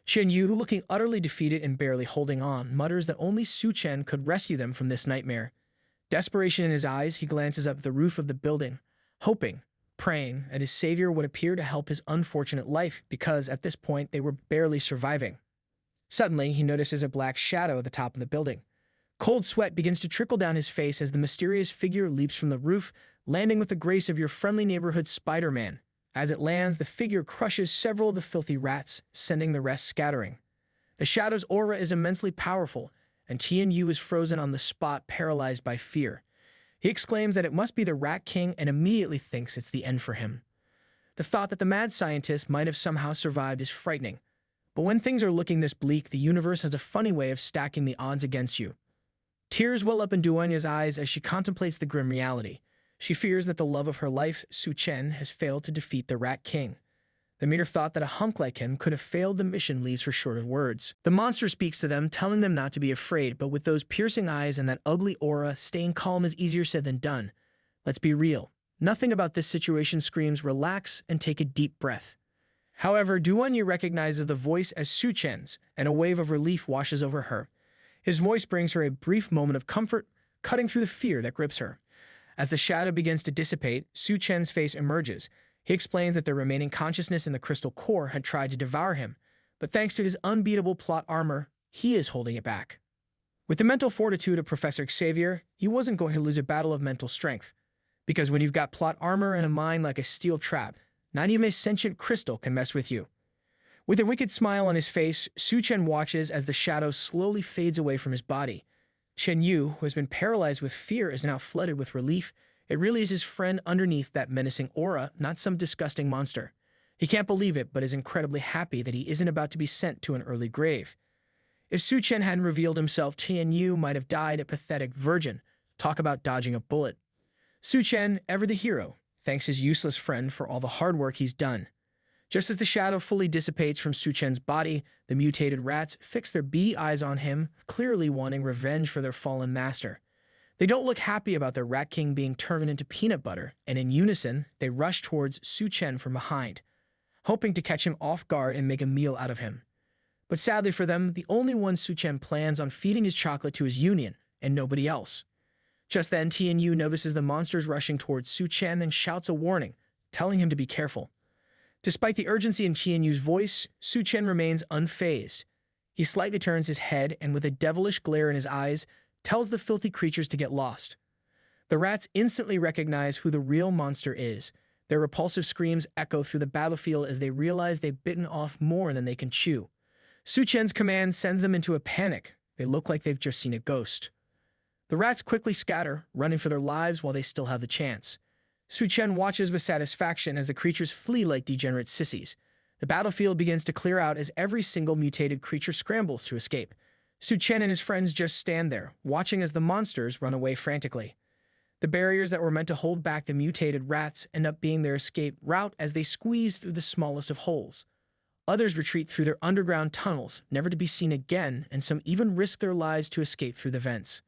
Qianyu, looking utterly defeated and barely holding on, mutters that only Suchan could rescue them from this nightmare. Desperation in his eyes, he glances up the roof of the building, hoping, praying that his savior would appear to help his unfortunate life, because at this point they were barely surviving. Suddenly, he notices a black shadow at the top of the building. Cold sweat begins to trickle down his face as the mysterious figure leaps from the roof, landing with the grace of your friendly neighborhood Spider-Man. As it lands, the figure crushes several of the filthy rats, sending the rest scattering. The shadow's aura is immensely powerful, and Tianyu is frozen on the spot, paralyzed by fear. He exclaims that it must be the Rat King and immediately thinks it's the end for him. The thought that the mad scientist might have somehow survived is frightening. But when things are looking this bleak, the universe has a funny way of stacking the odds against you. Tears well up in Duanya's eyes as she contemplates the grim reality. She fears that the love of her life, Suchan, has failed to defeat the Rat King. The mere thought that a hunk like him could have failed the mission leaves her short of words. The monster speaks to them, telling them not to be afraid, but with those piercing eyes and that ugly aura, staying calm is easier said than done. Let's be real. Nothing about this situation screams relax and take a deep breath. However, Duanya recognizes the voice as Suchan's, and a wave of relief washes over her. His voice brings her a brief moment of comfort, cutting through the fear that grips her. As the shadow begins to dissipate, Suchan's face emerges. He explains that the remaining consciousness in the crystal core had tried to devour him, but thanks to his unbeatable plot armor, he is holding it back. With the mental fortitude of Professor Xavier, he wasn't going to lose a battle of mental strength, because when you've got plot armor and a mind like a steel trap, not even a sentient crystal can mess with you. With a wicked smile on his face, Suchan watches as the shadow slowly fades away from his body. Qianyu, who has been paralyzed with fear, is now flooded with relief. It really is his friend underneath that menacing aura, not some disgusting monster. He can't believe it, but is incredibly happy that he isn't about to be sent to an early grave. If Suchan hadn't revealed himself, Qianyu might have died a pathetic virgin. Talk about dodging a bullet. Suchan, ever the hero, thanks his useless friend for all the hard work he's done. Just as the shadow fully dissipates from Suchan's body, the mutated rats fix their bee eyes on him, clearly wanting revenge for their fallen master. They don't look happy about their Rat King being turned into peanut butter, and in unison, they rush towards Suchan from behind, hoping to catch him off guard and make a meal out of him. But sadly for them, the only one Suchan plans on feeding his chocolate to his union, and nobody else. Just then, Tianyu notices the monsters rushing towards Suchan and shouts a warning, telling him to be careful. Despite the urgency in Qianyu's voice, Suchan remains unfazed. He slightly turns his head and with a devilish glare in his eyes, tells the filthy creatures to get lost. The rats instantly recognize who the real monster is. Their repulsive screams echo through the battlefield as they realize they've bitten off more than they can chew. Suchan's command sends them into a panic. They look like they've just seen a ghost. The rats quickly scatter, running for their lives while they still have the chance. Suchan watches with satisfaction as the creatures flee like degenerate sissies. The battlefield begins to clear out as every single mutated creature scrambles to escape. Suchan and his friends just stand there, watching as the monsters run away frantically. The barriers that were meant to hold back the mutated rats end up being their escape route as they squeeze through the smallest of holes. Others retreat through their underground tunnels, never to be seen again, and some even risk their lives to escape through the vents.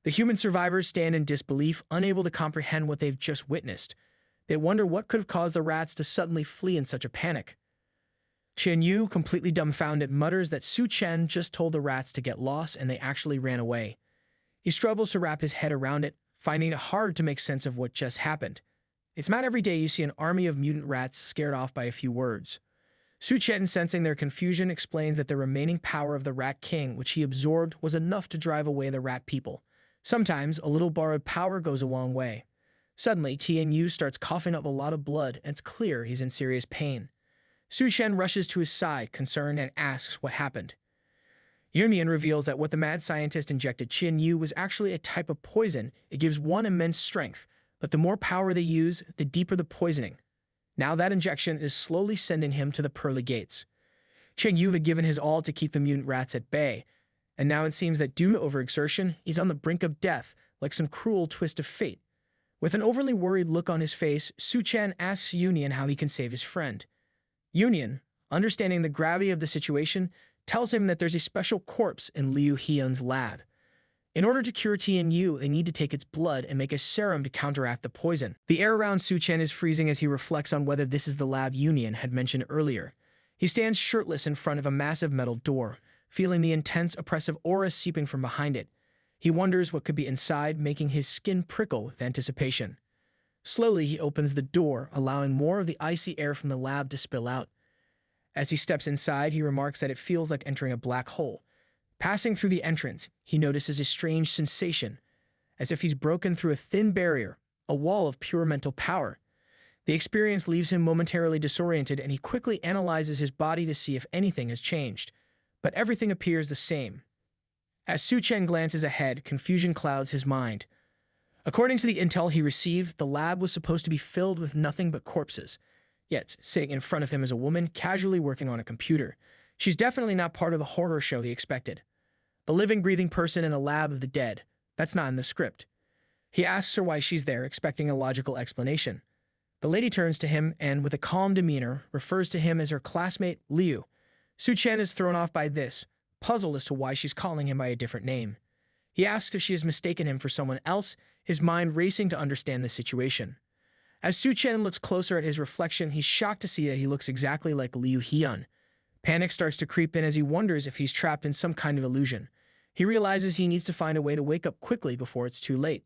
The human survivors stand in disbelief, unable to comprehend what they've just witnessed. They wonder what could have caused the rats to suddenly flee in such a panic. Qianyu, completely dumbfounded, mutters that Suchan just told the rats to get lost and they actually ran away. He struggles to wrap his head around it, finding it hard to make sense of what just happened. It's not every day you see an army of mutant rats scared off by a few words. Suchan, sensing their confusion, explains that the remaining power of the Rat King, which he absorbed, was enough to drive away the rat people. Sometimes, a little borrowed power goes a long way. Suddenly, Tianyu starts coughing up a lot of blood, and it's clear he's in serious pain. Suchan rushes to his side, concerned, and asks what happened. Yunmian reveals that what the mad scientist injected Tianyu was actually a type of poison. It gives one immense strength, but the more power they use, the deeper the poisoning. Now that injection is slowly sending him to the pearly gates. Tianyu had given his all to keep the mutant rats at bay, and now it seems that due to overexertion, he's on the brink of death, like some cruel twist of fate. With an overly worried look on his face, Suchan asks Yunmian how he can save his friend. Yunmian, understanding the gravity of the situation, tells him that there's a special corpse in Liu Hyun's lab. In order to cure Tianyu, they need to take its blood and make a serum to counteract the poison. The air around Suchan is freezing as he reflects on whether this is the lab Yunmian had mentioned earlier. He stands shirtless in front of a massive metal door, feeling the intense, oppressive aura seeping from behind it. He wonders what could be inside, making his skin prickle with anticipation. Slowly, he opens the door, allowing more of the icy air from the lab to spill out. As he steps inside, he remarks that it feels like entering a black hole. Passing through the entrance, he notices a strange sensation, as if he's broken through a thin barrier, a wall of pure mental power. The experience leaves him momentarily disoriented, and he quickly analyzes his body to see if anything has changed. But everything appears the same. As Suchan glances ahead, confusion clouds his mind. According to the intel he received, the lab was supposed to be filled with nothing but corpses. Yet, sitting in front of him is a woman casually working on a computer. She's definitely not part of the horror show he expected. A living, breathing person in a lab of the dead. That's not in the script. He asks her why she's there, expecting a logical explanation. The lady turns to him and, with a calm demeanor, refers to him as her classmate, Liu. Suchan is thrown off by this, puzzled as to why she's calling him by a different name. He asks if she has mistaken him for someone else, his mind racing to understand the situation. As Suchan looks closer at his reflection, he's shocked to see that he looks exactly like Liu Hyun. Panic starts to creep in as he wonders if he's trapped in some kind of illusion. He realizes he needs to find a way to wake up quickly before it's too late.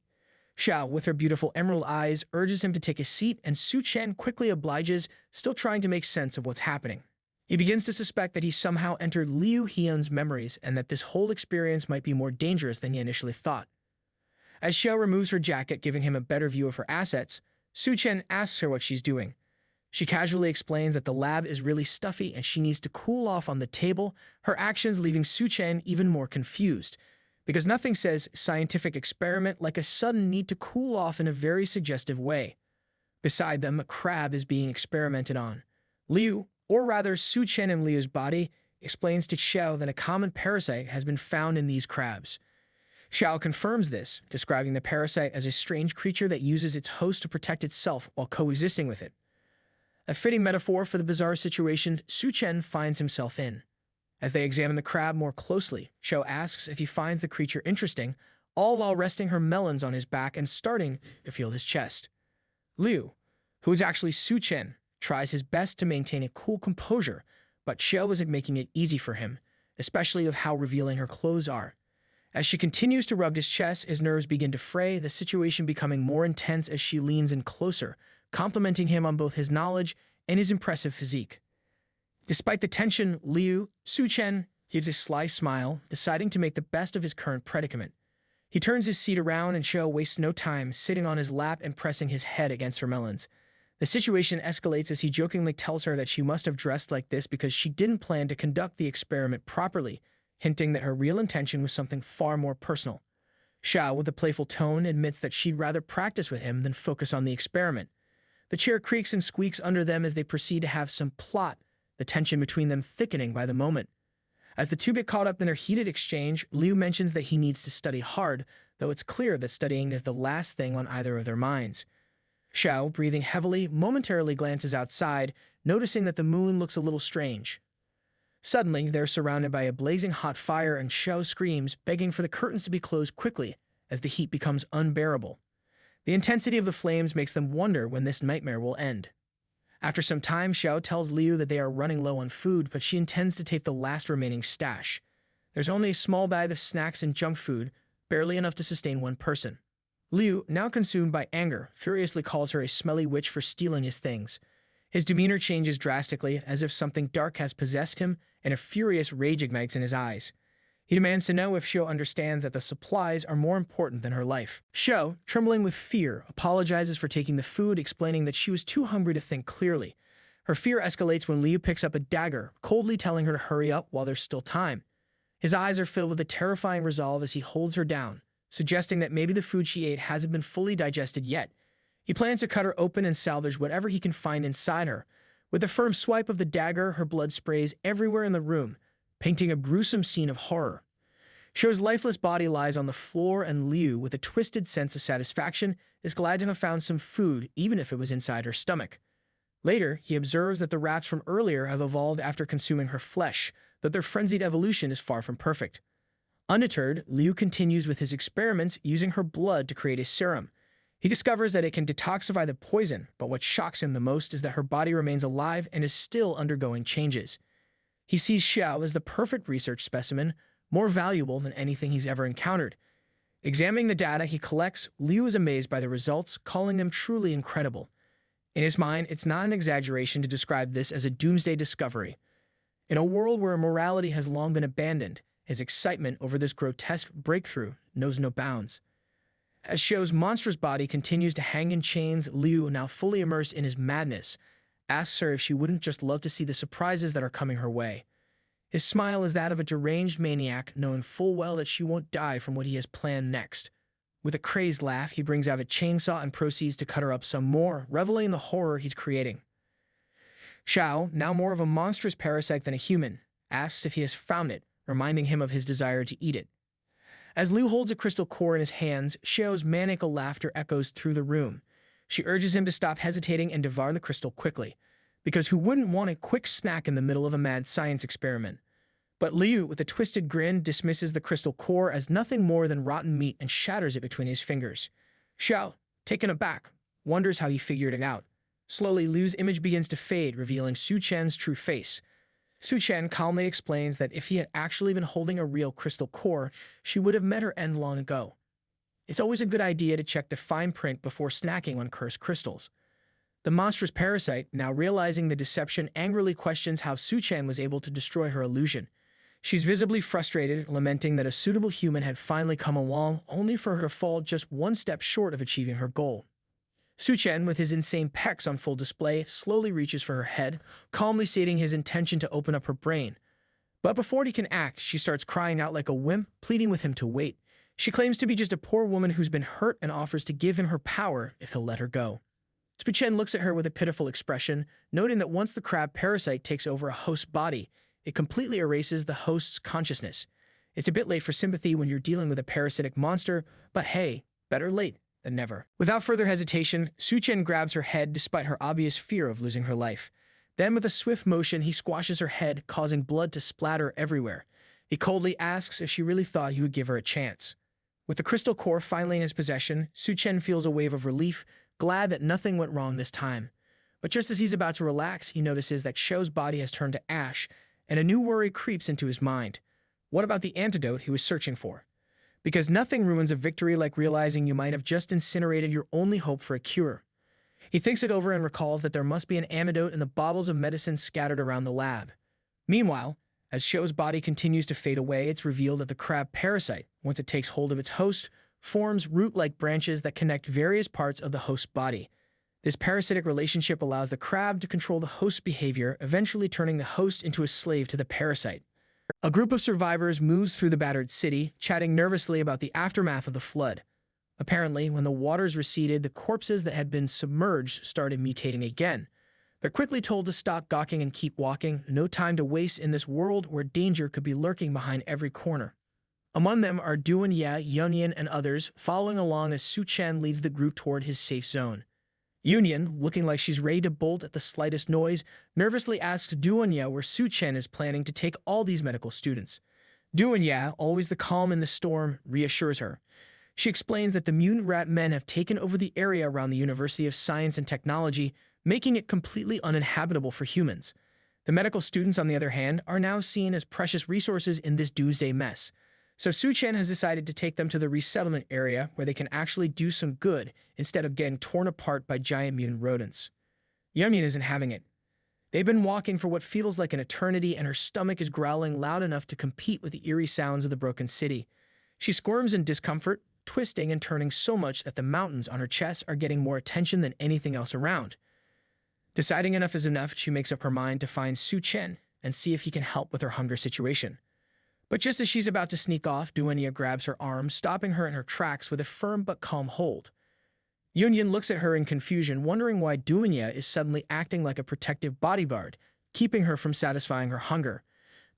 Xiao, with her beautiful emerald eyes, urges him to take a seat, and Suchan quickly obliges, still trying to make sense of what's happening. He begins to suspect that he somehow entered Liu Hyun's memories and that this whole experience might be more dangerous than he initially thought. As Xiao removes her jacket, giving him a better view of her assets, Suchan asks her what she's doing. She casually explains that the lab is really stuffy and she needs to cool off on the table, her actions leaving Suchan even more confused, because nothing says scientific experiment like a sudden need to cool off in a very suggestive way. Beside them, a crab is being experimented on. Liu, or rather Suchan in Liu's body, explains to Xiao that a common parasite has been found in these crabs. Xiao confirms this, describing the parasite as a strange creature that uses its host to protect itself while coexisting with it. A fitting metaphor for the bizarre situation Suchan finds himself in. As they examine the crab more closely, Xiao asks if he finds the creature interesting, all while resting her melons on his back and starting to feel his chest. Liu, who is actually Suchan, tries his best to maintain a cool composure, but Xiao isn't making it easy for him, especially with how revealing her clothes are. As she continues to rub his chest, his nerves begin to fray, the situation becoming more intense as she leans in closer, complimenting him on both his knowledge and his impressive physique. Despite the tension, Liu, Suchan, gives a sly smile, deciding to make the best of his current predicament. He turns his seat around and Xiao wastes no time, sitting on his lap and pressing his head against her melons. The situation escalates as he jokingly tells her that she must have dressed like this because she didn't plan to conduct the experiment properly, hinting that her real intention was something far more personal. Xiao, with a playful tone, admits that she'd rather practice with him than focus on the experiment. The chair creaks and squeaks under them as they proceed to have some plot, the tension between them thickening by the moment. As the two get caught up in their heated exchange, Liu mentions that he needs to study hard, though it's clear that studying is the last thing on either of their minds. Xiao, breathing heavily, momentarily glances outside, noticing that the moon looks a little strange. Suddenly, they're surrounded by a blazing hot fire and Xiao screams, begging for the curtains to be closed quickly as the heat becomes unbearable. The intensity of the flames makes them wonder when this nightmare will end. After some time, Xiao tells Liu that they are running low on food, but she intends to take the last remaining stash. There's only a small bag of snacks and junk food, barely enough to sustain one person. Liu, now consumed by anger, furiously calls her a smelly witch for stealing his things. His demeanor changes drastically, as if something dark has possessed him, and a furious rage ignites in his eyes. He demands to know if Shou understands that the supplies are more important than her life. Shou, trembling with fear, apologizes for taking the food, explaining that she was too hungry to think clearly. Her fear escalates when Liu picks up a dagger, coldly telling her to hurry up while there's still time. His eyes are filled with a terrifying resolve as he holds her down, suggesting that maybe the food she ate hasn't been fully digested yet. He plans to cut her open and salvage whatever he can find inside her. With a firm swipe of the dagger, her blood sprays everywhere in the room, painting a gruesome scene of horror. Shou's lifeless body lies on the floor, and Liu, with a twisted sense of satisfaction, is glad to have found some food, even if it was inside her stomach. Later, he observes that the rats from earlier have evolved after consuming her flesh, but their frenzied evolution is far from perfect. Undeterred, Liu continues with his experiments using her blood to create a serum. He discovers that it can detoxify the poison, but what shocks him the most is that her body remains alive and is still undergoing changes. He sees Shou as the perfect research specimen, more valuable than anything he's ever encountered. Examining the data he collects, Liu is amazed by the results, calling them truly incredible. In his mind, it's not an exaggeration to describe this as a doomsday discovery. In a world where morality has long been abandoned, his excitement over this grotesque breakthrough knows no bounds. As Shou's monstrous body continues to hang in chains, Liu, now fully immersed in his madness, asks her if she wouldn't just love to see the surprises that are coming her way. His smile is that of a deranged maniac, knowing full well that she won't die from what he has planned next. With a crazed laugh, he brings out a chainsaw and proceeds to cut her up some more, reveling in the horror he's creating. Shou, now more of a monstrous parasite than a human, asks if he has found it, reminding him of his desire to eat it. As Liu holds a crystal core in his hands, Shou's maniacal laughter echoes through the room. She urges him to stop hesitating and devour the crystal quickly, because who wouldn't want a quick snack in the middle of a mad science experiment? But Liu, with a twisted grin, dismisses the crystal core as nothing more than rotten meat and shatters it between his fingers. Shou, taken aback, wonders how he figured it out. Slowly, Liu's image begins to fade, revealing Suchan's true face. Suchan calmly explains that if he had actually been holding a real crystal core, she would have met her end long ago. It's always a good idea to check the fine print before snacking on cursed crystals. The monstrous parasite, now realizing the deception, angrily questions how Suchan was able to destroy her illusion. She's visibly frustrated, lamenting that a suitable human had finally come along, only for her to fall just one step short of achieving her goal. Suchan, with his insane pecs on full display, slowly reaches for her head, calmly stating his intention to open up her brain. But before he can act, she starts crying out like a wimp, pleading with him to wait. She claims to be just a poor woman who's been hurt and offers to give him her power if he'll let her go. Suchan looks at her with a pitiful expression, noting that once the crab parasite takes over a host's body, it completely erases the host's consciousness. It's a bit late for sympathy when you're dealing with a parasitic monster, but hey, better late than never. Without further hesitation, Suchan grabs her head despite her obvious fear of losing her life. Then with a swift motion, he squashes her head, causing blood to splatter everywhere. He coldly asks if she really thought he would give her a chance. With the crystal core finally in his possession, Suchan feels a wave of relief, glad that nothing went wrong this time. But just as he's about to relax, he notices that Shou's body has turned to ash, and a new worry creeps into his mind. What about the antidote he was searching for? Because nothing ruins a victory like realizing you might have just incinerated your only hope for a cure. He thinks it over and recalls that there must be an antidote in the bottles of medicine scattered around the lab. Meanwhile, as Shou's body continues to fade away, it's revealed that the crab parasite, once it takes hold of its host, forms root-like branches that connect various parts of the host's body. This parasitic relationship allows the crab to control the host's behavior, eventually turning the host into a slave to the parasite. A group of survivors moves through the battered city, chatting nervously about the aftermath of the flood. Apparently, when the waters receded, the corpses that had been submerged started mutating again. They're quickly told to stop gawking and keep walking, no time to waste in this world where danger could be lurking behind every corner. Among them are Duan Ye, Yunyan, and others, following along as Suchan leads the group toward his safe zone. Yunyan, looking like she's ready to bolt at the slightest noise, nervously asks Duan Ye where Suchan is planning to take all these medical students. Duan Ye, always the calm in the storm, reassures her. She explains that the mutant rat men have taken over the area around the University of Science and Technology, making it completely uninhabitable for humans. The medical students, on the other hand, are now seen as precious resources in this doomsday mess. So Suchan has decided to take them to the resettlement area where they can actually do some good instead of getting torn apart by giant mutant rodents. Yunyan isn't having it. They've been walking for what feels like an eternity, and her stomach is growling loud enough to compete with the eerie sounds of the broken city. She squirms in discomfort, twisting and turning so much that the mountains on her chest are getting more attention than anything else around. Deciding enough is enough, she makes up her mind to find Suchan and see if he can help with her hunger situation. But just as she's about to sneak off, Duenya grabs her arm, stopping her in her tracks with a firm but calm hold. Yunyan looks at her in confusion, wondering why Duenya is suddenly acting like a protective bodyguard, keeping her from satisfying her hunger.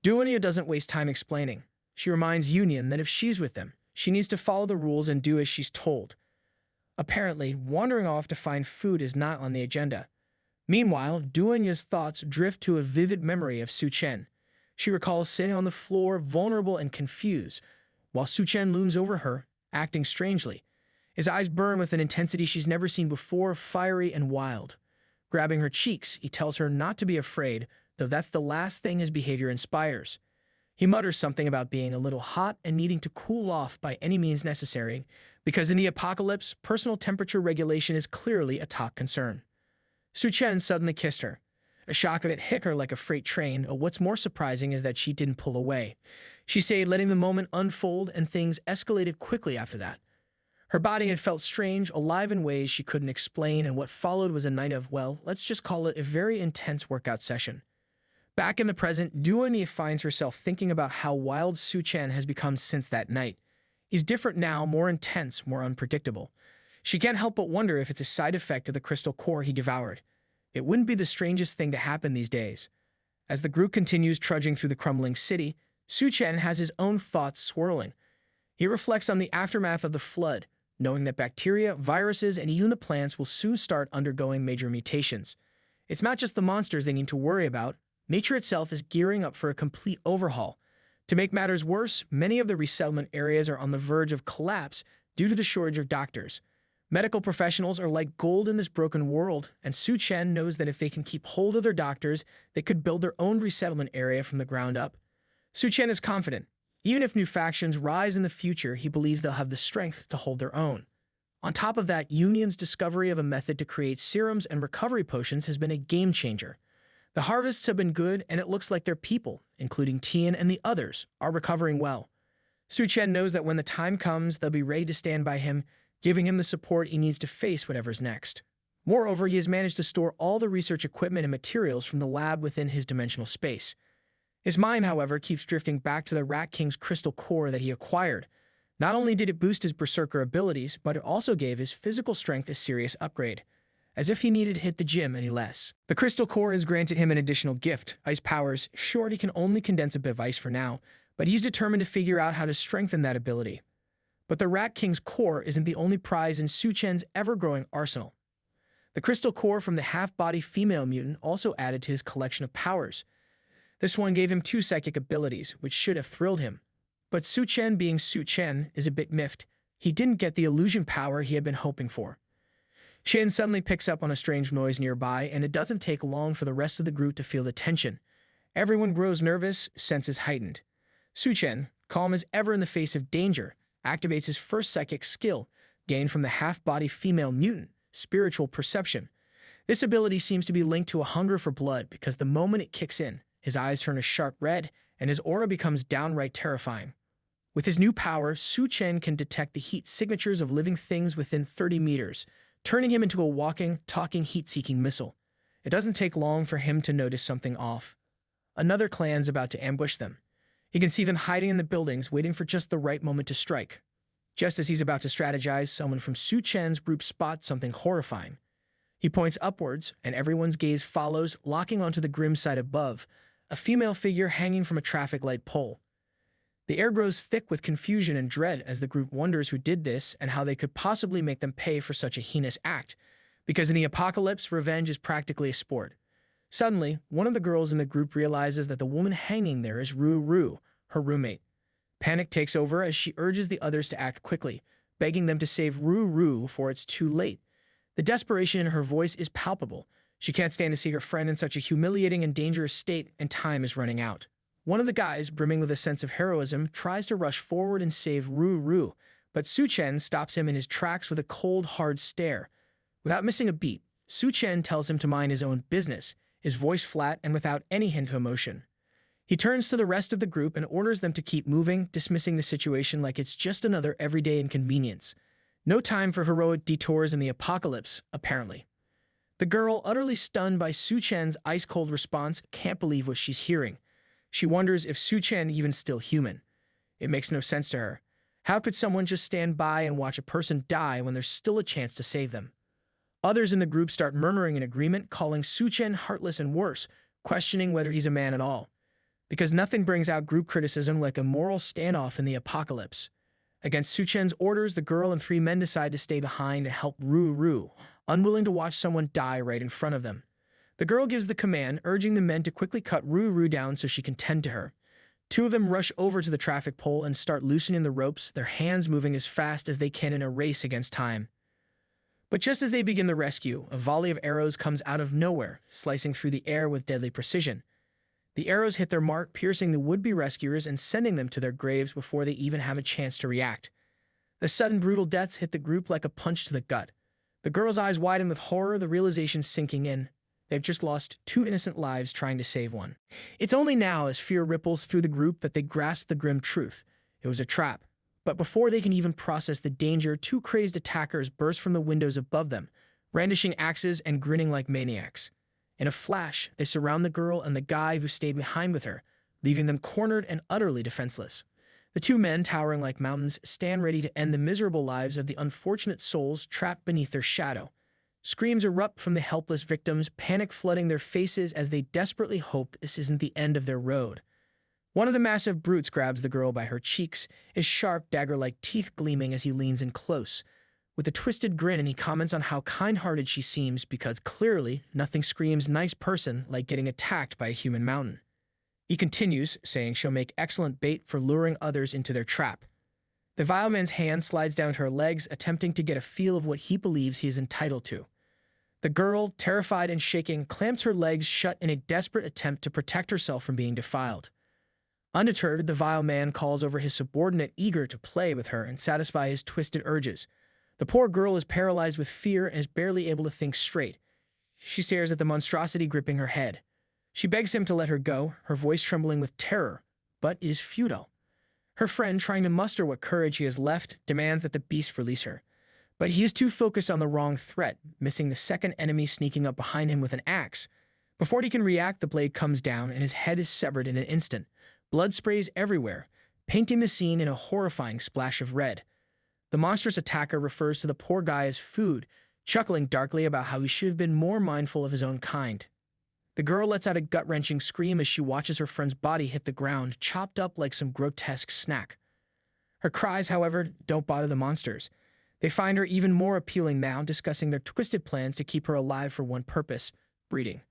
Duenya doesn't waste time explaining. She reminds Yunyan that if she's with them, she needs to follow the rules and do as she's told. Apparently, wandering off to find food is not on the agenda. Meanwhile, Duenya's thoughts drift to a vivid memory of Suchan. She recalls sitting on the floor, vulnerable and confused, while Suchan looms over her, acting strangely. His eyes burn with an intensity she's never seen before, fiery and wild. Grabbing her cheeks, he tells her not to be afraid, though that's the last thing his behavior inspires. He mutters something about being a little hot and needing to cool off by any means necessary, because in the apocalypse, personal temperature regulation is clearly a top concern. Suchan suddenly kissed her. A shock of it hit her like a freight train, but what's more surprising is that she didn't pull away. She stayed, letting the moment unfold, and things escalated quickly after that. Her body had felt strange, alive in ways she couldn't explain, and what followed was a night of, well, let's just call it a very intense workout session. Back in the present, Duenya finds herself thinking about how wild Suchan has become since that night. He's different now, more intense, more unpredictable. She can't help but wonder if it's a side effect of the crystal core he devoured. It wouldn't be the strangest thing to happen these days. As the group continues trudging through the crumbling city, Suchan has his own thoughts swirling. He reflects on the aftermath of the flood, knowing that bacteria, viruses, and even the plants will soon start undergoing major mutations. It's not just the monsters they need to worry about. Nature itself is gearing up for a complete overhaul. To make matters worse, many of the resettlement areas are on the verge of collapse due to the shortage of doctors. Medical professionals are like gold in this broken world, and Suchan knows that if they can keep hold of their doctors, they could build their own resettlement area from the ground up. Suchan is confident. Even if new factions rise in the future, he believes they'll have the strength to hold their own. On top of that, Union's discovery of a method to create serums and recovery potions has been a game changer. The harvests have been good, and it looks like their people, including Tian and the others, are recovering well. Suchan knows that when the time comes, they'll be ready to stand by him, giving him the support he needs to face whatever's next. Moreover, he has managed to store all the research equipment and materials from the lab within his dimensional space. His mind, however, keeps drifting back to the Rat King's crystal core that he acquired. Not only did it boost his berserker abilities, but it also gave his physical strength a serious upgrade, as if he needed to hit the gym any less. The crystal core has granted him an additional gift, ice powers. Sure, he can only condense a bit of ice for now, but he's determined to figure out how to strengthen that ability. But the Rat King's core isn't the only prize in Suchan's ever-growing arsenal. The crystal core from the half-body female mutant also added to his collection of powers. This one gave him 2 psychic abilities, which should have thrilled him. But Suchan, being Suchan, is a bit miffed. He didn't get the illusion power he had been hoping for. Shin suddenly picks up on a strange noise nearby, and it doesn't take long for the rest of the group to feel the tension. Everyone grows nervous, senses heightened. Suchan, calm as ever in the face of danger, activates his first psychic skill, gained from the half-body female mutant, spiritual perception. This ability seems to be linked to a hunger for blood because the moment it kicks in, his eyes turn a sharp red, and his aura becomes downright terrifying. With his new power, Suchan can detect the heat signatures of living things within 30 meters, turning him into a walking, talking heat-seeking missile. It doesn't take long for him to notice something off. Another clan's about to ambush them. He can see them hiding in the buildings, waiting for just the right moment to strike. Just as he's about to strategize, someone from Suchan's group spots something horrifying. He points upwards, and everyone's gaze follows, locking onto the grim side above, a female figure hanging from a traffic light pole. The air grows thick with confusion and dread as the group wonders who did this and how they could possibly make them pay for such a heinous act, because in the apocalypse, revenge is practically a sport. Suddenly, one of the girls in the group realizes that the woman hanging there is Ru, her roommate. Panic takes over as she urges the others to act quickly, begging them to save Ru before it's too late. The desperation in her voice is palpable. She can't stand to see her friend in such a humiliating and dangerous state, and time is running out. One of the guys, brimming with a sense of heroism, tries to rush forward and save Ru, but Suchan stops him in his tracks with a cold, hard stare. Without missing a beat, Suchan tells him to mind his own business, his voice flat and without any hint of emotion. He turns to the rest of the group and orders them to keep moving, dismissing the situation like it's just another everyday inconvenience. No time for heroic detours in the apocalypse, apparently. The girl, utterly stunned by Suchan's ice-cold response, can't believe what she's hearing. She wonders if Suchan even still human. It makes no sense to her. How could someone just stand by and watch a person die when there's still a chance to save them? Others in the group start murmuring in agreement, calling Suchan heartless and worse, questioning whether he's a man at all. Because nothing brings out group criticism like a moral standoff in the apocalypse. Against Suchan's orders, the girl and 3 men decide to stay behind and help Ru, unwilling to watch someone die right in front of them. The girl gives the command, urging the men to quickly cut Ru down so she can tend to her. 2 of them rush over to the traffic pole and start loosening the ropes, their hands moving as fast as they can in a race against time. But just as they begin the rescue, a volley of arrows comes out of nowhere, slicing through the air with deadly precision. The arrows hit their mark, piercing the would-be rescuers and sending them to their graves before they even have a chance to react. The sudden brutal deaths hit the group like a punch to the gut. The girl's eyes widen with horror, the realization sinking in. They've just lost 2 innocent lives trying to save one. It's only now, as fear ripples through the group, that they grasp the grim truth. It was a trap. But before they can even process the danger, 2 crazed attackers burst from the windows above them, brandishing axes and grinning like maniacs. In a flash, they surround the girl and the guy who stayed behind with her, leaving them cornered and utterly defenseless. The 2 men, towering like mountains, stand ready to end the miserable lives of the unfortunate souls trapped beneath their shadow. Screams erupt from the helpless victims, panic flooding their faces as they desperately hope this isn't the end of their road. One of the massive brutes grabs the girl by her cheeks, his sharp, dagger-like teeth gleaming as he leans in close. With a twisted grin, and he comments on how kind-hearted she seems because clearly nothing screams nice person like getting attacked by a human mountain. He continues, saying she'll make excellent bait for luring others into their trap. The vile man's hand slides down to her legs, attempting to get a feel of what he believes he is entitled to. The girl, terrified and shaking, clamps her legs shut in a desperate attempt to protect herself from being defiled. Undeterred, the vile man calls over his subordinate, eager to play with her and satisfy his twisted urges. The poor girl is paralyzed with fear and is barely able to think straight. She stares at the monstrosity gripping her head. She begs him to let her go, her voice trembling with terror, but is futile. Her friend, trying to muster what courage he has left, demands that the beast release her. But he is too focused on the wrong threat, missing the second enemy sneaking up behind him with an axe. Before he can react, the blade comes down and his head is severed in an instant. Blood sprays everywhere, painting the scene in a horrifying splash of red. The monstrous attacker refers to the poor guy as food, chuckling darkly about how he should have been more mindful of his own kind. The girl lets out a gut-wrenching scream as she watches her friend's body hit the ground, chopped up like some grotesque snack. Her cries, however, don't bother the monsters. They find her even more appealing now, discussing their twisted plans to keep her alive for one purpose: breeding.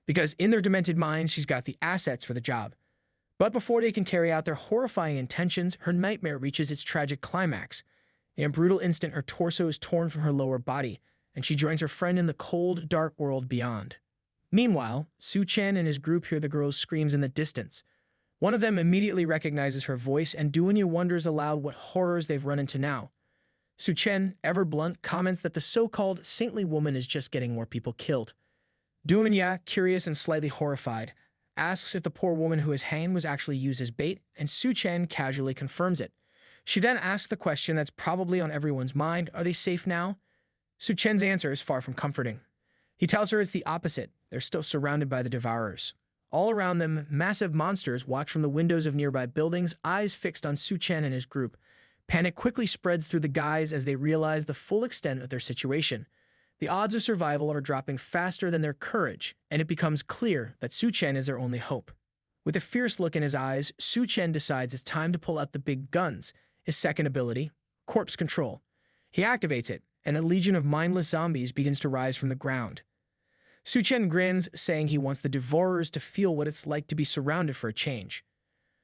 Because in their demented minds, she's got the assets for the job. But before they can carry out their horrifying intentions, her nightmare reaches its tragic climax. In a brutal instant, her torso is torn from her lower body, and she joins her friend in the cold, dark world beyond. Meanwhile, Suchan and his group hear the girl's screams in the distance. One of them immediately recognizes her voice, and Duenya wonders aloud what horrors they've run into now. Suchan, ever blunt, comments that the so-called saintly woman is just getting more people killed. Duenya, curious and slightly horrified, asks if the poor woman who is hanged was actually used as bait, and Suchan casually confirms it. She then asks the question that's probably on everyone's mind: are they safe now? Suchan's answer is far from comforting. He tells her it's the opposite. They're still surrounded by the devourers. All around them, massive monsters watch from the windows of nearby buildings, eyes fixed on Suchan and his group. Panic quickly spreads through the guys as they realize the full extent of their situation. The odds of survival are dropping faster than their courage, and it becomes clear that Suchan is their only hope. With a fierce look in his eyes, Suchan decides it's time to pull out the big guns, his second ability, corpse control. He activates it, and a legion of mindless zombies begins to rise from the ground. Suchan grins, saying he wants the devourers to feel what it's like to be surrounded for a change.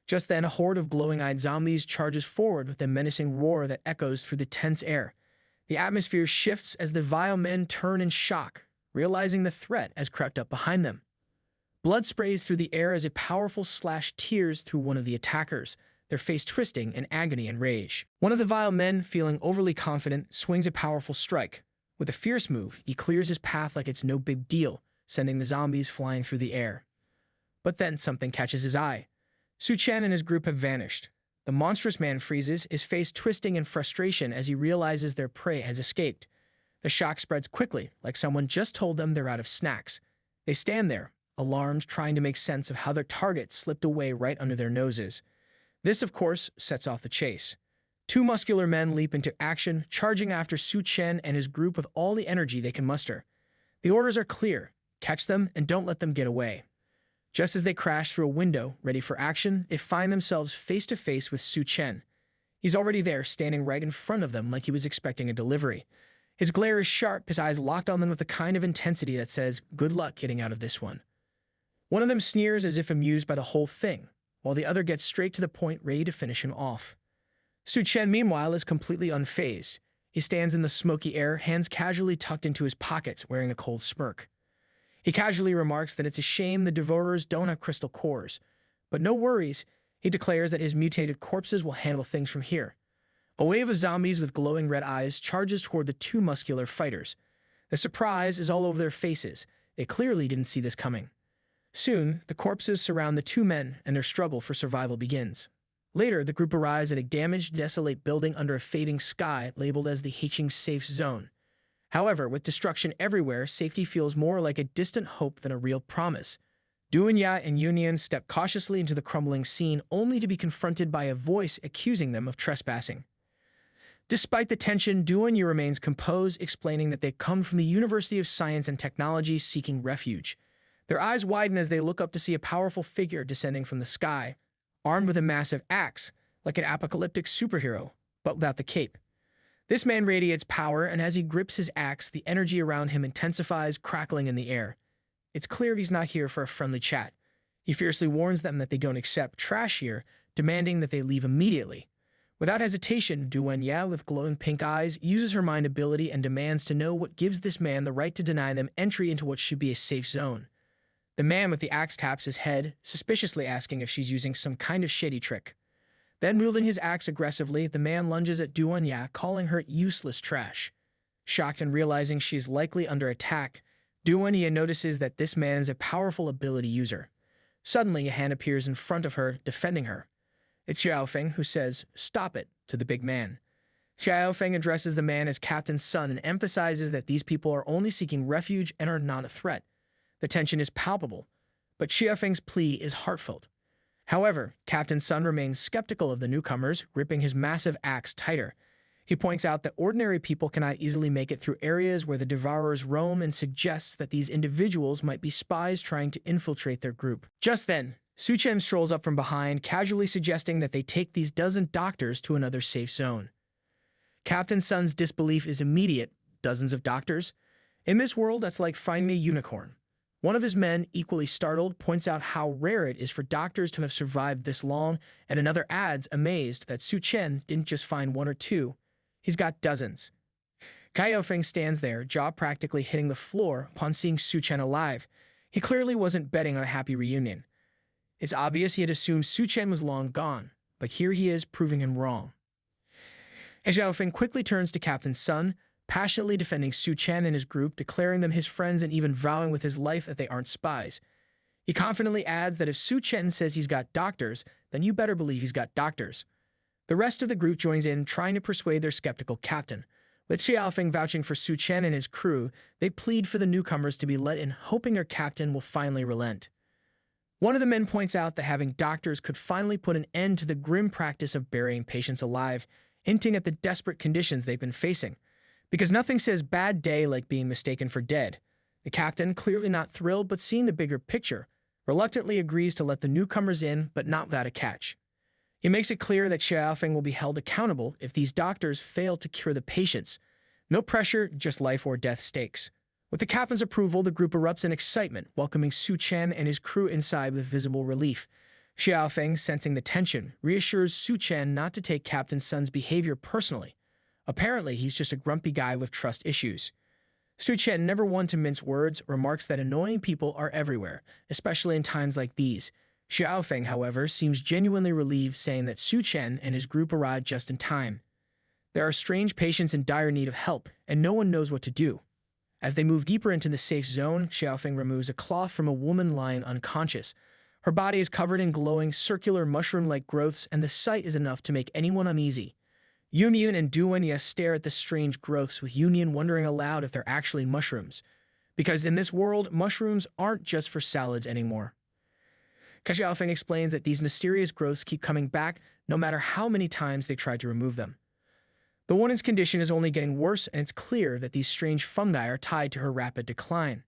Just then, a horde of glowing-eyed zombies charges forward with a menacing roar that echoes through the tense air. The atmosphere shifts as the vile men turn in shock, realizing the threat has crept up behind them. Blood sprays through the air as a powerful slash tears through one of the attackers, their face twisting in agony and rage. One of the vile men, feeling overly confident, swings a powerful strike. With a fierce move, he clears his path like it's no big deal, sending the zombies flying through the air. But then something catches his eye. Suchan and his group have vanished. The monstrous man freezes, his face twisting in frustration as he realizes their prey has escaped. The shock spreads quickly, like someone just told them they're out of snacks. They stand there, alarmed, trying to make sense of how their target slipped away right under their noses. This, of course, sets off the chase. Two muscular men leap into action, charging after Suchan and his group with all the energy they can muster. The orders are clear: catch them and don't let them get away. Just as they crash through a window, ready for action, they find themselves face to face with Suchan. He's already there, standing right in front of them like he was expecting a delivery. His glare is sharp, his eyes locked on them with the kind of intensity that says, "Good luck getting out of this one." One of them sneers as if amused by the whole thing, while the other gets straight to the point, ready to finish him off. Suchan, meanwhile, is completely unfazed. He stands in the smoky air, hands casually tucked into his pockets, wearing a cold smirk. He casually remarks that it's a shame the devourers don't have crystal cores. But no worries, he declares that his mutated corpses will handle things from here. A wave of zombies with glowing red eyes charges toward the two muscular fighters. The surprise is all over their faces. They clearly didn't see this coming. Soon, the corpses surround the two men, and their struggle for survival begins. Later, the group arrives at a damaged, desolate building under a fading sky labeled as the Haching Safe Zone. However, with destruction everywhere, safety feels more like a distant hope than a real promise. Duanya and Union step cautiously into the crumbling scene, only to be confronted by a voice accusing them of trespassing. Despite the tension, Duanya remains composed, explaining that they come from the University of Science and Technology seeking refuge. Their eyes widen as they look up to see a powerful figure descending from the sky, armed with a massive axe, like an apocalyptic superhero, but without the cape. This man radiates power, and as he grips his axe, the energy around him intensifies, crackling in the air. It's clear he's not here for a friendly chat. He fiercely warns them that they don't accept trash here, demanding that they leave immediately. Without hesitation, Duanya, with glowing pink eyes, uses her mind ability and demands to know what gives this man the right to deny them entry into what should be a safe zone. The man with the axe taps his head, suspiciously asking if she's using some kind of shady trick. Then, wielding his axe aggressively, the man lunges at Duanya, calling her useless trash. Shocked and realizing she is likely under attack, Duanya notices that this man is a powerful ability user. Suddenly, a hand appears in front of her, defending her. It's Xiaofeng, who says, "Stop it," to the big man. Xiaofeng addresses the man as Captain's son and emphasizes that these people are only seeking refuge and are not a threat. The tension is palpable, but Xiaofeng's plea is heartfelt. However, Captain Sun remains skeptical of the newcomers, gripping his massive axe tighter. He points out that ordinary people cannot easily make it through areas where the devourers roam and suggests that these individuals might be spies trying to infiltrate their group. Just then, Suchan strolls up from behind, casually suggesting that they take these dozen doctors to another safe zone. Captain Sun's disbelief is immediate. Dozens of doctors? In this world, that's like find me a unicorn. One of his men, equally startled, points out how rare it is for doctors to have survived this long, and another adds, amazed, that Suchan didn't just find one or two. He's got dozens. Xiaofeng stands there, jaw practically hitting the floor upon seeing Suchan alive. He clearly wasn't betting on a happy reunion. It's obvious he had assumed Suchan was long gone, but here he is proving him wrong. And Xiaofeng quickly turns to Captain Sun, passionately defending Suchan and his group, declaring them his friends and even vowing with his life that they aren't spies. He confidently adds that if Suchan says he's got doctors, then you better believe he's got doctors. The rest of the group joins in, trying to persuade their skeptical captain. With Xiaofeng vouching for Suchan and his crew, they plead for the newcomers to be let in, hoping their captain will finally relent. One of the men points out that having doctors could finally put an end to the grim practice of burying patients alive, hinting at the desperate conditions they've been facing. Because nothing says bad day like being mistaken for dead. The captain, clearly not thrilled but seeing the bigger picture, reluctantly agrees to let the newcomers in, but not without a catch. He makes it clear that Xiaofeng will be held accountable if these doctors fail to cure the patients. No pressure, just life or death stakes. With the captain's approval, the group erupts in excitement, welcoming Suchan and his crew inside with visible relief. Xiaofeng, sensing the tension, reassures Suchan not to take Captain Sun's behavior personally. Apparently, he's just a grumpy guy with trust issues. Suchan, never one to mince words, remarks that annoying people are everywhere, especially in times like these. Xiaofeng, however, seems genuinely relieved, saying that Suchan and his group arrived just in time. There are strange patients in dire need of help, and no one knows what to do. As they move deeper into the safe zone, Xiaofeng removes a cloth from a woman lying unconscious. Her body is covered in glowing, circular, mushroom-like growths, and the sight is enough to make anyone uneasy. Yunian and Duanya stare at the strange growths, with Yunian wondering aloud if they're actually mushrooms. Because in this world, mushrooms aren't just for salads anymore. Xiaofeng explains that these mysterious growths keep coming back no matter how many times they try to remove them. The woman's condition is only getting worse, and it's clear that these strange fungi are tied to her rapid decline.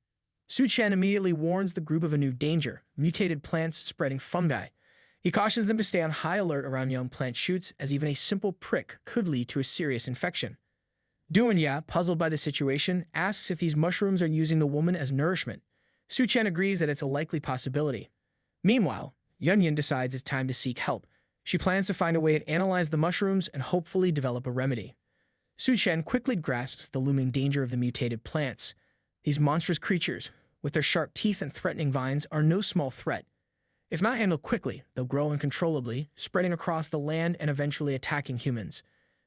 Suchan immediately warns the group of a new danger, mutated plants spreading fungi. He cautions them to stay on high alert around young plant shoots, as even a simple prick could lead to a serious infection. Duanya, puzzled by the situation, asks if these mushrooms are using the woman as nourishment. Suchan agrees that it's a likely possibility. Meanwhile, Yunyan decides it's time to seek help. She plans to find a way to analyze the mushrooms and hopefully develop a remedy. Suchan quickly grasps the looming danger of the mutated plants. These monstrous creatures, with their sharp teeth and threatening vines, are no small threat. If not handled quickly, they'll grow uncontrollably, spreading across the land and eventually attacking humans.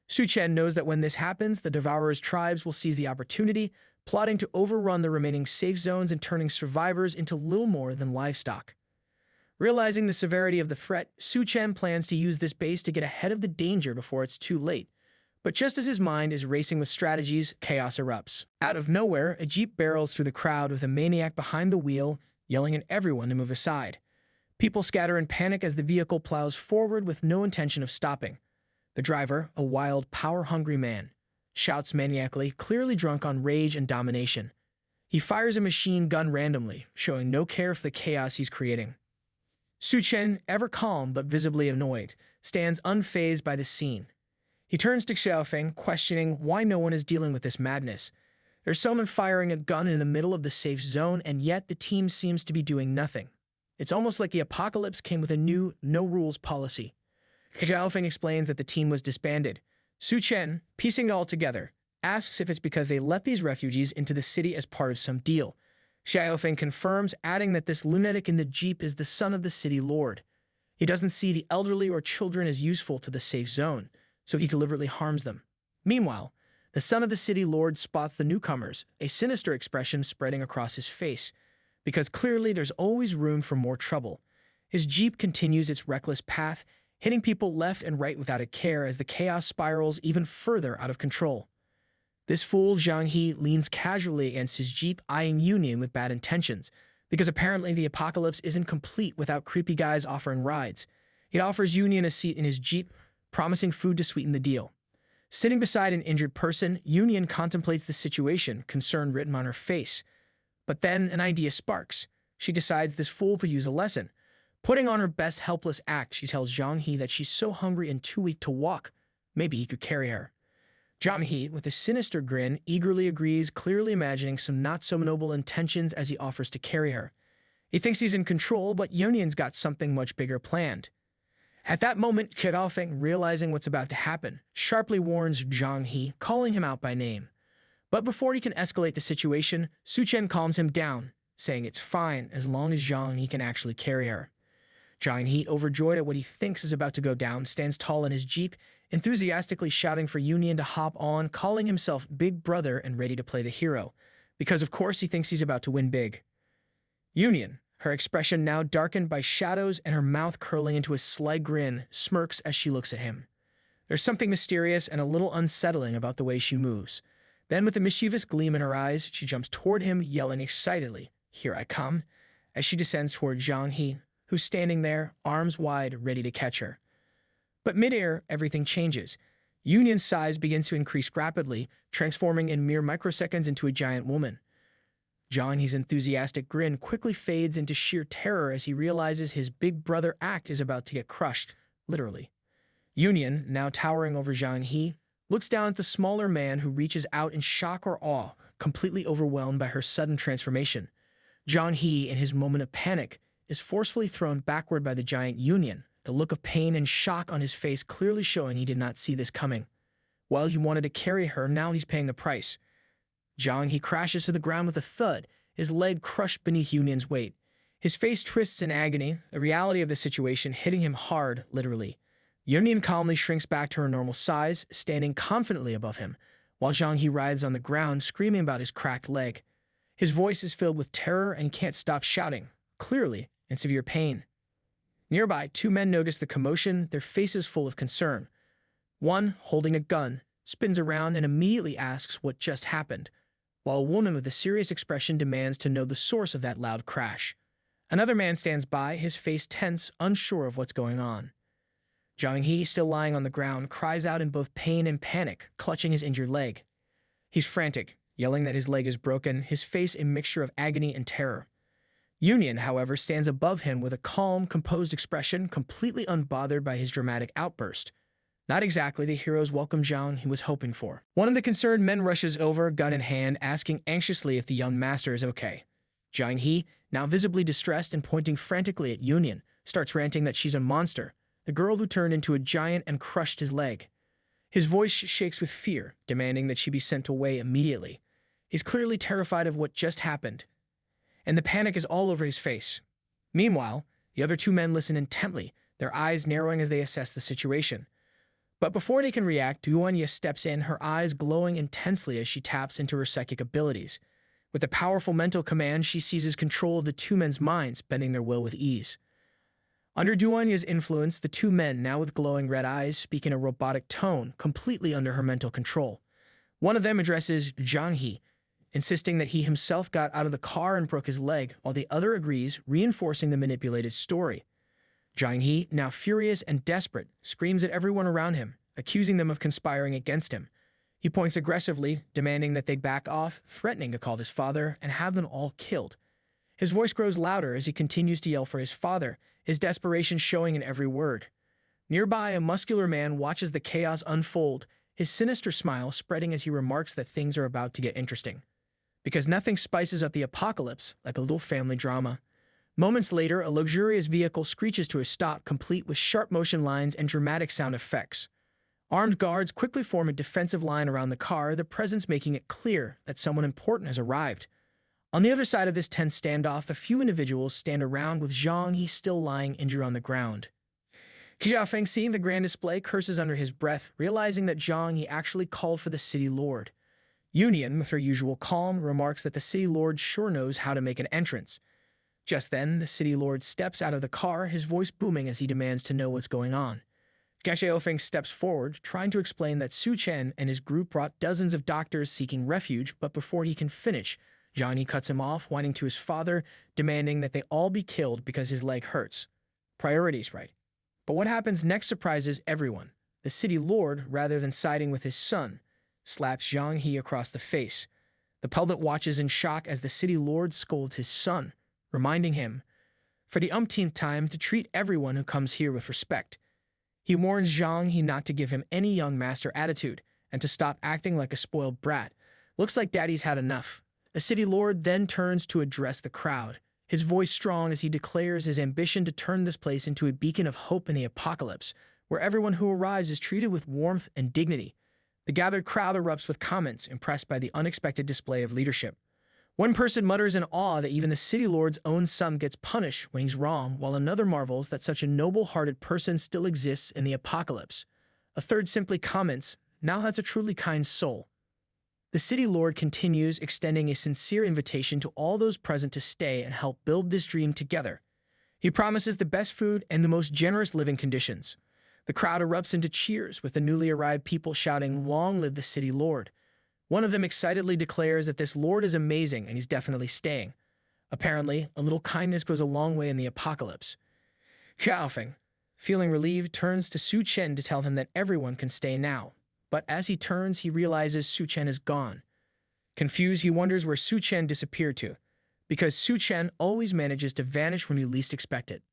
Suchan knows that when this happens, the Devourer's tribes will seize the opportunity, plotting to overrun the remaining safe zones and turning survivors into little more than livestock. Realizing the severity of the threat, Suchan plans to use this base to get ahead of the danger before it's too late. But just as his mind is racing with strategies, chaos erupts. Out of nowhere, a jeep barrels through the crowd with a maniac behind the wheel, yelling at everyone to move aside. People scatter in panic as the vehicle plows forward with no intention of stopping. The driver, a wild, power-hungry man, shouts maniacally, clearly drunk on rage and domination. He fires a machine gun randomly, showing no care for the chaos he's creating. Suchan, ever calm but visibly annoyed, stands unfazed by the scene. He turns to Xiaofeng, questioning why no one is dealing with this madness. There's someone firing a gun in the middle of the safe zone, and yet the team seems to be doing nothing. It's almost like the apocalypse came with a new, no-rules policy. Xiaofeng explains that the team was disbanded. Suchan, piecing it all together, asks if it's because they let these refugees into the city as part of some deal. Xiaofeng confirms, adding that this lunatic in the jeep is the son of the city lord. He doesn't see the elderly or children as useful to the safe zone, so he deliberately harms them. Meanwhile, the son of the city lord spots the newcomers, a sinister expression spreading across his face, because clearly there's always room for more trouble. His jeep continues its reckless path, hitting people left and right without a care as the chaos spirals even further out of control. This fool Zhang He leans casually against his jeep, eyeing Union with bad intentions, because apparently the apocalypse isn't complete without creepy guys offering rides. He offers Union a seat in his jeep, promising food to sweeten the deal. Sitting beside an injured person, Union contemplates the situation, concern written on her face. But then an idea sparks. She decides this fool could use a lesson. Putting on her best helpless act, she tells Zhang He that she's so hungry and too weak to walk. Maybe he could carry her. Zhang He, with a sinister grin, eagerly agrees, clearly imagining some not-so-noble intentions as he offers to carry her. He thinks he's in control, but Yunyan's got something much bigger planned. At that moment, Xiaofeng, realizing what's about to happen, sharply warns Zhang He, calling him out by name. But before he can escalate the situation, Suchan calms him down, saying it's fine as long as Zhang He can actually carry her. Zhang He, overjoyed at what he thinks is about to go down, stands tall in his jeep, enthusiastically shouting for Union to hop on, calling himself Big Brother and ready to play the hero, because of course he thinks he's about to win big. Union, her expression now darkened by shadows and her mouth curling into a sly grin, smirks as she looks at him. There's something mysterious and a little unsettling about the way she moves. Then with a mischievous gleam in her eyes, she jumps toward him, yelling excitedly, "Here I come," as she descends toward Zhang He, who's standing there, arms wide, ready to catch her. But midair, everything changes. Union's size begins to increase rapidly, transforming in mere microseconds into a giant woman. Zhang He's enthusiastic grin quickly fades into sheer terror as he realizes his big brother act is about to get crushed, literally. Union, now towering over Zhang He, looks down at the smaller man who reaches out in shock or awe, completely overwhelmed by her sudden transformation. Zhang He, in his moment of panic, is forcefully thrown backward by the giant Union, the look of pain and shock on his face clearly showing he did not see this coming. While he wanted to carry her, now he's paying the price. Zhang He crashes to the ground with a thud, his leg crushed beneath Union's weight. His face twists in agony, the reality of the situation hitting him hard, literally. Union calmly shrinks back to her normal size, standing confidently above him, while Zhang He writhes on the ground, screaming about his cracked leg. His voice is filled with terror and can't stop shouting, clearly in severe pain. Nearby, two men notice the commotion, their faces full of concern. One, holding a gun, spins around and immediately asks what just happened, while a woman with a serious expression demands to know the source of that loud crash. Another man stands by, his face tense, unsure of what's going on. Zhang He, still lying on the ground, cries out in both pain and panic, clutching his injured leg. He's frantic, yelling that his leg is broken, his face a mixture of agony and terror. Union, however, stands above him with a calm, composed expression, completely unbothered by his dramatic outburst. Not exactly the hero's welcome Zhang he was hoping for. One of the concerned men rushes over, gun in hand, asking anxiously if the young master is okay. Zhang He, now visibly distressed and pointing frantically at Union, starts ranting that she's a monster, the girl who turned into a giant and crushed his leg. His voice shakes with fear, demanding that she be sent away immediately. He's clearly terrified of what just happened, and the panic is all over his face. Meanwhile, the other two men listen intently, their eyes narrowing as they assess the situation. But before they can react, Duanya steps in, her eyes glowing intensely as she taps into her psychic abilities. With a powerful mental command, she seizes control of the two men's minds, bending their will with ease. Under Duanya's influence, the two men, now with glowing red eyes, speak in a robotic tone, completely under her mental control. One of them addresses Zhang He, insisting that he himself got out of the car and broke his leg, while the other agrees, reinforcing the manipulated story. Zhang He, now furious and desperate, screams at everyone around him, accusing them of conspiring against him. He points aggressively, demanding that they back off, threatening to call his father and have them all killed. His voice grows louder as he continues to yell for his father, his desperation showing in every word. Nearby, a muscular man watches the chaos unfold, his sinister smile spreading as he remarks that things are about to get interesting. Because nothing spices up the apocalypse like a little family drama. Moments later, a luxurious vehicle screeches to a stop, complete with sharp motion lines and dramatic sound effects. Armed guards quickly form a defensive line around the car, their presence making it clear that someone important has arrived. On the other side of this tense standoff, a few individuals stand around with Zhang He still lying injured on the ground. Xiaofeng, seeing the grand display, curses under his breath, realizing that Zhang He actually called for the city lord. Union, with her usual calm, remarks that the city lord sure knows how to make an entrance. Just then, the city lord steps out of the car, his voice booming as he demands to know what's going on. Xiaofeng steps forward, trying to explain that Suchan and his group brought dozens of doctors seeking refuge, but before he can finish, Zhang He cuts him off, whining to his father, demanding that they all be killed because his leg hurts. Priorities, right? But what happens next surprises everyone. The city lord, rather than siding with his son, slaps Zhang He across the face. The public watches in shock as the city lord scolds his son, reminding him, for the umpteenth time, to treat everyone who comes here with respect. He warns Zhang He not to give him any young master attitude, and to stop acting like a spoiled brat. Looks like daddy's had enough. The city lord then turns to address the crowd, his voice strong as he declares his ambition to turn this place into a beacon of hope in the apocalypse, where everyone who arrives is treated with warmth and dignity. The gathered crowd erupts with comments, impressed by the unexpected display of leadership. One person mutters in awe that even the city lord's own son gets punished when he's wrong, while another marvels that such a noble-hearted person still exists in the apocalypse. A third simply comments, now that's a truly kind soul. The city lord continues, extending a sincere invitation to all those present to stay and help build this dream together. He promises the best food and the most generous living conditions. The crowd erupts into cheers, with the newly arrived people shouting, "Long live the city lord." One of them excitedly declares that this lord is amazing and he's definitely staying. Apparently, a little kindness goes a long way in the apocalypse. Xiaofeng, feeling relieved, turns to Suchan to tell him that everyone can stay now. But as he turns, he realizes Suchan is gone. Confused, he wonders where Suchan disappeared to, because Suchan always manages to vanish when you least expect it.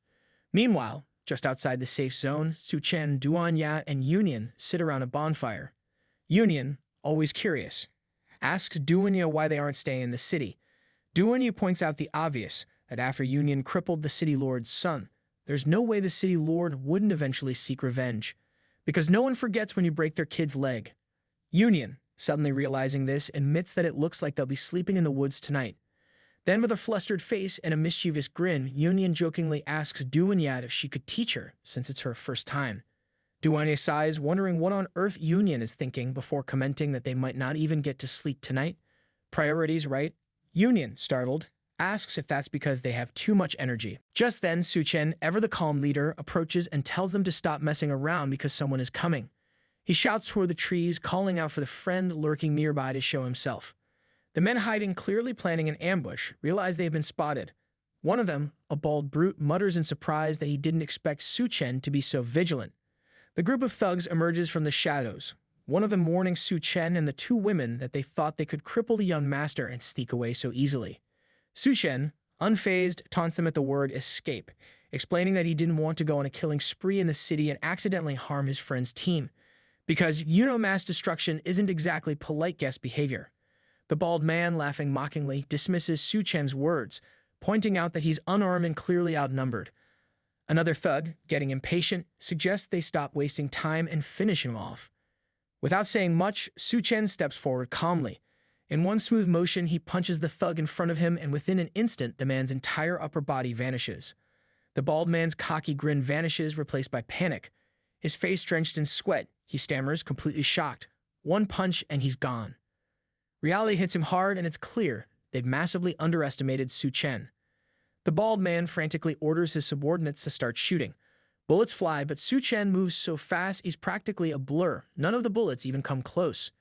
Meanwhile, just outside the safe zone, Suchan, Duanya, and Union sit around a bonfire. Union, always curious, asks Duanya why they aren't staying in the city. Duanya points out the obvious, that after Union crippled the city lord's son, there's no way the city lord wouldn't eventually seek revenge, because no one forgets when you break their kid's leg. Union, suddenly realizing this, admits that it looks like they'll be sleeping in the woods tonight. Then, with a flustered face and a mischievous grin, Union jokingly asks Duanya if she could teach her, since it's her first time. Duan sighs, wondering what on earth Union is thinking before commenting that they might not even get to sleep tonight. Priorities, right? Union, startled, asks if that's because they have too much energy. Just then, Suchan, ever the calm leader, approaches and tells them to stop messing around because someone is coming. He shouts toward the trees, calling out for the friend lurking nearby to show himself. The men hiding, clearly planning an ambush, realize they have been spotted. One of them, a bald brute, mutters in surprise that he didn't expect Suchan to be so vigilant. The group of thugs emerges from the shadows, one of them warning Suchan and the two women that they thought they could cripple the young master and sneak away so easily. Suchan, unfazed, taunts them at the word escape, explaining that he didn't want to go on a killing spree in the city and accidentally harm his friend's team, because mass destruction isn't exactly polite guest behavior. The bald man, laughing mockingly, dismisses Suchan's words, pointing out that he's unarmed and clearly outnumbered. Another thug, getting impatient, suggests they stop wasting time and finish him off. Without saying much, Suchan steps forward calmly. In one smooth motion, he punches the thug in front of him, and within an instant, the man's entire upper body vanishes. The bald man's cocky grin vanishes, replaced by panic. His face drenched in sweat, he stammers, completely shocked. One punch, and he's gone. Reality hits him hard, and it's clear they've massively underestimated Suchan. The bald man frantically orders his subordinates to start shooting. Bullets fly, but Suchan moves so fast he's practically a blur. None of the bullets even come close.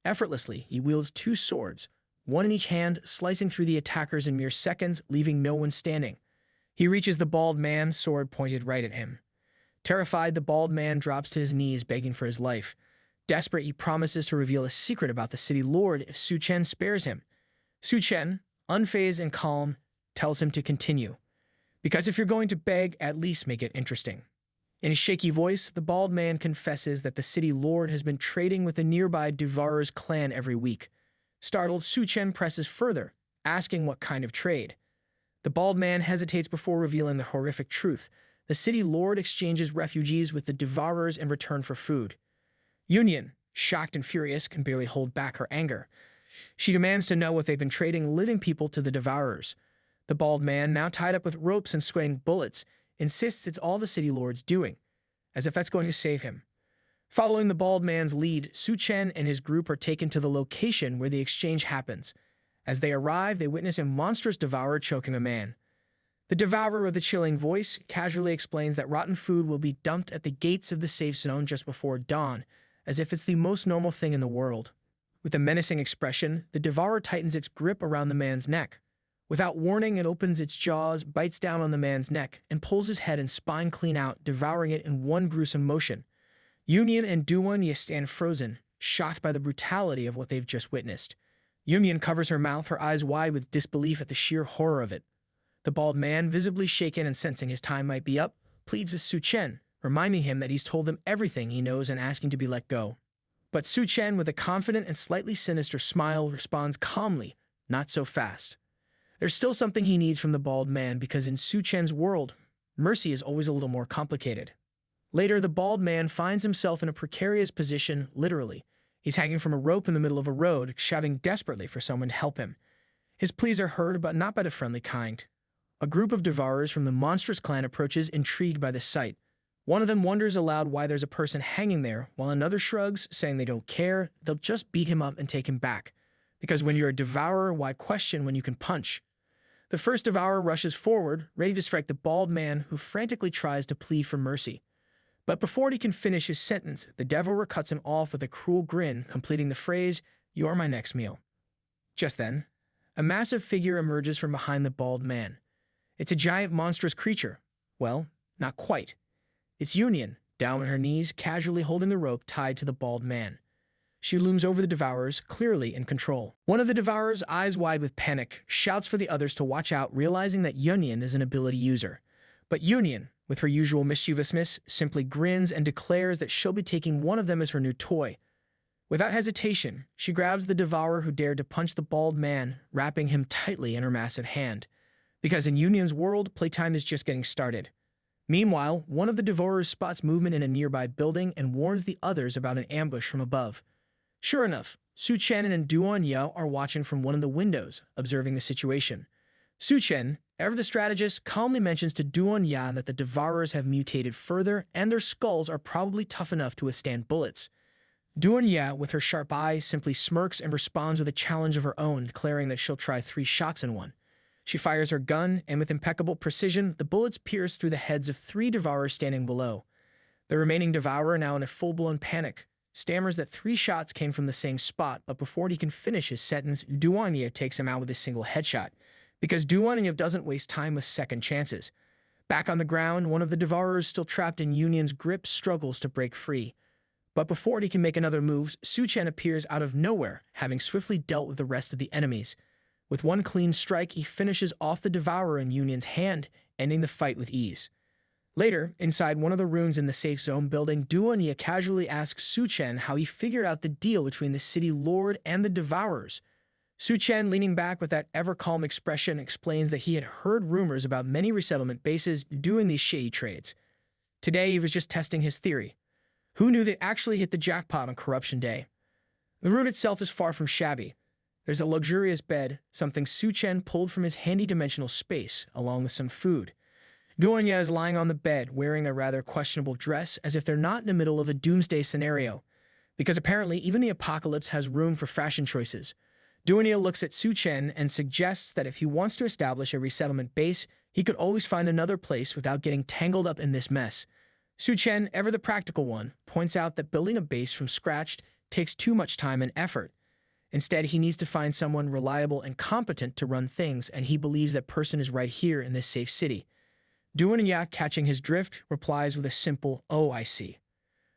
Effortlessly, he wields two swords, one in each hand, slicing through the attackers in mere seconds, leaving no one standing. He reaches the bald man, sword pointed right at him. Terrified, the bald man drops to his knees, begging for his life. Desperate, he promises to reveal a secret about the city lord if Suchan spares him. Suchan, unfazed and calm, tells him to continue. Because if you're going to beg, at least make it interesting. In his shaky voice, the bald man confesses that the city lord has been trading with the nearby Devourer's clan every week. Startled, Suchan presses further, asking what kind of trade. The bald man hesitates before revealing the horrific truth. The city lord exchanges refugees with the Devourers in return for food. Union, shocked and furious, can barely hold back her anger. She demands to know what they've been trading living people to the Devourers. The bald man, now tied up with ropes and swaying bullets, insists it's all the city lord's doing, as if that's going to save him. Following the bald man's lead, Suchan and his group are taken to the location where the exchange happens. As they arrive, they witness a monstrous devourer choking a man. The devourer with the chilling voice casually explains that rotten food will be dumped at the gates of the safe zone just before dawn, as if it's the most normal thing in the world. With a menacing expression, the devourer tightens its grip around the man's neck. Without warning, it opens its jaws, bites down on the man's neck, and pulls his head and spine clean out, devouring it in one gruesome motion. Union and Duan stand frozen, shocked by the brutality of what they've just witnessed. Union covers her mouth, her eyes wide with disbelief at the sheer horror of it. The bald man, visibly shaken and sensing his time might be up, pleads with Suchan, reminding him that he's told them everything he knows and asking to be let go. But Suchan, with a confident and slightly sinister smile, responds calmly, "Not so fast." There's still something he needs from the bald man because in Suchan's world, mercy is always a little more complicated. Later, the bald man finds himself in a precarious position, literally. He's hanging from a rope in the middle of a road, shouting desperately for someone to help him. His pleas are heard, but not by the friendly kind. A group of Devourers from the monstrous clan approaches, intrigued by the sight. One of them wonders aloud why there's a person hanging there, while another shrugs, saying they don't care, they'll just beat him up and take him back. Because when you're a Devourer, why question when you can punch? The first Devourer rushes forward, ready to strike the bald man, who frantically tries to plead for mercy. But before he can finish his sentence, the Devourer cuts him off with a cruel grin, completing the phrase, "You're my next meal." Just then, a massive figure emerges from behind the bald man. It's a giant monstrous creature. Well, not quite. It's Union, down on her knees, casually holding the rope tied to the bald man. She looms over the Devourers, clearly in control. One of the Devourers, eyes wide with panic, shouts for the others to watch out, realizing that Union is an ability user. But Union, with her usual mischievousness, simply grins and declares that she'll be taking one of them as her new toy. Without hesitation, she grabs the Devourer who dared to punch the bald man, wrapping him tightly in her massive hand. Because in Union's world, playtime is just getting started. Meanwhile, one of the Devourers spots movement in a nearby building and warns the others about an ambush from above. Sure enough, Suchan and Duan are watching from one of the windows, observing the situation. Suchan, ever the strategist, calmly mentions to Duan that the Devourers have mutated further and their skulls are probably tough enough to withstand bullets. Duan, with her sharp eyes, simply smirks and responds with a challenge of her own, declaring that she'll try 3 shots in one. She fires her gun, and with impeccable precision, the bullets pierce through the heads of 3 Devourers standing below. The remaining Devourer, now in a full-blown panic, stammers that 3 shots came from the same spot, but before he can finish his sentence, Duan takes him out with a single headshot, because Duan doesn't waste time with second chances. Back on the ground, one of the Devourers still trapped in Union's grip struggles to break free. But before he can make another move, Suchan appears out of nowhere, having swiftly dealt with the rest of the enemies. With one clean strike, he finishes off the Devourer in Union's hand, ending the fight with ease. Later, inside one of the rooms in the safe zone building, Duan casually asks Suchan how he figured out the deal between the city lord and the Devourers. Suchan, leaning back with that ever-calm expression, explains that he had heard rumors about many resettlement bases doing these shady trades. Today, he was just testing his theory. Who knew they'd actually hit the jackpot on Corruption Day? The room itself is far from shabby. There's a luxurious bed, something Suchan pulled from his handy dimensional space, along with some food. Duan is lying on the bed, wearing a rather questionable dress, as if they're not in the middle of a doomsday scenario. Because apparently, even the apocalypse has room for fashion choices. Duan looks at Suchan and suggests that if he wants to establish a resettlement base, he could always find another place without getting tangled up in this mess. Suchan, ever the practical one, points out that building a base from scratch takes too much time and effort. Instead, he needs to find someone reliable and competent to run things, and he believes that person is right here in this safe city. Duan, catching his drift, replies with a simple, "Oh, I see."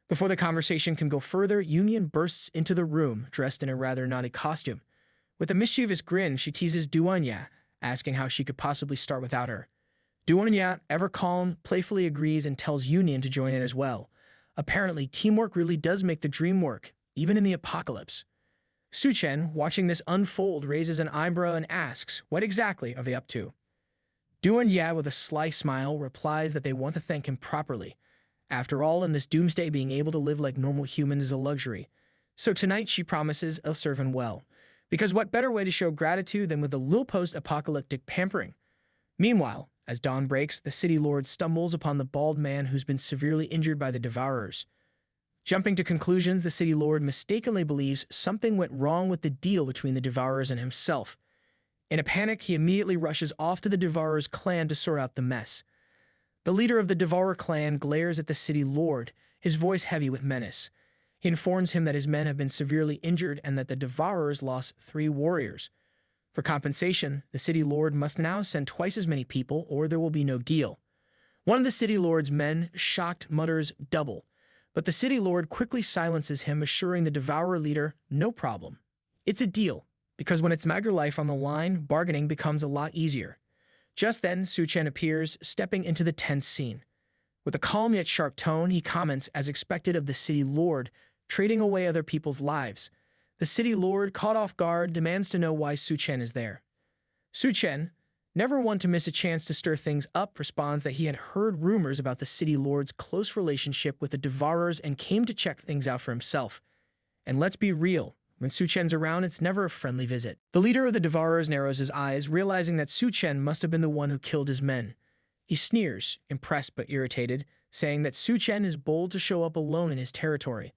Before the conversation can go further, Union bursts into the room, dressed in a rather naughty costume. With a mischievous grin, she teases Duan, asking how she could possibly start without her. Duan, ever calm, playfully agrees and tells Union to join in as well. Apparently, teamwork really does make the dream work, even in the apocalypse. Suchan, watching this unfold, raises an eyebrow and asks, what exactly are they up to? Duan, with a sly smile, replies that they want to thank him properly. After all, in this doomsday, being able to live like normal humans is a luxury. So tonight, she promises they'll serve him well. Because what better way to show gratitude than with a little post-apocalyptic pampering? Meanwhile, as dawn breaks, the city lord stumbles upon the bald man who's been severely injured by the Devourers. Jumping to conclusions, the city lord mistakenly believes something went wrong with the deal between the Devourers and himself. In a panic, he immediately rushes off to the Devourers clan to sort out the mess. The leader of the Devourer clan glares at the city lord, his voice heavy with menace. He informs him that his men have been severely injured and that the Devourers lost 3 warriors. For compensation, the city lord must now send twice as many people or there will be no deal. One of the city lord's men, shocked, mutters, "Double." But the city lord quickly silences him, assuring the Devourer leader, no problem. It's a deal, because when it's Magger life on the line, bargaining becomes a lot easier. Just then, Suchan appears, stepping into the tense scene. With a calm yet sharp tone, he comments, as expected of the city lord, trading away other people's lives. The city lord, caught off guard, demands to know why Suchan is there. Suchan, never one to miss a chance to stir things up, responds that he had heard rumors about the city lord's close relationship with the Devourers and came to check things out for himself. And let's be real, when Suchan's around, it's never a friendly visit. The leader of the Devourers narrows his eyes, realizing that Suchan must have been the one who killed his men. He sneers, impressed but irritated, saying that Suchan is bold to show up alone in his territory.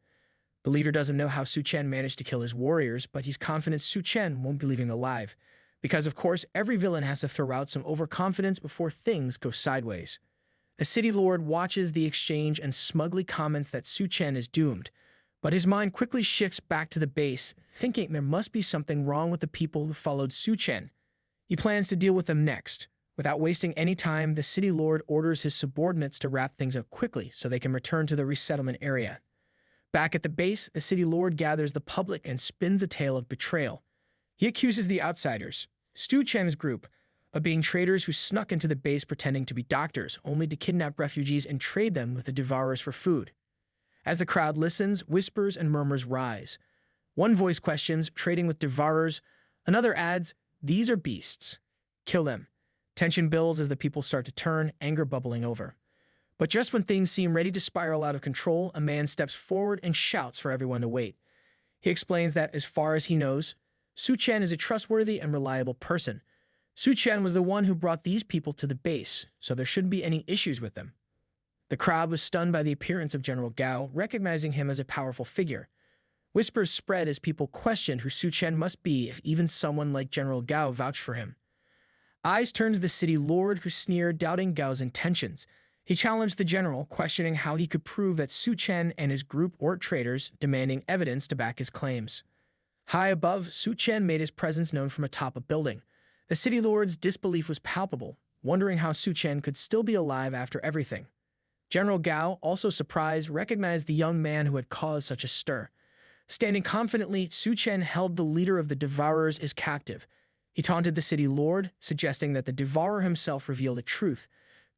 The leader doesn't know how Suchan managed to kill his warriors, but he's confident Suchan won't be leaving alive. Because, of course, every villain has to throw out some overconfidence before things go sideways. The city lord watches the exchange and smugly comments that Suchan is doomed, but his mind quickly shifts back to the base, thinking there must be something wrong with the people who followed Suchan. He plans to deal with them next. Without wasting any time, the city lord orders his subordinates to wrap things up quickly so they can return to the resettlement area. Back at the base, the city lord gathers the public and spins a tale of betrayal. He accuses the outsiders, Suchan's group, of being traitors who snuck into the base pretending to be doctors, only to kidnap refugees and trade them with the Devourers for food. As the crowd listens, whispers and murmurs rise. One voice questions, trading with Devourers. Another adds, these are beasts. Kill them. Tension builds as the people start to turn, anger bubbling over. But just when things seem ready to spiral out of control, a man steps forward and shouts for everyone to wait. He explains that, as far as he knows, Suchan is a trustworthy and reliable person. Suchan was the one who brought these people to the base, so there shouldn't be any issues with them. The crowd was stunned by the appearance of General Gao, recognizing him as a powerful figure. Whispers spread as people questioned who Suchan must be if even someone like General Gao vouched for him. Eyes turned to the city lord, who sneered, doubting Gao's intentions. He challenged the general, questioning how he could prove that Suchan and his group weren't traitors, demanding evidence to back his claims. High above, Suchan made his presence known from atop a building. The city lord's disbelief was palpable, wondering how Suchan could still be alive after everything. General Gao, also surprised, recognized the young man who had caused such a stir. Standing confidently, Suchan held the leader of the Devourers as captive. He taunted the city lord, suggesting that the Devourer himself reveal the truth.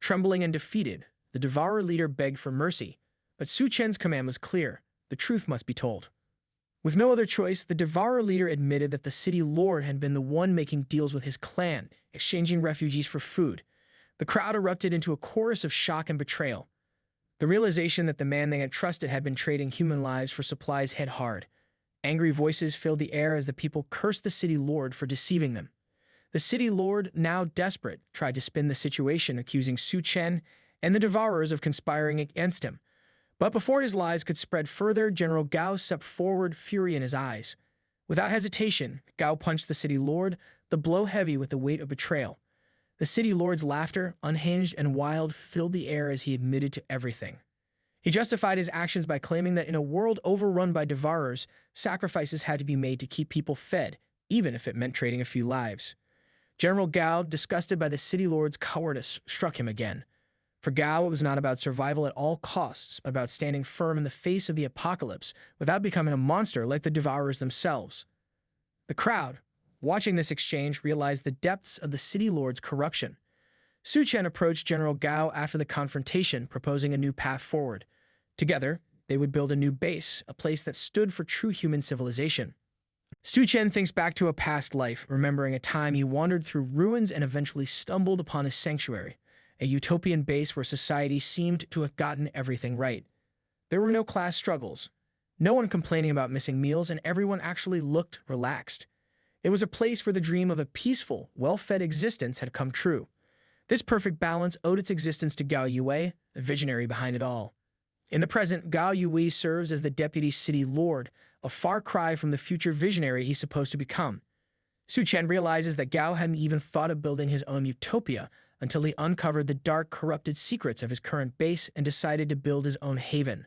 Trembling and defeated, the Devourer leader begged for mercy, but Suchan's command was clear: the truth must be told. With no other choice, the Devourer leader admitted that the city lord had been the one making deals with his clan, exchanging refugees for food. The crowd erupted into a chorus of shock and betrayal. The realization that the man they had trusted had been trading human lives for supplies hit hard. Angry voices filled the air as the people cursed the city lord for deceiving them. The city lord, now desperate, tried to spin the situation, accusing Suchan and the Devourers of conspiring against him. But before his lies could spread further, General Gao stepped forward, fury in his eyes. Without hesitation, Gao punched the city lord, the blow heavy with the weight of betrayal. The city lord's laughter, unhinged and wild, filled the air as he admitted to everything. He justified his actions by claiming that in a world overrun by Devourers, sacrifices had to be made to keep people fed, even if it meant trading a few lives. General Gao, disgusted by the city lord's cowardice, struck him again. For Gao, it was not about survival at all costs, but about standing firm in the face of the apocalypse without becoming a monster like the Devourers themselves. The crowd, watching this exchange, realized the depths of the city lord's corruption. Suchan approached General Gao after the confrontation, proposing a new path forward. Together, they would build a new base, a place that stood for true human civilization. Suchan thinks back to a past life, remembering a time he wandered through ruins and eventually stumbled upon a sanctuary, a utopian base where society seemed to have gotten everything right. There were no class struggles, no one complaining about missing meals, and everyone actually looked relaxed. It was a place where the dream of a peaceful, well-fed existence had come true. This perfect balance owed its existence to Gao Yue, the visionary behind it all. In the present, Gao Yue serves as the deputy city lord, a far cry from the future visionary he's supposed to become. Suchan realizes that Gao hadn't even thought of building his own utopia until he uncovered the dark, corrupted secrets of his current base and decided to build his own haven.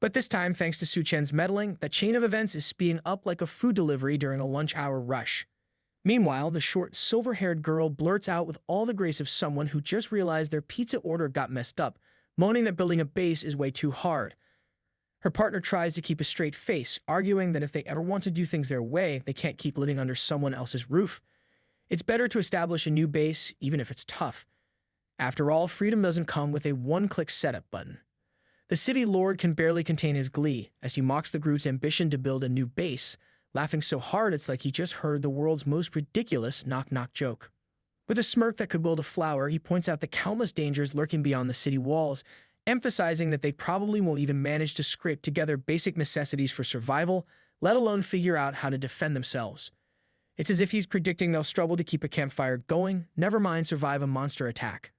But this time, thanks to Suchan's meddling, the chain of events is speeding up like a food delivery during a lunch-hour rush. Meanwhile, the short, silver-haired girl blurts out with all the grace of someone who just realized their pizza order got messed up, moaning that building a base is way too hard. Her partner tries to keep a straight face, arguing that if they ever want to do things their way, they can't keep living under someone else's roof. It's better to establish a new base, even if it's tough. After all, freedom doesn't come with a one-click setup button. The city lord can barely contain his glee as he mocks the group's ambition to build a new base, laughing so hard it's like he just heard the world's most ridiculous knock-knock joke. With a smirk that could wilt a flower, he points out the countless dangers lurking beyond the city walls, emphasizing that they probably won't even manage to scrape together basic necessities for survival, let alone figure out how to defend themselves. It's as if he's predicting they'll struggle to keep a campfire going, never mind survive a monster attack.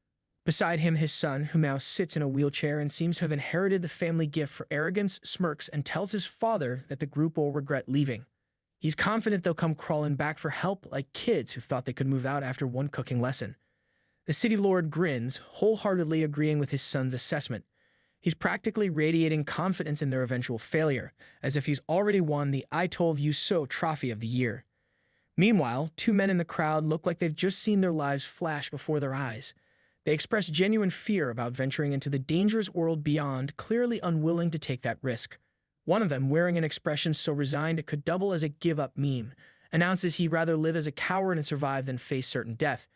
Beside him, his son, who now sits in a wheelchair and seems to have inherited the family gift for arrogance, smirks and tells his father that the group will regret leaving. He's confident they'll come crawling back for help like kids who thought they could move out after one cooking lesson. The city lord grins, wholeheartedly agreeing with his son's assessment. He's practically radiating confidence in their eventual failure, as if he's already won the I Told You So trophy of the year. Meanwhile, two men in the crowd look like they've just seen their lives flash before their eyes. They express genuine fear about venturing into the dangerous world beyond, clearly unwilling to take that risk. One of them, wearing an expression so resigned it could double as a give-up meme, announces he'd rather live as a coward and survive than face certain death.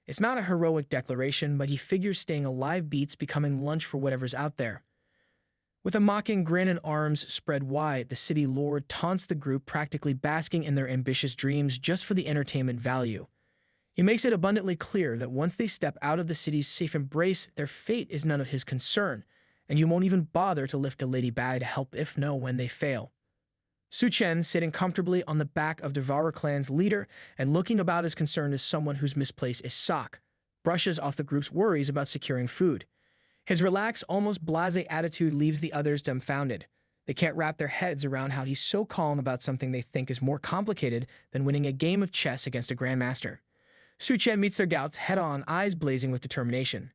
It's not a heroic declaration, but he figures staying alive beats becoming lunch for whatever's out there. With a mocking grin and arms spread wide, the city lord taunts the group, practically basking in their ambitious dreams just for the entertainment value. He makes it abundantly clear that once they step out of the city's safe embrace, their fate is none of his concern, and you won't even bother to lift a ladybag to help if no when they fail. Suchan, sitting comfortably on the back of Devourer clan's leader and looking about as concerned as someone whose misplaced is sock, brushes off the group's worries about securing food. His relaxed, almost blasé attitude leaves the others dumbfounded. They can't wrap their heads around how he's so calm about something they think is more complicated than winning a game of chess against a grandmaster. Suchan meets their doubts head-on, eyes blazing with determination.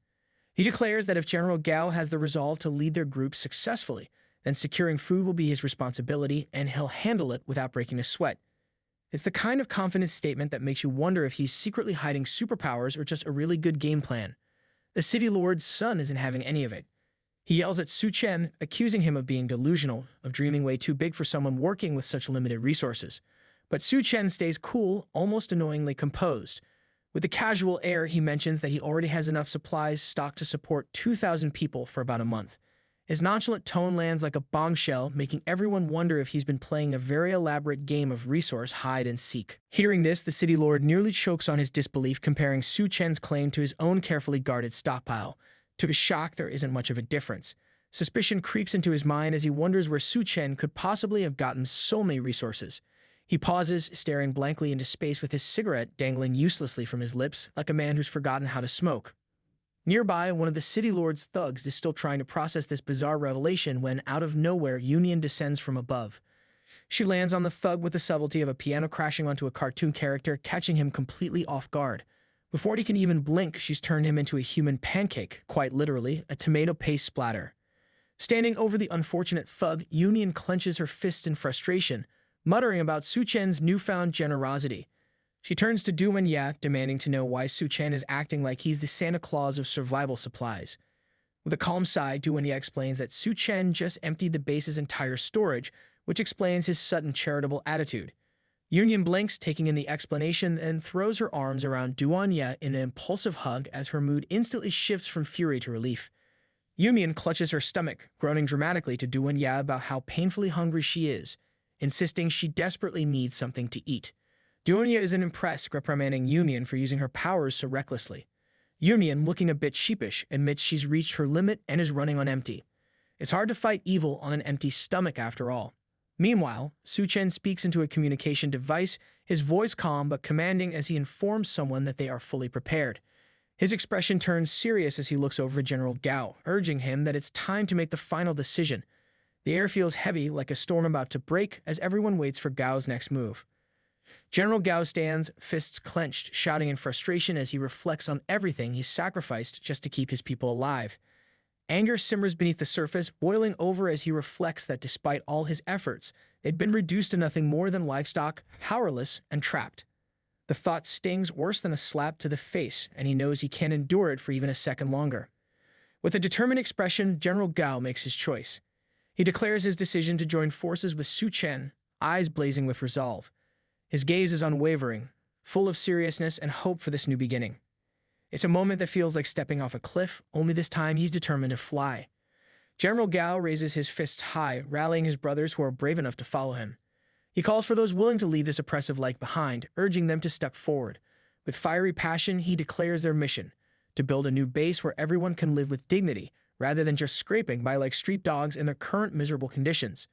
He declares that if General Gao has the resolve to lead their group successfully, then securing food will be his responsibility and he'll handle it without breaking a sweat. It's the kind of confident statement that makes you wonder if he's secretly hiding superpowers or just a really good game plan. The City Lord's son isn't having any of it. He yells at Suchan, accusing him of being delusional, of dreaming way too big for someone working with such limited resources. But Suchan stays cool, almost annoyingly composed. With a casual air, he mentions that he already has enough supplies stocked to support 2,000 people for about a month. His nonchalant tone lands like a bombshell, making everyone wonder if he's been playing a very elaborate game of resource hide and seek. Hearing this, the City Lord nearly chokes on his disbelief, comparing Suchan's claim to his own carefully guarded stockpile. To his shock, there isn't much of a difference. Suspicion creeps into his mind as he wonders where Suchan could possibly have gotten so many resources. He pauses, staring blankly into space with his cigarette dangling uselessly from his lips, like a man who's forgotten how to smoke. Nearby, one of the City Lord's thugs is still trying to process this bizarre revelation when, out of nowhere, Union descends from above. She lands on the thug with the subtlety of a piano crashing onto a cartoon character, catching him completely off guard. Before he can even blink, she's turned him into a human pancake, quite literally, a tomato paste splatter. Standing over the unfortunate thug, Union clenches her fists in frustration, muttering about Suchan's newfound generosity. She turns to Duenya, demanding to know why Suchan is acting like he's the Santa Claus of survival supplies. With a calm sigh, Duenya explains that Suchan just emptied the base's entire storage, which explains his sudden charitable attitude. Union blinks, taking in the explanation, and throws her arms around Duenya in an impulsive hug as her mood instantly shifts from fury to relief. Union clutches her stomach, groaning dramatically to Duenya about how painfully hungry she is, insisting she desperately needs something to eat. Duenya isn't impressed, reprimanding Union for using her powers so recklessly. Union, looking a bit sheepish, admits she's reached her limit and is running on empty. It's hard to fight evil on an empty stomach after all. Meanwhile, Suchan speaks into a communication device, his voice calm but commanding as he informs someone that they are fully prepared. His expression turns serious as he looks over at General Gao, urging him that it's time to make the final decision. The air feels heavy, like a storm about to break, as everyone waits for Gao's next move. General Gao stands, fists clenched, shouting in frustration as he reflects on everything he's sacrificed just to keep his people alive. Anger simmers beneath the surface, boiling over as he reflects that despite all his efforts, they'd been reduced to nothing more than livestock, powerless, and trapped. The thought stings worse than a slap to the face, and he knows he can't endure it for even a second longer. With a determined expression, General Gao makes his choice. He declares his decision to join forces with Suchan, eyes blazing with resolve. His gaze is unwavering, full of seriousness and hope for this new beginning. It's a moment that feels like stepping off a cliff, only this time he's determined to fly. General Gao raises his fists high, rallying his brothers who are brave enough to follow him. He calls for those willing to leave this oppressive life behind, urging them to step forward. With fiery passion, he declares their mission, to build a new base where everyone can live with dignity, rather than just scraping by like street dogs in their current miserable conditions.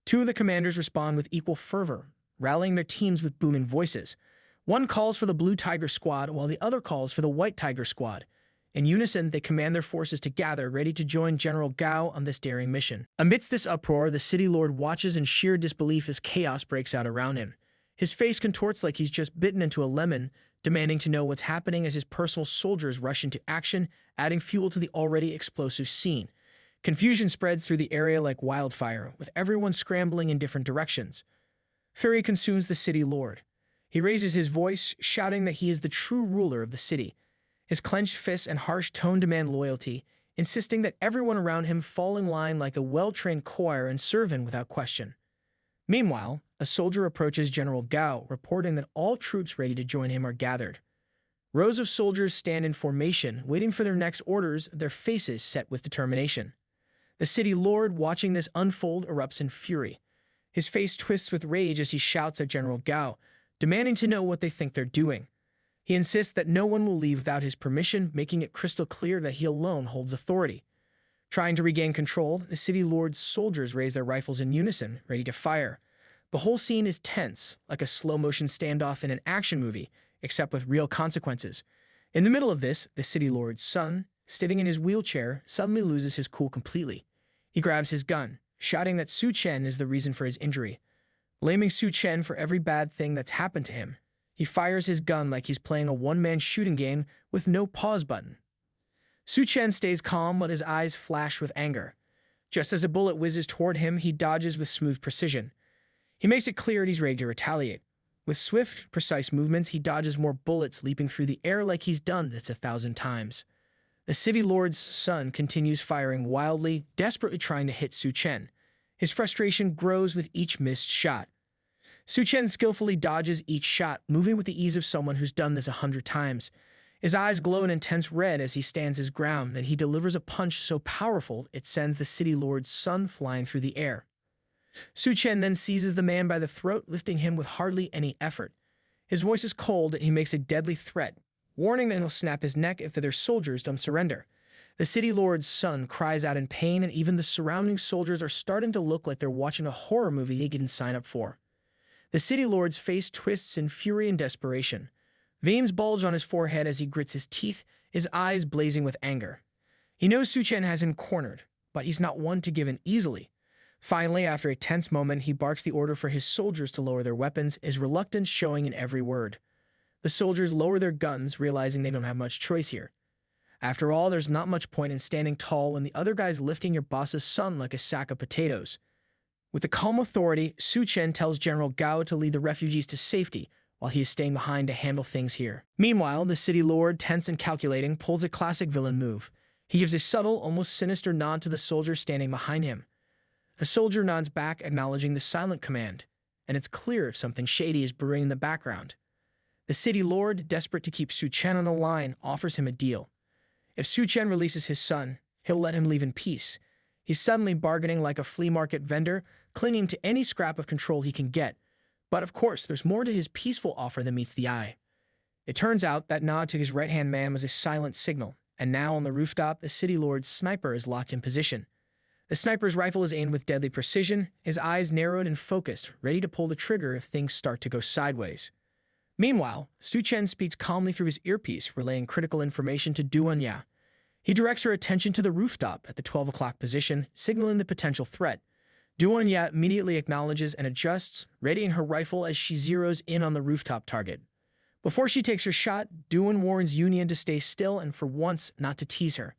Two of the commanders respond with equal fervor, rallying their teams with booming voices. One calls for the Blue Tiger Squad, while the other calls for the White Tiger Squad. In unison, they command their forces to gather, ready to join General Gao on this daring mission. Amidst this uproar, the City Lord watches in sheer disbelief as chaos breaks out around him. His face contorts like he's just bitten into a lemon, demanding to know what's happening as his personal soldiers rush into action, adding fuel to the already explosive scene. Confusion spreads through the area like wildfire, with everyone scrambling in different directions. Fury consumes the City Lord. He raises his voice, shouting that he is the true ruler of the city. His clenched fists and harsh tone demand loyalty, insisting that everyone around him fall in line like a well-trained choir and serve him without question. Meanwhile, a soldier approaches General Gao, reporting that all troops ready to join him are gathered. Rows of soldiers stand in formation, waiting for their next orders, their faces set with determination. The City Lord, watching this unfold, erupts in fury. His face twists with rage as he shouts at General Gao, demanding to know what they think they're doing. He insists that no one will leave without his permission, making it crystal clear that he alone holds authority. Trying to regain control, the City Lord's soldiers raise their rifles in unison, ready to fire. The whole scene is tense, like a slow-motion standoff in an action movie, except with real consequences. In the middle of this, the city lord's son, sitting in his wheelchair, suddenly loses his cool completely. He grabs his gun, shouting that Suchan is the reason for his injury, blaming Suchan for every bad thing that's happened to him. He fires his gun like he's playing a one-man shooting game with no pause button. Suchan stays calm, but his eyes flash with anger. Just as a bullet whizzes toward him, he dodges with smooth precision. He makes it clear that he's ready to retaliate. With swift, precise movements, he dodges more bullets, leaping through the air like he's done this 1,000 times. The city lord's son continues firing wildly, desperately trying to hit Suchan. His frustration grows with each missed shot. Suchan skillfully dodges each shot, moving with the ease of someone who's done this 100 times. His eyes glow an intense red as he stands his ground, and he delivers a punch so powerful it sends the city lord's son flying through the air. Suchan then seizes the man by the throat, lifting him with hardly any effort. His voice is cold, and he makes a deadly threat, warning that he'll snap his neck if the other soldiers don't surrender. The city lord's son cries out in pain, and even the surrounding soldiers are starting to look like they're watching a horror movie they didn't sign up for. The city lord's face twists in fury and desperation. Veins bulge on his forehead as he grits his teeth, his eyes blazing with anger. He knows Suchan has him cornered, but he's not one to give in easily. Finally, after a tense moment, he barks the order for his soldiers to lower their weapons, his reluctance showing in every word. The soldiers lower their guns, realizing they don't have much choice here. After all, there's not much point in standing tall when the other guy's lifting your boss's son like a sack of potatoes. With the calm authority, Suchan tells General Gao to lead the refugees to safety, while he is staying behind to handle things here. Meanwhile, the city lord, tense and calculating, pulls a classic villain move. He gives a subtle, almost sinister nod to the soldier standing behind him. The soldier nods back, acknowledging the silent command, and it's clear something shady is brewing in the background. The city lord, desperate to keep Suchan on the line, offers him a deal. If Suchan releases his son, he'll let him leave in peace. He's suddenly bargaining like a flea market vendor, clinging to any scrap of control he can get. But of course, there's more to his peaceful offer than meets the eye. It turns out that nod to his right-hand man was a silent signal, and now on the rooftop, the city lord's sniper is locked in position. The sniper's rifle is aimed with deadly precision, his eyes narrowed and focused, ready to pull the trigger if things start to go sideways. Meanwhile, Suchan speaks calmly through his earpiece, relaying critical information to Duanya. He directs her attention to the rooftop at the 12 o'clock position, signaling the potential threat. Duanya immediately acknowledges and adjusts, readying her rifle as she zeroes in on the rooftop target. Before she takes her shot, Duan warns Union to stay still and for once not to tease her.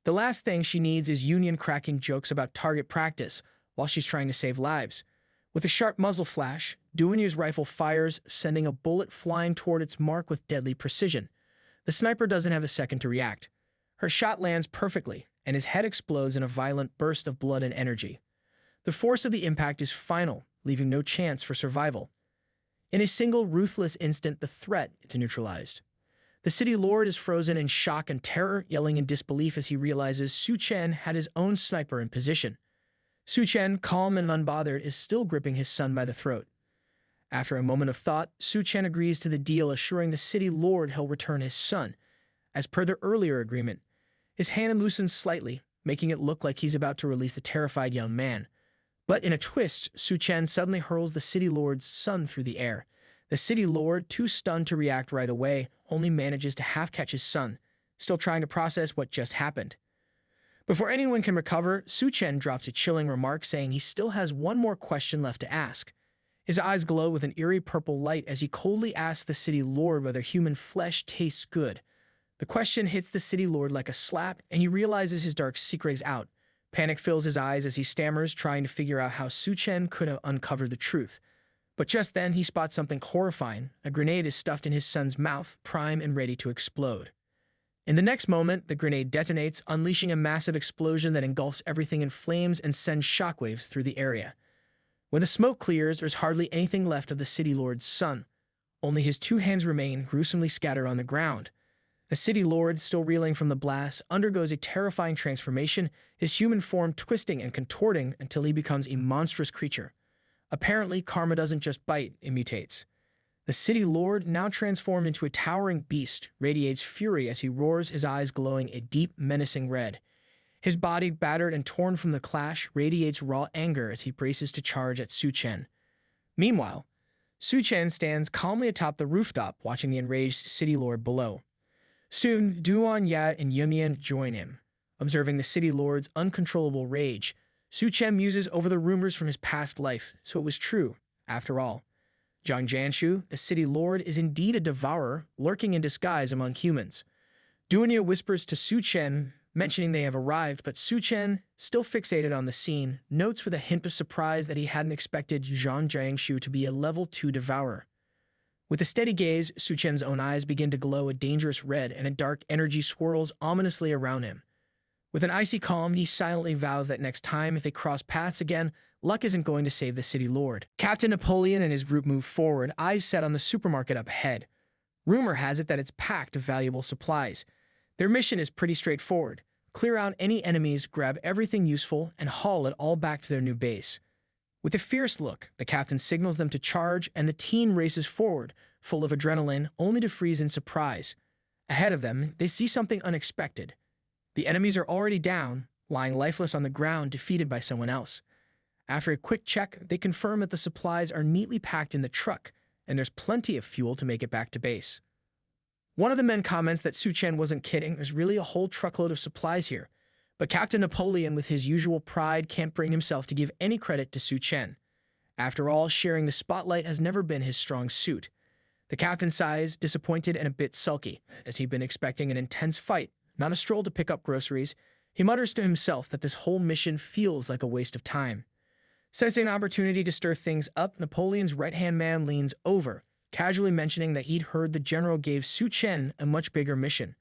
The last thing she needs is Union cracking jokes about target practice while she's trying to save lives. With a sharp muzzle flash, Duanya's rifle fires, sending a bullet flying toward its mark with deadly precision. The sniper doesn't have a second to react. Her shot lands perfectly, and his head explodes in a violent burst of blood and energy. The force of the impact is final, leaving no chance for survival. In a single ruthless instant, the threat is neutralized. The city lord is frozen in shock and terror, yelling in disbelief as he realizes Suchan had his own sniper in position. Suchan, calm and unbothered, is still gripping his son by the throat. After a moment of thought, Suchan agrees to the deal, assuring the city lord he'll return his son. As per their earlier agreement, his hand loosens slightly, making it look like he's about to release the terrified young man. But in a twist, Suchan suddenly hurls the city lord's son through the air. The city lord, too stunned to react right away, only manages to half-catch his son, still trying to process what just happened. Before anyone can recover, Suchan drops a chilling remark saying he still has one more question left to ask. His eyes glow with an eerie purple light as he coldly asks the city lord whether human flesh tastes good. The question hits the city lord like a slap, and he realizes his dark secret is out. Panic fills his eyes as he stammers, trying to figure out how Suchan could have uncovered the truth. But just then, he spots something horrifying. A grenade is stuffed in his son's mouth, prime and ready to explode. In the next moment, the grenade detonates, unleashing a massive explosion that engulfs everything in flames and sends shockwaves through the area. When the smoke clears, there's hardly anything left of the city lord's son. Only his two hands remain, gruesomely scattered on the ground. The city lord, still reeling from the blast, undergoes a terrifying transformation, his human form twisting and contorting until he becomes a monstrous creature. Apparently, karma doesn't just bite, it mutates. The city lord, now transformed into a towering beast, radiates fury as he roars, his eyes glowing a deep, menacing red. His body, battered and torn from the clash, radiates raw anger as he braces to charge at Suchan. Meanwhile, Suchan stands calmly atop the rooftop, watching the enraged city lord below. Soon, Duan Yat and Yumian join him. Observing the city lord's uncontrollable rage, Suchan muses over the rumors from his past life, so it was true, after all. Zhang Jianshu, the city lord, is indeed a devourer, lurking in disguise among humans. Duanya whispers to Suchan, mentioning they have arrived, but Suchan, still fixated on the scene, notes with a hint of surprise that he hadn't expected Zhang Jianshu to be a level 2 devourer. With a steady gaze, Suchan's own eyes begin to glow a dangerous red, and a dark energy swirls ominously around him. With an icy calm, he silently vows that next time, if they cross paths again, luck isn't going to save the city lord. Captain Napoleon and his group move forward, eyes set on the supermarket up ahead. Rumor has it that it's packed with valuable supplies. Their mission is pretty straightforward. Clear out any enemies, grab everything useful, and haul it all back to their new base. With a fierce look, the captain signals them to charge, and the team races forward, full of adrenaline, only to freeze in surprise. Ahead of them, they see something unexpected. The enemies are already down, lying lifeless on the ground, defeated by someone else. After a quick check, they confirm that the supplies are neatly packed in the truck, and there's plenty of fuel to make it back to base. One of the men comments that Suchan wasn't kidding, there's really a whole truckload of supplies here. But Captain Napoleon, with his usual pride, can't bring himself to give any credit to Suchan. After all, sharing the spotlight has never been his strong suit. The captain sighs, disappointed and a bit sulky, as he'd been expecting an intense fight, not a stroll to pick up groceries. He mutters to himself that this whole mission feels like a waste of time. Sensing an opportunity to stir things up, Napoleon's right-hand man leans over, casually mentioning that he'd heard the general gave Suchan a much bigger mission.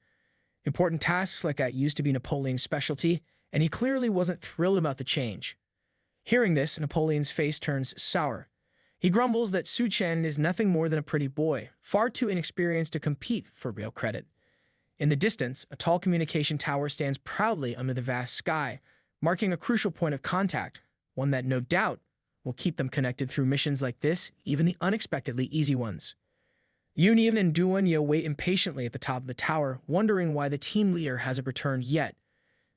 Important tasks like that used to be Napoleon's specialty, and he clearly wasn't thrilled about the change. Hearing this, Napoleon's face turns sour. He grumbles that Suchan is nothing more than a pretty boy, far too inexperienced to compete for real credit. In the distance, a tall communication tower stands proudly under the vast sky, marking a crucial point of contact, one that no doubt will keep them connected through missions like this, even the unexpectedly easy ones. Union and Duanya wait impatiently at the top of the tower, wondering why the team leader hasn't returned yet.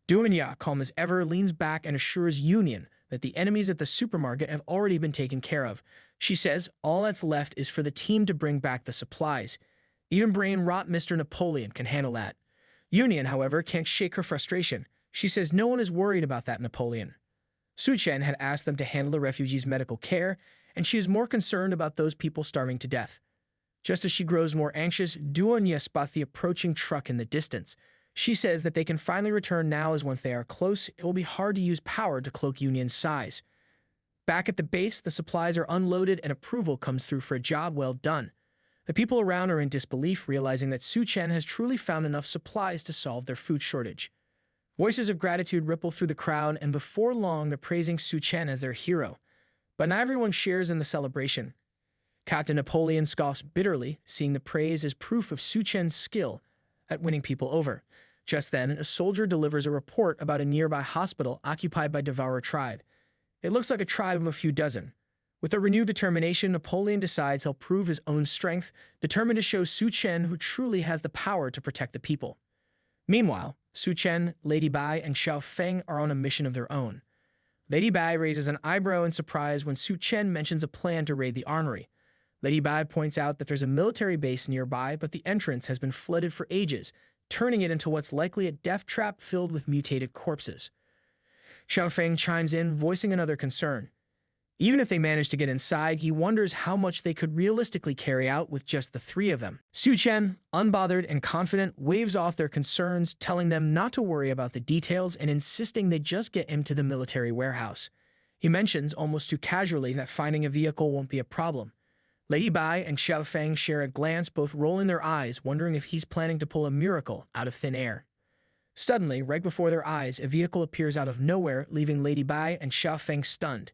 Duanya, calm as ever, leans back and assures Union that the enemies at the supermarket have already been taken care of. She says all that's left is for the team to bring back the supplies. Even brain-rot Mr. Napoleon can handle that. Union, however, can't shake her frustration. She says no one is worried about that, Napoleon. Suchan had asked them to handle the refugees' medical care, and she is more concerned about those people starving to death. Just as she grows more anxious, Duanya spots the approaching truck in the distance. She says that they can finally return now, as once they are close, it will be hard to use power to cloak Union's size. Back at the base, the supplies are unloaded and approval comes through for a job well done. The people around are in disbelief, realizing that Suchan has truly found enough supplies to solve their food shortage. Voices of gratitude ripple through the crowd, and before long they're praising Suchan as their hero. But not everyone shares in the celebration. Captain Napoleon scoffs bitterly, seeing the praise as proof of Suchan's skill at winning people over. Just then, a soldier delivers a report about a nearby hospital occupied by Devourer tribe. It looks like a tribe of a few dozen. With a renewed determination, Napoleon decides he'll prove his own strength, determined to show Suchan who truly has the power to protect the people. Meanwhile, Suchan, Lady Bai, and Xiao Feng are on a mission of their own. Lady Bai raises an eyebrow in surprise when Suchan mentions a plan to raid the armory. Lady Bai points out that there's a military base nearby, but the entrance has been flooded for ages, turning it into what's likely a death trap filled with mutated corpses. Xiao Feng chimes in, voicing another concern. Even if they manage to get inside, he wonders how much they could realistically carry out with just the three of them. Suchan, unbothered and confident, waves off their concerns, telling them not to worry about the details and insisting they just get him to the military warehouse. He mentions, almost too casually, that finding a vehicle won't be a problem. Lady Bai and Xiao Feng share a glance, both rolling their eyes, wondering if he's planning to pull a miracle out of thin air. Suddenly, right before their eyes, a vehicle appears out of nowhere, leaving Lady Bai and Xiao Feng stunned.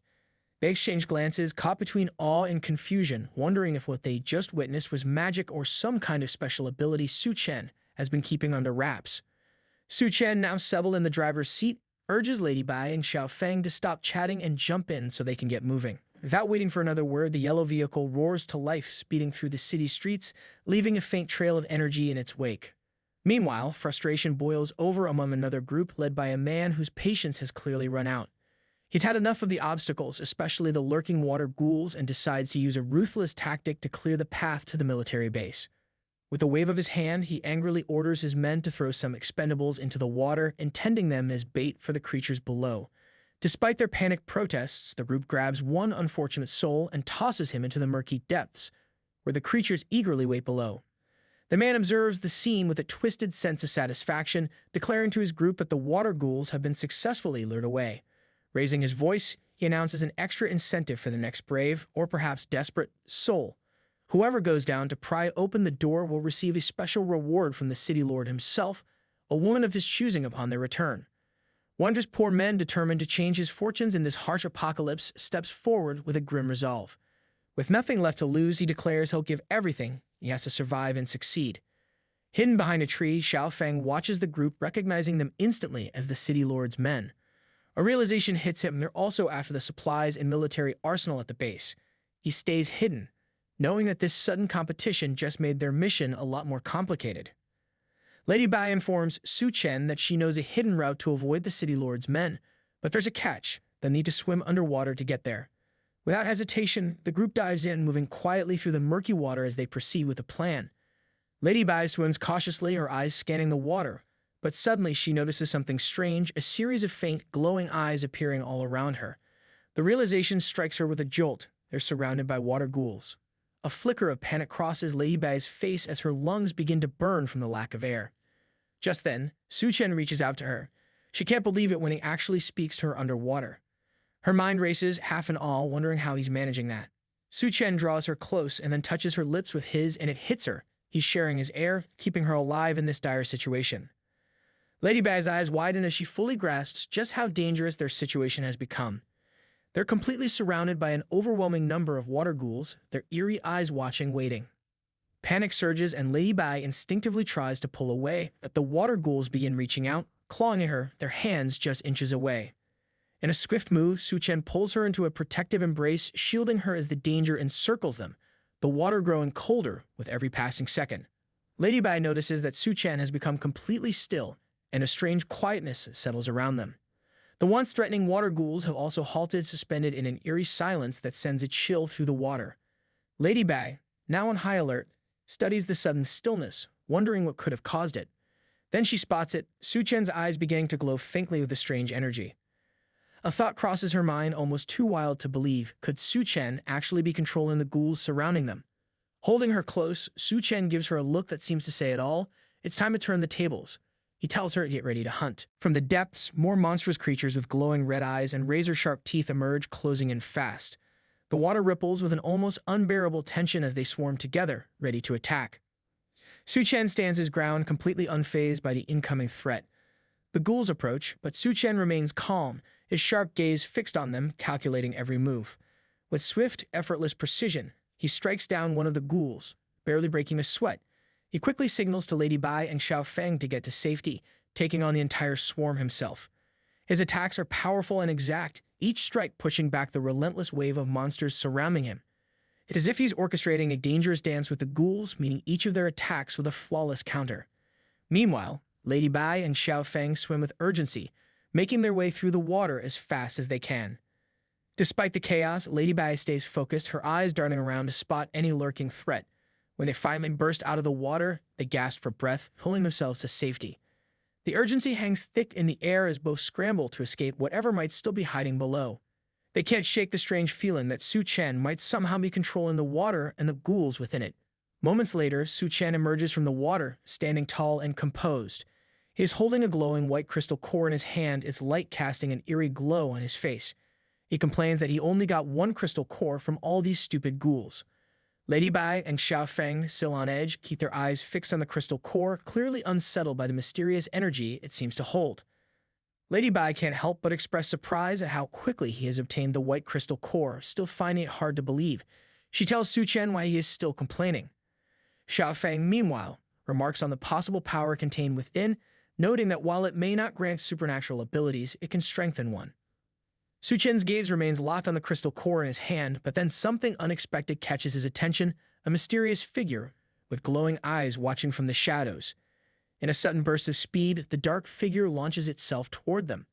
They exchange glances, caught between awe and confusion, wondering if what they just witnessed was magic or some kind of special ability Suchan has been keeping under wraps. Suchan, now settled in the driver's seat, urges Lady Bai and Xiao Feng to stop chatting and jump in so they can get moving. Without waiting for another word, the yellow vehicle roars to life, speeding through the city streets, leaving a faint trail of energy in its wake. Meanwhile, frustration boils over among another group led by a man whose patience has clearly run out. He's had enough of the obstacles, especially the lurking water ghouls, and decides to use a ruthless tactic to clear the path to the military base. With a wave of his hand, he angrily orders his men to throw some expendables into the water, intending them as bait for the creatures below. Despite their panicked protests, the group grabs one unfortunate soul and tosses him into the murky depths, where the creatures eagerly wait below. The man observes the scene with a twisted sense of satisfaction, declaring to his group that the water ghouls have been successfully lured away. Raising his voice, he announces an extra incentive for the next brave, or perhaps desperate, soul. Whoever goes down to pry open the door will receive a special reward from the city lord himself, a woman of his choosing upon their return. One of his poor men, determined to change his fortunes in this harsh apocalypse, steps forward with a grim resolve. With nothing left to lose, he declares he'll give everything. He has to survive and succeed. Hidden behind a tree, Xiao Feng watches the group, recognizing them instantly as the city lord's men. A realization hits him: they're also after the supplies and military arsenal at the base. He stays hidden, knowing that this sudden competition just made their mission a lot more complicated. Lady Bai informs Suchan that she knows a hidden route to avoid the city lord's men, but there's a catch: they'll need to swim underwater to get there. Without hesitation, the group dives in, moving quietly through the murky water as they proceed with a plan. Lady Bai swims cautiously, her eyes scanning the water, but suddenly she notices something strange, a series of faint, glowing eyes appearing all around her. The realization strikes her with a jolt: they're surrounded by water ghouls. A flicker of panic crosses Lady Bai's face as her lungs begin to burn from the lack of air. Just then, Suchan reaches out to her. She can't believe it when he actually speaks to her underwater. Her mind races, half in awe, wondering how he's managing that. Suchan draws her close and then touches her lips with his, and it hits her. He's sharing his air, keeping her alive in this dire situation. Lady Bai's eyes widen as she fully grasps just how dangerous their situation has become. They're completely surrounded by an overwhelming number of water ghouls, their eerie eyes watching, waiting. Panic surges and Lady Bai instinctively tries to pull away, but the water ghouls begin reaching out, clawing at her, their hands just inches away. In a swift move, Suchan pulls her into a protective embrace, shielding her as the danger encircles them, the water growing colder with every passing second. Lady Bai notices that Suchan has become completely still, and a strange quietness settles around them. The once threatening water ghouls have also halted, suspended in an eerie silence that sends a chill through the water. Lady Bai, now on high alert, studies the sudden stillness, wondering what could have caused it. Then she spots it, Suchan's eyes beginning to glow faintly with a strange energy. A thought crosses her mind, almost too wild to believe. Could Suchan actually be controlling the ghouls surrounding them? Holding her close, Suchan gives her a look that seems to say it all. It's time to turn the tables. He tells her to get ready to hunt. From the depths, more monstrous creatures with glowing red eyes and razor-sharp teeth emerge, closing in fast. The water ripples with an almost unbearable tension as they swarm together, ready to attack. Suchan stands his ground, completely unfazed by the incoming threat. The ghouls approach, but Suchan remains calm, his sharp gaze fixed on them, calculating every move. With swift, effortless precision, he strikes down one of the ghouls, barely breaking a sweat. He quickly signals to Lady Bai and Xiao Feng to get to safety, taking on the entire swarm himself. His attacks are powerful and exact, each strike pushing back the relentless wave of monsters surrounding him. It's as if he's orchestrating a dangerous dance with the ghouls, meeting each of their attacks with a flawless counter. Meanwhile, Lady Bai and Xiao Feng swim with urgency, making their way through the water as fast as they can. Despite the chaos, Lady Bai stays focused, her eyes darting around to spot any lurking threat. When they finally burst out of the water, they gasp for breath, pulling themselves to safety. The urgency hangs thick in the air as both scramble to escape whatever might still be hiding below. They can't shake the strange feeling that Suchan might somehow be controlling the water and the ghouls within it. Moments later, Suchan emerges from the water, standing tall and composed. He is holding a glowing white crystal core in his hand, its light casting an eerie glow on his face. He complains that he only got one crystal core from all these stupid ghouls. Lady Bai and Xiao Feng, still on edge, keep their eyes fixed on the crystal core, clearly unsettled by the mysterious energy it seems to hold. Lady Bai can't help but express surprise at how quickly he has obtained the white crystal core, still finding it hard to believe. She tells Suchan why he is still complaining. Xiao Feng, meanwhile, remarks on the possible power contained within, noting that while it may not grant supernatural abilities, it can strengthen one. Suchan's gaze remains locked on the crystal core in his hand, but then something unexpected catches his attention, a mysterious figure with glowing eyes watching from the shadows. In a sudden burst of speed, the dark figure launches itself toward them.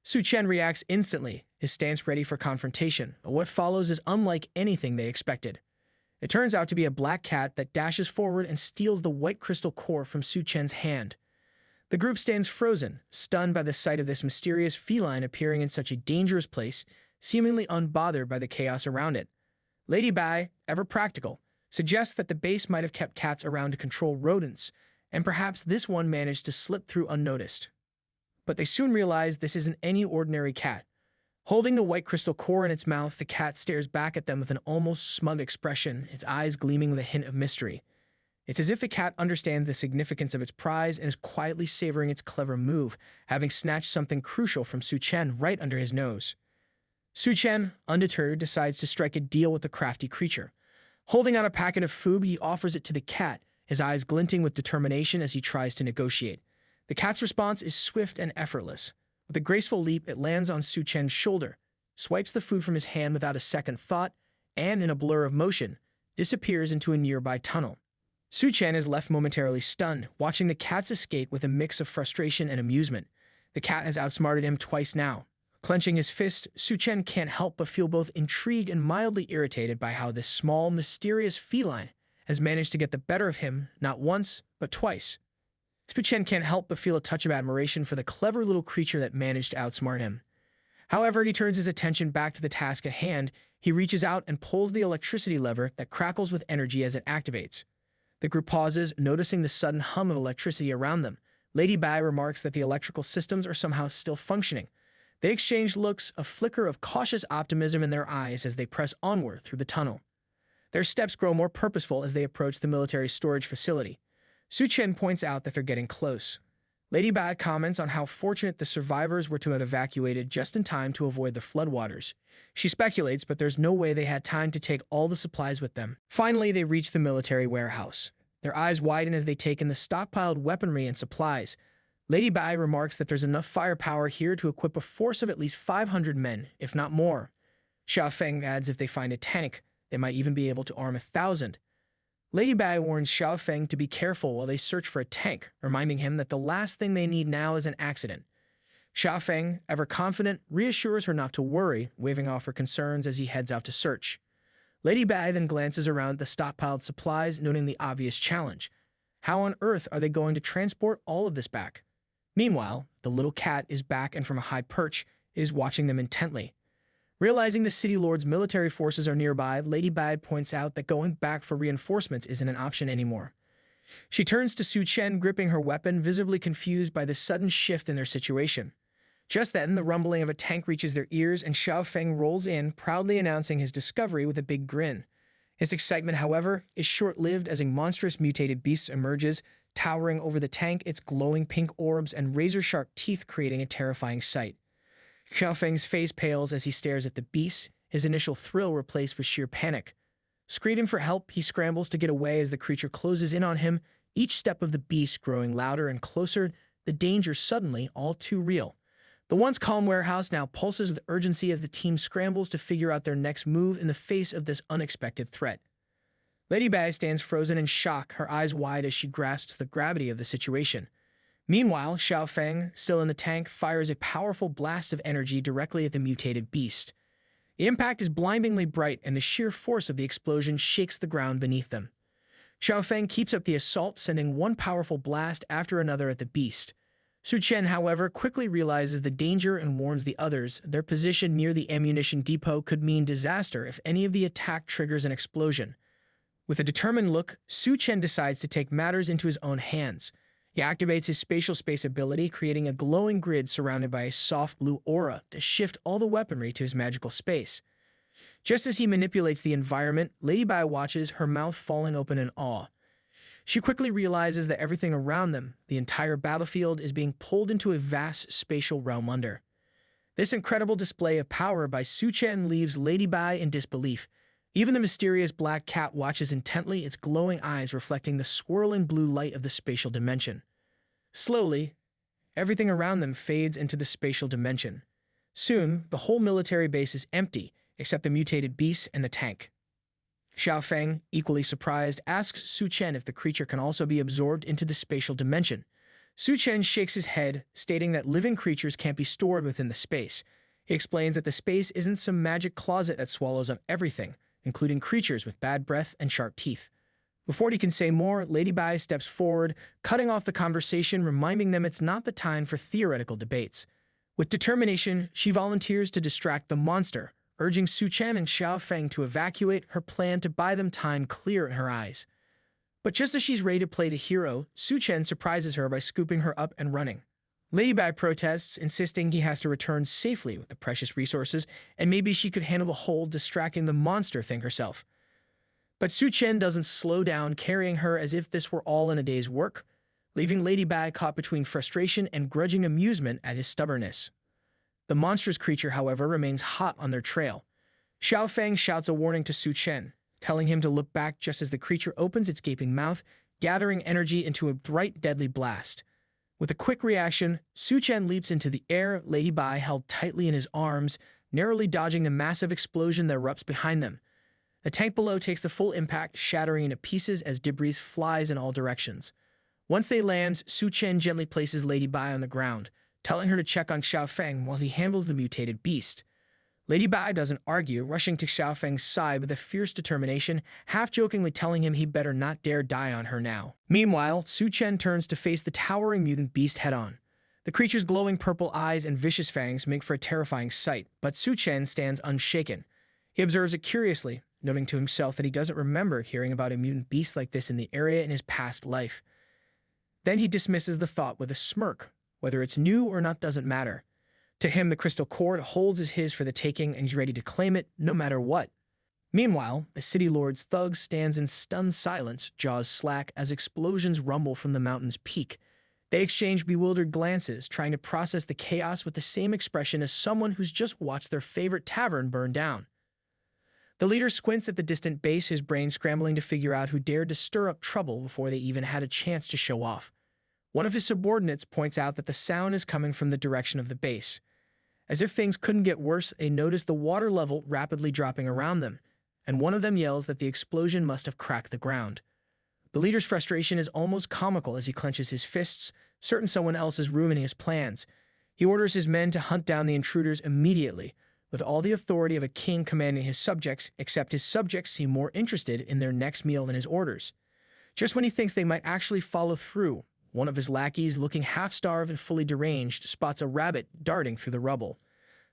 Suchan reacts instantly, his stance ready for confrontation, but what follows is unlike anything they expected. It turns out to be a black cat that dashes forward and steals the white crystal core from Suchan's hand. The group stands frozen, stunned by the sight of this mysterious feline appearing in such a dangerous place, seemingly unbothered by the chaos around it. Lady Bai, ever practical, suggests that the base might have kept cats around to control rodents, and perhaps this one managed to slip through unnoticed. But they soon realize this isn't any ordinary cat. Holding the white crystal core in its mouth, the cat stares back at them with an almost smug expression, its eyes gleaming with a hint of mystery. It's as if the cat understands the significance of its prize and is quietly savoring its clever move, having snatched something crucial from Suchan right under his nose. Suchan, undeterred, decides to strike a deal with the crafty creature. Holding out a packet of food, he offers it to the cat, his eyes glinting with determination as he tries to negotiate. The cat's response is swift and effortless. With a graceful leap, it lands on Suchan's shoulder, swipes the food from his hand without a second thought, and, in a blur of motion, disappears into a nearby tunnel. Suchan is left momentarily stunned, watching the cat's escape with a mix of frustration and amusement. The cat has outsmarted him twice now. Clenching his fist, Suchan can't help but feel both intrigued and mildly irritated by how this small, mysterious feline has managed to get the better of him not once, but twice. Suchan can't help but feel a touch of admiration for the clever little creature that managed to outsmart him. However, he turns his attention back to the task at hand. He reaches out and pulls the electricity lever that crackles with energy as it activates. The group pauses, noticing the sudden hum of electricity around them. Lady Bai remarks that the electrical systems are somehow still functioning. They exchange looks, a flicker of cautious optimism in their eyes as they press onward through the tunnel. Their steps grow more purposeful as they approach the military storage facility. Suchan points out that they're getting close. Lady Bai comments on how fortunate the survivors were to have evacuated just in time to avoid the floodwaters. She speculates, but there's no way they had time to take all the supplies with them. Finally, they reach the military warehouse. Their eyes widen as they take in the stockpiled weaponry and supplies. Lady Bai remarks that there's enough firepower here to equip a force of at least 500 men, if not more. Xiaofeng adds if they find a tank, they might even be able to arm 1,000. Lady Bai warns Xiaofeng to be careful while they search for a tank, reminding him that the last thing they need now is an accident. Xiaofeng, ever confident, reassures her not to worry, waving off her concerns as he heads out to search. Lady Bai then glances around at the stockpiled supplies, noting the obvious challenge. How on earth are they going to transport all of this back? Meanwhile, the little cat is back and from a high perch is watching them intently. Realizing the city lord's military forces are nearby, Lady Bai points out that going back for reinforcements isn't an option anymore. She turns to Suchan, gripping her weapon, visibly confused by the sudden shift in their situation. Just then, the rumbling of a tank reaches their ears, and Xiaofeng rolls in, proudly announcing his discovery with a big grin. His excitement, however, is short-lived as a monstrous mutated beast emerges, towering over the tank, its glowing pink orbs and razor-sharp teeth creating a terrifying sight. Xiaofeng's face pales as he stares at the beast, his initial thrill replaced with sheer panic. Screaming for help, he scrambles to get away as the creature closes in on him, each step of the beast growing louder and closer, the danger suddenly all too real. The once calm warehouse now pulses with urgency as the team scrambles to figure out their next move in the face of this unexpected threat. Lady Bai stands frozen in shock, her eyes wide as she grasps the gravity of the situation. Meanwhile, Xiaofeng, still in the tank, fires a powerful blast of energy directly at the mutated beast. The impact is blindingly bright, and the sheer force of the explosion shakes the ground beneath them. Xiaofeng keeps up the assault, sending one powerful blast after another at the beast. Suchan, however, quickly realizes the danger and warns the others. Their position near the ammunition depot could mean disaster if any of the attack triggers an explosion. With a determined look, Suchan decides to take matters into his own hands. He activates his spatial space ability, creating a glowing grid surrounded by a soft blue aura to shift all the weaponry to his magical space. Just as he manipulates the environment, Lady Bai watches, her mouth falling open in awe. She quickly realizes that everything around them, the entire battlefield, is being pulled into a vast spatial realm under. This incredible display of power by Suchan leaves Lady Bai in disbelief. Even the mysterious black cat watches intently, its glowing eyes reflecting the swirling blue light of the spatial dimension. Slowly, everything around them fades into the spatial dimension. Soon, the whole military base is empty, except the mutated beast and the tank. Xiaofeng, equally surprised, asks Suchan if the creature can also be absorbed into the spatial dimension. Suchan shakes his head, stating that living creatures can't be stored within the space. He explains that the space isn't some magic closet that swallows up everything, including creatures with bad breath and sharp teeth. Before he can say more, Lady Bai steps forward, cutting off the conversation, reminding them it's not the time for theoretical debates. With determination, she volunteers to distract the monster, urging Suchan and Xiaofeng to evacuate, her plan to buy them time clear in her eyes. But just as she's ready to play the hero, Suchan surprises her by scooping her up and running. Lady Bai protests, insisting he has to return safely with the precious resources, and maybe she could handle the whole distracting the monster thing herself. But Suchan doesn't slow down, carrying her as if this were all in a day's work, leaving Lady Bai caught between frustration and grudging amusement at his stubbornness. The monstrous creature, however, remains hot on their trail. Xiaofeng shouts a warning to Suchan, telling him to look back just as the creature opens its gaping mouth, gathering energy into a bright, deadly blast. With a quick reaction, Suchan leaps into the air, Lady Bai held tightly in his arms, narrowly dodging the massive explosion that erupts behind them. The tank below takes the full impact, shattering into pieces as debris flies in all directions. Once they land, Suchan gently places Lady Bai on the ground, telling her to check on Xiaofeng while he handles the mutated beast. Lady Bai doesn't argue, rushing to Xiaofeng's side with a fierce determination, half-jokingly telling him he better not dare die on her now. Meanwhile, Suchan turns to face the towering mutant beast head-on. The creature's glowing purple eyes and vicious fangs make for a terrifying sight, but Suchan stands unshaken. He observes it curiously, noting to himself that he doesn't remember hearing about a mutant beast like this in the area in his past life. Then he dismisses the thought with a smirk. Whether it's new or not doesn't matter. To him, the crystal cord holds as his for the taking, and he's ready to claim it no matter what. Meanwhile, the city lord's thug stands in stunned silence, jaws slack, as explosions rumble from the mountain's peak. They exchange bewildered glances, trying to process the chaos with the same expression as someone who's just watched their favorite tavern burn down. The leader squints at the distant base, his brain scrambling to figure out who dared to stir up trouble before they even had a chance to show off. One of his subordinates points out that the sound is coming from the direction of the base. As if things couldn't get worse, they notice the water level rapidly dropping around them, and one of them yells that the explosion must have cracked the ground. The leader's frustration is almost comical as he clenches his fists, certain someone else is ruining his plans. He orders his men to hunt down the intruders immediately, with all the authority of a king commanding his subjects, except his subjects seem more interested in their next meal than his orders. Just when he thinks they might actually follow through, one of his lackeys, looking half-starved and fully deranged, spots a rabbit darting through the rubble.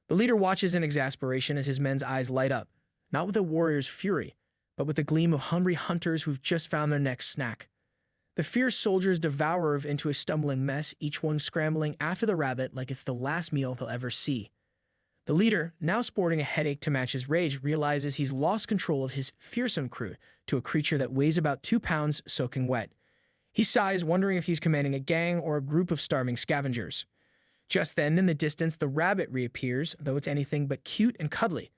The leader watches in exasperation as his men's eyes light up, not with a warrior's fury, but with the gleam of hungry hunters who've just found their next snack. The fierce soldiers devour into a stumbling mess, each one scrambling after the rabbit like it's the last meal they'll ever see. The leader, now sporting a headache to match his rage, realizes he's lost control of his fearsome crew to a creature that weighs about 2 pounds soaking wet. He sighs, wondering if he's commanding a gang or a group of starving scavengers. Just then, in the distance, the rabbit reappears, though it's anything but cute and cuddly.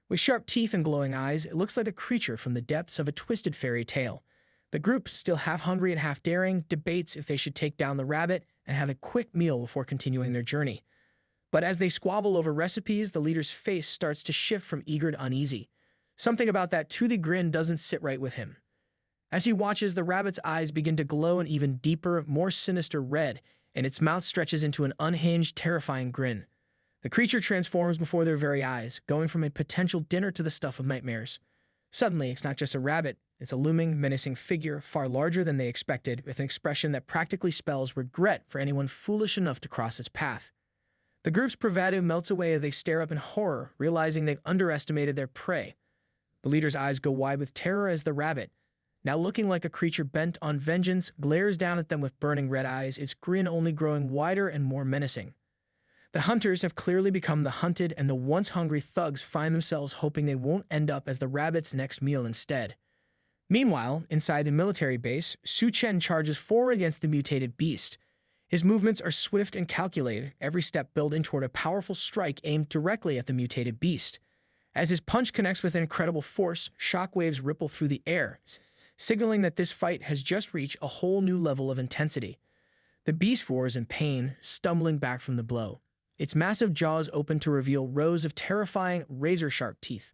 With sharp teeth and glowing eyes, it looks like a creature from the depths of a twisted fairy tale. The group, still half hungry and half daring, debates if they should take down the rabbit and have a quick meal before continuing their journey. But as they squabble over recipes, the leader's face starts to shift from eager to uneasy. Something about that toothy grin doesn't sit right with him. As he watches, the rabbit's eyes begin to glow an even deeper, more sinister red, and its mouth stretches into an unhinged, terrifying grin. The creature transforms before their very eyes, going from a potential dinner to the stuff of nightmares. Suddenly, it's not just a rabbit, it's a looming, menacing figure, far larger than they expected, with an expression that practically spells regret for anyone foolish enough to cross its path. The group's bravado melts away as they stare up in horror, realizing they've underestimated their prey. The leader's eyes go wide with terror as the rabbit, now looking like a creature bent on vengeance, glares down at them with burning red eyes, its grin only growing wider and more menacing. The hunters have clearly become the hunted, and the once hungry thugs find themselves hoping they won't end up as the rabbit's next meal instead. Meanwhile, inside the military base, Suchan charges forward against the mutated beast. His movements are swift and calculated, every step building toward a powerful strike aimed directly at the mutated beast. As his punch connects with incredible force, shockwaves ripple through the air, signaling that this fight has just reached a whole new level of intensity. The beast roars in pain, stumbling back from the blow. Its massive jaws open to reveal rows of terrifying, razor-sharp teeth.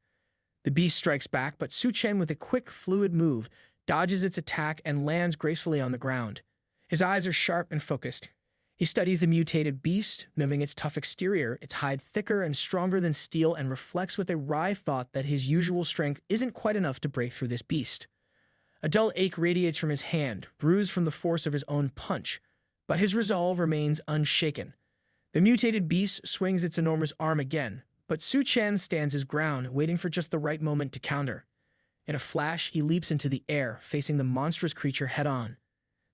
The beast strikes back, but Suchan, with a quick, fluid move, dodges its attack and lands gracefully on the ground. His eyes are sharp and focused, He studies the mutated beast, noting its tough exterior, its hide thicker and stronger than steel, and reflects with a wry thought that his usual strength isn't quite enough to break through this beast. A dull ache radiates from his hand, bruised from the force of his own punch, but his resolve remains unshaken. The mutated beast swings its enormous arm again, but Suchan stands his ground, waiting for just the right moment to counter. In a flash, he leaps into the air, facing the monstrous creature head-on.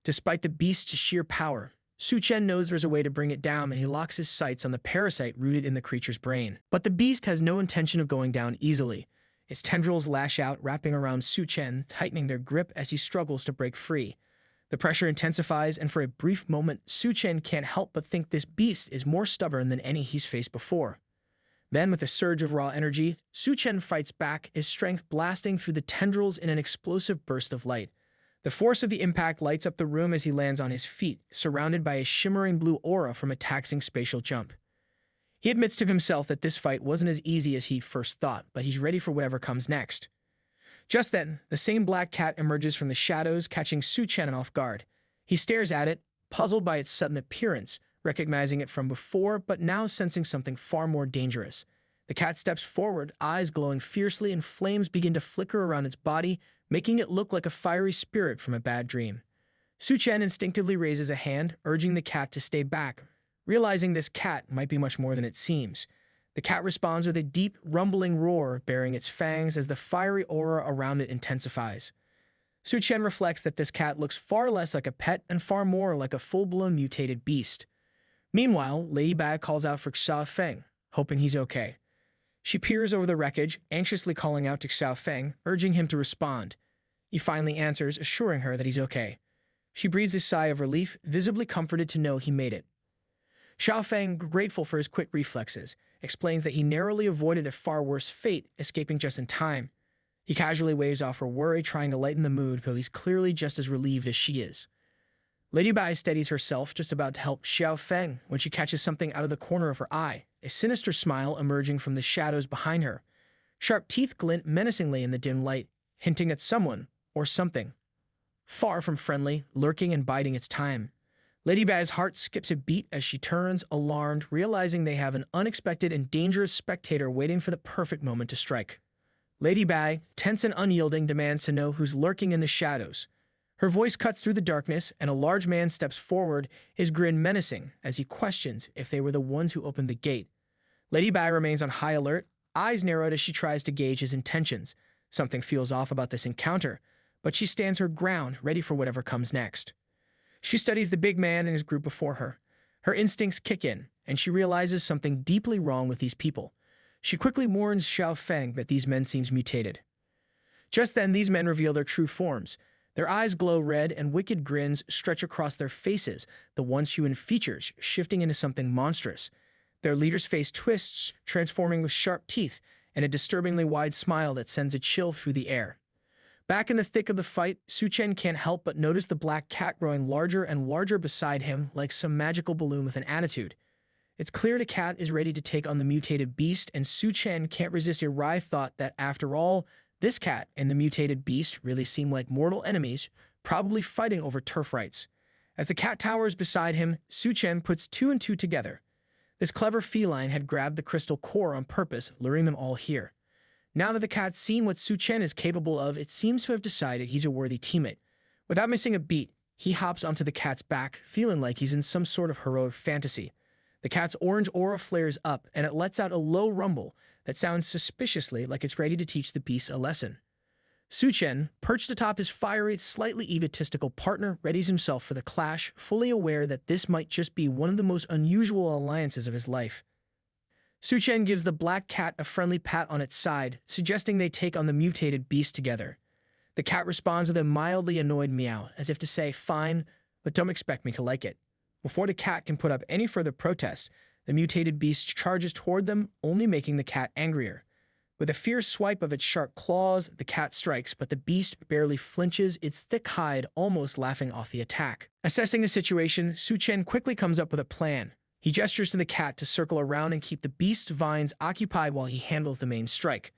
Despite the beast's sheer power, Suchan knows there's a way to bring it down, and he locks his sights on the parasite rooted in the creature's brain. But the beast has no intention of going down easily. Its tendrils lash out, wrapping around Suchan, tightening their grip as he struggles to break free. The pressure intensifies, and for a brief moment, Suchan can't help but think this beast is more stubborn than any he's faced before. Then, with a surge of raw energy, Suchan fights back, his strength blasting through the tendrils in an explosive burst of light. The force of the impact lights up the room as he lands on his feet, surrounded by a shimmering blue aura from a taxing spatial jump. He admits to himself that this fight wasn't as easy as he first thought, but he's ready for whatever comes next. Just then, the same black cat emerges from the shadows, catching Suchan off guard. He stares at it, puzzled by its sudden appearance, recognizing it from before, but now sensing something far more dangerous. The cat steps forward, eyes glowing fiercely, and flames begin to flicker around its body, making it look like a fiery spirit from a bad dream. Suchan instinctively raises a hand, urging the cat to stay back, realizing this cat might be much more than it seems. The cat responds with a deep, rumbling roar, baring its fangs as the fiery aura around it intensifies. Suchan reflects that this cat looks far less like a pet and far more like a full-blown mutated beast. Meanwhile, Lady Bag calls out for Xiaofeng, hoping he's okay. She peers over the wreckage, anxiously calling out to Xiaofeng, urging him to respond. He finally answers, assuring her that he's okay. She breathes a sigh of relief, visibly comforted to know he made it. Xiaofeng, grateful for his quick reflexes, explains that he narrowly avoided a far worse fate, escaping just in time. He casually waves off her worry, trying to lighten the mood, though he's clearly just as relieved as she is. Lady Bai steadies herself, just about to help Xiaofeng, when she catches something out of the corner of her eye, a sinister smile emerging from the shadows behind her. Sharp teeth glint menacingly in the dim light, hinting at someone, or something. Far from friendly, lurking and biding its time. Lady Bai's heart skips a beat as she turns, alarmed, realizing they have an unexpected and dangerous spectator waiting for the perfect moment to strike. Lady Bai, tense and unyielding, demands to know who's lurking in the shadows. Her voice cuts through the darkness, and a large man steps forward, his grin menacing, as he questions if they were the ones who opened the gate. Lady Bai remains on high alert, eyes narrowed as she tries to gauge his intentions. Something feels off about this encounter, but she stands her ground, ready for whatever comes next. She studies the big man and his group before her. Her instincts kick in, and she realizes something deeply wrong with these people. She quickly warns Xiaofeng that these men seem mutated. Just then, these men reveal their true forms. Their eyes glow red, and wicked grins stretch across their faces, the once-human features shifting into something monstrous. Their leader's face twists, transforming with sharp teeth and a disturbingly wide smile that sends a chill through the air. Back in the thick of the fight, Suchan can't help but notice the black cat growing larger and larger beside him, like some magical balloon with an attitude. It's clear the cat is ready to take on the mutated beast, and Suchan can't resist a wry thought that, after all, this cat and the mutated beast really seem like mortal enemies, probably fighting over turf rights. As the cat towers beside him, Suchan puts two and two together. This clever feline had grabbed the crystal core on purpose, luring them all here. Now that the cat's seen what Suchan is capable of, it seems to have decided he's a worthy teammate. Without missing a beat, he hops onto the cat's back, feeling like he's in some sort of heroic fantasy. The cat's orange aura flares up, and it lets out a low rumble that sounds suspiciously like it's ready to teach the beast a lesson. Suchan, perched atop his fiery, slightly egotistical partner, readies himself for the clash, fully aware that this might just be one of the most unusual alliances of his life. Suchan gives the black cat a friendly pat on its side, suggesting they take on the mutated beast together. The cat responds with a mildly annoyed meow, as if to say, "Fine, but don't expect me to like it." Before the cat can put up any further protest, the mutated beast charges toward them, only making the cat angrier. With a fierce swipe of its sharp claws, the cat strikes, but the beast barely flinches, its thick hide almost laughing off the attack. Assessing the situation, Suchan quickly comes up with a plan. He gestures to the cat to circle around and keep the beast's vines occupied while he handles the main strike.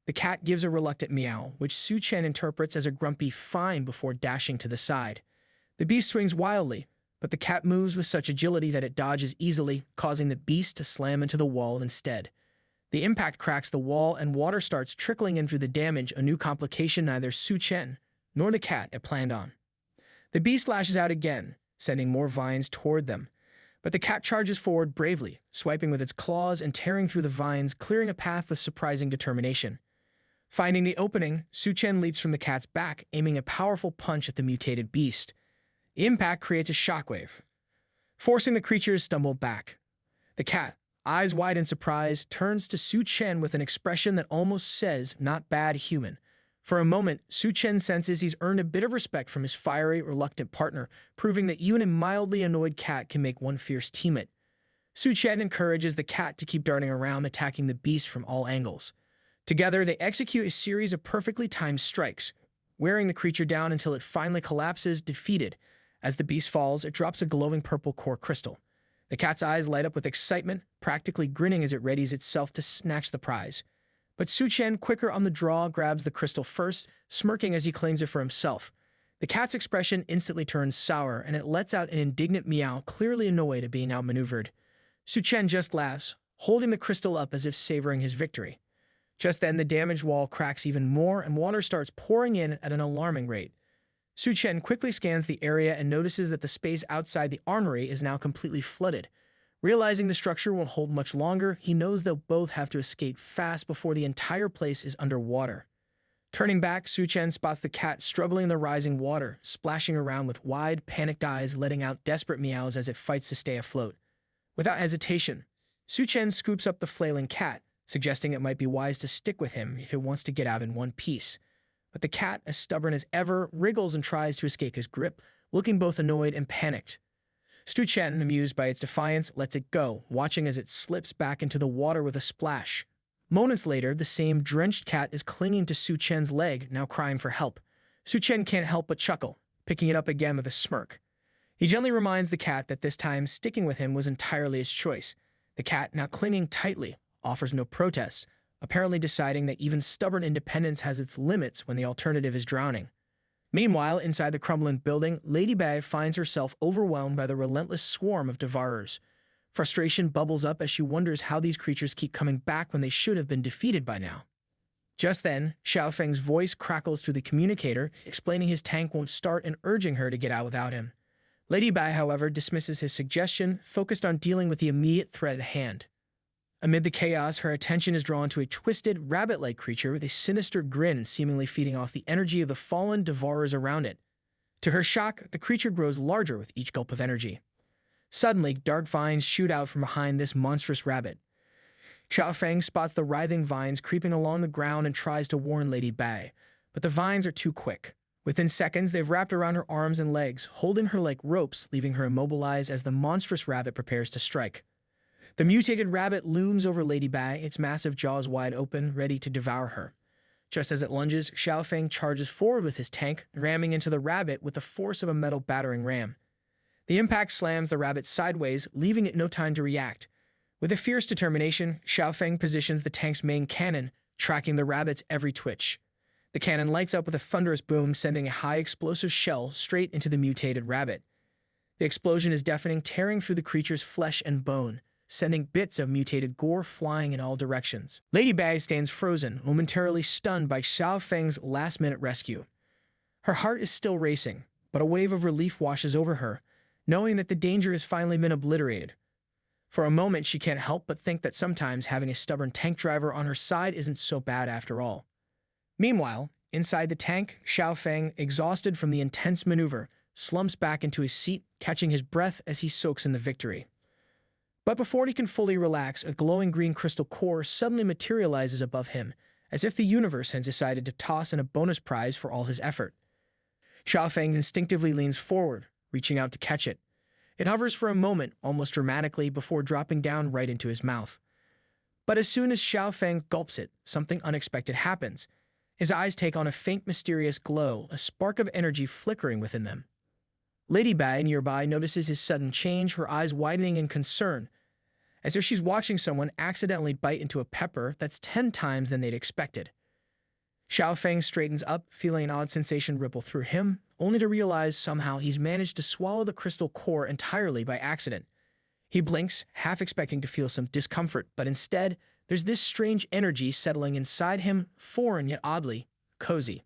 The cat gives a reluctant meow, which Suchan interprets as a grumpy fine before dashing to the side. The beast swings wildly, but the cat moves with such agility that it dodges easily, causing the beast to slam into the wall instead. The impact cracks the wall and water starts trickling in through the damage, a new complication neither Suchan nor the cat had planned on. The beast lashes out again, sending more vines toward them, but the cat charges forward bravely, swiping with its claws and tearing through the vines, clearing a path with surprising determination. Finding the opening, Suchan leaps from the cat's back, aiming a powerful punch at the mutated beast. The impact creates a shockwave, forcing the creature to stumble back. The cat, eyes wide in surprise, turns to Suchan with an expression that almost says, "Not bad, human." For a moment, Suchan senses he's earned a bit of respect from his fiery, reluctant partner, proving that even a mildly annoyed cat can make one fierce teammate. Suchan encourages the cat to keep darting around, attacking the beast from all angles. Together, they execute a series of perfectly timed strikes, wearing the creature down until it finally collapses, defeated. As the beast falls, it drops a glowing purple core crystal. The cat's eyes light up with excitement, practically grinning as it readies itself to snatch the prize. But Suchan, quicker on the draw, grabs the crystal first, smirking as he claims it for himself. The cat's expression instantly turns sour, and it lets out an indignant meow, clearly annoyed at being outmaneuvered. Suchan just laughs, holding the crystal up as if savoring his victory. Just then, the damaged wall cracks even more, and water starts pouring in at an alarming rate. Suchan quickly scans the area and notices that the space outside the armory is now completely flooded. Realizing the structure won't hold much longer, he knows they'll both have to escape fast before the entire place is underwater. Turning back, Suchan spots the cat struggling in the rising water, splashing around with wide, panicked eyes, letting out desperate meows as it fights to stay afloat. Without hesitation, Suchan scoops up the flailing cat, suggesting it might be wise to stick with him if it wants to get out in one piece. But the cat, as stubborn as ever, wriggles and tries to escape his grip, looking both annoyed and panicked. Suchan, amused by its defiance, lets it go, watching as it slips back into the water with a splash. Moments later, the same drenched cat is clinging to Suchan's leg, now crying for help. Suchan can't help but chuckle, picking it up again with a smirk. He gently reminds the cat that this time sticking with him was entirely his choice. The cat, now clinging tightly, offers no protest, apparently deciding that even stubborn independence has its limits when the alternative is drowning. Meanwhile, inside the crumbling building, Ladybag finds herself overwhelmed by the relentless swarm of devourers. Frustration bubbles up as she wonders how these creatures keep coming back when they should have been defeated by now. Just then, Xiaofeng's voice crackles through the communicator, explaining his tank won't start and urging her to get out without him. Ladybag, however, dismisses his suggestion, focused on dealing with the immediate threat at hand. Amid the chaos, her attention is drawn to a twisted, rabbit-like creature with a sinister grin seemingly feeding off the energy of the fallen devourers around it. To her shock, the creature grows larger with each gulp of energy. Suddenly, dark vines shoot out from behind this monstrous rabbit. Xiaofeng spots the writhing vines creeping along the ground and tries to warn Lady Bai, but the vines are too quick. Within seconds, they've wrapped around her arms and legs, holding her like ropes, leaving her immobilized as the monstrous rabbit prepares to strike. The mutated rabbit looms over Lady Bai, its massive jaws wide open, ready to devour her. Just as it lunges, Xiaofeng charges forward with his tank, ramming into the rabbit with the force of a metal battering ram. The impact slams the rabbit sideways, leaving it no time to react. With a fierce determination, Xiaofeng positions the tank's main cannon, tracking the rabbit's every twitch. The cannon lights up with a thunderous boom, sending a high explosive shell straight into the mutated rabbit. The explosion is deafening, tearing through the creature's flesh and bone, sending bits of mutated gore flying in all directions. Lady Bai stands frozen, momentarily stunned by Xiaofeng's last-minute rescue. Her heart is still racing, but a wave of relief washes over her, knowing that the danger has finally been obliterated. For a moment, she can't help but think that sometimes having a stubborn tank driver on her side isn't so bad after all. Meanwhile, inside the tank, Xiaofeng, exhausted from the intense maneuver, slumps back into his seat, catching his breath as he soaks in the victory. But before he can fully relax, a glowing green crystal core suddenly materializes above him, as if the universe has decided to toss in a bonus prize for all his effort. Xiaofeng instinctively leans forward, reaching out to catch it. It hovers for a moment, almost dramatically, before dropping down right into his mouth. But as soon as Xiaofeng gulps it, something unexpected happens. His eyes take on a faint, mysterious glow, a spark of energy flickering within them. Lady Bai, nearby, notices his sudden change, her eyes widening in concern, as if she's watching someone accidentally bite into a pepper that's 10 times than they'd expected. Xiaofeng straightens up, feeling an odd sensation ripple through him, only to realize somehow he's managed to swallow the crystal core entirely by accident. He blinks, half expecting to feel some discomfort, but instead, there's this strange energy settling inside him, foreign yet oddly cozy.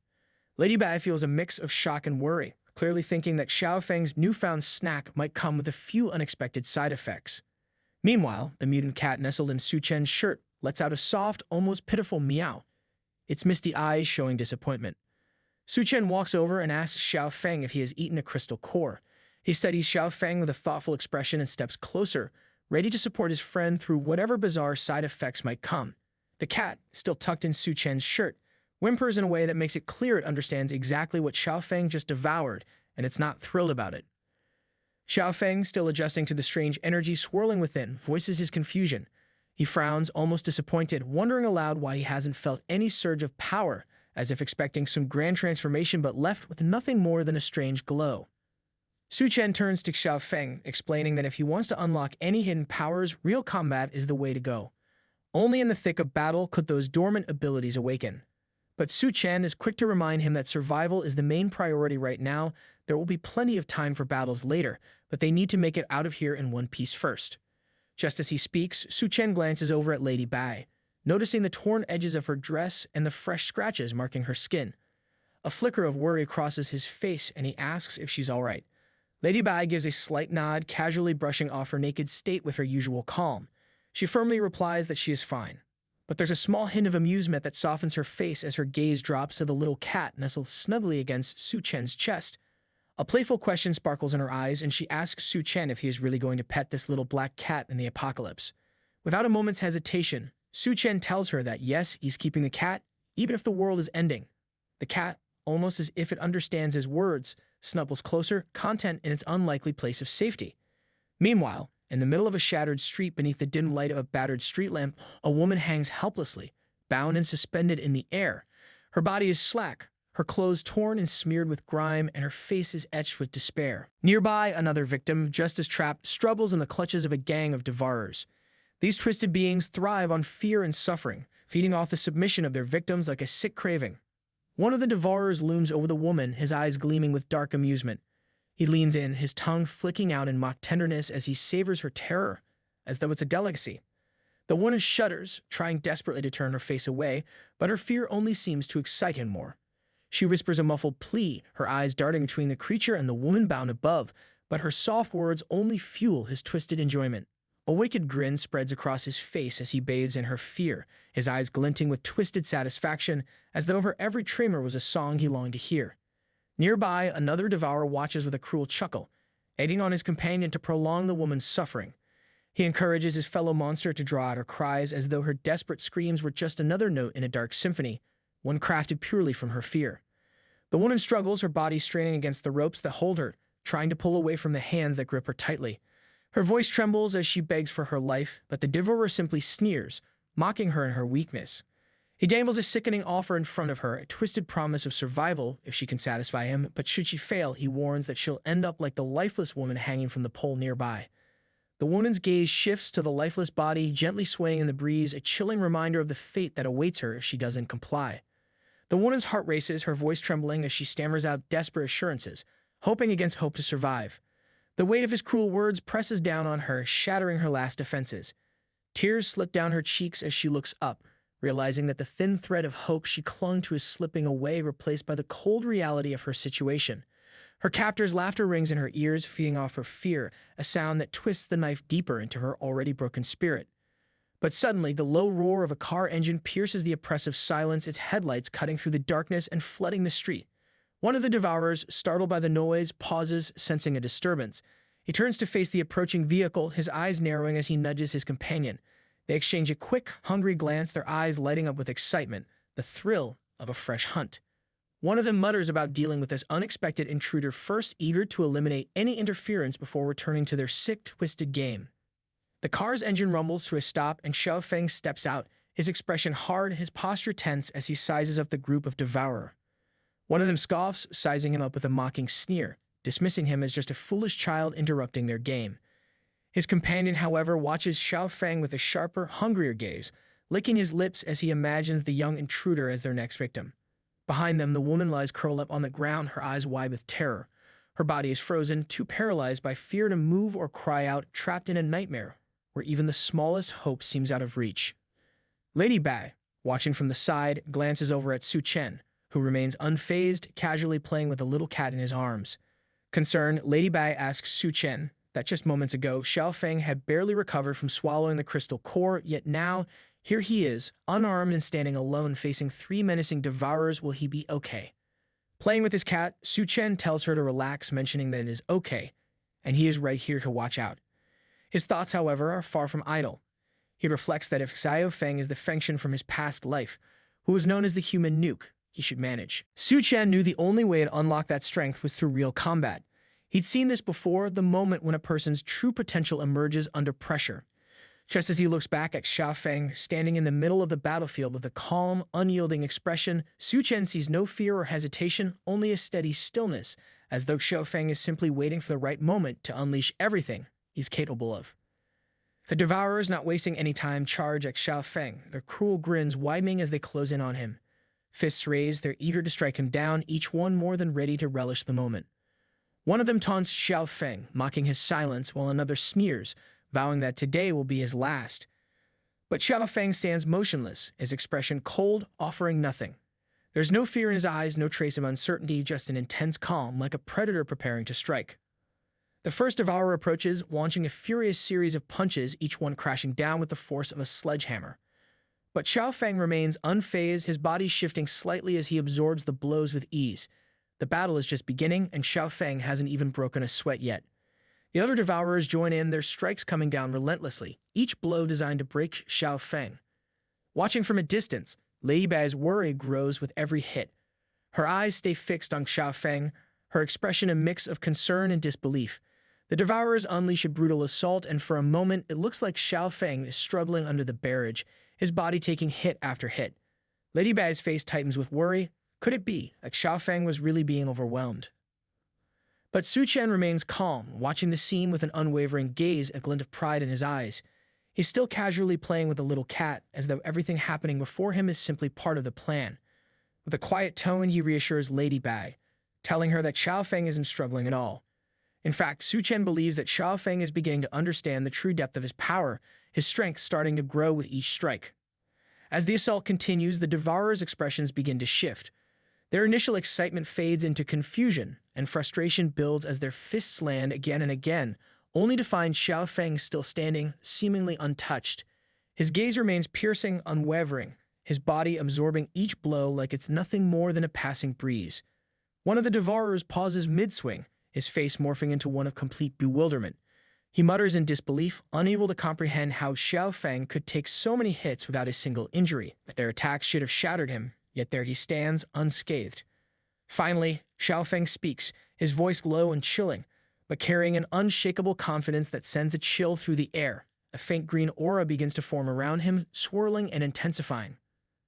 Lady Bai feels a mix of shock and worry, clearly thinking that Xiao Feng's newfound snack might come with a few unexpected side effects. Meanwhile, the mutant cat nestled in Suchan's shirt lets out a soft, almost pitiful meow, its misty eyes showing disappointment. Suchan walks over and asks Xiao Feng if he has eaten a crystal core. He studies Xiao Feng with a thoughtful expression and steps closer, ready to support his friend through whatever bizarre side effects might come. The cat, still tucked in Suchan's shirt, whimpers in a way that makes it clear it understands exactly what Xiao Feng just devoured, and it's not thrilled about it. Xiao Feng, still adjusting to the strange energy swirling within, voices his confusion. He frowns, almost disappointed, wondering aloud why he hasn't felt any surge of power, as if expecting some grand transformation but left with nothing more than a strange glow. Suchan turns to Xiao Feng, explaining that if he wants to unlock any hidden powers, real combat is the way to go. Only in the thick of battle could those dormant abilities awaken. But Suchan is quick to remind him that survival is the main priority right now. There will be plenty of time for battles later, but they need to make it out of here in one piece first. Just as he speaks, Suchan glances over at Lady Bai, noticing the torn edges of her dress and the fresh scratches marking her skin. A flicker of worry crosses his face, and he asks if she's all right. Lady Bai gives a slight nod, casually brushing off her naked state with her usual calm. She firmly replies that she is fine. But there's a small hint of amusement that softens her face as her gaze drops to the little cat nestled snugly against Suchan's chest. A playful question sparkles in her eyes, and she asks Suchan if he is really going to pet this little black cat in the apocalypse. Without a moment's hesitation, Suchan tells her that yes, he's keeping the cat, even if the world is ending. The cat, almost as if it understands his words, snuggles closer, content in its unlikely place of safety. Meanwhile, in the middle of a shattered street beneath the dim light of a battered street lamp, a woman hangs helplessly, bound and suspended in the air. Her body is slack, her clothes torn and smeared with grime, and her face is etched with despair. Nearby, another victim, just as trapped, struggles in the clutches of a gang of devourers. These twisted beings thrive on fear and suffering, feeding off the submission of their victims like a sick craving. One of the devourers looms over the woman, his eyes gleaming with dark amusement. He leans in, his tongue flicking out in mock tenderness as he savors her terror, as though it's a delicacy. The woman shudders, trying desperately to turn her face away, but her fear only seems to excite him more. She whispers a muffled plea, her eyes darting between the creature and the woman bound above, but her soft words only fuel his twisted enjoyment. A wicked grin spreads across his face as he bathes in her fear, his eyes glinting with twisted satisfaction, as though her every tremor was a song he longed to hear. Nearby, another devourer watches with a cruel chuckle, egging on his companion to prolong the woman's suffering. He encourages his fellow monster to draw out her cries as though her desperate screams were just another note in a dark symphony, one crafted purely from her fear. The woman struggles, her body straining against the ropes that hold her, trying to pull away from the hands that grip her tightly. Her voice trembles as she begs for her life, but the devourer simply sneers, mocking her in her weakness. He dangled a sickening offer in front of her, a twisted promise of survival if she can satisfy him, but should she fail, he warns that she'll end up like the lifeless woman hanging from the pole nearby. The woman's gaze shifts to the lifeless body, gently swaying in the breeze, a chilling reminder of the fate that awaits her if she doesn't comply. The woman's heart races, her voice trembling as she stammers out desperate assurances, hoping against hope to survive. The weight of his cruel words presses down on her, shattering her last defenses. Tears slip down her cheeks as she looks up, realizing that the thin thread of hope she clung to is slipping away, replaced by the cold reality of her situation. Her captor's laughter rings in her ears, feeding off her fear, a sound that twists the knife deeper into her already broken spirit. But suddenly, the low roar of a car engine pierces the oppressive silence, its headlights cutting through the darkness and flooding the street. One of the devourers, startled by the noise, pauses, sensing a disturbance. He turns to face the approaching vehicle, his eyes narrowing as he nudges his companion. They exchange a quick, hungry glance, their eyes lighting up with excitement, the thrill of a fresh hunt. One of them mutters about dealing with this unexpected intruder first, eager to eliminate any interference before returning to their sick, twisted game. The car's engine rumbles to a stop, and Xiao Feng steps out, his expression hard, his posture tense as he sizes up the group of devourer. One of them scoffs, sizing him up with a mocking sneer, dismissing him as just a foolish child interrupting their game. His companion, however, watches Xiao Feng with a sharper, hungrier gaze, licking his lips as he imagines the young intruder as their next victim. Behind them, the woman lies curled up on the ground, her eyes wide with terror. Her body is frozen, too paralyzed by fear to move or cry out, trapped in a nightmare where even the smallest hope seems out of reach. Lady Bai, watching from the side, glances over at Suchan, who remains unfazed, casually playing with a little cat in his arms. Concerned, Lady Bai asks Suchan that just moments ago, Xiao Feng had barely recovered from swallowing the crystal core, yet now, here he is, unarmed and standing alone facing 3 menacing devourers. Will he be okay? Playing with his cat, Suchan tells her to relax, mentioning that it is okay, and he is right here to watch out. His thoughts, however, are far from idle. He reflects that if Xiao Feng is the Fengshen from his past life, who was known as the human nuke, he should manage. Suchan knew the only way to unlock that strength was through real combat. He'd seen this before, the moment when a person's true potential emerges under pressure. Just as he looks back at Xiao Feng standing in the middle of the battlefield with a calm, unyielding expression, Suchan sees no fear or hesitation, only a steady stillness, as though Xiao Feng is simply waiting for the right moment to unleash everything he's capable of. The devourers, not wasting any time, charge at Xiao Feng, their cruel grins widening as they close in on him. Fists raised, they're eager to strike him down, each one more than ready to relish the moment. One of them taunts Xiao Feng, mocking his silence, while another sneers, vowing that today will be his last. But Xiao Feng stands motionless, his expression cold, offering nothing. There's no fear in his eyes, no trace of uncertainty, just an intense calm, like a predator preparing to strike. The first devourer approaches, launching a furious series of punches, each one crashing down with the force of a sledgehammer. But Xiao Feng remains unfazed, his body shifting slightly as he absorbs the blows with ease. The battle is just beginning, and Xiao Feng hasn't even broken a sweat yet. The other devourers join in, their strikes coming down relentlessly, each blow designed to break Xiao Feng. Watching from a distance, Lady Bai's worry grows with every hit. Her eyes stay fixed on Xiao Feng, her expression a mix of concern and disbelief. The devourers unleash a brutal assault, and for a moment, it looks like Xiao Feng is struggling under the barrage, his body taking hit after hit. Lady Bai's face tightens with worry. Could it be that Xiao Feng was really being overwhelmed? But Suchan remains calm, watching the scene with an unwavering gaze, a glint of pride in his eyes. He's still casually playing with the little cat, as though everything happening before him is simply part of the plan. With a quiet tone, he reassures Lady Bai, telling her that Xiao Feng isn't struggling at all. In fact, Suchan believes that Xiao Feng is beginning to understand the true depth of his power, his strength starting to grow with each strike. As the assault continues, the devourers' expressions begin to shift. Their initial excitement fades into confusion, and frustration builds as their fists land again and again, only to find Xiao Feng still standing, seemingly untouched. His gaze remains piercing, unwavering, his body absorbing each blow like it's nothing more than a passing breeze. One of the devourers pauses mid-swing, his face morphing into one of complete bewilderment. He mutters in disbelief, unable to comprehend how Xiao Feng could take so many hits without a single injury. Their attacks should have shattered him, yet there he stands, unscathed. Finally, Xiao Feng speaks, his voice low and chilling, but carrying an unshakable confidence that sends a chill through the air. A faint green aura begins to form around him, swirling and intensifying.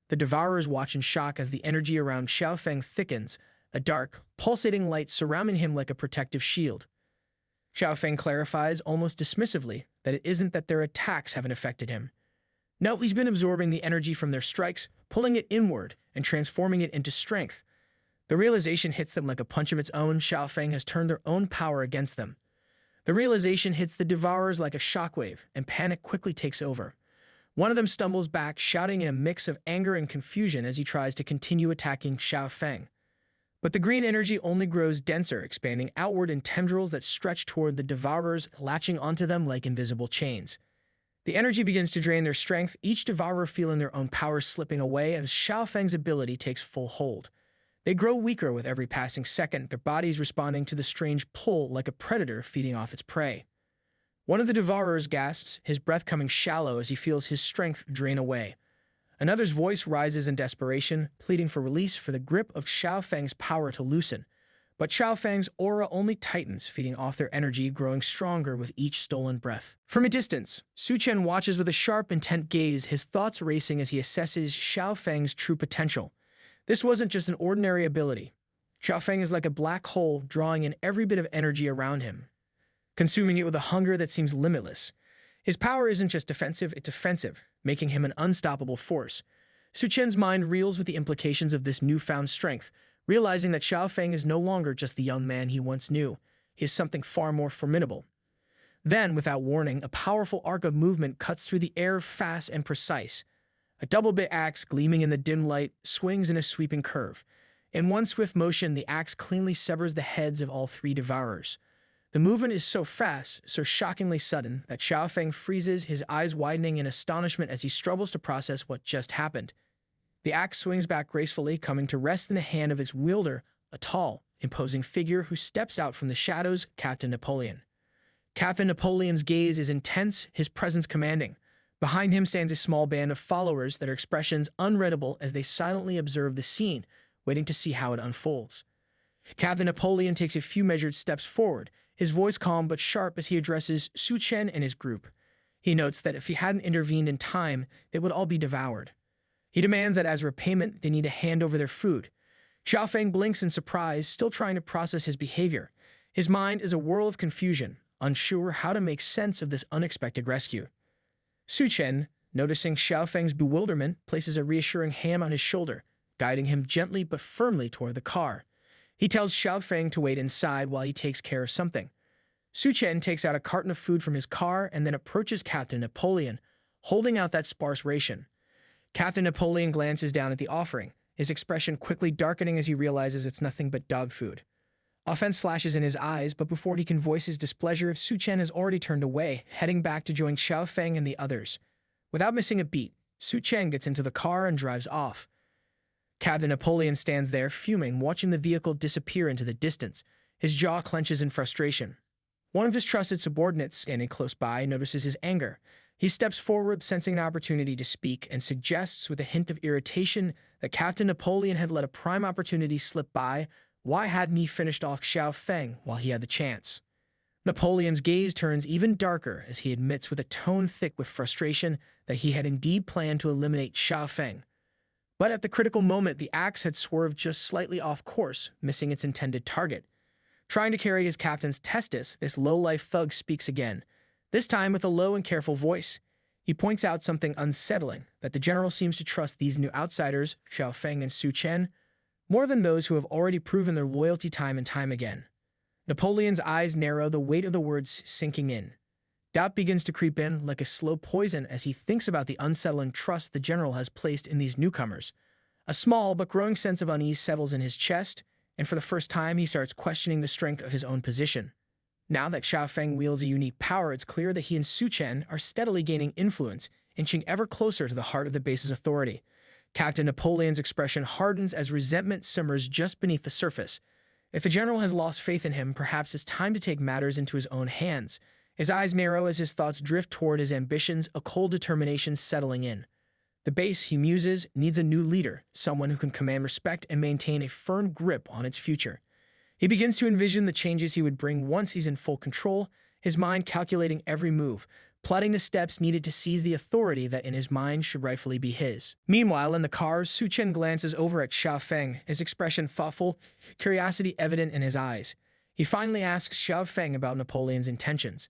The devourers watch in shock as the energy around Xiao Feng thickens, a dark, pulsating light surrounding him like a protective shield. Xiao Feng clarifies, almost dismissively, that it isn't that their attacks haven't affected him. No, he's been absorbing the energy from their strikes, pulling it inward and transforming it into strength. The realization hits them like a punch of its own. Xiao Feng has turned their own power against them. The realization hits the devourers like a shockwave, and panic quickly takes over. One of them stumbles back, shouting in a mix of anger and confusion as he tries to continue attacking Xiao Feng. But the green energy only grows denser, expanding outward in tendrils that stretch toward the devourers, latching onto them like invisible chains. The energy begins to drain their strength, each devourer feeling their own power slipping away as Xiao Feng's ability takes full hold. They grow weaker with every passing second, their bodies responding to the strange pull like a predator feeding off its prey. One of the devourers gasps, his breath coming shallow as he feels his strength drain away. Another's voice rises in desperation, pleading for release, for the grip of Xiao Feng's power to loosen. But Xiao Feng's aura only tightens, feeding off their energy, growing stronger with each stolen breath. From a distance, Suchan watches with a sharp, intent gaze, his thoughts racing as he assesses Xiao Feng's true potential. This wasn't just an ordinary ability. Xiao Feng is like a black hole, drawing in every bit of energy around him, consuming it with a hunger that seems limitless. His power isn't just defensive, it's offensive, making him an unstoppable force. Suchan's mind reels with the implications of this newfound strength, realizing that Xiaofeng is no longer just the young man he once knew. He is something far more formidable. Then, without warning, a powerful arc of movement cuts through the air fast and precise. A double-bit axe, gleaming in the dim light, swings in a sweeping curve. In one swift motion, the axe cleanly severs the heads of all three devourers. The movement is so fast, so shockingly sudden, that Xiaofeng freezes, his eyes widening in astonishment as he struggles to process what just happened. The axe swings back gracefully, coming to rest in the hand of its wielder, a tall, imposing figure who steps out from the shadows, Captain Napoleon. Captain Napoleon's gaze is intense, his presence commanding. Behind him stands a small band of followers, their expressions unreadable as they silently observe the scene, waiting to see how it unfolds. Captain Napoleon takes a few measured steps forward, his voice calm but sharp as he addresses Suchan and his group. He notes that if he hadn't intervened in time, they would all be devoured. He demands that as repayment, they need to hand over their food. Xiaofeng blinks in surprise, still trying to process his behavior. His mind is a whirl of confusion, unsure how to make sense of this unexpected rescue. Suchan, noticing Xiaofeng's bewilderment, places a reassuring hand on his shoulder, guiding him gently but firmly toward the car. He tells Xiaofeng to wait inside while he takes care of something. Suchan takes out a carton of food from his car and then approaches Captain Napoleon, holding out that sparse ration. Captain Napoleon glances down at the offering, his expression quickly darkening as he realizes it's nothing but dog food. Offense flashes in his eyes, but before he can voice his displeasure, Suchan has already turned away, heading back to join Xiaofeng and the others. Without missing a beat, Suchan gets into the car and drives off. Captain Napoleon stands there, fuming, watching the vehicle disappear into the distance. His jaw clenches in frustration. One of his trusted subordinates, standing close by, notices his anger. He steps forward, sensing an opportunity to speak, and suggests with a hint of irritation that Captain Napoleon had let a prime opportunity slip by. Why hadn't he finished off Xiaofeng while he had the chance? Napoleon's gaze turns even darker as he admits with a tone thick with frustration that he had indeed planned to eliminate Xiaofeng. But at the critical moment, the axe had swerved just slightly off course, missing its intended target. Trying to carry his captain's testis, this low-life thug speaks again, this time with a low and careful voice. He points out something unsettling, that the general seems to trust these new outsiders, Xiaofeng and Suchan, more than those who have already proven their loyalty time and time again. Napoleon's eyes narrow, the weight of the words sinking in. Doubt begins to creep in like a slow poison as he thinks about the unsettling trust the general has placed in these newcomers. A small but growing sense of unease settles in his chest, and for the first time he starts questioning the strength of his own position. Now that Xiaofeng wields a unique power, it's clear that he and Suchan are steadily gaining influence, inching ever closer to the heart of the base's authority. Captain Napoleon's expression hardens as resentment simmers just beneath the surface. If the general has lost faith in him, perhaps it's time to take matters into his own hands. His eyes narrow as his thoughts drift toward his ambitions, a cold determination settling in. The base, he muses, needs a new leader, someone who can command respect and maintain a firm grip on its future. He begins to envision the changes he would bring once he's in full control, his mind calculating every move, plotting the steps needed to seize the authority that in his mind should rightfully be his. Meanwhile, in the cars, Suchan glances over at Xiaofeng, his expression thoughtful, curiosity evident in his eyes. He finally asks Xiaofeng about Napoleon's intentions.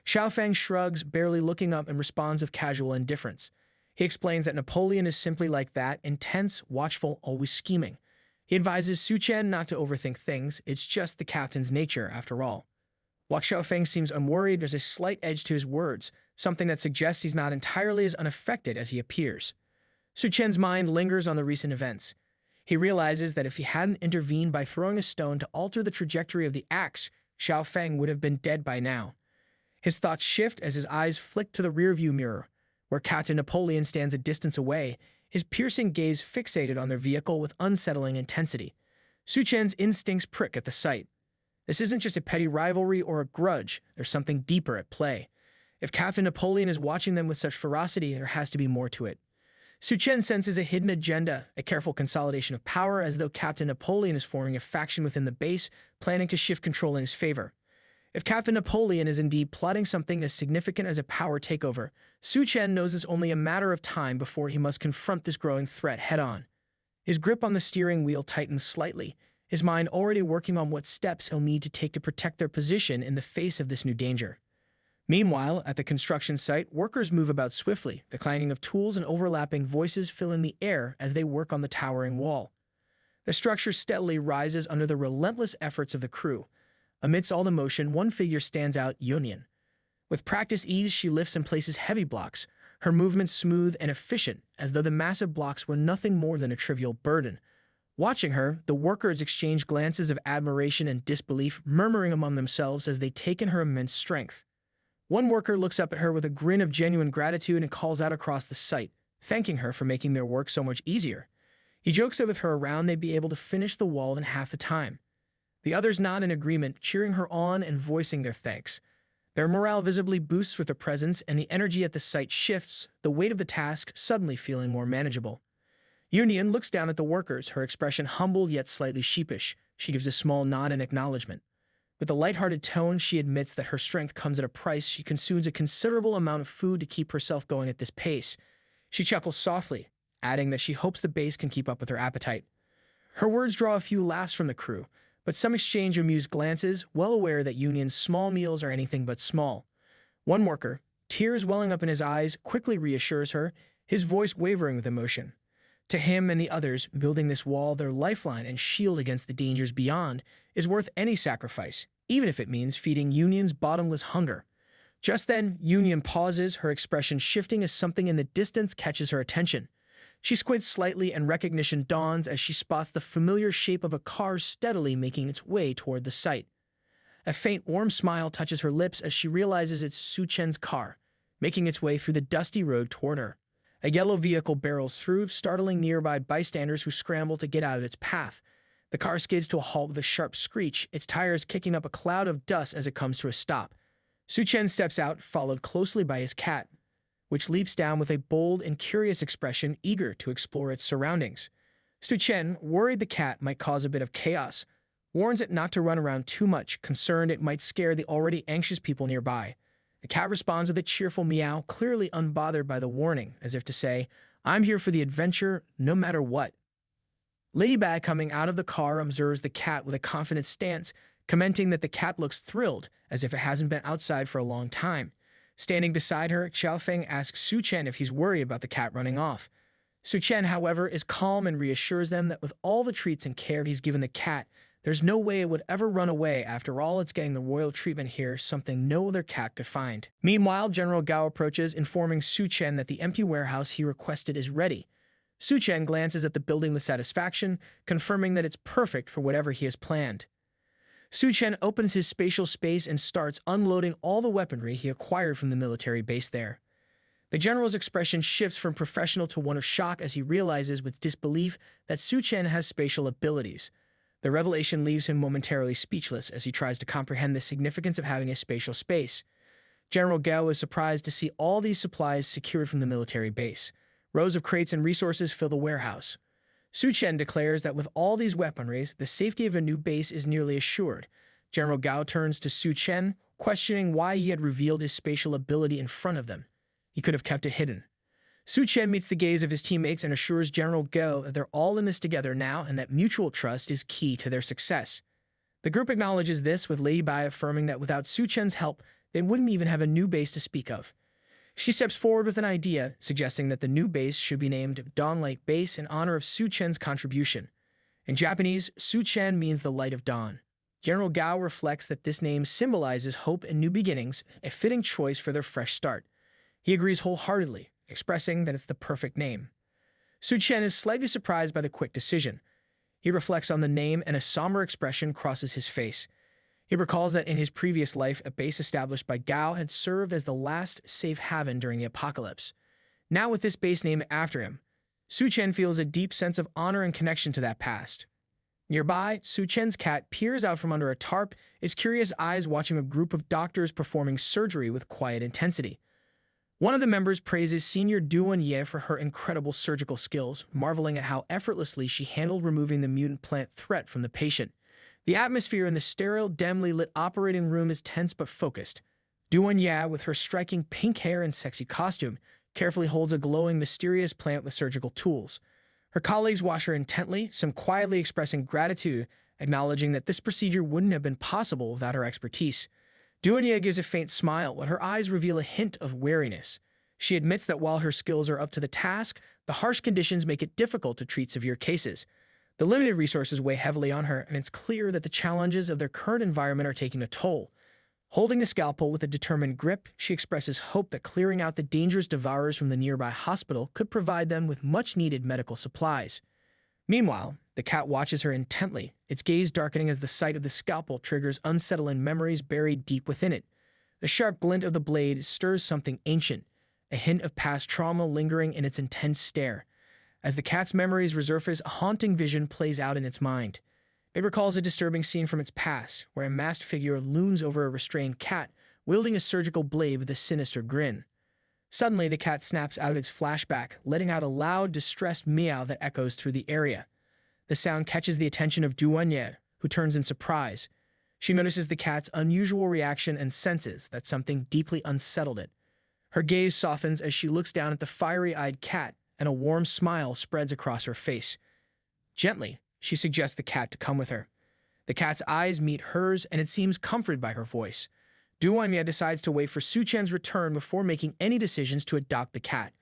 Xiaofeng shrugs, barely looking up, and responds with casual indifference. He explains that Napoleon is simply like that, intense, watchful, always scheming. He advises Suchan not to overthink things, it's just the captain's nature after all. While Xiaofeng seems unworried, there's a slight edge to his words, something that suggests he's not entirely as unaffected as he appears. Suchan's mind lingers on the recent events. He realizes that if he hadn't intervened by throwing a stone to alter the trajectory of the axe, Xiaofeng would have been dead by now. His thoughts shift as his eyes flick to the rearview mirror, where Captain Napoleon stands a distance away, his piercing gaze fixated on their vehicle with unsettling intensity. Suchan's instincts prick at the sight. This isn't just a petty rivalry or a grudge, there's something deeper at play. If Captain Napoleon is watching them with such ferocity, there has to be more to it. Suchan senses a hidden agenda, a careful consolidation of power, as though Captain Napoleon is forming a faction within the base, planning to shift control in his favor. If Captain Napoleon is indeed plotting something as significant as a power takeover, Suchan knows it's only a matter of time before he must confront this growing threat head-on. His grip on the steering wheel tightens slightly, his mind already working on what steps he'll need to take to protect their position in the face of this new danger. Meanwhile, at the construction site, workers move about swiftly, the clanging of tools and overlapping voices filling the air as they work on the towering wall. The structure steadily rises under the relentless efforts of the crew. Amidst all the motion, one figure stands out, Union. With practiced ease, she lifts and places heavy blocks, her movements smooth and efficient, as though the massive blocks were nothing more than a trivial burden. Watching her, the workers exchange glances of admiration and disbelief, murmuring among themselves as they take in her immense strength. One worker looks up at her with a grin of genuine gratitude and calls out across the site, thanking her for making their work so much easier. He jokes that with her around, they'd be able to finish the wall in half the time. The others nod in agreement, cheering her on and voicing their thanks. Their morale visibly boosts with her presence, and the energy at the site shifts, the weight of the task suddenly feeling more manageable. Union looks down at the workers, her expression humble yet slightly sheepish. She gives a small nod in acknowledgement. With a lighthearted tone, she admits that her strength comes at a price. She consumes a considerable amount of food to keep herself going at this pace. She chuckles softly, adding that she hopes the base can keep up with her appetite. Her words draw a few laughs from the crew, but some exchange amused glances, well aware that Union's small meals are anything but small. One worker, tears welling up in his eyes, quickly reassures her, his voice wavering with emotion. To him and the others, building this wall, their lifeline and shield against the dangers beyond, is worth any sacrifice, even if it means feeding Union's bottomless hunger. Just then, Union pauses, her expression shifting as something in the distance catches her attention. She squints slightly and recognition dawns as she spots the familiar shape of a car steadily making its way toward the site. A faint, warm smile touches her lips as she realizes it's Suchan's car, making its way through the dusty road toward her. A yellow vehicle barrels through, startling nearby bystanders who scramble to get out of its path. The car skids to a halt with a sharp screech, its tires kicking up a cloud of dust as it comes to a stop. Suchan steps out, followed closely by his cat, which leaps down with a bold and curious expression, eager to explore its surroundings. Suchan, worried the cat might cause a bit of chaos, warns it not to run around too much, concerned it might scare the already anxious people nearby. The cat responds with a cheerful meow, clearly unbothered by the warning, as if to say, "I'm here for the adventure, no matter what." Ladybag, coming out of the car, observes the cat with a confident stance, commenting that the cat looks thrilled, as if it hasn't been outside for a long time. Standing beside her, Xiaofeng asks Suchan if he's worried about the cat running off. Suchan, however, is calm and reassures them that with all the treats and care he's given the cat, there's no way it would ever run away. After all, it's getting the royal treatment here, something no other cat could find. Meanwhile, General Gao approaches, informing Suchan that the empty warehouse he requested is ready. Suchan glances at the building with satisfaction, confirming that it's perfect for whatever he has planned. Suchan opens his spatial space and starts unloading all the weaponry he acquired from the military base there. The general's expression shifts from professional to one of shock as he realizes with disbelief that Suchan has spatial abilities. The revelation leaves him momentarily speechless as he tries to comprehend the significance of having a spatial space. General Gao is surprised to see all these supplies secured from the military base. Rows of crates and resources fill the warehouse. Suchan declares that with all these weaponries, the safety of a new base is nearly assured. General Gao turns to Suchan, questioning why he had revealed his spatial ability in front of them. He could have kept it hidden. Suchan meets the gaze of his teammates and assures General Gao that they're all in this together now and that mutual trust is key to their success. The group acknowledges this, with Ladybug affirming that without Suchan's help, they wouldn't even have a new base to speak of. She steps forward with an idea, suggesting that the new base should be named Dawnlight Base in honor of Suchan's contribution. In Japanese, Suchan means the light of dawn. General Gao reflects that this name symbolizes hope and new beginnings, a fitting choice for their fresh start. He agrees wholeheartedly, expressing that it's the perfect name. Suchan is slightly surprised by the quick decision. He reflects on the name and a somber expression crosses his face. He recalls that in his previous life, a base established by Gao had served as the last safe haven during the apocalypse. Now with this base named after him, Suchan feels a deep sense of honor and connection to that past. Nearby, Suchan's cat peers out from under a tarp, his curious eyes watching a group of doctors performing surgery with quiet intensity. One of the members praises Senior Duan for her incredible surgical skills, marveling at how effortlessly she handled removing the mutant plant threat from the patient. The atmosphere in the sterile, dimly lit operating room is tense but focused. Duan, with her striking pink hair and sexy costume, carefully holds a glowing, mysterious plant with surgical tools. Her colleagues watch her intently, some quietly expressing gratitude, acknowledging that this procedure wouldn't have been possible without her expertise. Duanya gives a faint smile, but her eyes reveal a hint of wariness. She admits that while her skills are up to the task, the harsh conditions make it difficult to treat severe cases. The limited resources weigh heavily on her, and it's clear that the challenges of their current environment are taking a toll. Holding the scalpel with a determined grip, she expresses hope that clearing out the dangerous devourers from the nearby hospital could provide them with much-needed medical supplies. Meanwhile, the cat watches her intently, its gaze darkening as the sight of the scalpel triggers unsettling memories buried deep within it. The sharp glint of the blade stirs something ancient, a hint of past trauma lingering in its intense stare. As the cat's memories resurface, a haunting vision plays out in its mind. It recalls a disturbing scene from its past, where a masked figure looms over a restrained cat, wielding a surgical blade with a sinister grin. Suddenly, the cat snaps out of its flashback, letting out a loud, distressed meow that echoes through the area. The sound catches the attention of Duanya, who turns in surprise. She notices the cat's unusual reaction and senses that something deeply unsettled it. Her gaze softens as she looks down at the fiery-eyed cat, and a warm smile spreads across her face. Gently, she suggests the cat to come with her. The cat's eyes meet hers, and it seems comforted by her voice. Duanya decides to wait for Suchan's return before making any decisions to adopt the cat.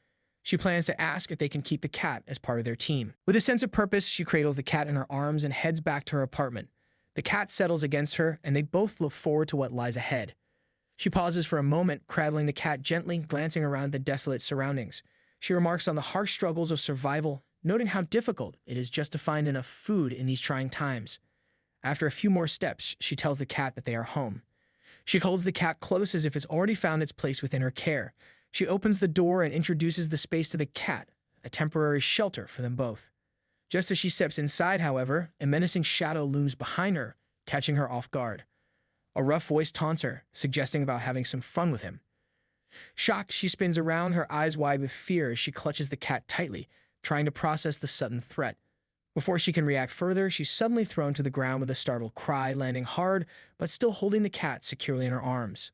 She plans to ask if they can keep the cat as part of their team. With a sense of purpose, she cradles the cat in her arms and heads back to her apartment. The cat settles against her, and they both look forward to what lies ahead. She pauses for a moment, cradling the cat gently, glancing around the desolate surroundings. She remarks on the harsh struggles of survival, noting how difficult it is just to find enough food in these trying times. After a few more steps, she tells the cat that they are home. She holds the cat close as if it's already found its place within her care. She opens the door and introduces the space to the cat, a temporary shelter for them both. Just as she steps inside, however, a menacing shadow looms behind her, catching her off guard. A rough voice taunts her, suggesting about having some fun with him. Shocked, she spins around, her eyes wide with fear as she clutches the cat tightly, trying to process the sudden threat. Before she can react further, she's suddenly thrown to the ground with a startled cry, landing hard, but still holding the cat securely in her arms.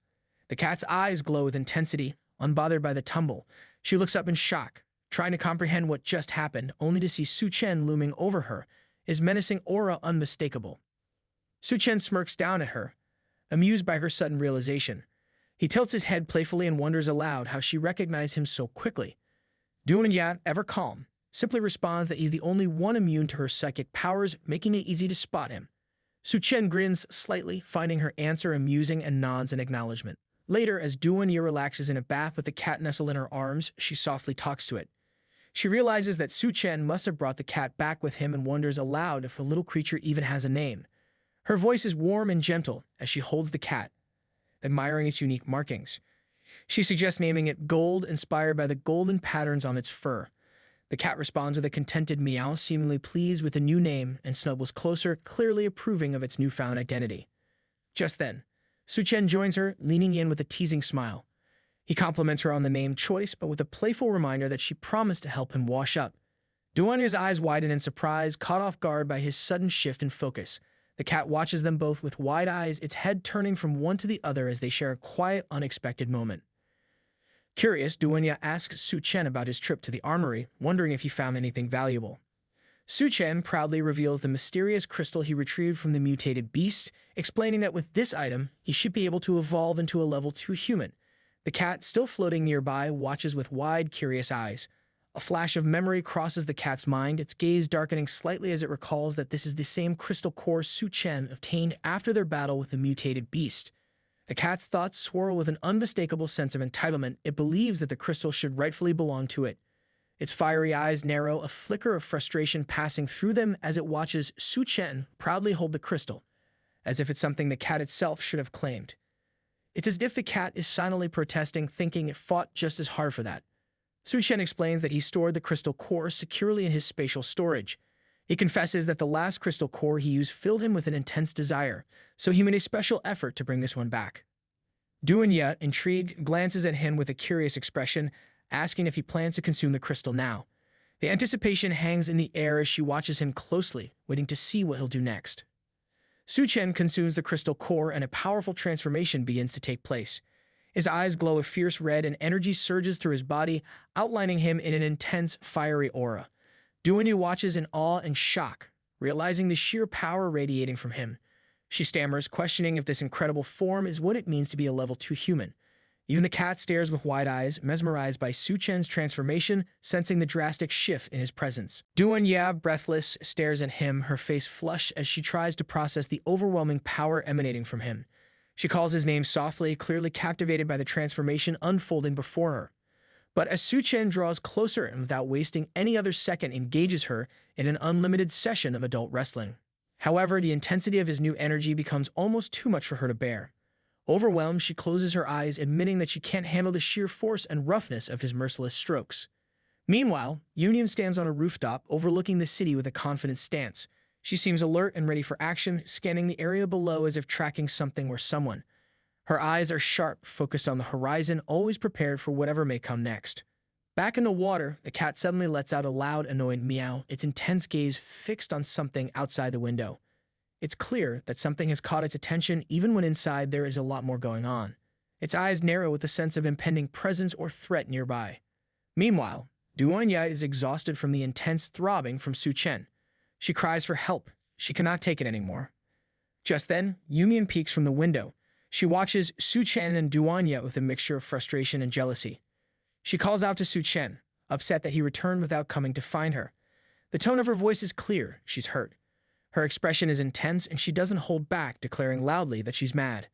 The cat's eyes glow with intensity, unbothered by the tumble. She looks up in shock, trying to comprehend what just happened, only to see Suchan looming over her, his menacing aura unmistakable. Suchan smirks down at her, amused by her sudden realization. He tilts his head playfully and wonders aloud how she recognized him so quickly. Duanya, ever calm, simply responds that he's the only one immune to her psychic powers, making it easy to spot him. Suchan grins slightly, finding her answer amusing, and nods in acknowledgement. Later, as Duanya relaxes in a bath with the cat nestled in her arms, she softly talks to it. She realizes that Suchan must have brought the cat back with him and wonders aloud if the little creature even has a name. Her voice is warm and gentle as she holds the cat, admiring its unique markings. She suggests naming it Gold, inspired by the golden patterns on its fur. The cat responds with a contented meow, seemingly pleased with the new name, and snuggles closer, clearly approving of its newfound identity. Just then, Suchan joins her, leaning in with a teasing smile. He compliments her on the name choice, but with a playful reminder that she promised to help him wash up. Duanya's eyes widen in surprise, caught off guard by his sudden shift in focus. The cat watches them both with wide eyes, its head turning from one to the other as they share a quiet, unexpected moment. Curious, Duanya asks Suchan about his trip to the armory, wondering if he found anything valuable. Suchan proudly reveals the mysterious crystal he retrieved from the mutated beast, explaining that with this item, he should be able to evolve into a level 2 human. The cat, still floating nearby, watches with wide, curious eyes. A flash of memory crosses the cat's mind, its gaze darkening slightly as it recalls that this is the same crystal core Suchan obtained after their battle with the mutated beast. The cat's thoughts swirl with an unmistakable sense of entitlement. It believes that the crystal should rightfully belong to it. Its fiery eyes narrow, a flicker of frustration passing through them as it watches Suchan proudly hold the crystal, as if it's something the cat itself should have claimed. It's as if the cat is silently protesting, thinking it fought just as hard for that. Suchan explains that he stored the crystal core securely in his spatial storage. He confesses that the last crystal core he used filled him with an intense desire, so he made a special effort to bring this one back. Duanya, intrigued, glances at him with a curious expression, asking if he plans to consume the crystal now. The anticipation hangs in the air as she watches him closely, waiting to see what he'll do next. Suchan consumes the crystal core and a powerful transformation begins to take place. His eyes glow a fierce red and energy surges through his body, outlining him in an intense, fiery aura. Duanya watches in awe and shock, realizing the sheer power radiating from him. She stammers, questioning if this incredible form is what it means to be a level 2 human. Even the cat stares with wide eyes, mesmerized by Suchan's transformation, sensing the drastic shift in his presence. Duanya, breathless, stares at him, her face flushed as she tries to process the overwhelming power emanating from him. She calls his name softly, clearly captivated by the transformation unfolding before her. But as Suchan draws closer and without wasting any other second engages her in an unlimited session of adult wrestling. However, the intensity of his new energy becomes almost too much for her to bear. Overwhelmed, she closes her eyes, admitting that she can't handle the sheer force and roughness of his merciless strokes. Meanwhile, Union stands on a rooftop, overlooking the city with a confident stance. She seems alert and ready for action, scanning the area below as if tracking something or someone. Her eyes are sharp, focused on the horizon, always prepared for whatever may come next. Back in the water, the cat suddenly lets out a loud, annoyed meow, its intense gaze fixed on something outside the window. It's clear that something has caught its attention even when inside there is a lot more going on. Its eyes narrow with a sense of impending presence or threat nearby. Meanwhile, Duanya is exhausted from the intense throbbing from Suchan. She cries for help. She cannot take it anymore. Just then, Union peeks from the window. She watches Suchan and Duanya with a mixture of frustration and jealousy. She calls out to Suchan, upset that he returned without coming to find her. The tone of her voice is clear. She's hurt. Her expression is intense, and she doesn't hold back, declaring loudly that she's mad.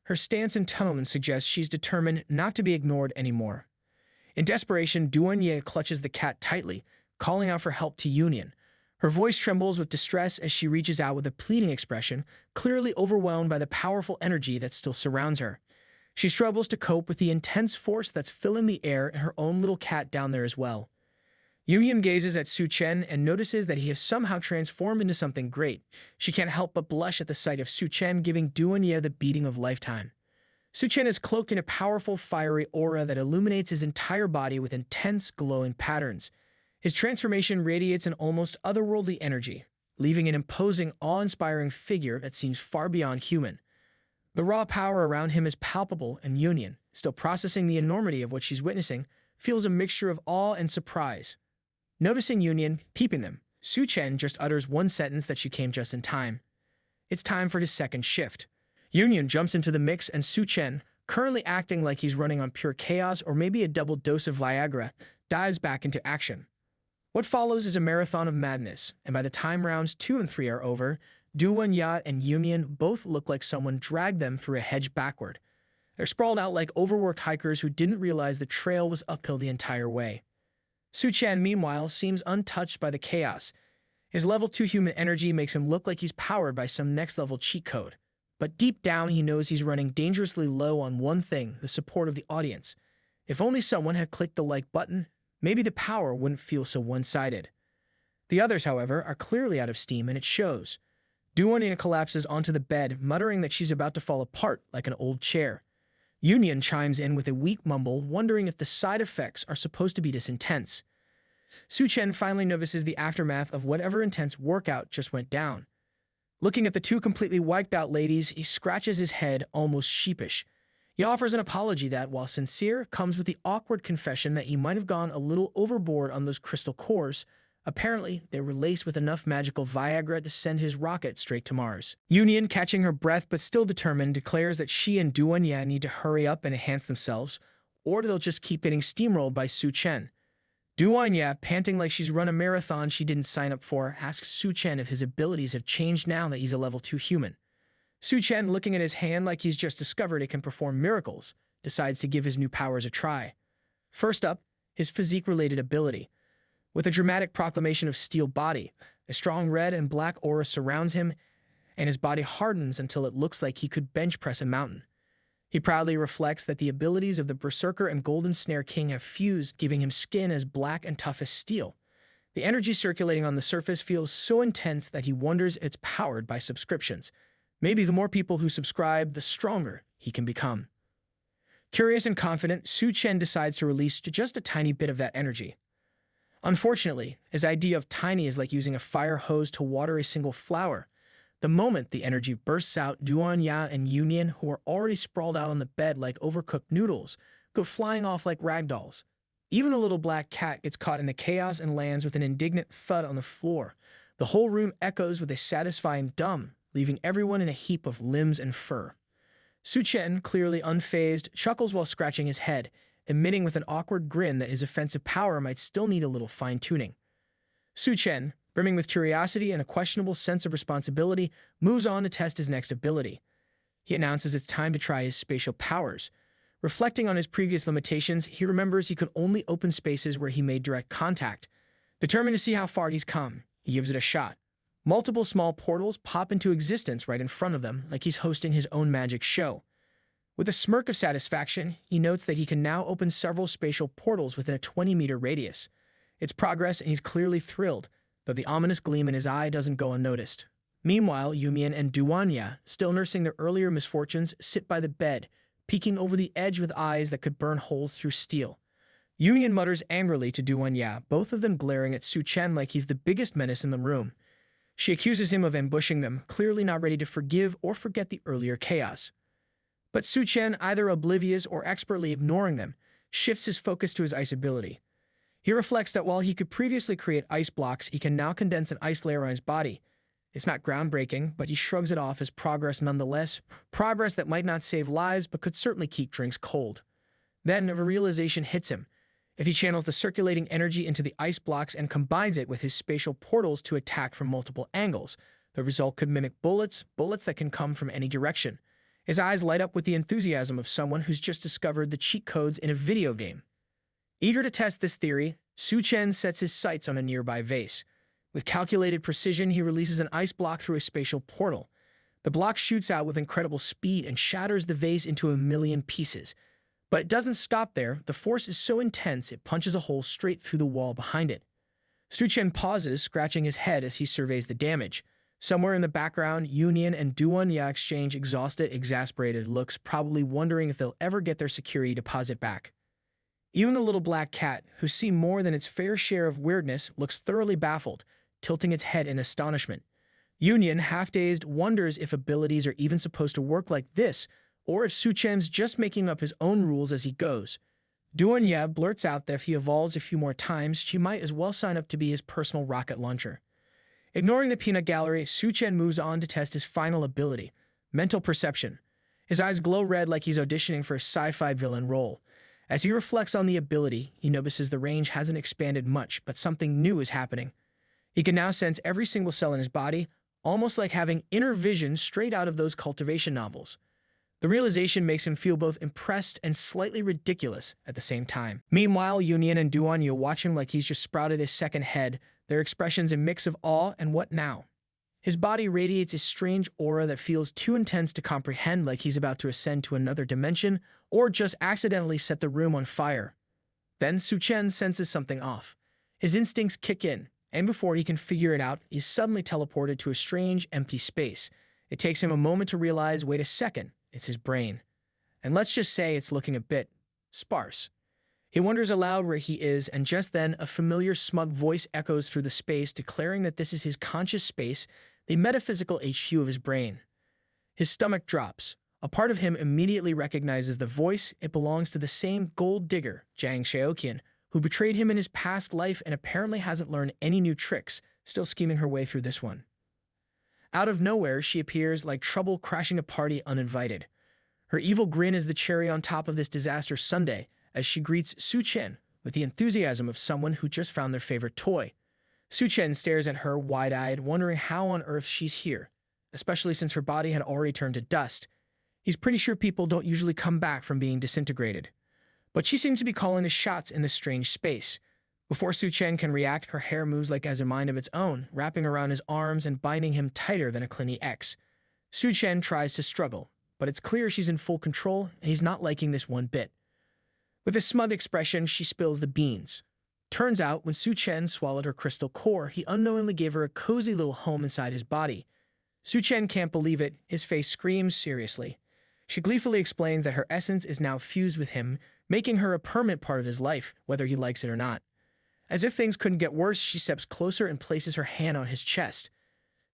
Her stance and tone suggest she's determined not to be ignored anymore. In desperation, Duanya clutches the cat tightly, calling out for help to Union. Her voice trembles with distress as she reaches out with a pleading expression, clearly overwhelmed by the powerful energy that still surrounds her. She struggles to cope with the intense force that's filling the air and her own little cat down there as well. Union gazes at Suchan and notices that he has somehow transformed into something great. She can't help but blush at the sight of Suchan, giving Duanya the beating of lifetime. Suchan is cloaked in a powerful, fiery aura that illuminates his entire body with intense, glowing patterns. His transformation radiates an almost otherworldly energy, leaving an imposing, awe-inspiring figure that seems far beyond human. The raw power around him is palpable, and Union, still processing the enormity of what she's witnessing, feels a mixture of awe and surprise. Noticing Union, peeping them, Suchan just utters one sentence that she came just in time. It's time for his second shift. Union jumps into the mix, and Suchan, currently acting like he's running on pure chaos or maybe a double dose of Viagra, dives back into action. What follows is a marathon of madness, and by the time rounds 2 and 3 are over, Duanya and Union both look like someone dragged them through a hedge backward. They're sprawled out like overworked hikers who didn't realize the trail was uphill the entire way. Suchan, meanwhile, seems untouched by the chaos. His level 2 human energy makes him look like he's powered by some next-level cheat code. But deep down, he knows he's running dangerously low on one thing, the support of the audience. If only someone had clicked the like button, maybe the power wouldn't feel so one-sided. The others, however, are clearly out of steam, and it shows. Duanya collapses onto the bed, muttering that she's about to fall apart like an old chair. Union chimes in with a weak mumble, wondering if the side effects are supposed to be this intense. Suchan finally notices the aftermath of whatever intense workout just went down. Looking at the two completely wiped out ladies, he scratches his head, almost sheepish. He offers an apology that, while sincere, comes with the awkward confession that he might have gone a little overboard on those crystal cores. Apparently, they were laced with enough magical Viagra to send his rocket straight to Mars. Union, catching her breath but still determined, declares that she and Duanya need to hurry up and enhance themselves, or they'll just keep getting steamrolled by Suchan. Duanya, panting like she's run a marathon she didn't sign up for, asks Suchan if his abilities have changed now that he's a level 2 human. Suchan, looking at his hand like he's just discovered it can perform miracles, decides to give his new powers a try. First up, his physique-related ability. With a dramatic proclamation of steel body, a strong red and black aura surrounds him, and his body hardens until it looks like he could bench press a mountain. He proudly reflects that the abilities of the Berserker and Golden Snare King have fused, giving him skin as black and tough as steel. The energy circulating on the surface feels so intense that he wonders it's powered by subscriptions. Maybe the more people who subscribe, the stronger he can become. Curious and confident, Suchan decides to release just a tiny bit of that energy. Unfortunately, his idea of tiny is like using a fire hose to water a single flower. The moment the energy bursts out, Duanya and Union, who are already sprawled out on the bed like overcooked noodles, go flying off like ragdolls. Even a little black cat gets caught in the chaos and lands with an indignant thud on the floor. The whole room echoes with a satisfying dumb, leaving everyone in a heap of limbs and fur. Suchan, clearly unfazed, chuckles while scratching his head, admitting with an awkward grin that his offensive power might still need a little fine-tuning. Suchan, brimming with curiosity and a questionable sense of responsibility, moves on to test his next ability. He announces it's time to try his spatial powers. Reflecting on his previous limitations, he remembers he could only open spaces where he made direct contact. Determined to see how far he's come, he gives it a shot. Multiple small portals pop into existence right in front of them, like he's hosting his own magic show. With a smirk of satisfaction, he notes that he can now open several spatial portals within a 20-meter radius. It's progress, and he's clearly thrilled, though the ominous gleam in his eye doesn't go unnoticed. Meanwhile, Yumian and Duanya, still nursing their earlier misfortunes, sit by the bed, peeking over the edge with eyes that could burn holes through steel. Yumian mutters angrily to Duanya, both of them glaring at Suchan like he's the biggest menace in the room. She accuses him of ambushing them, clearly not ready to forgive or forget the earlier chaos. But Suchan, either oblivious or expertly ignoring them, shifts his focus to his ice ability. He reflects that while he could previously create ice blocks, he can now condense an ice layer on his body. It's not groundbreaking, but he shrugs it off as progress nonetheless, progress that might not save lives but could certainly keep drinks cold. Then a realization hits him. If he channels the circulating energy into the ice blocks and combines it with his spatial portals to attack from multiple angles, the result could mimic bullets that can come from any direction. His eyes light up with the enthusiasm of someone who's just discovered the cheat codes in a video game. Eager to test this theory, Suchan sets his sights on a nearby vase. With calculated precision, he releases an ice block through a spatial portal. The block shoots out with incredible speed and shatters the vase into a million pieces. But it doesn't stop there. The force is so intense it punches a hole straight through the wall behind it. Suchan pauses, scratching his head as he surveys the damage. Somewhere in the background, Union and Duanya exchange exhausted, exasperated looks, probably wondering if they'll ever get their security deposit back. Even the little black cat, who's seen more than its fair share of weirdness, looks thoroughly baffled, tilting its head in astonishment. Union, half-dazed, wonders if abilities are even supposed to work like this, or if Suchan's just making up his own rules as he goes. Duanya blurts out that if he evolves a few more times, she might as well sign up to be his personal rocket launcher. Ignoring the peanut gallery, Suchan moves on to test his final ability, mental perception. His eyes glow red like he's auditioning for a sci-fi villain role. As he reflects on the ability, he notices the range hasn't expanded much, but something new is happening. He can now sense every single cell in his body, almost like having inner vision straight out of those cultivation novels. The realization makes him feel both impressed and slightly ridiculous at the same time. Meanwhile, Union and Duanya watch him like he's just sprouted his second head, their expressions a mix of awe and what now. His body radiates a strange aura that feels too intense to comprehend, like he's about to ascend to another dimension or just accidentally set the room on fire. Then Suchan senses something off. His instincts kick in, and before he can figure it out, he's suddenly teleported to a strange, empty space. It takes him a moment to realize, wait a second, it's his brain. And let's just say it's looking a bit sparse. He wonders aloud where he is, and just then a familiar smug voice echoes through the space, declaring that this is his conscious space, the metaphysical HQ of his brain. His stomach drops. A part of him immediately recognizes the voice. It belongs to the same gold digger, Jang Shaoqian, who betrayed him in his past life and apparently hasn't learned any new tricks, still scheming her way through this one. Out of nowhere, she appears like trouble crashing a party uninvited. Her evil grin is the cherry on top of this disaster sundae as she greets Suchan with the enthusiasm of someone who just found their favorite toy. Suchan stares at her wide-eyed, wondering how on earth she's here, especially since her body had already turned to dust. He's pretty sure people don't usually come back from being disintegrated. But she seems to be calling the shots in this strange space. Before Suchan can react, her hair moves like it has a mind of its own, wrapping around his arms and binding him tighter than a Clinny X. Suchan tries to struggle, but it's clear she's in full control, and he's not liking this one bit. With a smug expression, she spills the beans. Turns out, when Suchan swallowed her crystal core, he unknowingly gave her a cozy little home inside his body. Suchan can't believe it. His face screams seriously. She gleefully explains that her essence is now fused with him, making her a permanent part of his life, whether he likes it or not. As if things couldn't get worse, she steps closer and places her hand on his chest.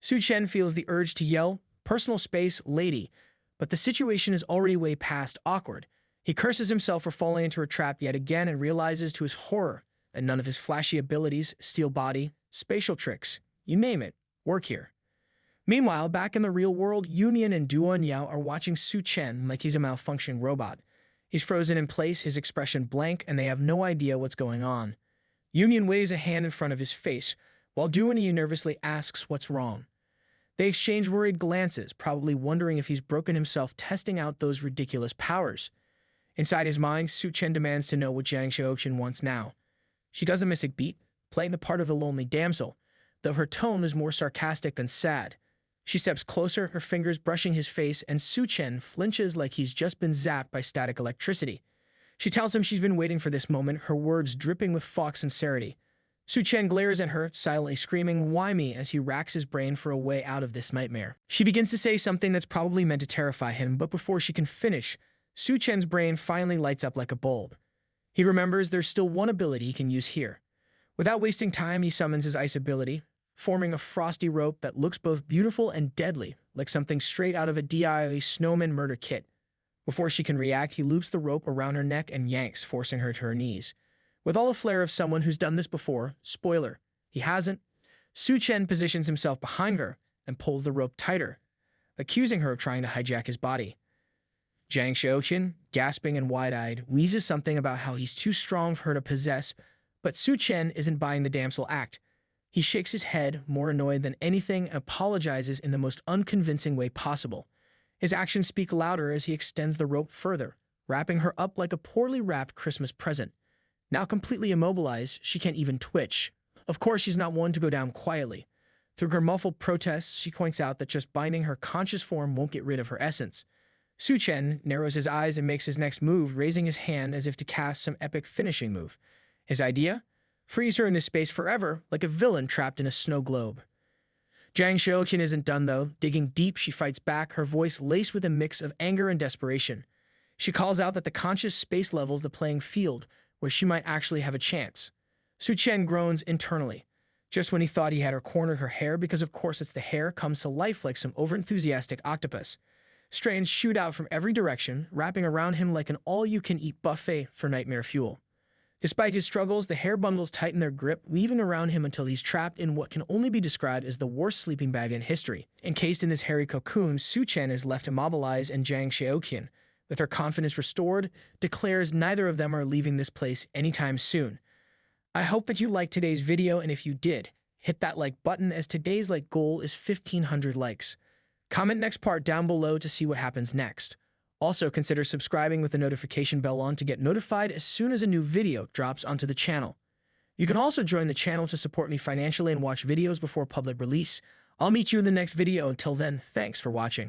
Suchan feels the urge to yell, "Personal space, lady," but the situation is already way past awkward. He curses himself for falling into her trap yet again and realizes to his horror that none of his flashy abilities, steel body, spatial tricks, you name it, work here. Meanwhile, back in the real world, Union and Duan Yao are watching Suchan like he's a malfunctioning robot. He's frozen in place, his expression blank, and they have no idea what's going on. Union waves a hand in front of his face, while Duan Yao nervously asks what's wrong. They exchange worried glances, probably wondering if he's broken himself testing out those ridiculous powers. Inside his mind, Suchan demands to know what Jiang Xiaoqian wants now. She doesn't miss a beat, playing the part of the lonely damsel, though her tone is more sarcastic than sad. She steps closer, her fingers brushing his face, and Suchan flinches like he's just been zapped by static electricity. She tells him she's been waiting for this moment, her words dripping with false sincerity. Suchan glares at her, silently screaming, "Why me?" as he racks his brain for a way out of this nightmare. She begins to say something that's probably meant to terrify him, but before she can finish, Suchan's brain finally lights up like a bulb. He remembers there's still one ability he can use here. Without wasting time, he summons his ice ability, forming a frosty rope that looks both beautiful and deadly, like something straight out of a DIY snowman murder kit. Before she can react, he loops the rope around her neck and yanks, forcing her to her knees. With all the flair of someone who's done this before, spoiler, he hasn't, Suchan positions himself behind her and pulls the rope tighter, accusing her of trying to hijack his body. Jiang Xiaoqian, gasping and wide-eyed, wheezes something about how he's too strong for her to possess, but Suchan isn't buying the damsel act. He shakes his head, more annoyed than anything, and apologizes in the most unconvincing way possible. His actions speak louder as he extends the rope further, wrapping her up like a poorly wrapped Christmas present. Now completely immobilized, she can't even twitch. Of course, she's not one to go down quietly. Through her muffled protests, she points out that just binding her conscious form won't get rid of her essence. Suchan narrows his eyes and makes his next move, raising his hand as if to cast some epic finishing move. His idea? Freeze her in this space forever, like a villain trapped in a snow globe. Jiang Xiaoqian isn't done, though. Digging deep, she fights back, her voice laced with a mix of anger and desperation. She calls out that the conscious space level's the playing field, where she might actually have a chance. Suchan groans internally. Just when he thought he had her cornered, her hair, because of course it's the hair, comes to life like some overenthusiastic octopus. Strands shoot out from every direction, wrapping around him like an all-you-can-eat buffet for nightmare fuel. Despite his struggles, the hair bundles tighten their grip, weaving around him until he's trapped in what can only be described as the worst sleeping bag in history. Encased in this hairy cocoon, Suchan is left immobilized, and Jiang Xiaoqian, with her confidence restored, declares neither of them are leaving this place anytime soon. I hope that you liked today's video, and if you did, hit that like button as today's like goal is 1,500 likes. Comment next part down below to see what happens next. Also, consider subscribing with the notification bell on to get notified as soon as a new video drops onto the channel. You can also join the channel to support me financially and watch videos before public release. I'll meet you in the next video. Until then, thanks for watching.